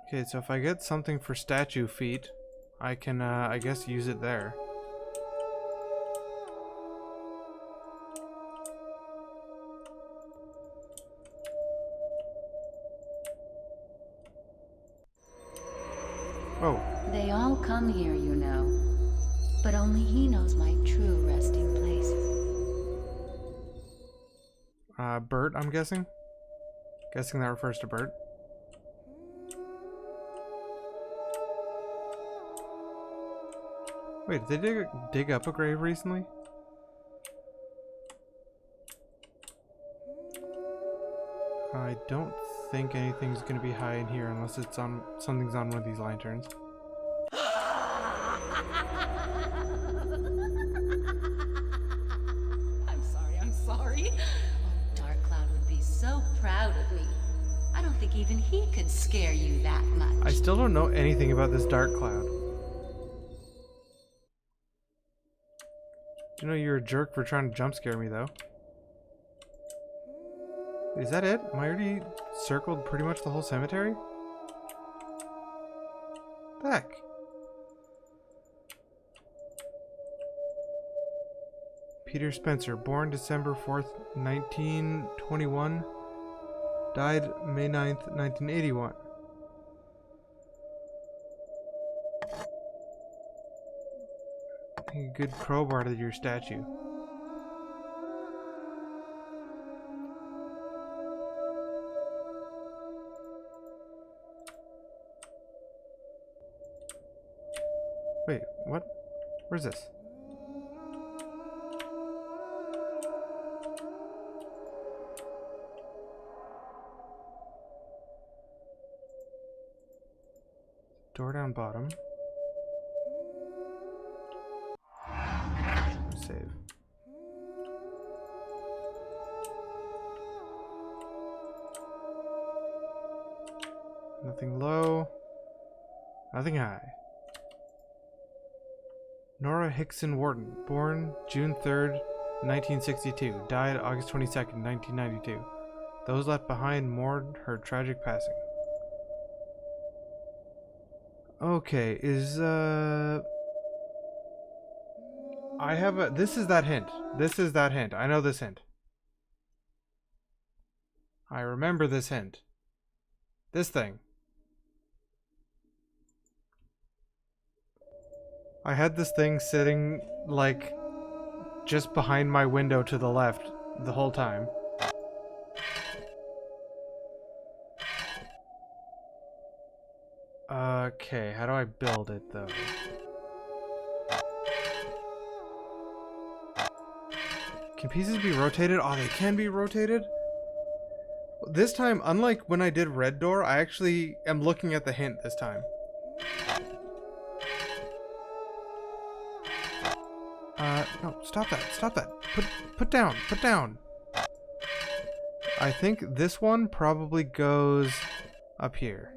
Okay, so if I get something for statue feet, I can, I guess, use it there. Oh. They all come here, you know. But only he knows my true resting place. Bert, I'm guessing? Guessing that refers to Bert. Wait, did they dig up a grave recently? I don't think anything's gonna be high in here unless it's on something's on one of these lanterns. I'm sorry. Oh, Dark Cloud would be so proud of me. I don't think even he could scare you that much. I still don't know anything about this Dark Cloud. You know you're a jerk for trying to jump scare me though. Is that it? Am I already circled pretty much the whole cemetery? The heck? Peter Spencer, born December 4th, 1921, died May 9th, 1981. A good crowbar to your statue. Wait, what? Where's this? Door down bottom. Save. Nothing low. Nothing high. Nora Hickson Wharton, born June 3rd, 1962, died August 22nd, 1992. Those left behind mourn her tragic passing. Okay, I have a... This is that hint. This is that hint. I know this hint. I remember this hint. This thing. I had this thing sitting, like, just behind my window to the left the whole time. Okay, how do I build it, though? Can pieces be rotated? Oh, they can be rotated? This time, unlike when I did Red Door, I actually am looking at the hint this time. No, stop that, stop that. Put down, put down. I think this one probably goes up here.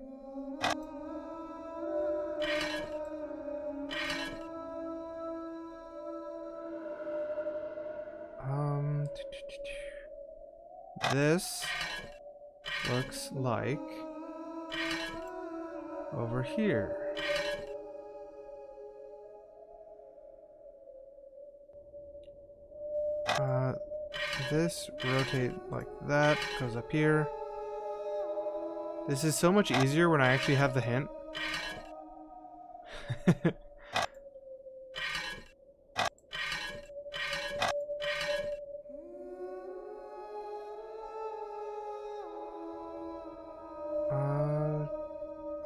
This looks like over here. this, rotate like that, goes up here. This is so much easier when I actually have the hint.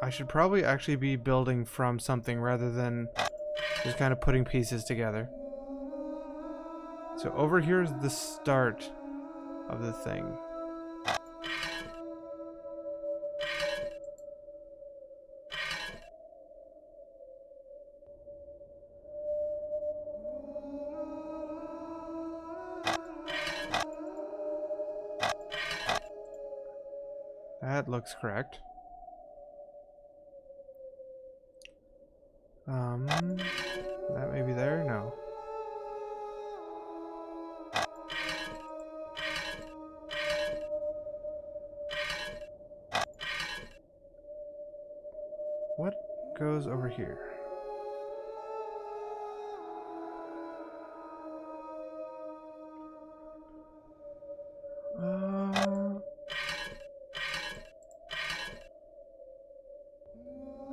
I should probably actually be building from something rather than just kind of putting pieces together. So over here is the start of the thing. That looks correct. That may be there? No. What goes over here?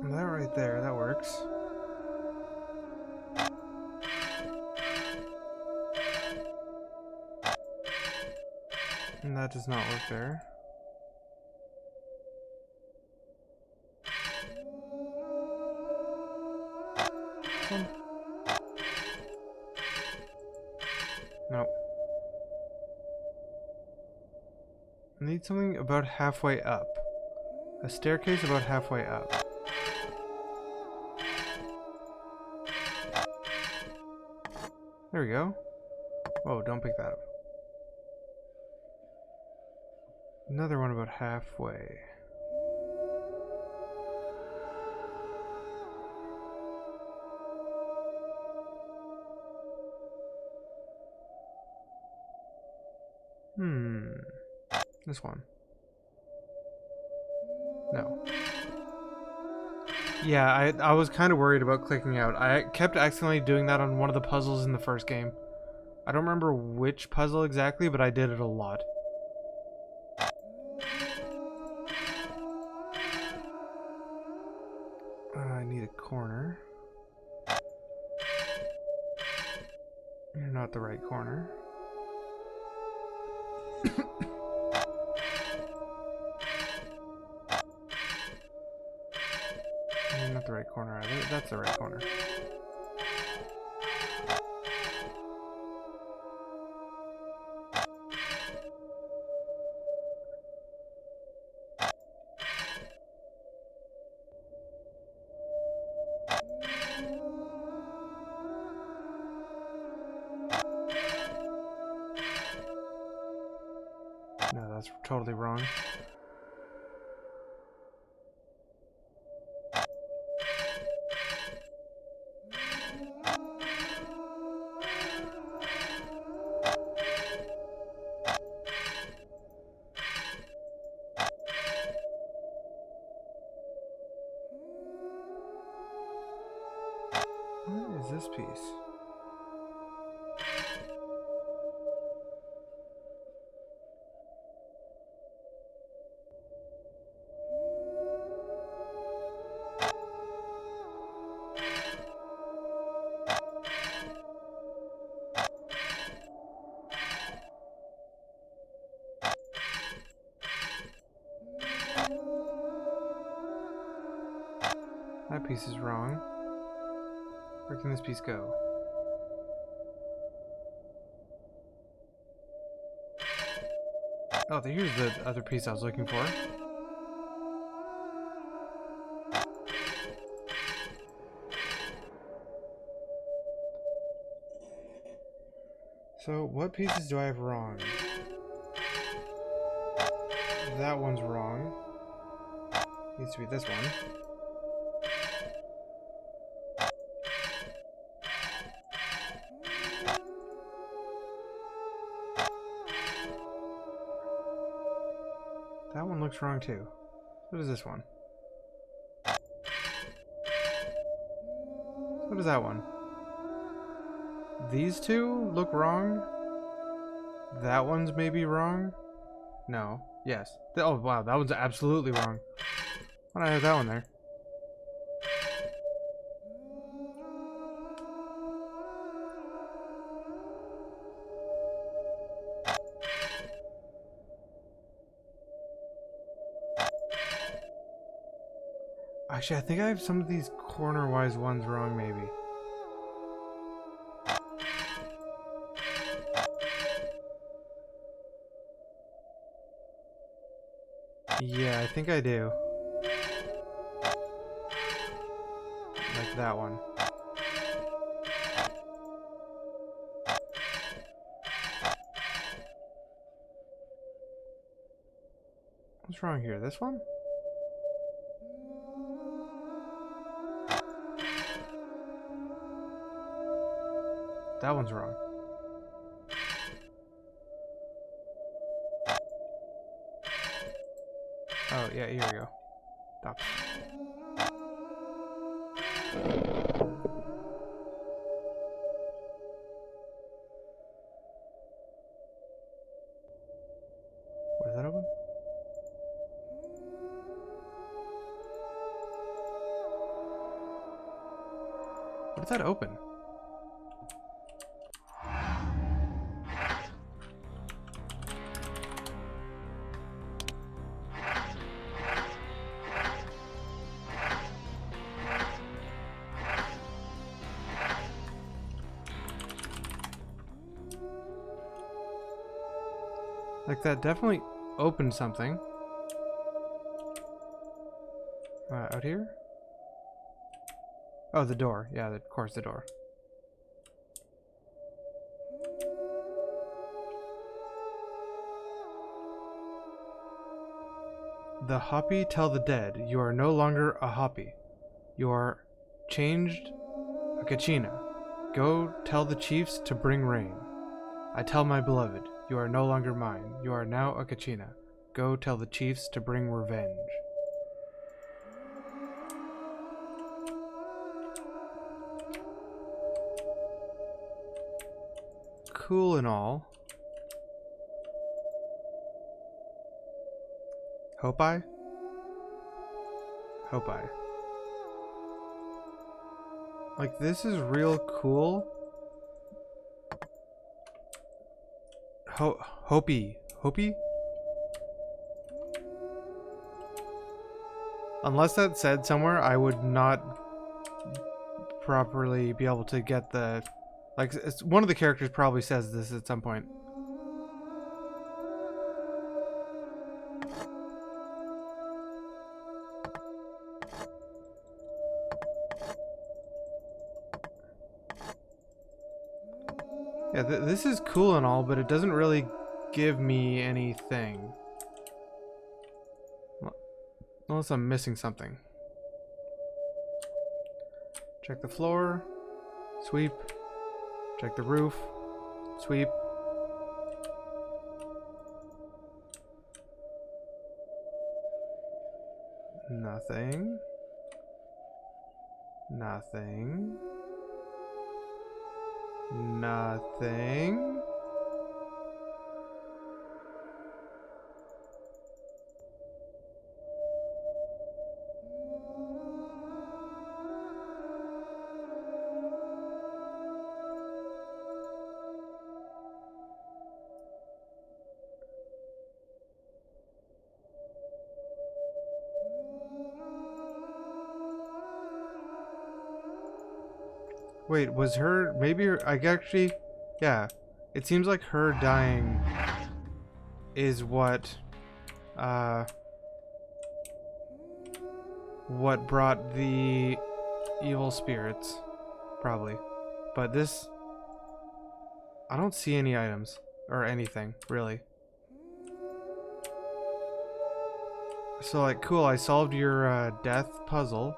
That right there, that works. And that does not work there. Nope. I need something about halfway up. A staircase about halfway up. There we go. Whoa, don't pick that up. Another one about halfway. This one. No. Yeah, I was kind of worried about clicking out. I kept accidentally doing that on one of the puzzles in the first game. I don't remember which puzzle exactly, but I did it a lot. I need a corner. You're not the right corner. You're not the right corner either. That's the right corner. No, that's totally wrong. What is this piece? That piece is wrong. Where can this piece go? Oh, here's the other piece I was looking for. So, what pieces do I have wrong? That one's wrong. Needs to be this one. That one looks wrong too. What is this one? What is that one? These two look wrong? That one's maybe wrong? No. Yes. Oh, wow, that one's absolutely wrong. Why don't I have that one there? Actually, I think I have some of these corner-wise ones wrong, maybe. Yeah, I think I do. Like that one. What's wrong here? This one? That one's wrong. Oh, yeah, here we go. Stop. What is that open? What is that open? Like that definitely opened something. Out here? Oh, the door. Yeah, of course, the door. The Hoppy tell the dead, you are no longer a Hoppy. You are changed a Kachina. Go tell the chiefs to bring rain. I tell my beloved, you are no longer mine. You are now a Kachina. Go tell the chiefs to bring revenge. Cool and all. Hope I? Hope I. Like, this is real cool. Hopi. Hopi? Unless that said somewhere, I would not properly be able to get the... Like, one of the characters probably says this at some point. Yeah, this is cool and all, but it doesn't really give me anything. Unless I'm missing something. Check the floor. Sweep. Check the roof. Sweep. Nothing. Nothing. Nothing. Wait, was her... Maybe her... I actually... Yeah. It seems like her dying is what... what brought the evil spirits. Probably. But this... I don't see any items. Or anything, really. So, like, cool, I solved your, death puzzle.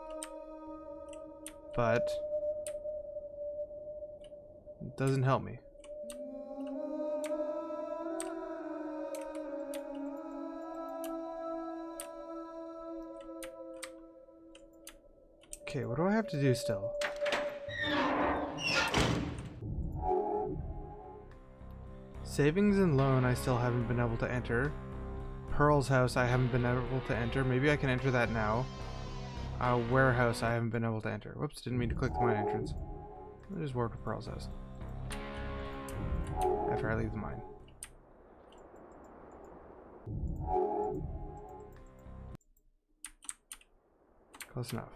But... it doesn't help me. Okay, what do I have to do still? Savings and loan I still haven't been able to enter. Pearl's house I haven't been able to enter. Maybe I can enter that now. Warehouse I haven't been able to enter. Whoops, didn't mean to click the mine entrance. I just warped to Pearl's house. After I leave the mine. Close enough.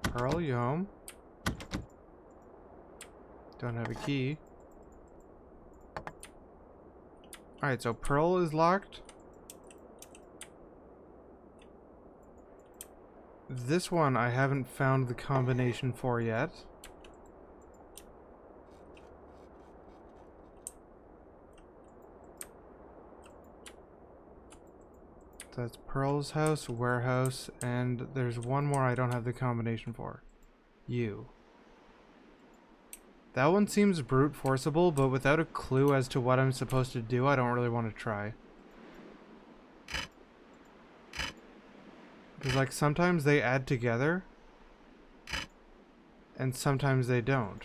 Pearl, you home? Don't have a key. Alright, so Pearl is locked. This one I haven't found the combination for yet. So that's Pearl's house, warehouse, and there's one more I don't have the combination for. You. That one seems brute forcible, but without a clue as to what I'm supposed to do, I don't really want to try. Because, like, sometimes they add together, and sometimes they don't.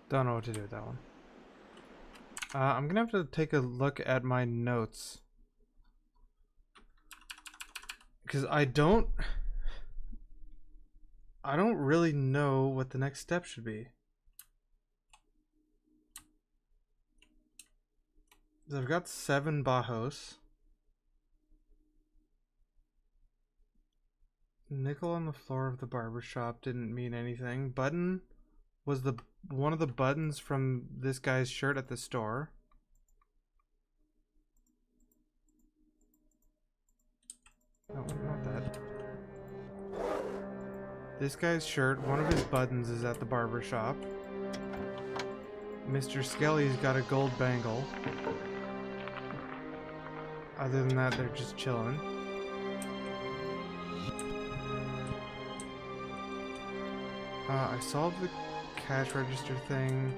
Don't know what to do with that one. I'm gonna have to take a look at my notes. Because I don't really know what the next step should be. So I've got 7 Bajos. Nickel on the floor of the barber shop didn't mean anything. Button was one of the buttons from this guy's shirt at the store. No, not that. This guy's shirt, one of his buttons is at the barber shop. Mr. Skelly's got a gold bangle. Other than that, they're just chilling. I solved the cash register thing.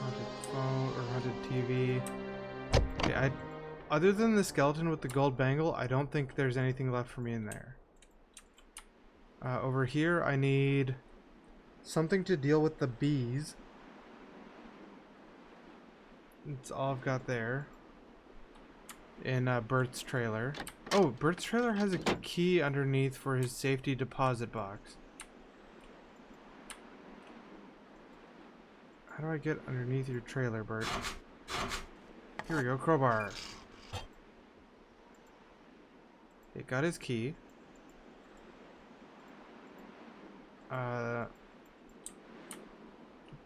Haunted phone or haunted TV. Okay, other than the skeleton with the gold bangle, I don't think there's anything left for me in there. Over here, I need something to deal with the bees. That's all I've got there. In Bert's trailer. Oh, Bert's trailer has a key underneath for his safety deposit box. How do I get underneath your trailer, Bert? Here we go, crowbar. It got his key.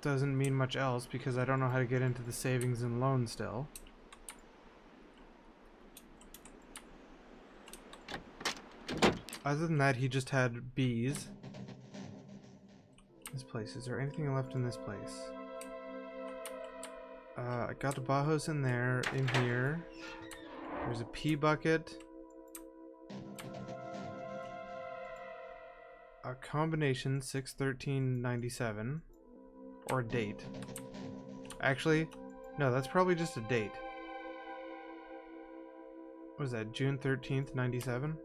Doesn't mean much else because I don't know how to get into the savings and loan still. Other than that, he just had bees. This place, is there anything left in this place? I got the Bajos in there, in here. There's a pea bucket. A combination 6/13/97. Or a date. Actually, no, that's probably just a date. What was that, June 13th, 97?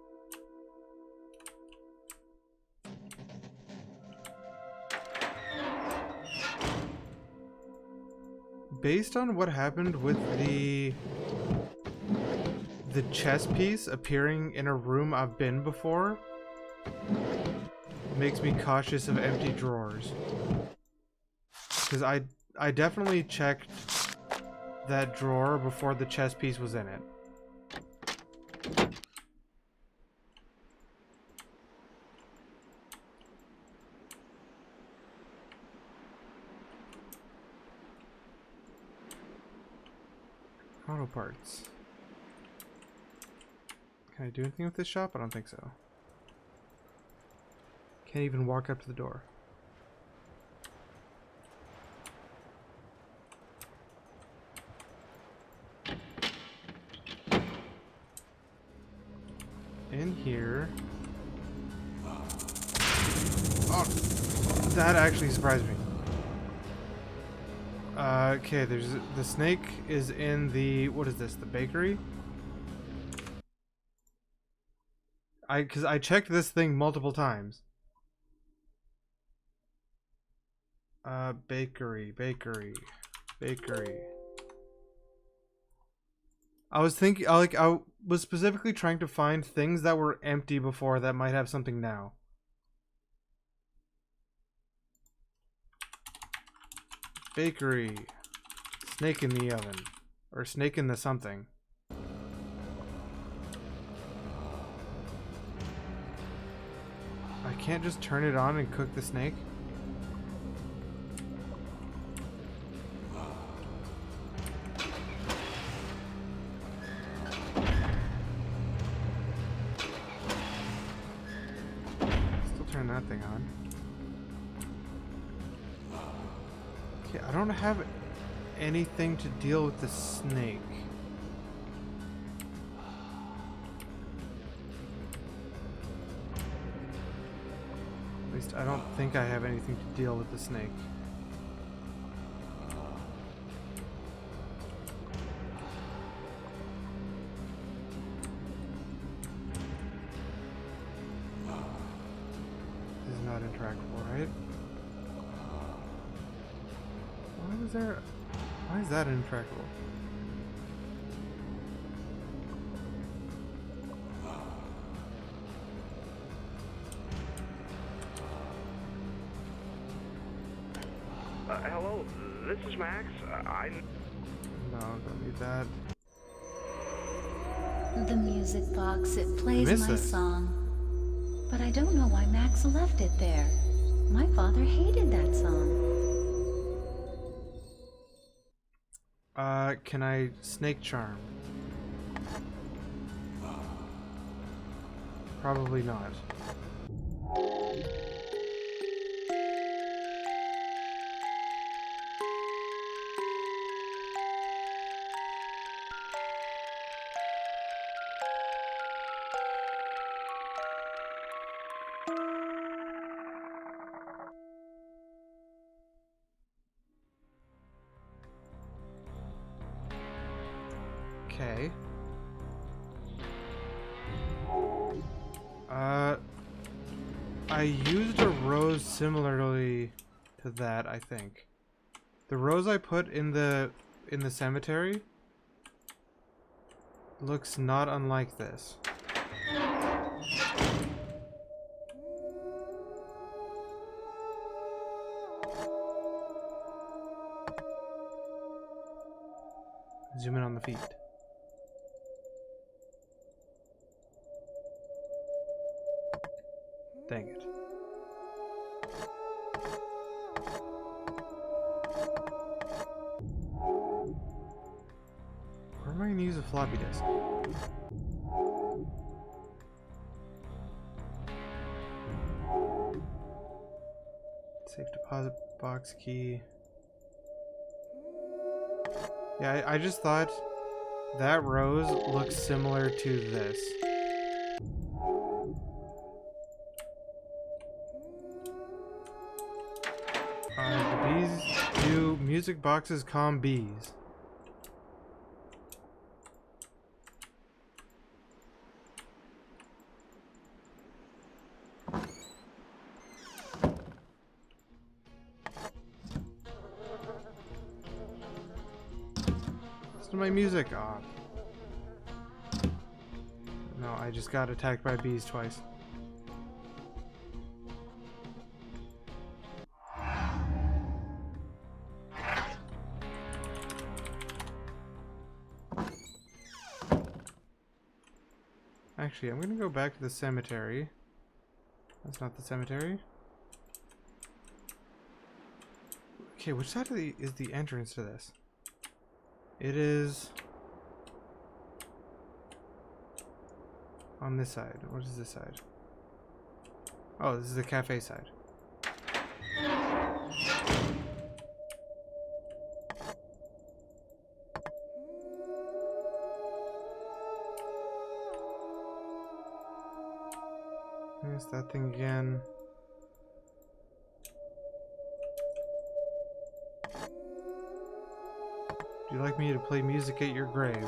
Based on what happened with the chess piece appearing in a room I've been before, makes me cautious of empty drawers. Because I definitely checked that drawer before the chess piece was in it. Auto parts. Can I do anything with this shop? I don't think so. Can't even walk up to the door. In here. Oh, that actually surprised me. Okay, there's the snake is in the, what is this, the bakery? Because I checked this thing multiple times. Bakery. I was thinking, I was specifically trying to find things that were empty before that might have something now. Bakery. Snake in the oven. Or snake in the something. I can't just turn it on and cook the snake? Still turn that thing on. Okay, I don't have anything to deal with the snake. At least I don't think I have anything to deal with the snake. This is not interactable, right? Why is that intractable? Hello, this is Max. No, don't need that. The music box, it plays Miss my it. song. But I don't know why Max left it there. My father hated that song. Can I snake charm? Probably not. Okay. I used a rose similarly to that, I think. The rose I put in the cemetery looks not unlike this. Zoom in on the feet. Dang it. Where am I going to use a floppy disk? Safe deposit box key. Yeah, I just thought that rose looks similar to this. The bees do music boxes calm bees. Listen to my music. Oh. No, I just got attacked by bees twice. Actually, I'm gonna go back to the cemetery. That's not the cemetery. Okay, which side of is the entrance to this? It is on this side. What is this side? Oh, this is the cafe side. There's that thing again. Would you like me to play music at your grave?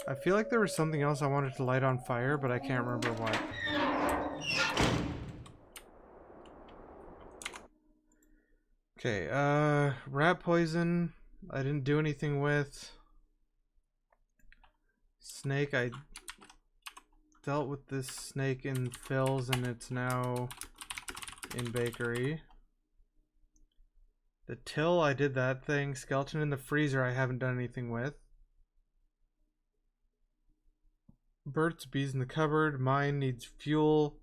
I feel like there was something else I wanted to light on fire, but I can't remember what. Okay, rat poison, I didn't do anything with. Snake, I dealt with this snake in Phil's and it's now in bakery. The till, I did that thing. Skeleton in the freezer, I haven't done anything with. Burt's bees in the cupboard. Mine needs fuel.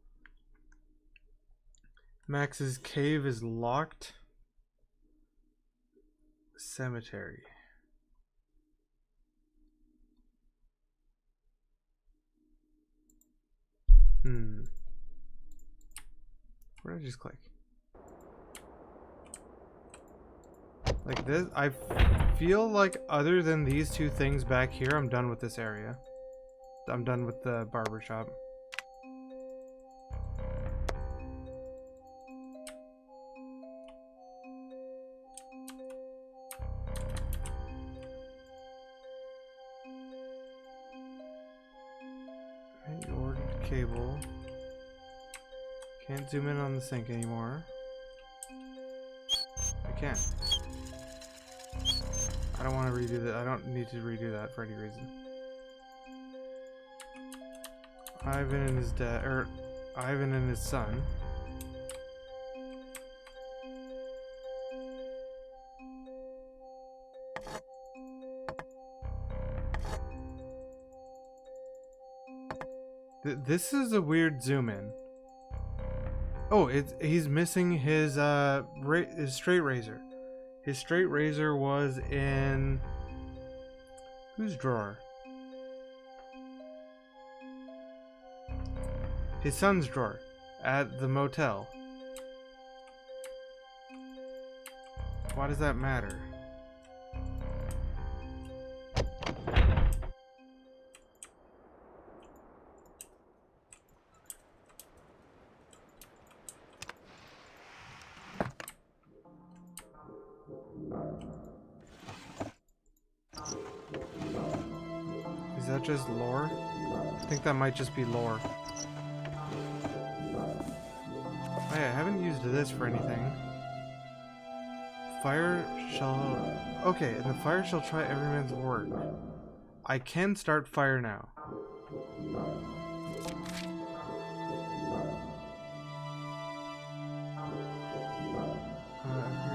Max's cave is locked. Cemetery. Where did I just click? Like this, I feel like other than these two things back here, I'm done with this area. I'm done with the barber shop. I ordered cable. Can't zoom in on the sink anymore. I can't. I don't want to redo that. I don't need to redo that for any reason. Ivan and his dad, or Ivan and his son. This is a weird zoom in. Oh, he's missing his straight razor. His straight razor was in whose drawer? His son's drawer at the motel. Why does that matter? Is that just lore? I think that might just be lore. Oh yeah, I haven't used this for anything. Fire shall... Okay, and the fire shall try every man's work. I can start fire now. You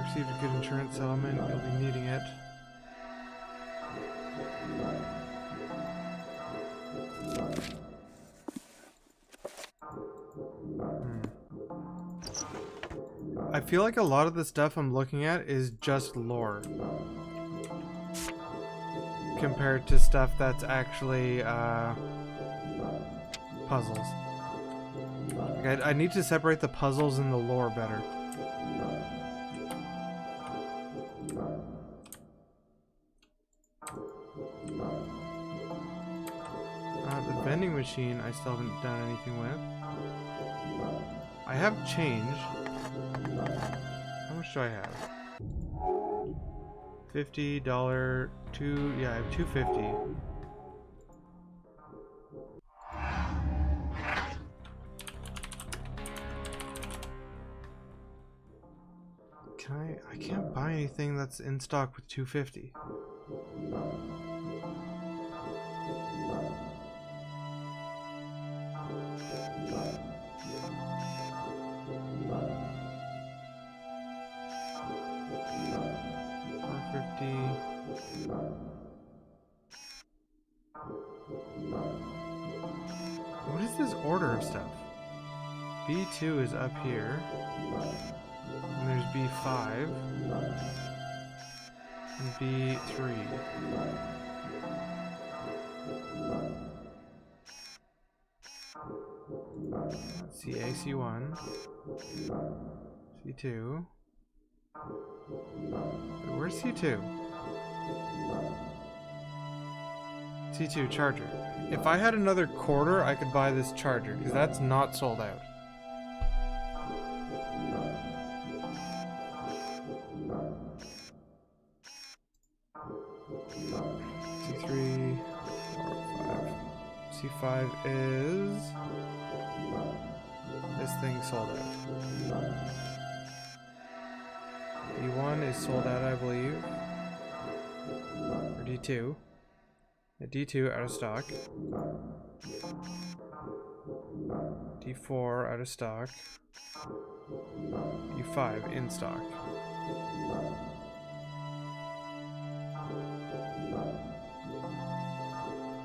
received a good insurance settlement. You'll be needing it. I feel like a lot of the stuff I'm looking at is just lore compared to stuff that's actually puzzles. Like I need to separate the puzzles and the lore better. The vending machine I still haven't done anything with. I have change. How much do I have? $50, yeah, I have $2.50. I can't buy anything that's in stock with $2.50. D. What is this order of stuff? B2 is up here. And there's B5. And B3. Let's see, AC1. C2. Wait, where's C2? C2 charger. If I had another quarter, I could buy this charger, because that's not sold out. C3, 4, 5. C5 is... this thing sold out. D1 is sold out, I believe. Or D2. Yeah, D2 out of stock. D4 out of stock. D5 in stock.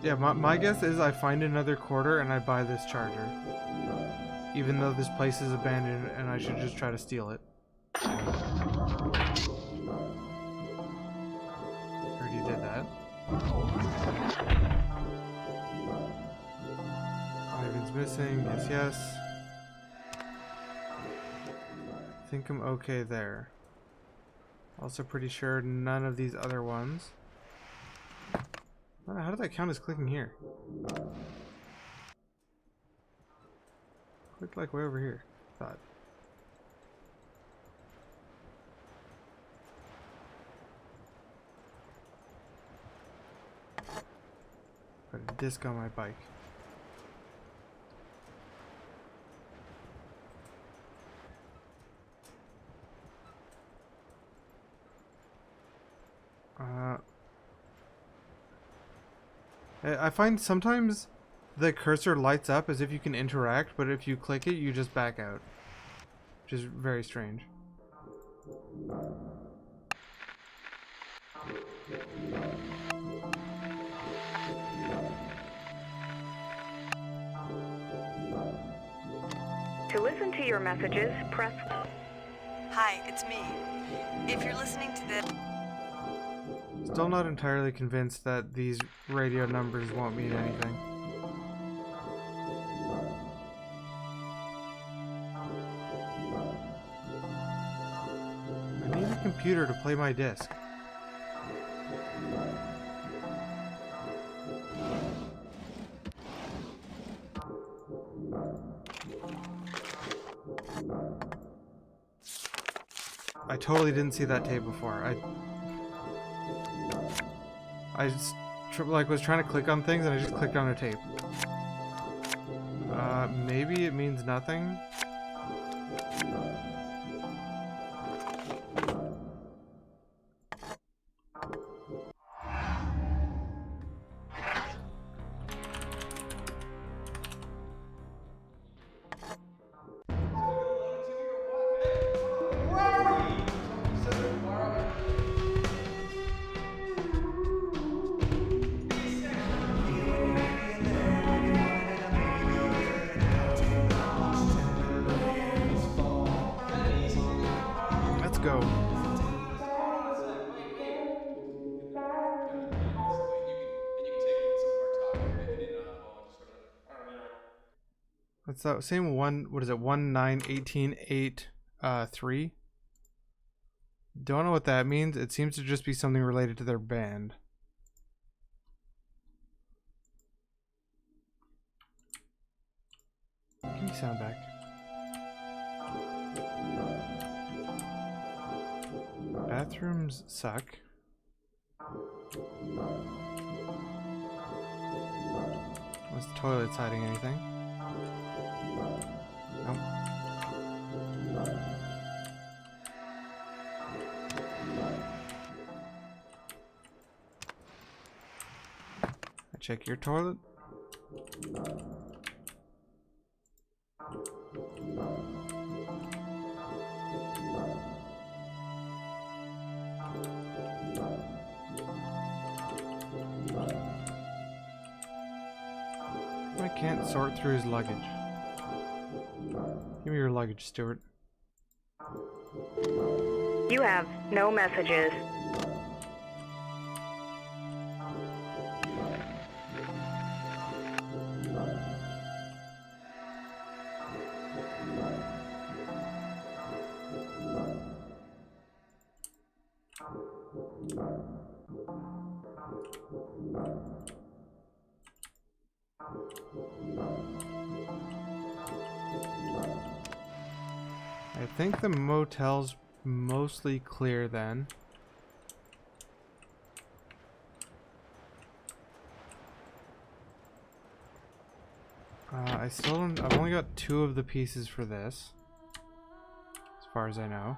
Yeah, my guess is I find another quarter and I buy this charger. Even though this place is abandoned and I should just try to steal it. Already did that. Ivan's missing. Yes, yes. I think I'm okay there. Also pretty sure none of these other ones. How did that count as clicking here? Clicked like way over here. Thought. Put a disc on my bike. I find sometimes the cursor lights up as if you can interact, but if you click it, you just back out. Which is very strange. To listen to your messages, press... Hi, it's me. If you're listening to this... Still not entirely convinced that these radio numbers won't mean anything. I need a computer to play my disc. I totally didn't see that tape before. I just was trying to click on things and I just clicked on a tape. Maybe it means nothing. Go. What's that? Same one. What is it? 19188 Don't know what that means. It seems to just be something related to their band. Give me sound back. Bathrooms suck. Was the toilets hiding anything? Nope. I check your toilet. can't sort through his luggage. Give me your luggage, Stuart. You have no messages. I think the motel's mostly clear then. I still don't. I've only got 2 of the pieces for this, as far as I know.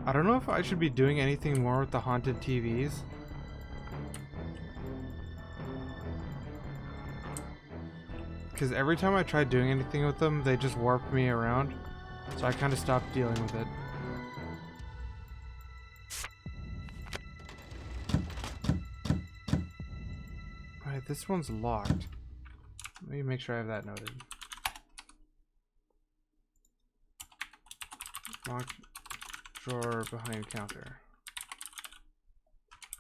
I don't know if I should be doing anything more with the haunted TVs. Because every time I try doing anything with them, they just warp me around. So I kind of stopped dealing with it. Alright, this one's locked. Let me make sure I have that noted. Locked drawer behind counter.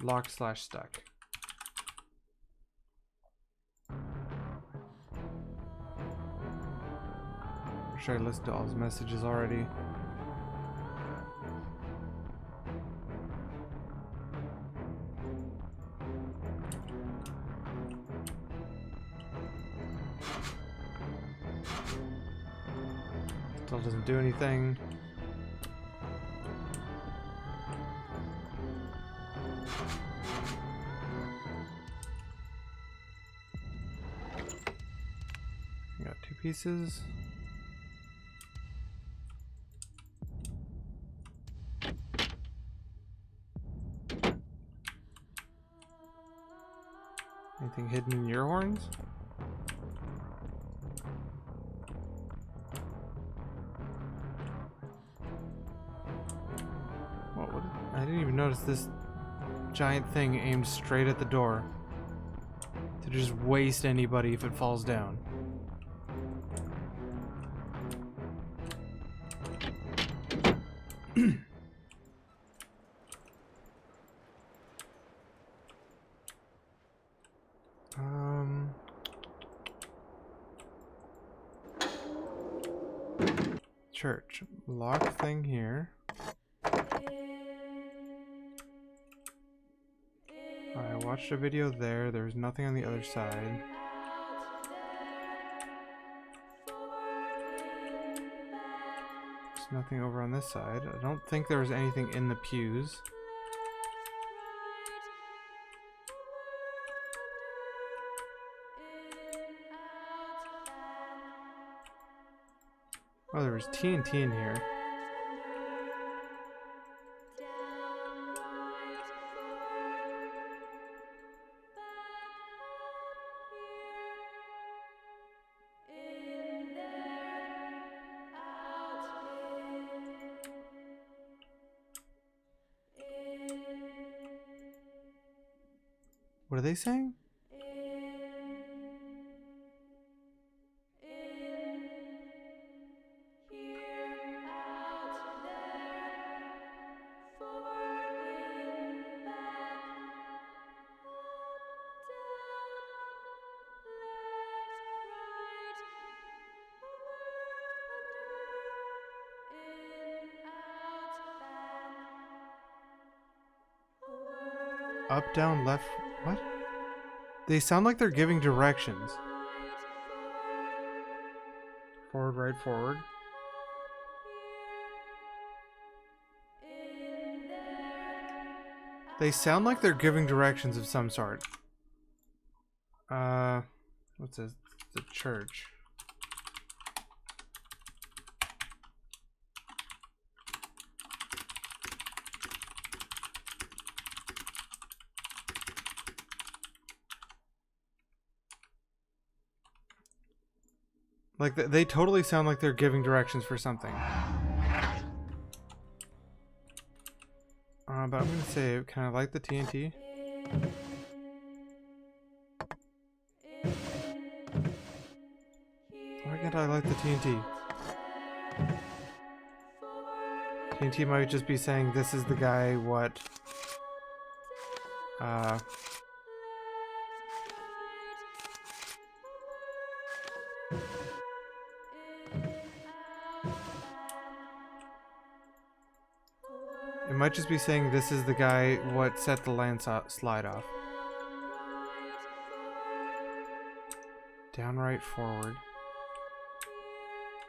Locked/stuck. I'm sure I listed all his messages already. Still doesn't do anything. Got 2 pieces. Anything hidden in your horns? What I didn't even notice this giant thing aimed straight at the door to just waste anybody if it falls down. Church. Locked thing here. I watched a video there. There's nothing on the other side. There's nothing over on this side. I don't think there was anything in the pews. Oh, there was TNT in here. What are they saying? Up, down, left. What? They sound like they're giving directions. Forward, right, forward. They sound like they're giving directions of some sort. What's this? The church. Like, they totally sound like they're giving directions for something. But I'm gonna save. Can I light the TNT? Why can't I light the TNT? TNT might just be saying this is the guy, what? It might just be saying this is the guy, what set the landslide off. Downright forward.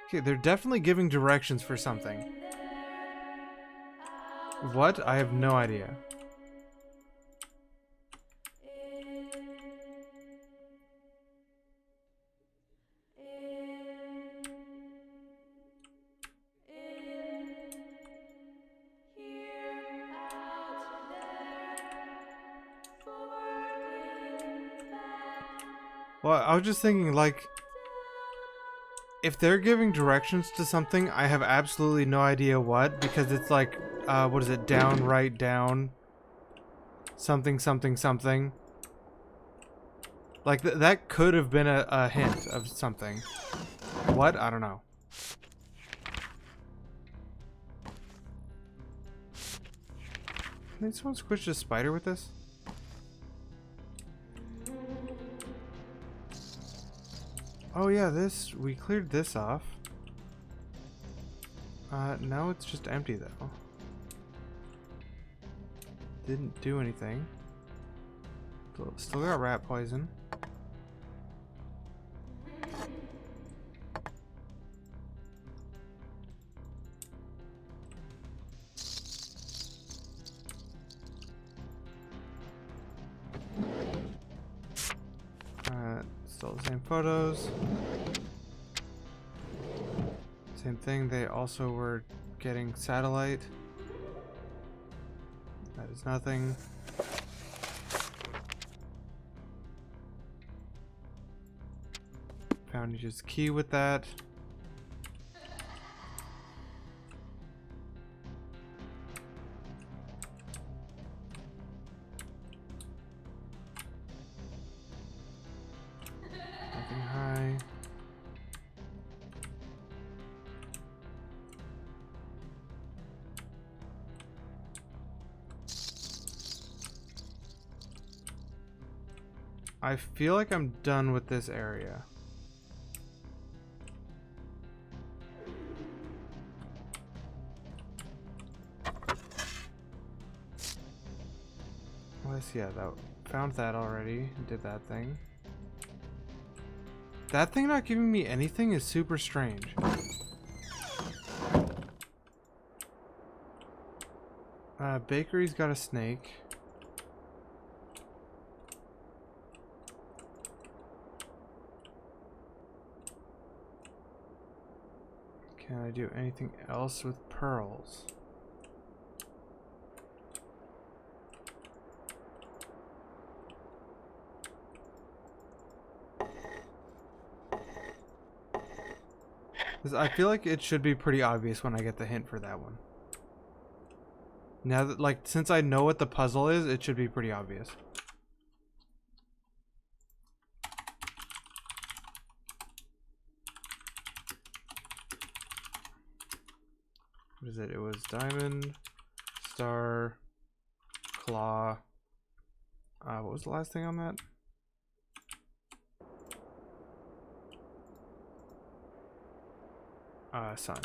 Okay, they're definitely giving directions for something. What? I have no idea. Well, I was just thinking, like, if they're giving directions to something, I have absolutely no idea what, because it's like, what is it, down, right, down, something, something, something. Like, that could have been a hint of something. What? I don't know. Can someone squish the spider with this? Oh yeah, we cleared this off. Now it's just empty though. Didn't do anything. Still got rat poison. Still the same photos. Same thing, they also were getting satellite. That is nothing. Found just key with that. Nothing high. I feel like I'm done with this area. Yeah, found that already. Did that thing. That thing not giving me anything is super strange. Bakery's got a snake. Can I do anything else with pearls? I feel like it should be pretty obvious when I get the hint for that one. Now that, like, since I know what the puzzle is, it should be pretty obvious. What is it? It was diamond, star, claw. What was the last thing on that? Sun.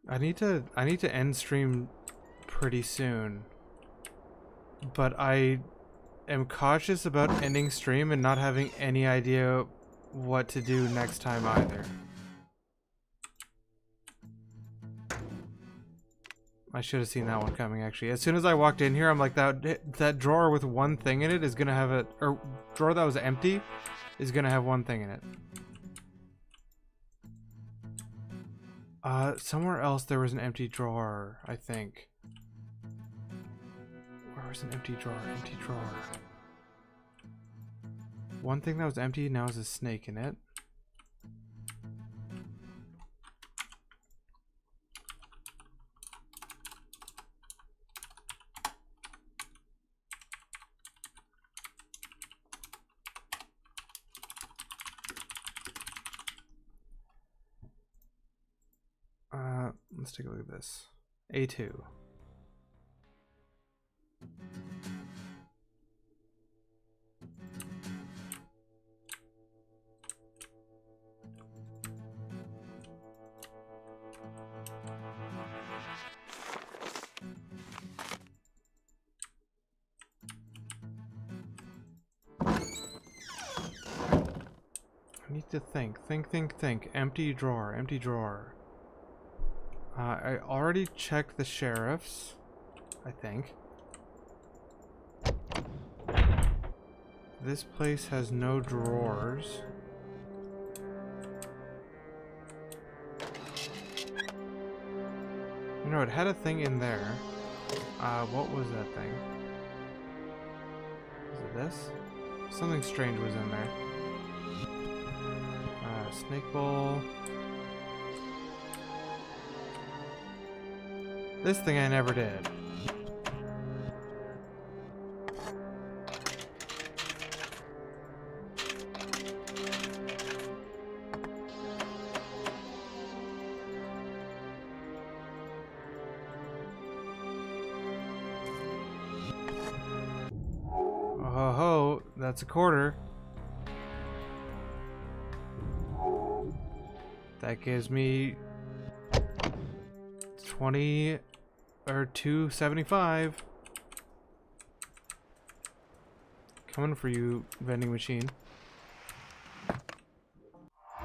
I need to end stream pretty soon. But I am cautious about ending stream and not having any idea what to do next time either. I should have seen that one coming, actually. As soon as I walked in here, I'm like, that drawer with one thing in it is gonna have a... Or drawer that was empty is gonna have one thing in it. Somewhere else there was an empty drawer, I think. Where was an empty drawer? Empty drawer. One thing that was empty now is a snake in it. Let's take a look at this. A2. I need to think. Think. Empty drawer. Empty drawer. I already checked the sheriff's, I think. This place has no drawers. You know, it had a thing in there. What was that thing? Is it this? Something strange was in there. Snake bowl. This thing I never did. Oh ho, that's a quarter. That gives me 20 or 2.75. Coming for you, vending machine. I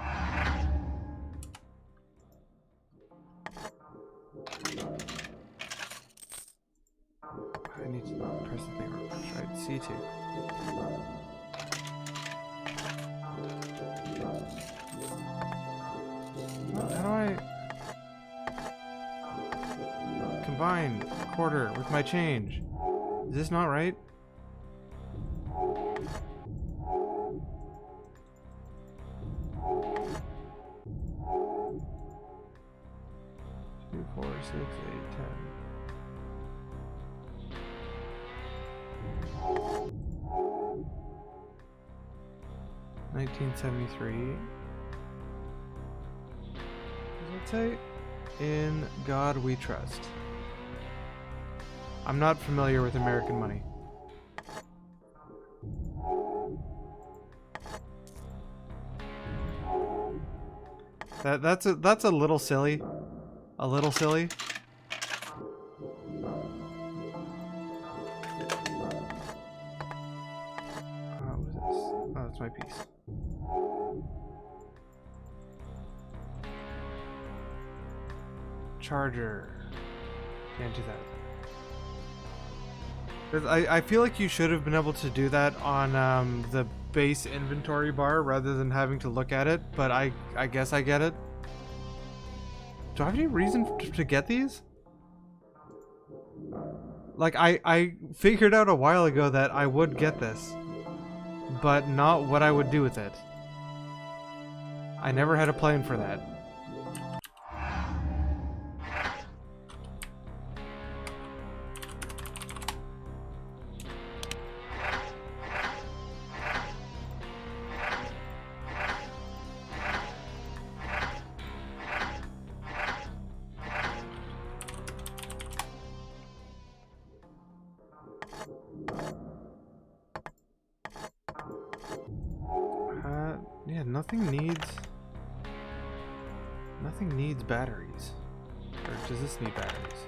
need to press the thing real quick. Right, C2. How do I combine quarter with my change? Is this not right? 2, 4, 6, 8, 1973. What does it say? In God we trust. I'm not familiar with American money. That's a little silly. A little silly. What is this? Oh, that's my piece. Charger. Can't do that. I feel like you should have been able to do that on the base inventory bar rather than having to look at it, but I guess I get it. Do I have any reason to get these? Like, I figured out a while ago that I would get this, but not what I would do with it. I never had a plan for that. Yeah, nothing needs batteries. Or does this need batteries?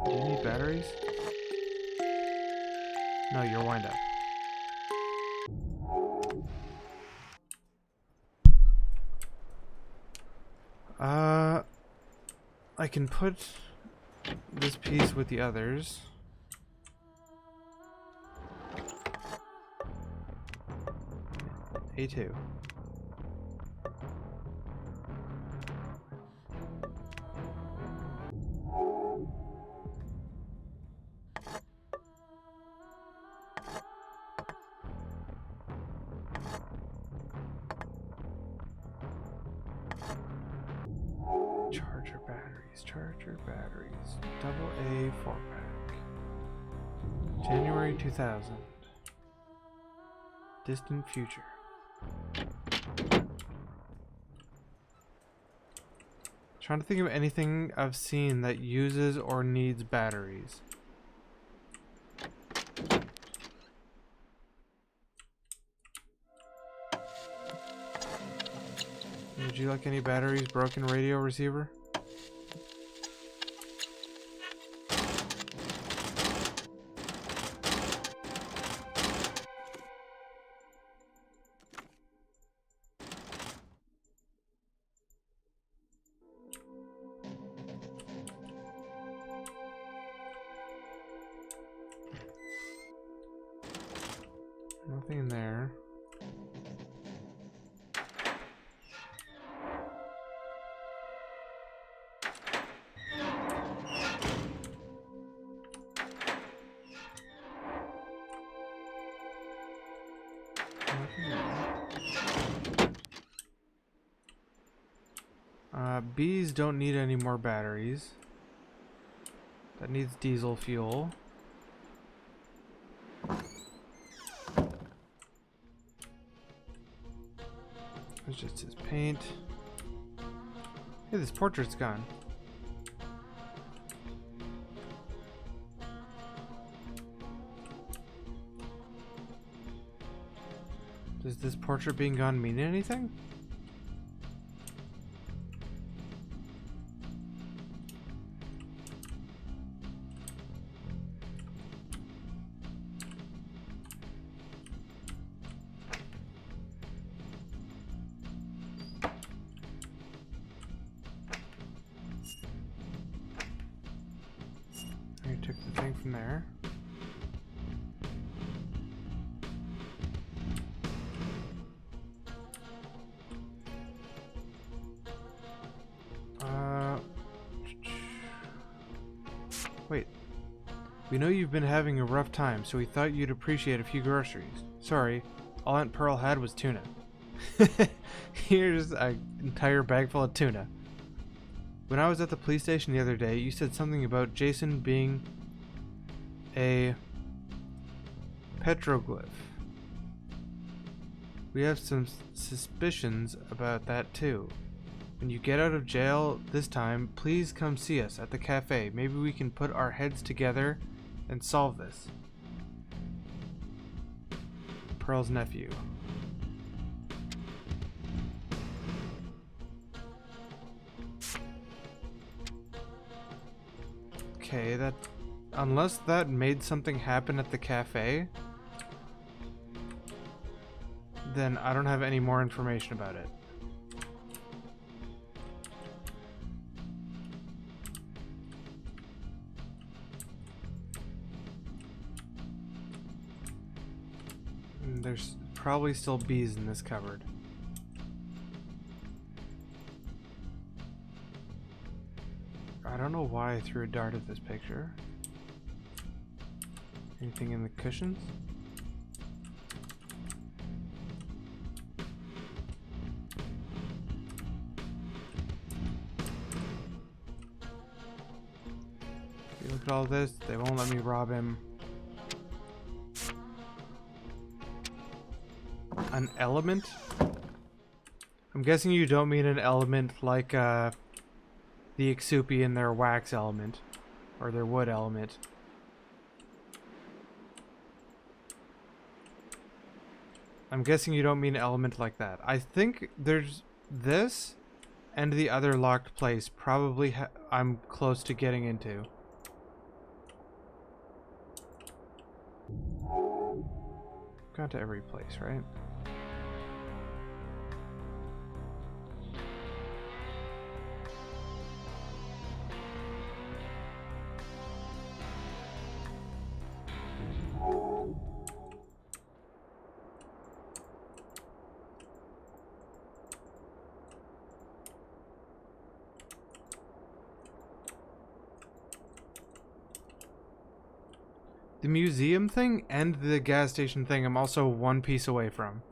Do you need batteries? No, you're wind up. I can put this piece with the others. A2. Charger batteries. Double A 4-pack. January 2000. Distant future. Trying to think of anything I've seen that uses or needs batteries. Would you like any batteries? Broken radio receiver? Nothing in there. Bees don't need any more batteries. That needs diesel fuel. It's just his paint. Hey, this portrait's gone. Does this portrait being gone mean anything? I took the thing from there. Wait. We know you've been having a rough time, so we thought you'd appreciate a few groceries. Sorry, all Aunt Pearl had was tuna. Here's an entire bag full of tuna. When I was at the police station the other day, you said something about Jason being a petroglyph. We have some suspicions about that too. When you get out of jail this time, please come see us at the cafe. Maybe we can put our heads together and solve this. Pearl's nephew. Okay, that... unless that made something happen at the cafe, then I don't have any more information about it. There's probably still bees in this cupboard. I don't know why I threw a dart at this picture. Anything in the cushions? If you look at all this, they won't let me rob him. An element? I'm guessing you don't mean an element like the Ixupi in their wax element or their wood element. I'm guessing you don't mean element like that. I think there's this and the other locked place probably I'm close to getting into. Gone to every place, right? The museum thing and the gas station thing I'm also one piece away from.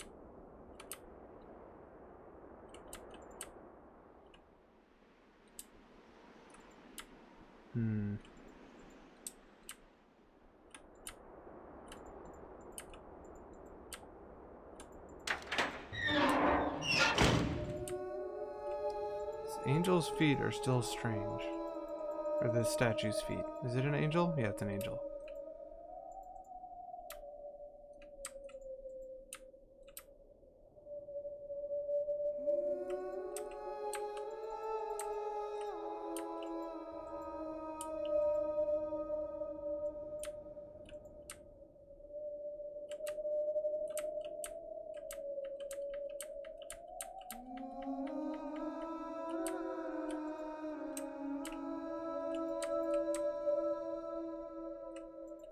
This angel's feet are still strange. Or the statue's feet. Is it an angel? Yeah, it's an angel.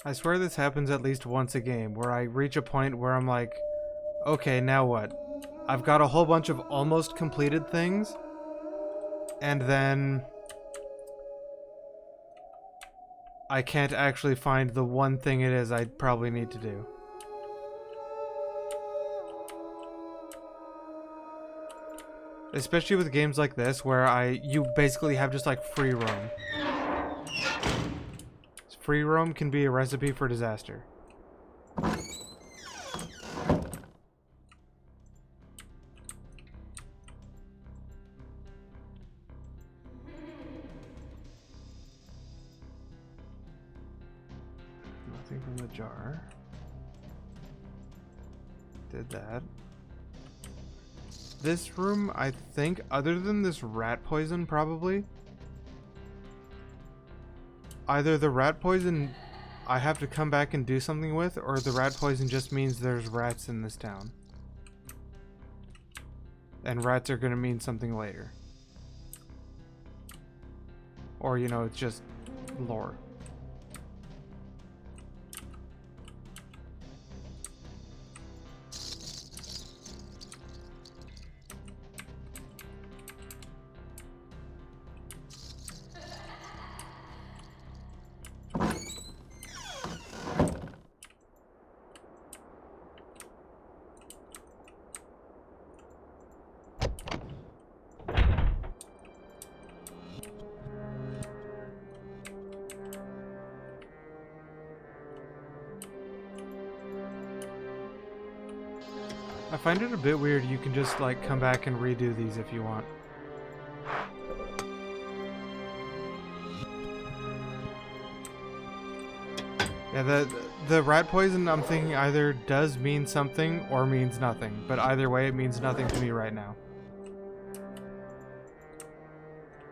I swear this happens at least once a game, where I reach a point where I'm like, okay, now what? I've got a whole bunch of almost completed things, and then I can't actually find the one thing it is I probably need to do. Especially with games like this, where you basically have just like free roam. Free roam can be a recipe for disaster. Nothing from the jar. Did that. This room, I think, other than this rat poison, probably. Either the rat poison I have to come back and do something with, or the rat poison just means there's rats in this town. And rats are gonna mean something later. Or, you know, it's just lore. I find it a bit weird you can just like come back and redo these if you want. Yeah, the rat poison I'm thinking either does mean something or means nothing, but either way it means nothing to me right now.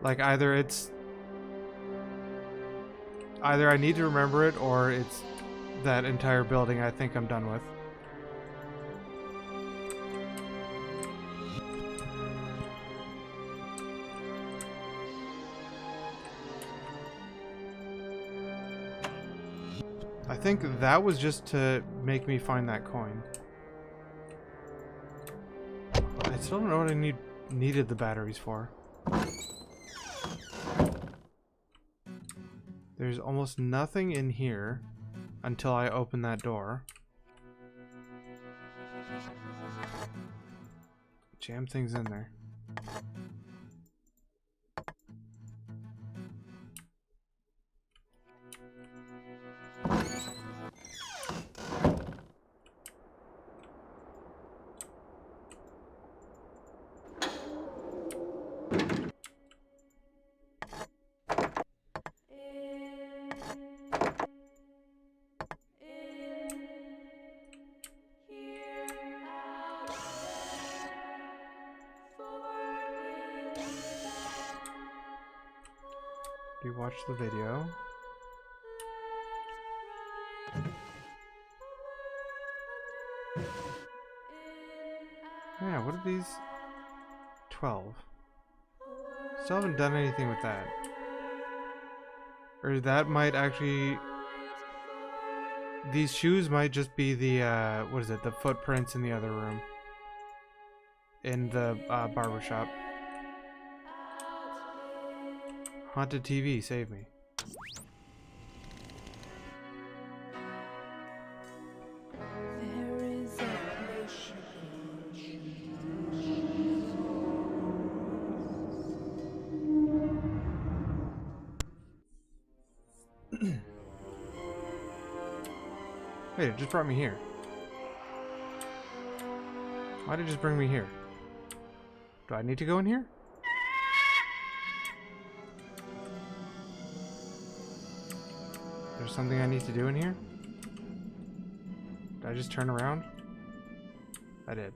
Like either I need to remember it or it's that entire building I think I'm done with. I think that was just to make me find that coin. I still don't know what I needed the batteries for. There's almost nothing in here until I open that door. Jam things in there. Do you watch the video? Yeah, what are these? 12. Still haven't done anything with that. Or that might actually... These shoes might just be the, what is it? The footprints in the other room. In the barbershop. Haunted TV, save me. Wait, it just brought me here. Why did it just bring me here? Do I need to go in here? There's something I need to do in here? Did I just turn around? I did.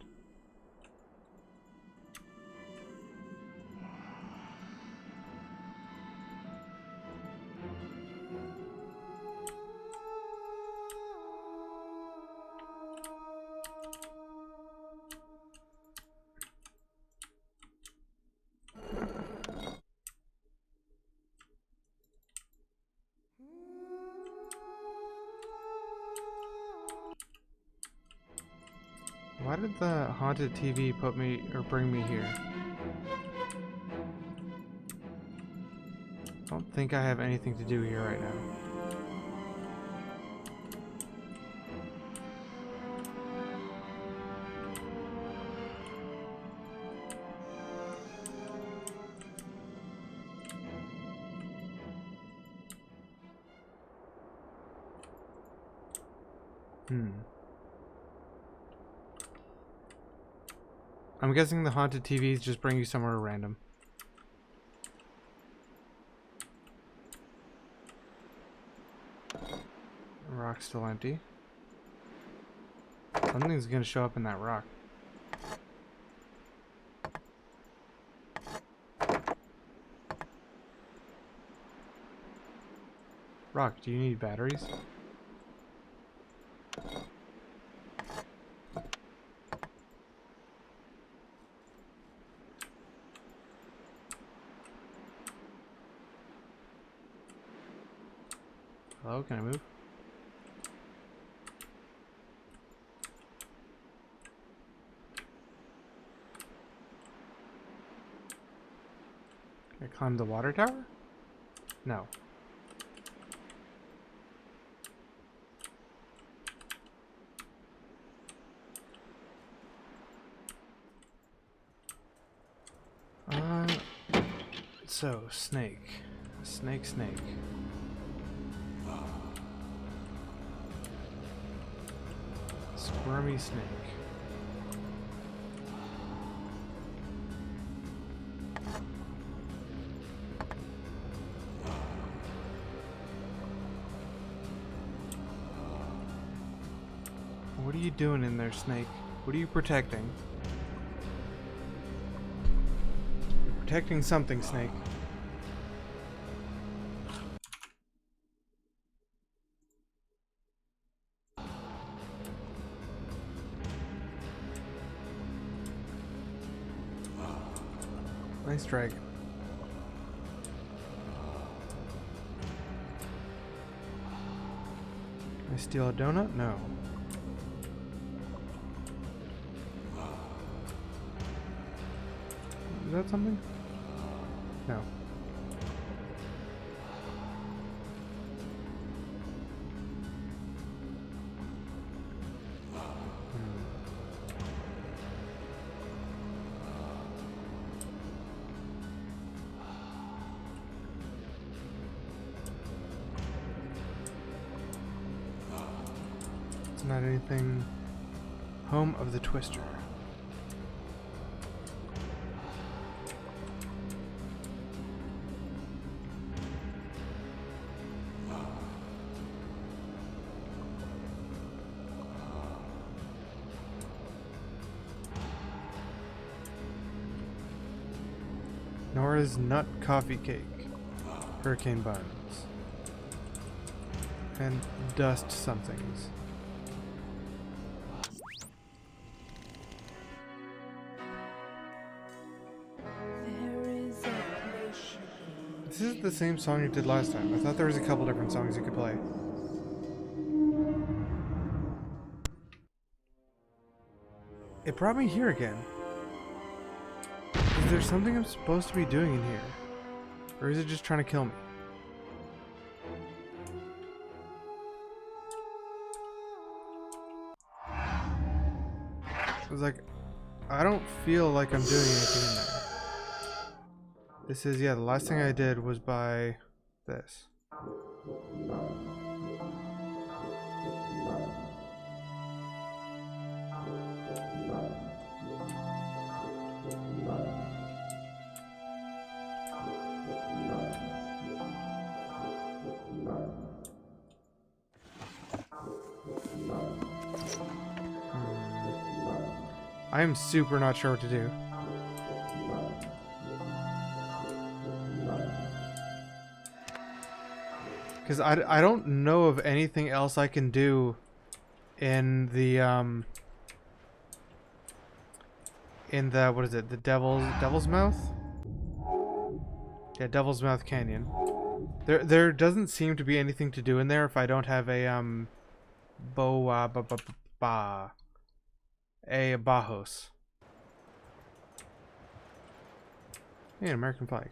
Why did the haunted TV put me or bring me here? I don't think I have anything to do here right now. I'm guessing the haunted TVs just bring you somewhere random. Rock's still empty. Something's gonna show up in that rock. Rock, do you need batteries? Hello, can I move? Can I climb the water tower? No. So, snake. Snake. Squirmy snake. What are you doing in there, snake? What are you protecting? You're protecting something, snake. Nice dragon. Can I steal a donut? No. Is that something? No. It's not anything. Home of the Twister. Nora's nut coffee cake, hurricane buns, and dust somethings. This is the same song you did last time. I thought there was a couple different songs you could play. It brought me here again. Is there something I'm supposed to be doing in here? Or is it just trying to kill me? I was like, I don't feel like I'm doing anything in there. This is, yeah, the last thing I did was buy this. I am super not sure what to do. Because I don't know of anything else I can do in the what is it, the Devil's Mouth? Yeah, Devil's Mouth Canyon. There doesn't seem to be anything to do in there if I don't have a Bajos. Yeah, an American flag.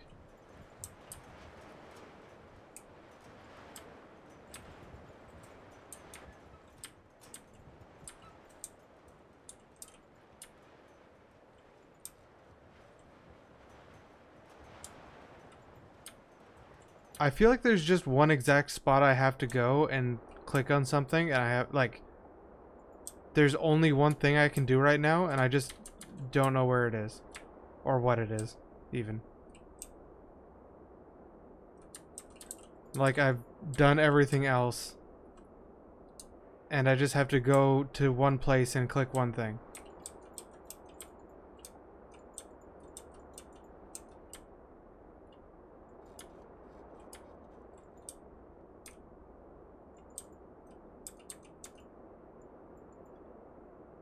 I feel like there's just one exact spot I have to go and click on something, and I have, like, there's only one thing I can do right now, and I just don't know where it is. Or what it is, even. Like, I've done everything else, and I just have to go to one place and click one thing.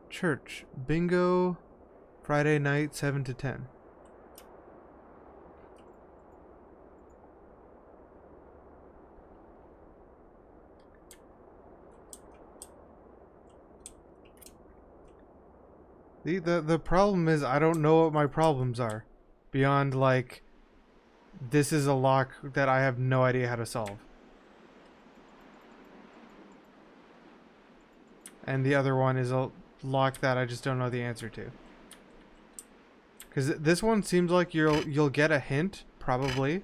Church. Bingo. Friday night, 7 to 10. The problem is I don't know what my problems are. Beyond, like, this is a lock that I have no idea how to solve. And the other one is a lock that I just don't know the answer to. Because this one seems like you'll get a hint, probably.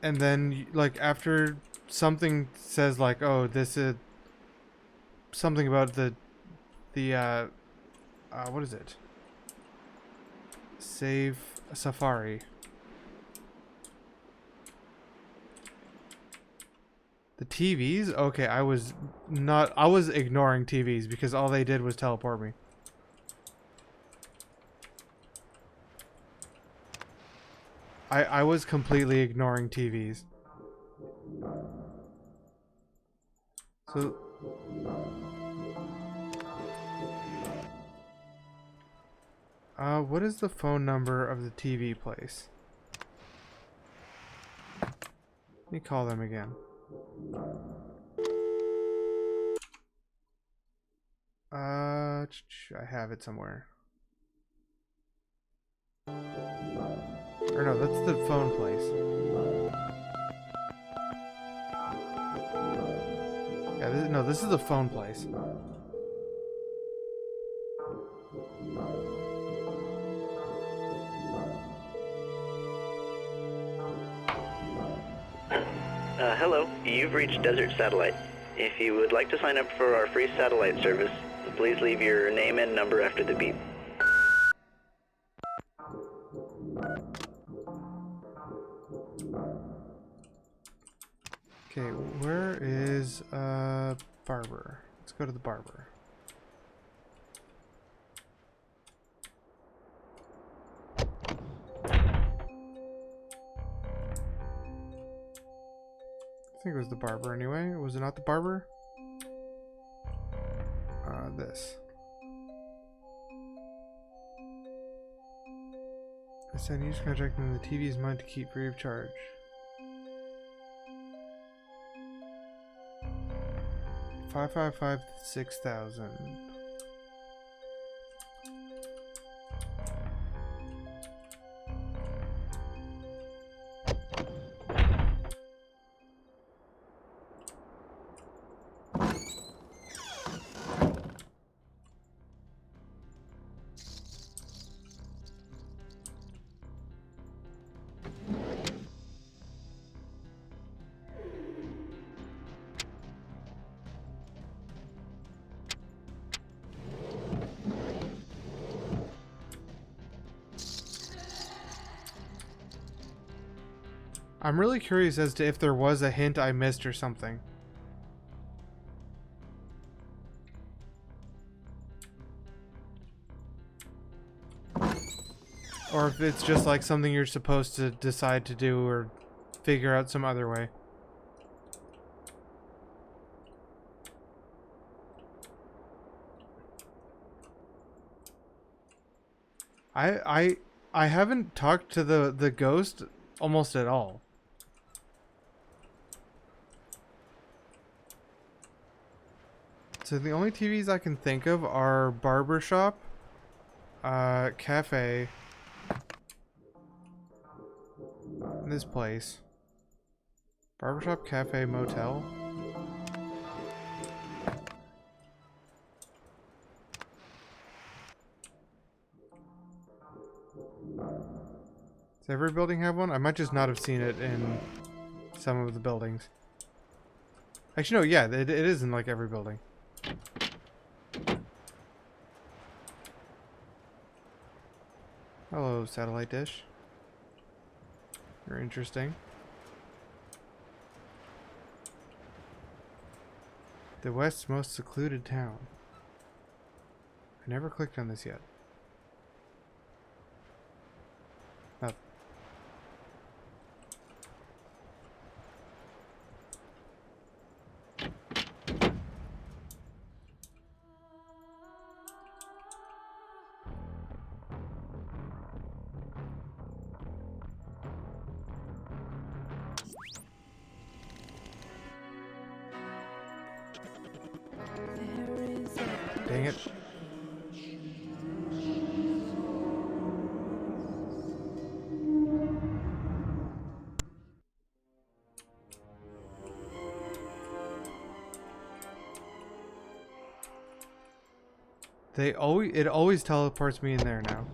And then, like, after something says, like, oh, this is something about the what is it? Save Safari. The TVs? Okay, I was ignoring TVs because all they did was teleport me. I was completely ignoring TVs. So what is the phone number of the TV place? Let me call them again. I have it somewhere. Or no, that's the phone place. Yeah, no, this is the phone place. Hello, you've reached Desert Satellite. If you would like to sign up for our free satellite service, please leave your name and number after the beep. Okay, where is barber? Let's go to the barber. I think it was the barber anyway. Was it not the barber? This. I said use contract and the TV is mine to keep free of charge. 555-6000. I'm really curious as to if there was a hint I missed or something. Or if it's just like something you're supposed to decide to do or figure out some other way. I haven't talked to the ghost almost at all. So the only TVs I can think of are barbershop, cafe, this place, barbershop, cafe, motel. Does every building have one? I might just not have seen it in some of the buildings. Actually, no, yeah, it is in like every building. Hello, satellite dish. You're interesting. The West's most secluded town. I never clicked on this yet. Oh. Dang it. It always teleports me in there now.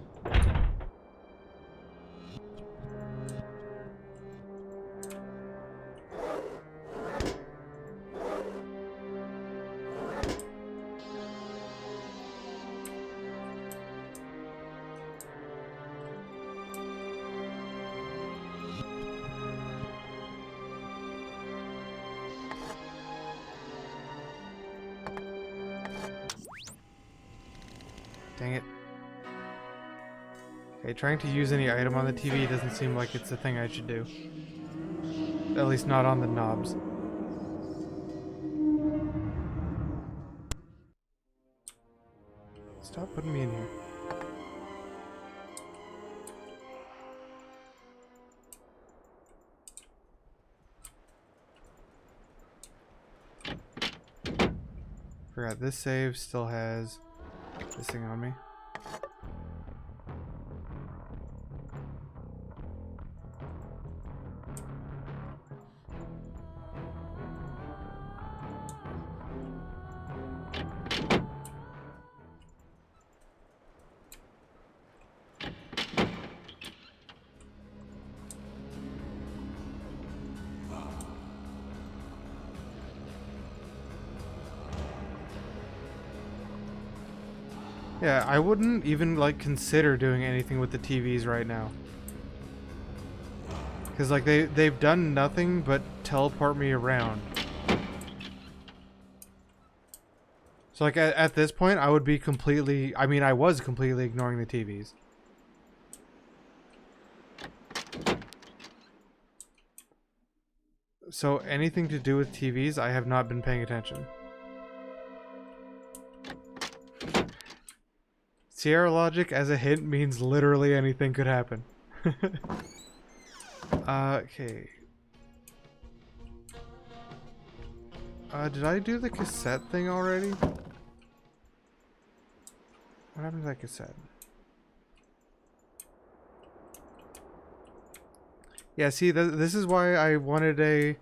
Dang it. Okay, trying to use any item on the TV doesn't seem like it's the thing I should do. At least not on the knobs. Stop putting me in here. Forgot this save still has this thing on me. Yeah, I wouldn't even like consider doing anything with the TVs right now. Cause like they've done nothing but teleport me around. So like at this point I would be completely, I mean I was completely ignoring the TVs. So anything to do with TVs, I have not been paying attention. Sierra logic as a hint means literally anything could happen. Okay. Did I do the cassette thing already? What happened to that cassette? Yeah, see, this is why I wanted a...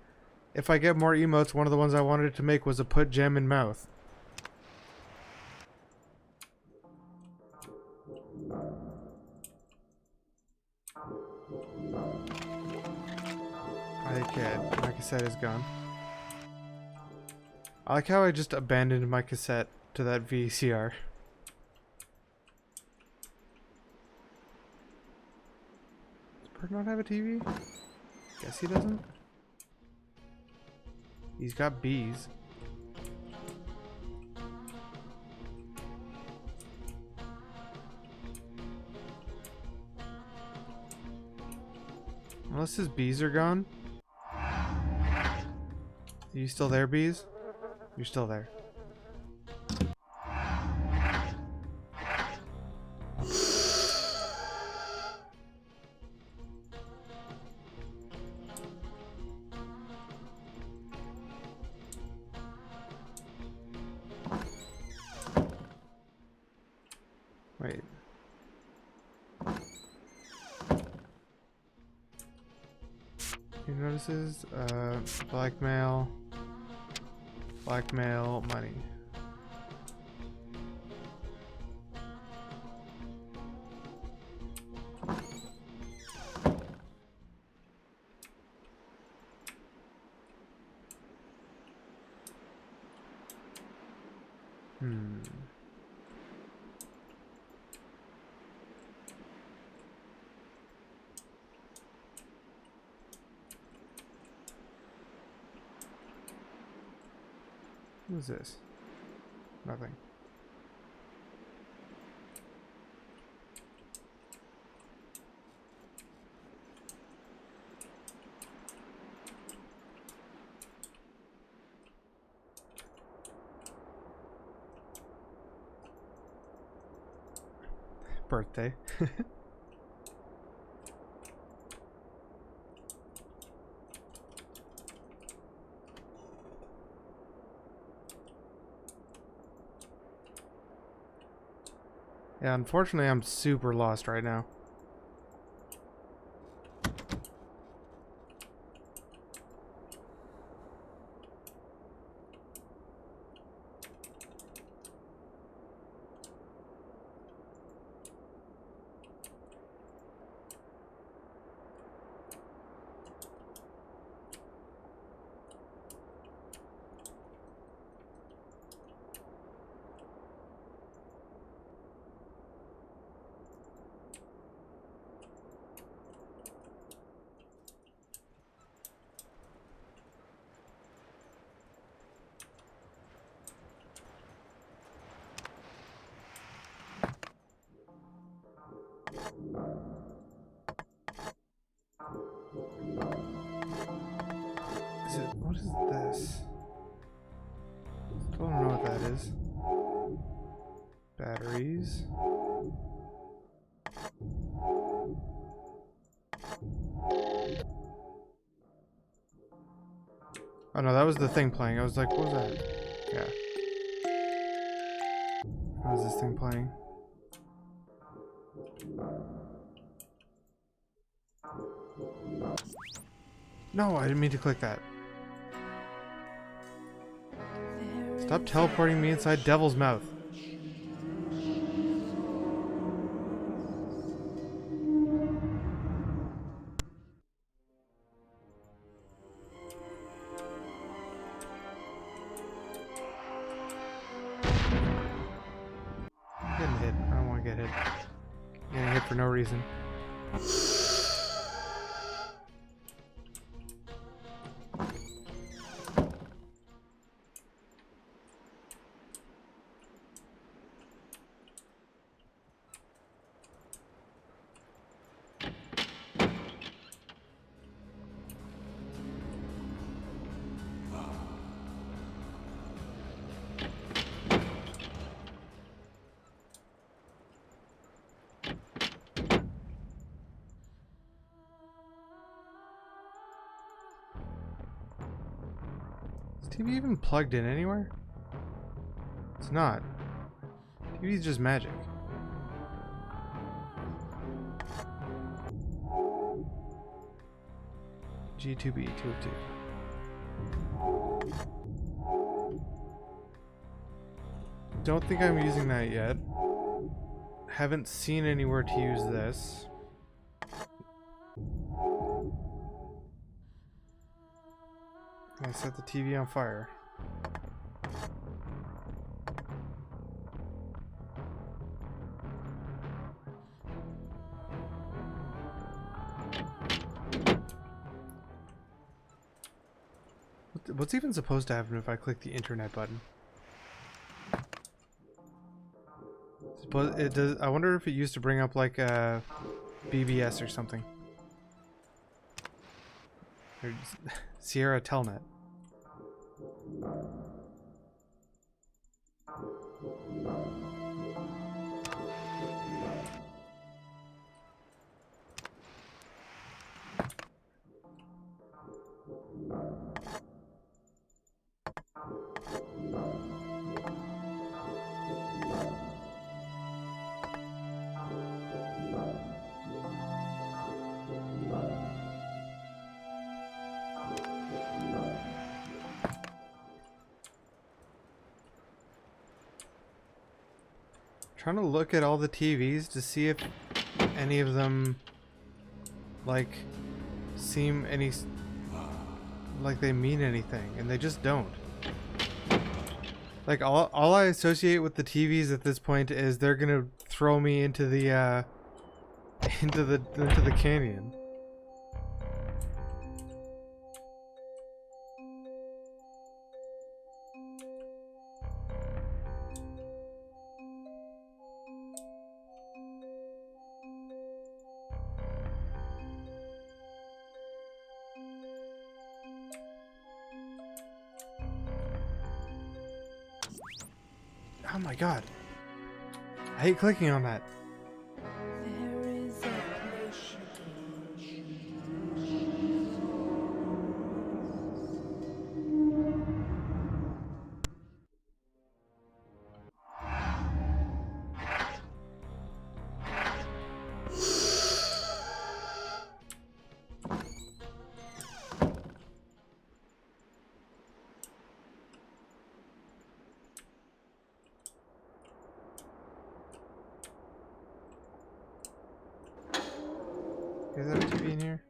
If I get more emotes, one of the ones I wanted to make was a put gem in mouth. Okay, my cassette is gone. I like how I just abandoned my cassette to that VCR. Does Bird not have a TV? Guess he doesn't. He's got bees. Unless his bees are gone. Are you still there, bees? You're still there. Wait. He notices, blackmail, money. What is this? Nothing. Birthday. Yeah, unfortunately, I'm super lost right now. What is this? I don't know what that is. Batteries. Oh no, that was the thing playing. I was like, what was that? Yeah. What is this thing playing? No, I didn't mean to click that. Stop teleporting me inside Devil's Mouth. I'm getting hit. I don't want to get hit. I'm getting hit for no reason. Is TV even plugged in anywhere? It's not. TV's just magic. G2B 202. Don't think I'm using that yet. Haven't seen anywhere to use this. I set the TV on fire. What's even supposed to happen if I click the internet button? It does. I wonder if it used to bring up like a BBS or something. Or Sierra Telnet. Trying to look at all the TVs to see if any of them like seem any like they mean anything, and they just don't. Like all I associate with the TVs at this point is they're gonna throw me into the into the canyon. Oh my god. I hate clicking on that. Is there a TV in here?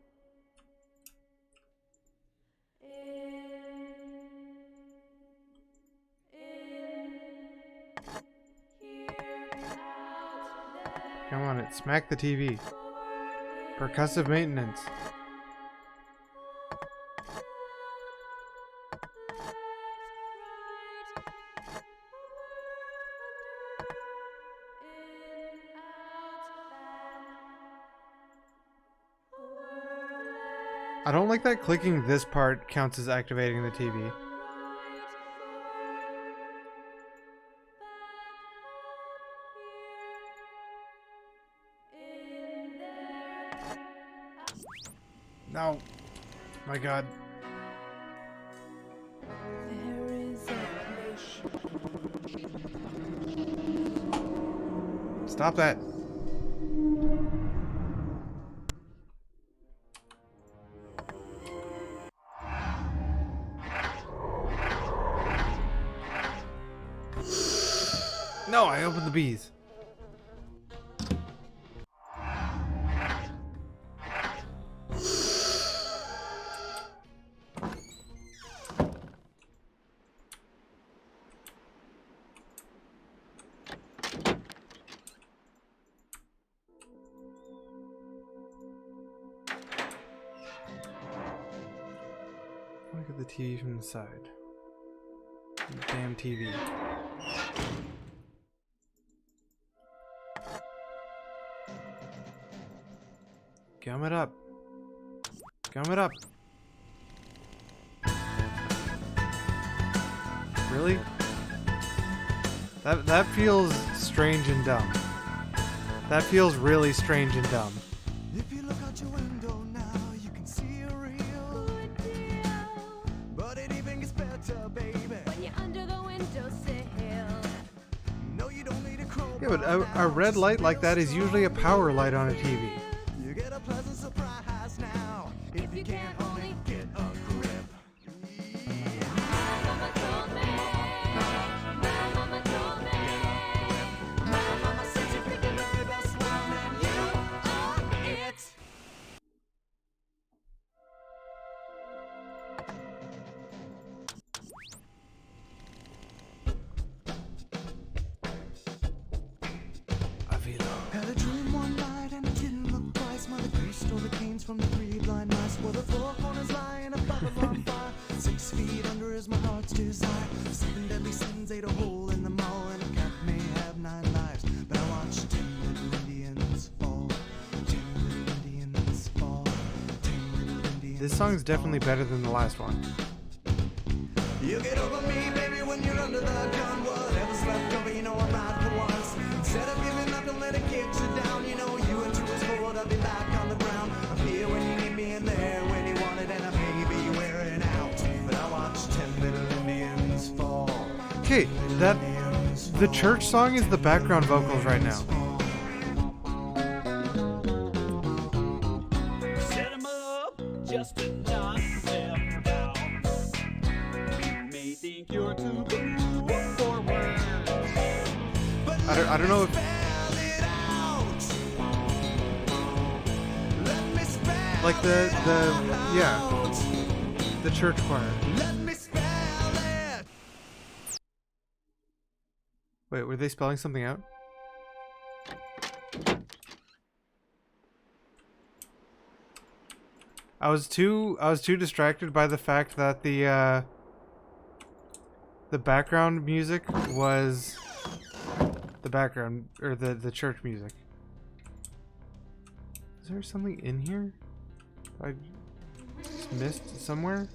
Come on, it smack the TV. Percussive maintenance. I don't like that clicking this part counts as activating the TV. No. My god. Stop that. No, I opened the bees. Look at the TV from the side. Damn TV. Gum it up. Gum it up. Really? That feels strange and dumb. That feels really strange and dumb. If you look out your window now, you can see a real good deal. But it even gets better, baby, when you're under the windowsill. No, you don't need a crowbar. Yeah, but a red light like that is usually a power light on a TV. You get a pleasant surprise now. If you can't only get a grip. Mama told me. Mama told me. Mama says you pick the very best one, and you are it. Had a dream one night and it didn't look This song is definitely better than the last one. You get over me, baby, when you're under the gun. Whatever's left over, you know I'm right for once. Instead of giving up, don't let it get you down. You know you and two is forward, I'll be back on the ground. I'm here when you need me and there when you want it, and I may be wearing out, but I watched 10 little Indians fall. Okay, the church song is the background vocals right now. Set 'em up just to knock them down. You may think you're too cool for words, but I don't know if like the church choir. Wait, were they spelling something out? I was too distracted by the fact that the background music was the background or the church music. Is there something in here I just missed somewhere?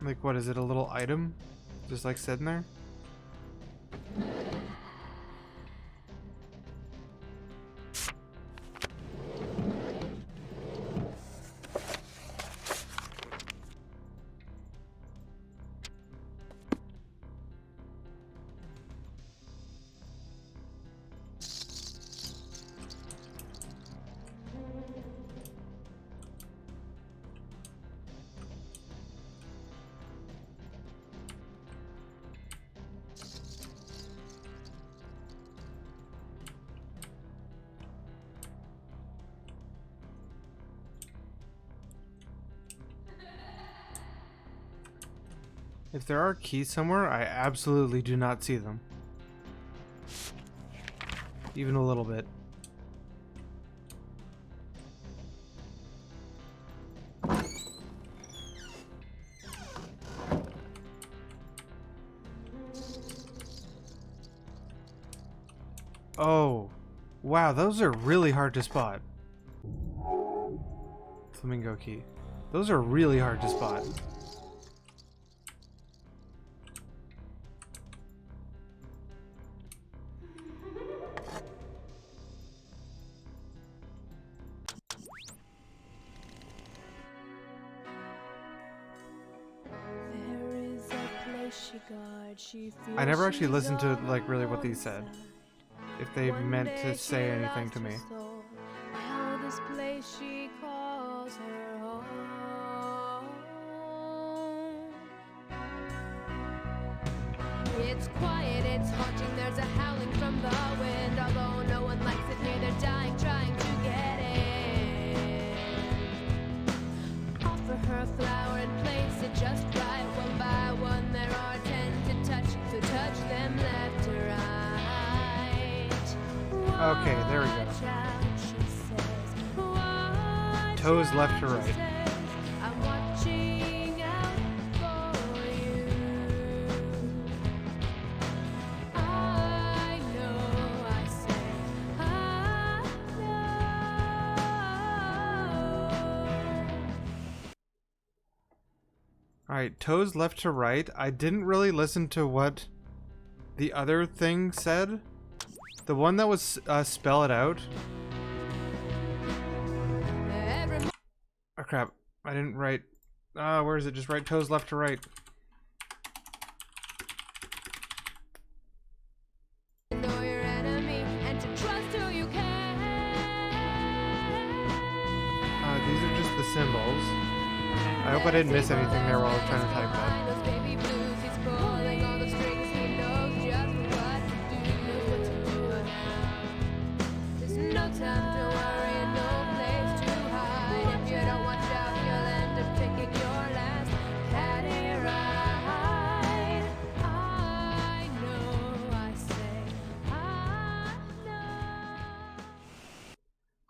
Like, what is it, a little item just like sitting there? If there are keys somewhere, I absolutely do not see them. Even a little bit. Oh, wow, those are really hard to spot. Flamingo key. Those are really hard to spot. I never actually listened to like really what these said. If they meant to say anything to me. Now this place she calls her home. It's quiet, it's haunting, there's a howling from the wind. Although no one likes it here, they're dying, trying to get in. Offer her a flower and place it just right. One by one, there are 10 to touch, so touch them left to right. Okay, there we go. Toes left to right. I'm watching out for you. I know, I say, I know. Alright, toes left to right. I didn't really listen to what the other thing said. The one that was spell it out. Oh crap, I didn't write. Where is it? Just write toes left to right. Know your enemy and to trust who you can. These are just the symbols. I hope I didn't miss anything there while I was trying to type that. Those baby blues, he's pulling all the strings. He knows just what to do, knows what to do. There's no time to worry and no place to hide. If you don't watch out, you'll end up taking your last caddy ride. I know, I say,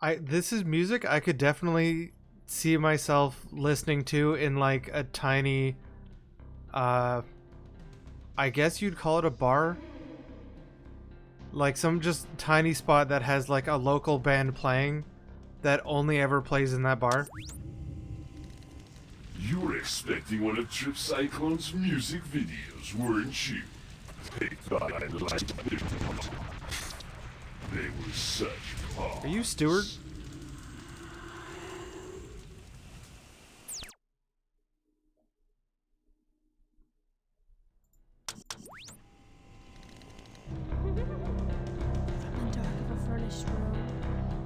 I know. This is music I could definitely see myself listening to in like a tiny I guess you'd call it a bar. Like some just tiny spot that has like a local band playing that only ever plays in that bar. You were expecting one of Trip Cyclone's music videos, weren't you? They thought I liked it. They were such pawns. Are you Stewart?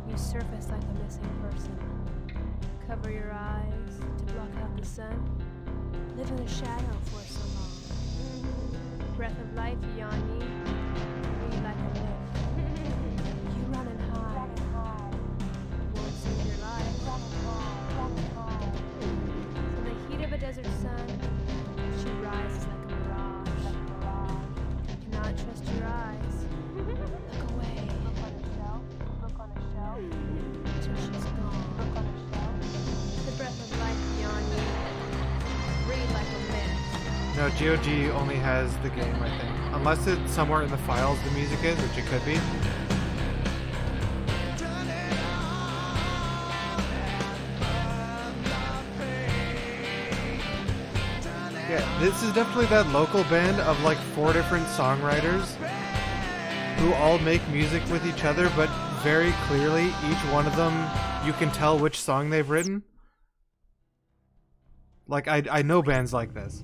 You surface like a missing person. Cover your eyes to block out the sun. Live in the shadow for so long. Breath of life beyond you. Breathe like a myth. You run and hide. Won't save your life. From the heat of a desert sun, she rises like a mirage. You cannot trust your eyes. Look away. Till she's gone. The breath of life beyond you. Breathe like a myth. No, GOG only has the game, I think. Unless it's somewhere in the files the music is, which it could be. Yeah, this is definitely that local band of like 4 different songwriters who all make music with each other, but very clearly each one of them you can tell which song they've written. Like I know bands like this.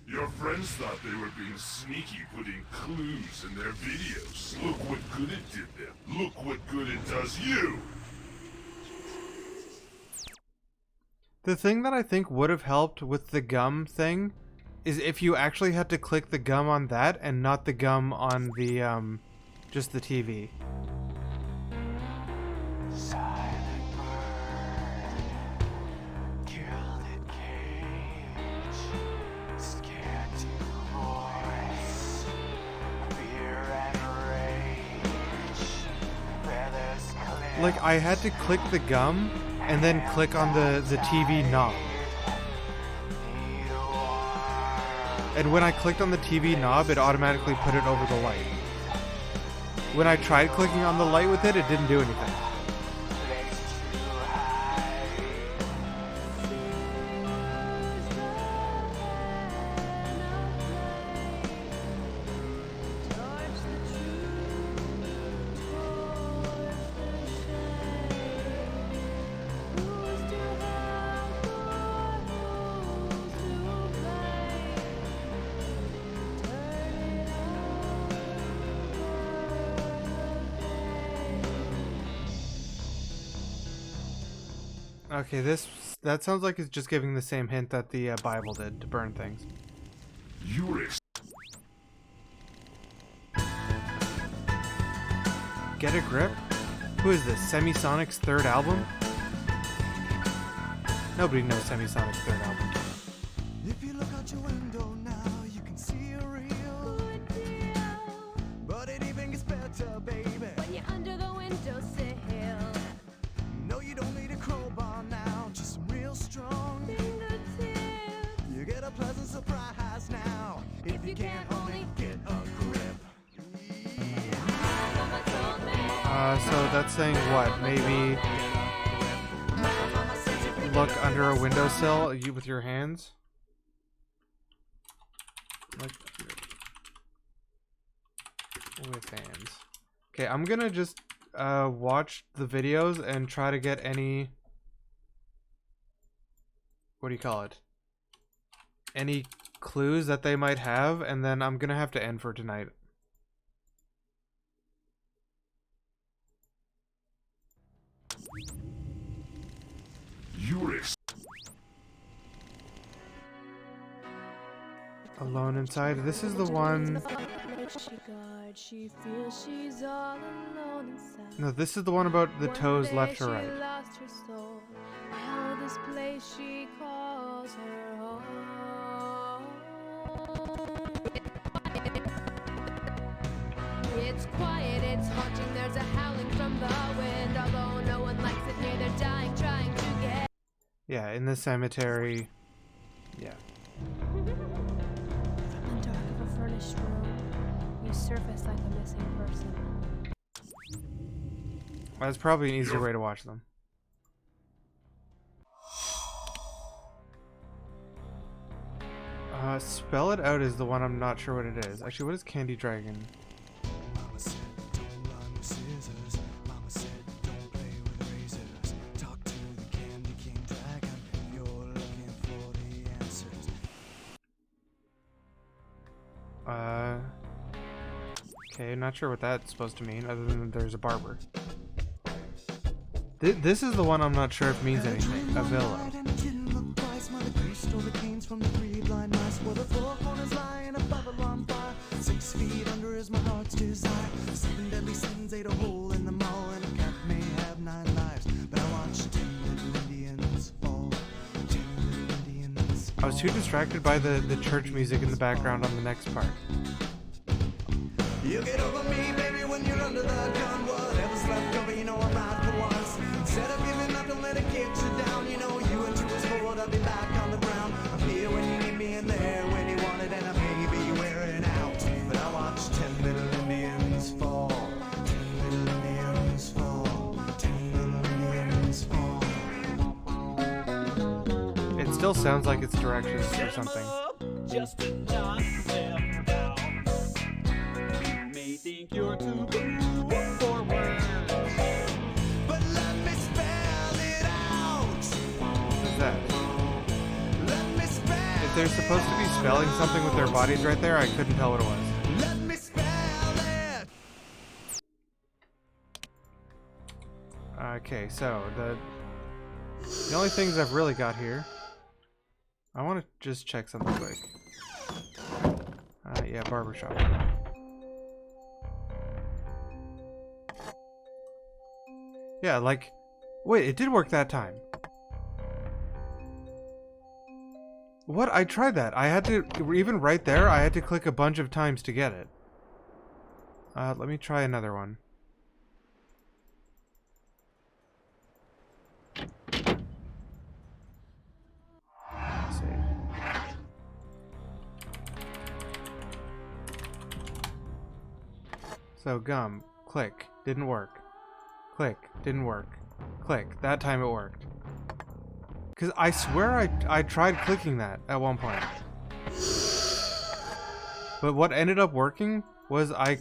Your friends thought they were being sneaky, putting clues in their videos. Look what good it did them. Look what good it does you. The thing that I think would have helped with the gum thing is if you actually had to click the gum on that and not the gum on the just the TV. Like I had to click the gum and then click on the TV knob. And when I clicked on the TV knob, it automatically put it over the light. When I tried clicking on the light with it, it didn't do anything. Okay, that sounds like it's just giving the same hint that the Bible did to burn things. Get a Grip? Who is this? Semisonic's third album? Nobody knows Semisonic's third album. If you look out your window now, you can see a real good deal. But it even gets better, baby. When you're under the windowsill. No, you don't need a crowbar now, just some real strong fingertips. You get a pleasant surprise now, if you can't only get a grip. So that's saying what? Maybe look under a windowsill with your hands? Like with hands. Okay, I'm gonna just watch the videos and try to get any, what do you call it, any clues that they might have, and then I'm gonna have to end for tonight. Alone Inside. This is the one. No, this is the one about the toes left to right. This place she calls her home. It's quiet, it's haunting, there's a howling from the wind. Although no one likes it here, they're dying, trying to get. Yeah, in the cemetery. Yeah. From the dark of a furnished room, you resurface like a missing person. That's probably an easier way to watch them. Spell It Out is the one I'm not sure what it is. Actually, what is Candy Dragon? Mama said, don't run with scissors. Mama said, don't play with razors. Talk to the Candy King Dragon if you're looking for the answers. Okay, not sure what that's supposed to mean, other than there's a barber. This is the one I'm not sure if means anything. A villa. From the three blind mice, where the four corners lie in a Babylon fire. 6 feet under is my heart's desire. 7 deadly sins ate a hole in the mall, and a cat may have 9 lives. But I watched 10 little Indians fall. 10 little Indians fall. I was too distracted by the church music in the background on the next part. You get over me, baby, when you're under the gun. Whatever's left over, you know I'm out for once. Instead of giving up, don't let it get you down. You know you and two is forward, I'll be back on the ground. Here when you need me and there when you want it, and I may be wearing out, but I watched 10 little Indians fall. 10 little Indians fall. 10 little Indians fall. It still sounds like it's directions or something. Just to knock them down. You may think you're too good for words, but let me spell it out. What is that? If they're supposed to be spelling something with their bodies right there, I couldn't tell what it was. Let me spell it. Okay, so the only things I've really got here, I want to just check something quick. Yeah, barbershop. Yeah, like, wait, it did work that time. What? I tried that. I had to, even right there, I had to click a bunch of times to get it. Let me try another one. Save. So, gum. Click. Didn't work. Click. Didn't work. Click. That time it worked. Because I swear I tried clicking that at one point. But what ended up working was I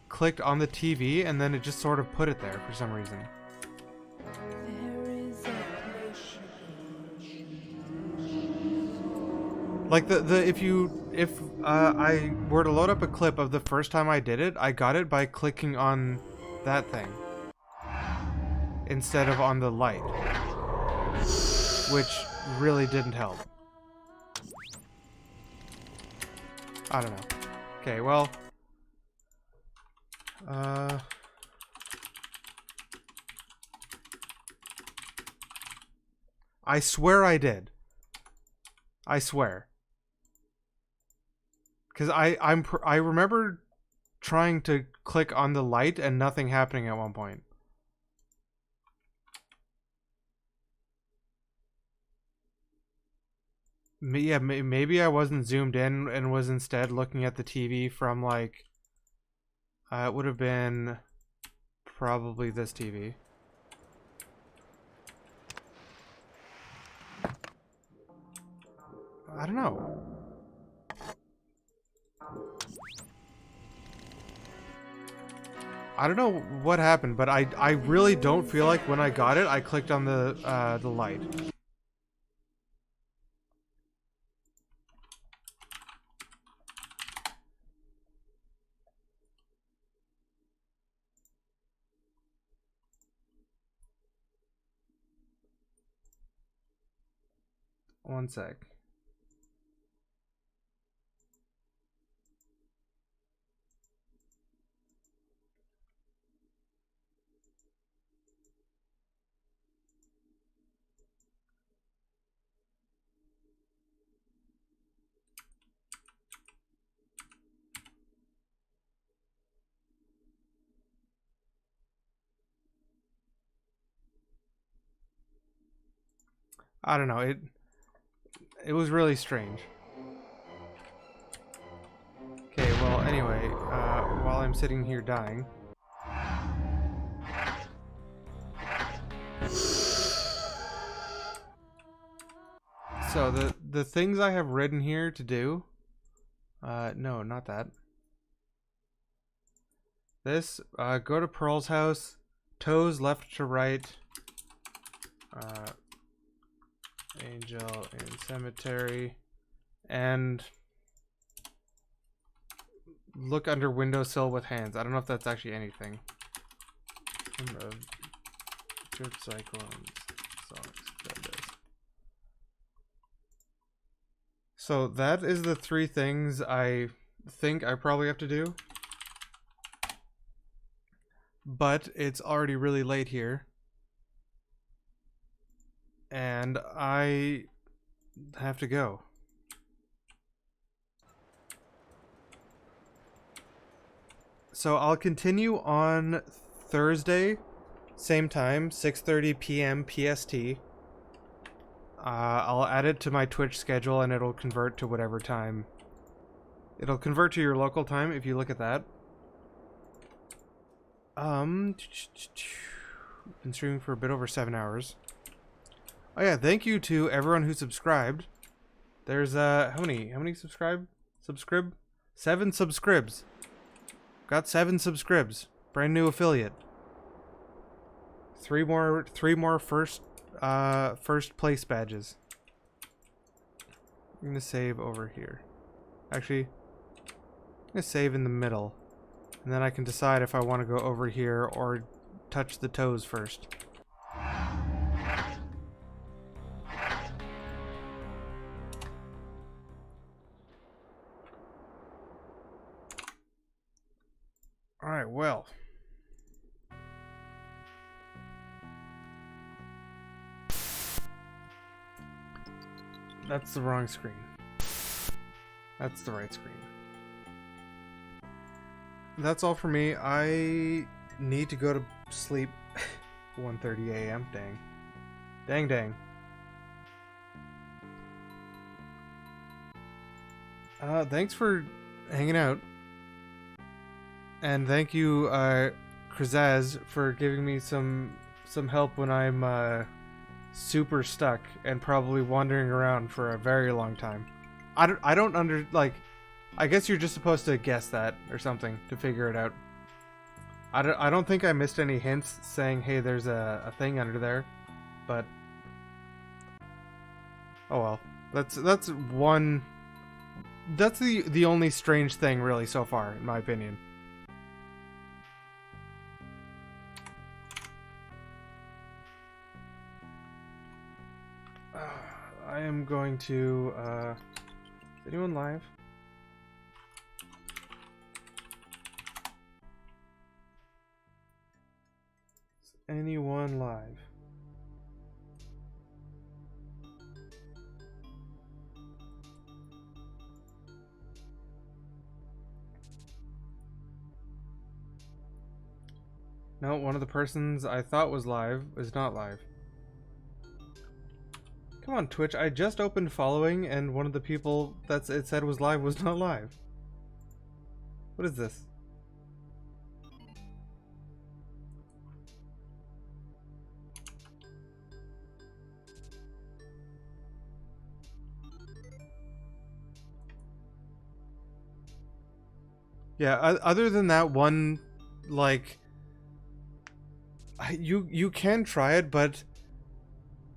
clicked on the TV and then it just sort of put it there for some reason. Like if I were to load up a clip of the first time I did it, I got it by clicking on that thing instead of on the light, which really didn't help. I don't know. Okay, well, I swear I did. I swear. Because I remember trying to click on the light and nothing happening at one point. Yeah, maybe I wasn't zoomed in and was instead looking at the TV from like, it would have been probably this TV. I don't know. I don't know what happened, but I really don't feel like when I got it, I clicked on the light. One sec. I don't know, it was really strange. Okay, well, anyway, while I'm sitting here dying. So the things I have written here to do, no, not that. This, go to Pearl's house, toes left to right, Angel in cemetery, and look under windowsill with hands. I don't know if that's actually anything. Good cyclones, socks, that is. So that is the 3 things I think I probably have to do. But it's already really late here. And I have to go. So I'll continue on Thursday, same time, 6:30 p.m. PST. I'll add it to my Twitch schedule and it'll convert to whatever time. It'll convert to your local time if you look at that. Been streaming for a bit over 7 hours. Oh yeah, thank you to everyone who subscribed. There's how many subscribe? 7 subscribs. Got 7 subscribs. Brand new affiliate. 3 more first place badges. I'm gonna save over here. Actually, I'm gonna save in the middle. And then I can decide if I want to go over here or touch the toes first. Alright, well. That's the wrong screen. That's the right screen. That's all for me. I need to go to sleep. 1:30 a.m. Dang. Dang. Thanks for hanging out. And thank you, Krazaz, for giving me some help when I'm super stuck and probably wandering around for a very long time. I don't I guess you're just supposed to guess that or something to figure it out. I don't think I missed any hints saying, hey, there's a thing under there, but oh well. That's the only strange thing really so far, in my opinion. I am going to is anyone live? Anyone live? No, one of the persons I thought was live is not live. Come on, Twitch, I just opened following and one of the people that it said was live was not live. What is this? Yeah, other than that one, like, you can try it, but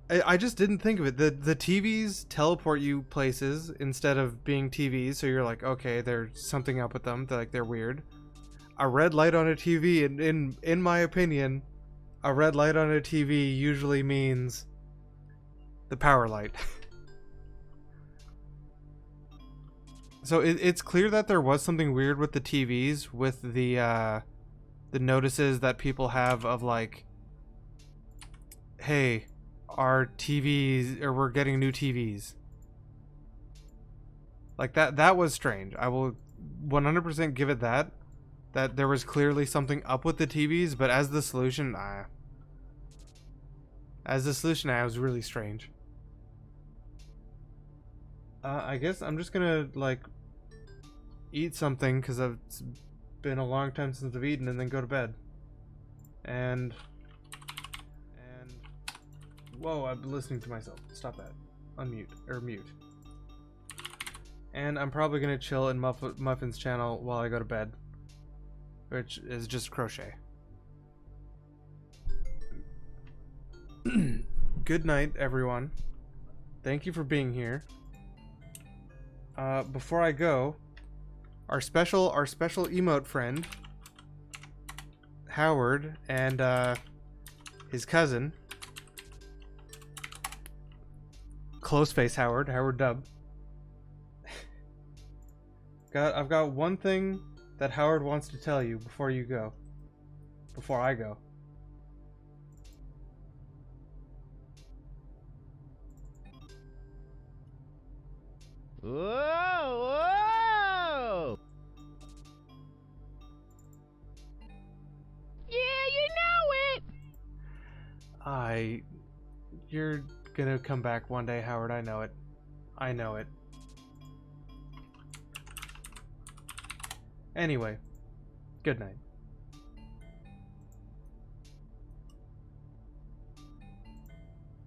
I just didn't think of it. The TVs teleport you places instead of being TVs, so you're like, okay, there's something up with them. They're weird. A red light on a TV, in my opinion, a red light on a TV usually means the power light. So it's clear that there was something weird with the TVs, with the notices that people have of like, hey, our TVs, or we're getting new TVs. Like that was strange. I will 100% give it that there was clearly something up with the TVs, but as the solution, it was really strange. I guess I'm just gonna like eat something because it's been a long time since I've eaten, and then go to bed. And whoa, I'm listening to myself. Stop that. Unmute or mute. And I'm probably gonna chill in Muffin's channel while I go to bed, which is just crochet. Good night, everyone. Thank you for being here. Before I go, our special emote friend, Howard, and his cousin, Closeface Howard Dub. I've got one thing that Howard wants to tell you before you go. Before I go. Whoa! Whoa! Yeah, you know it! You're gonna come back one day, Howard. I know it. I know it. Anyway, good night.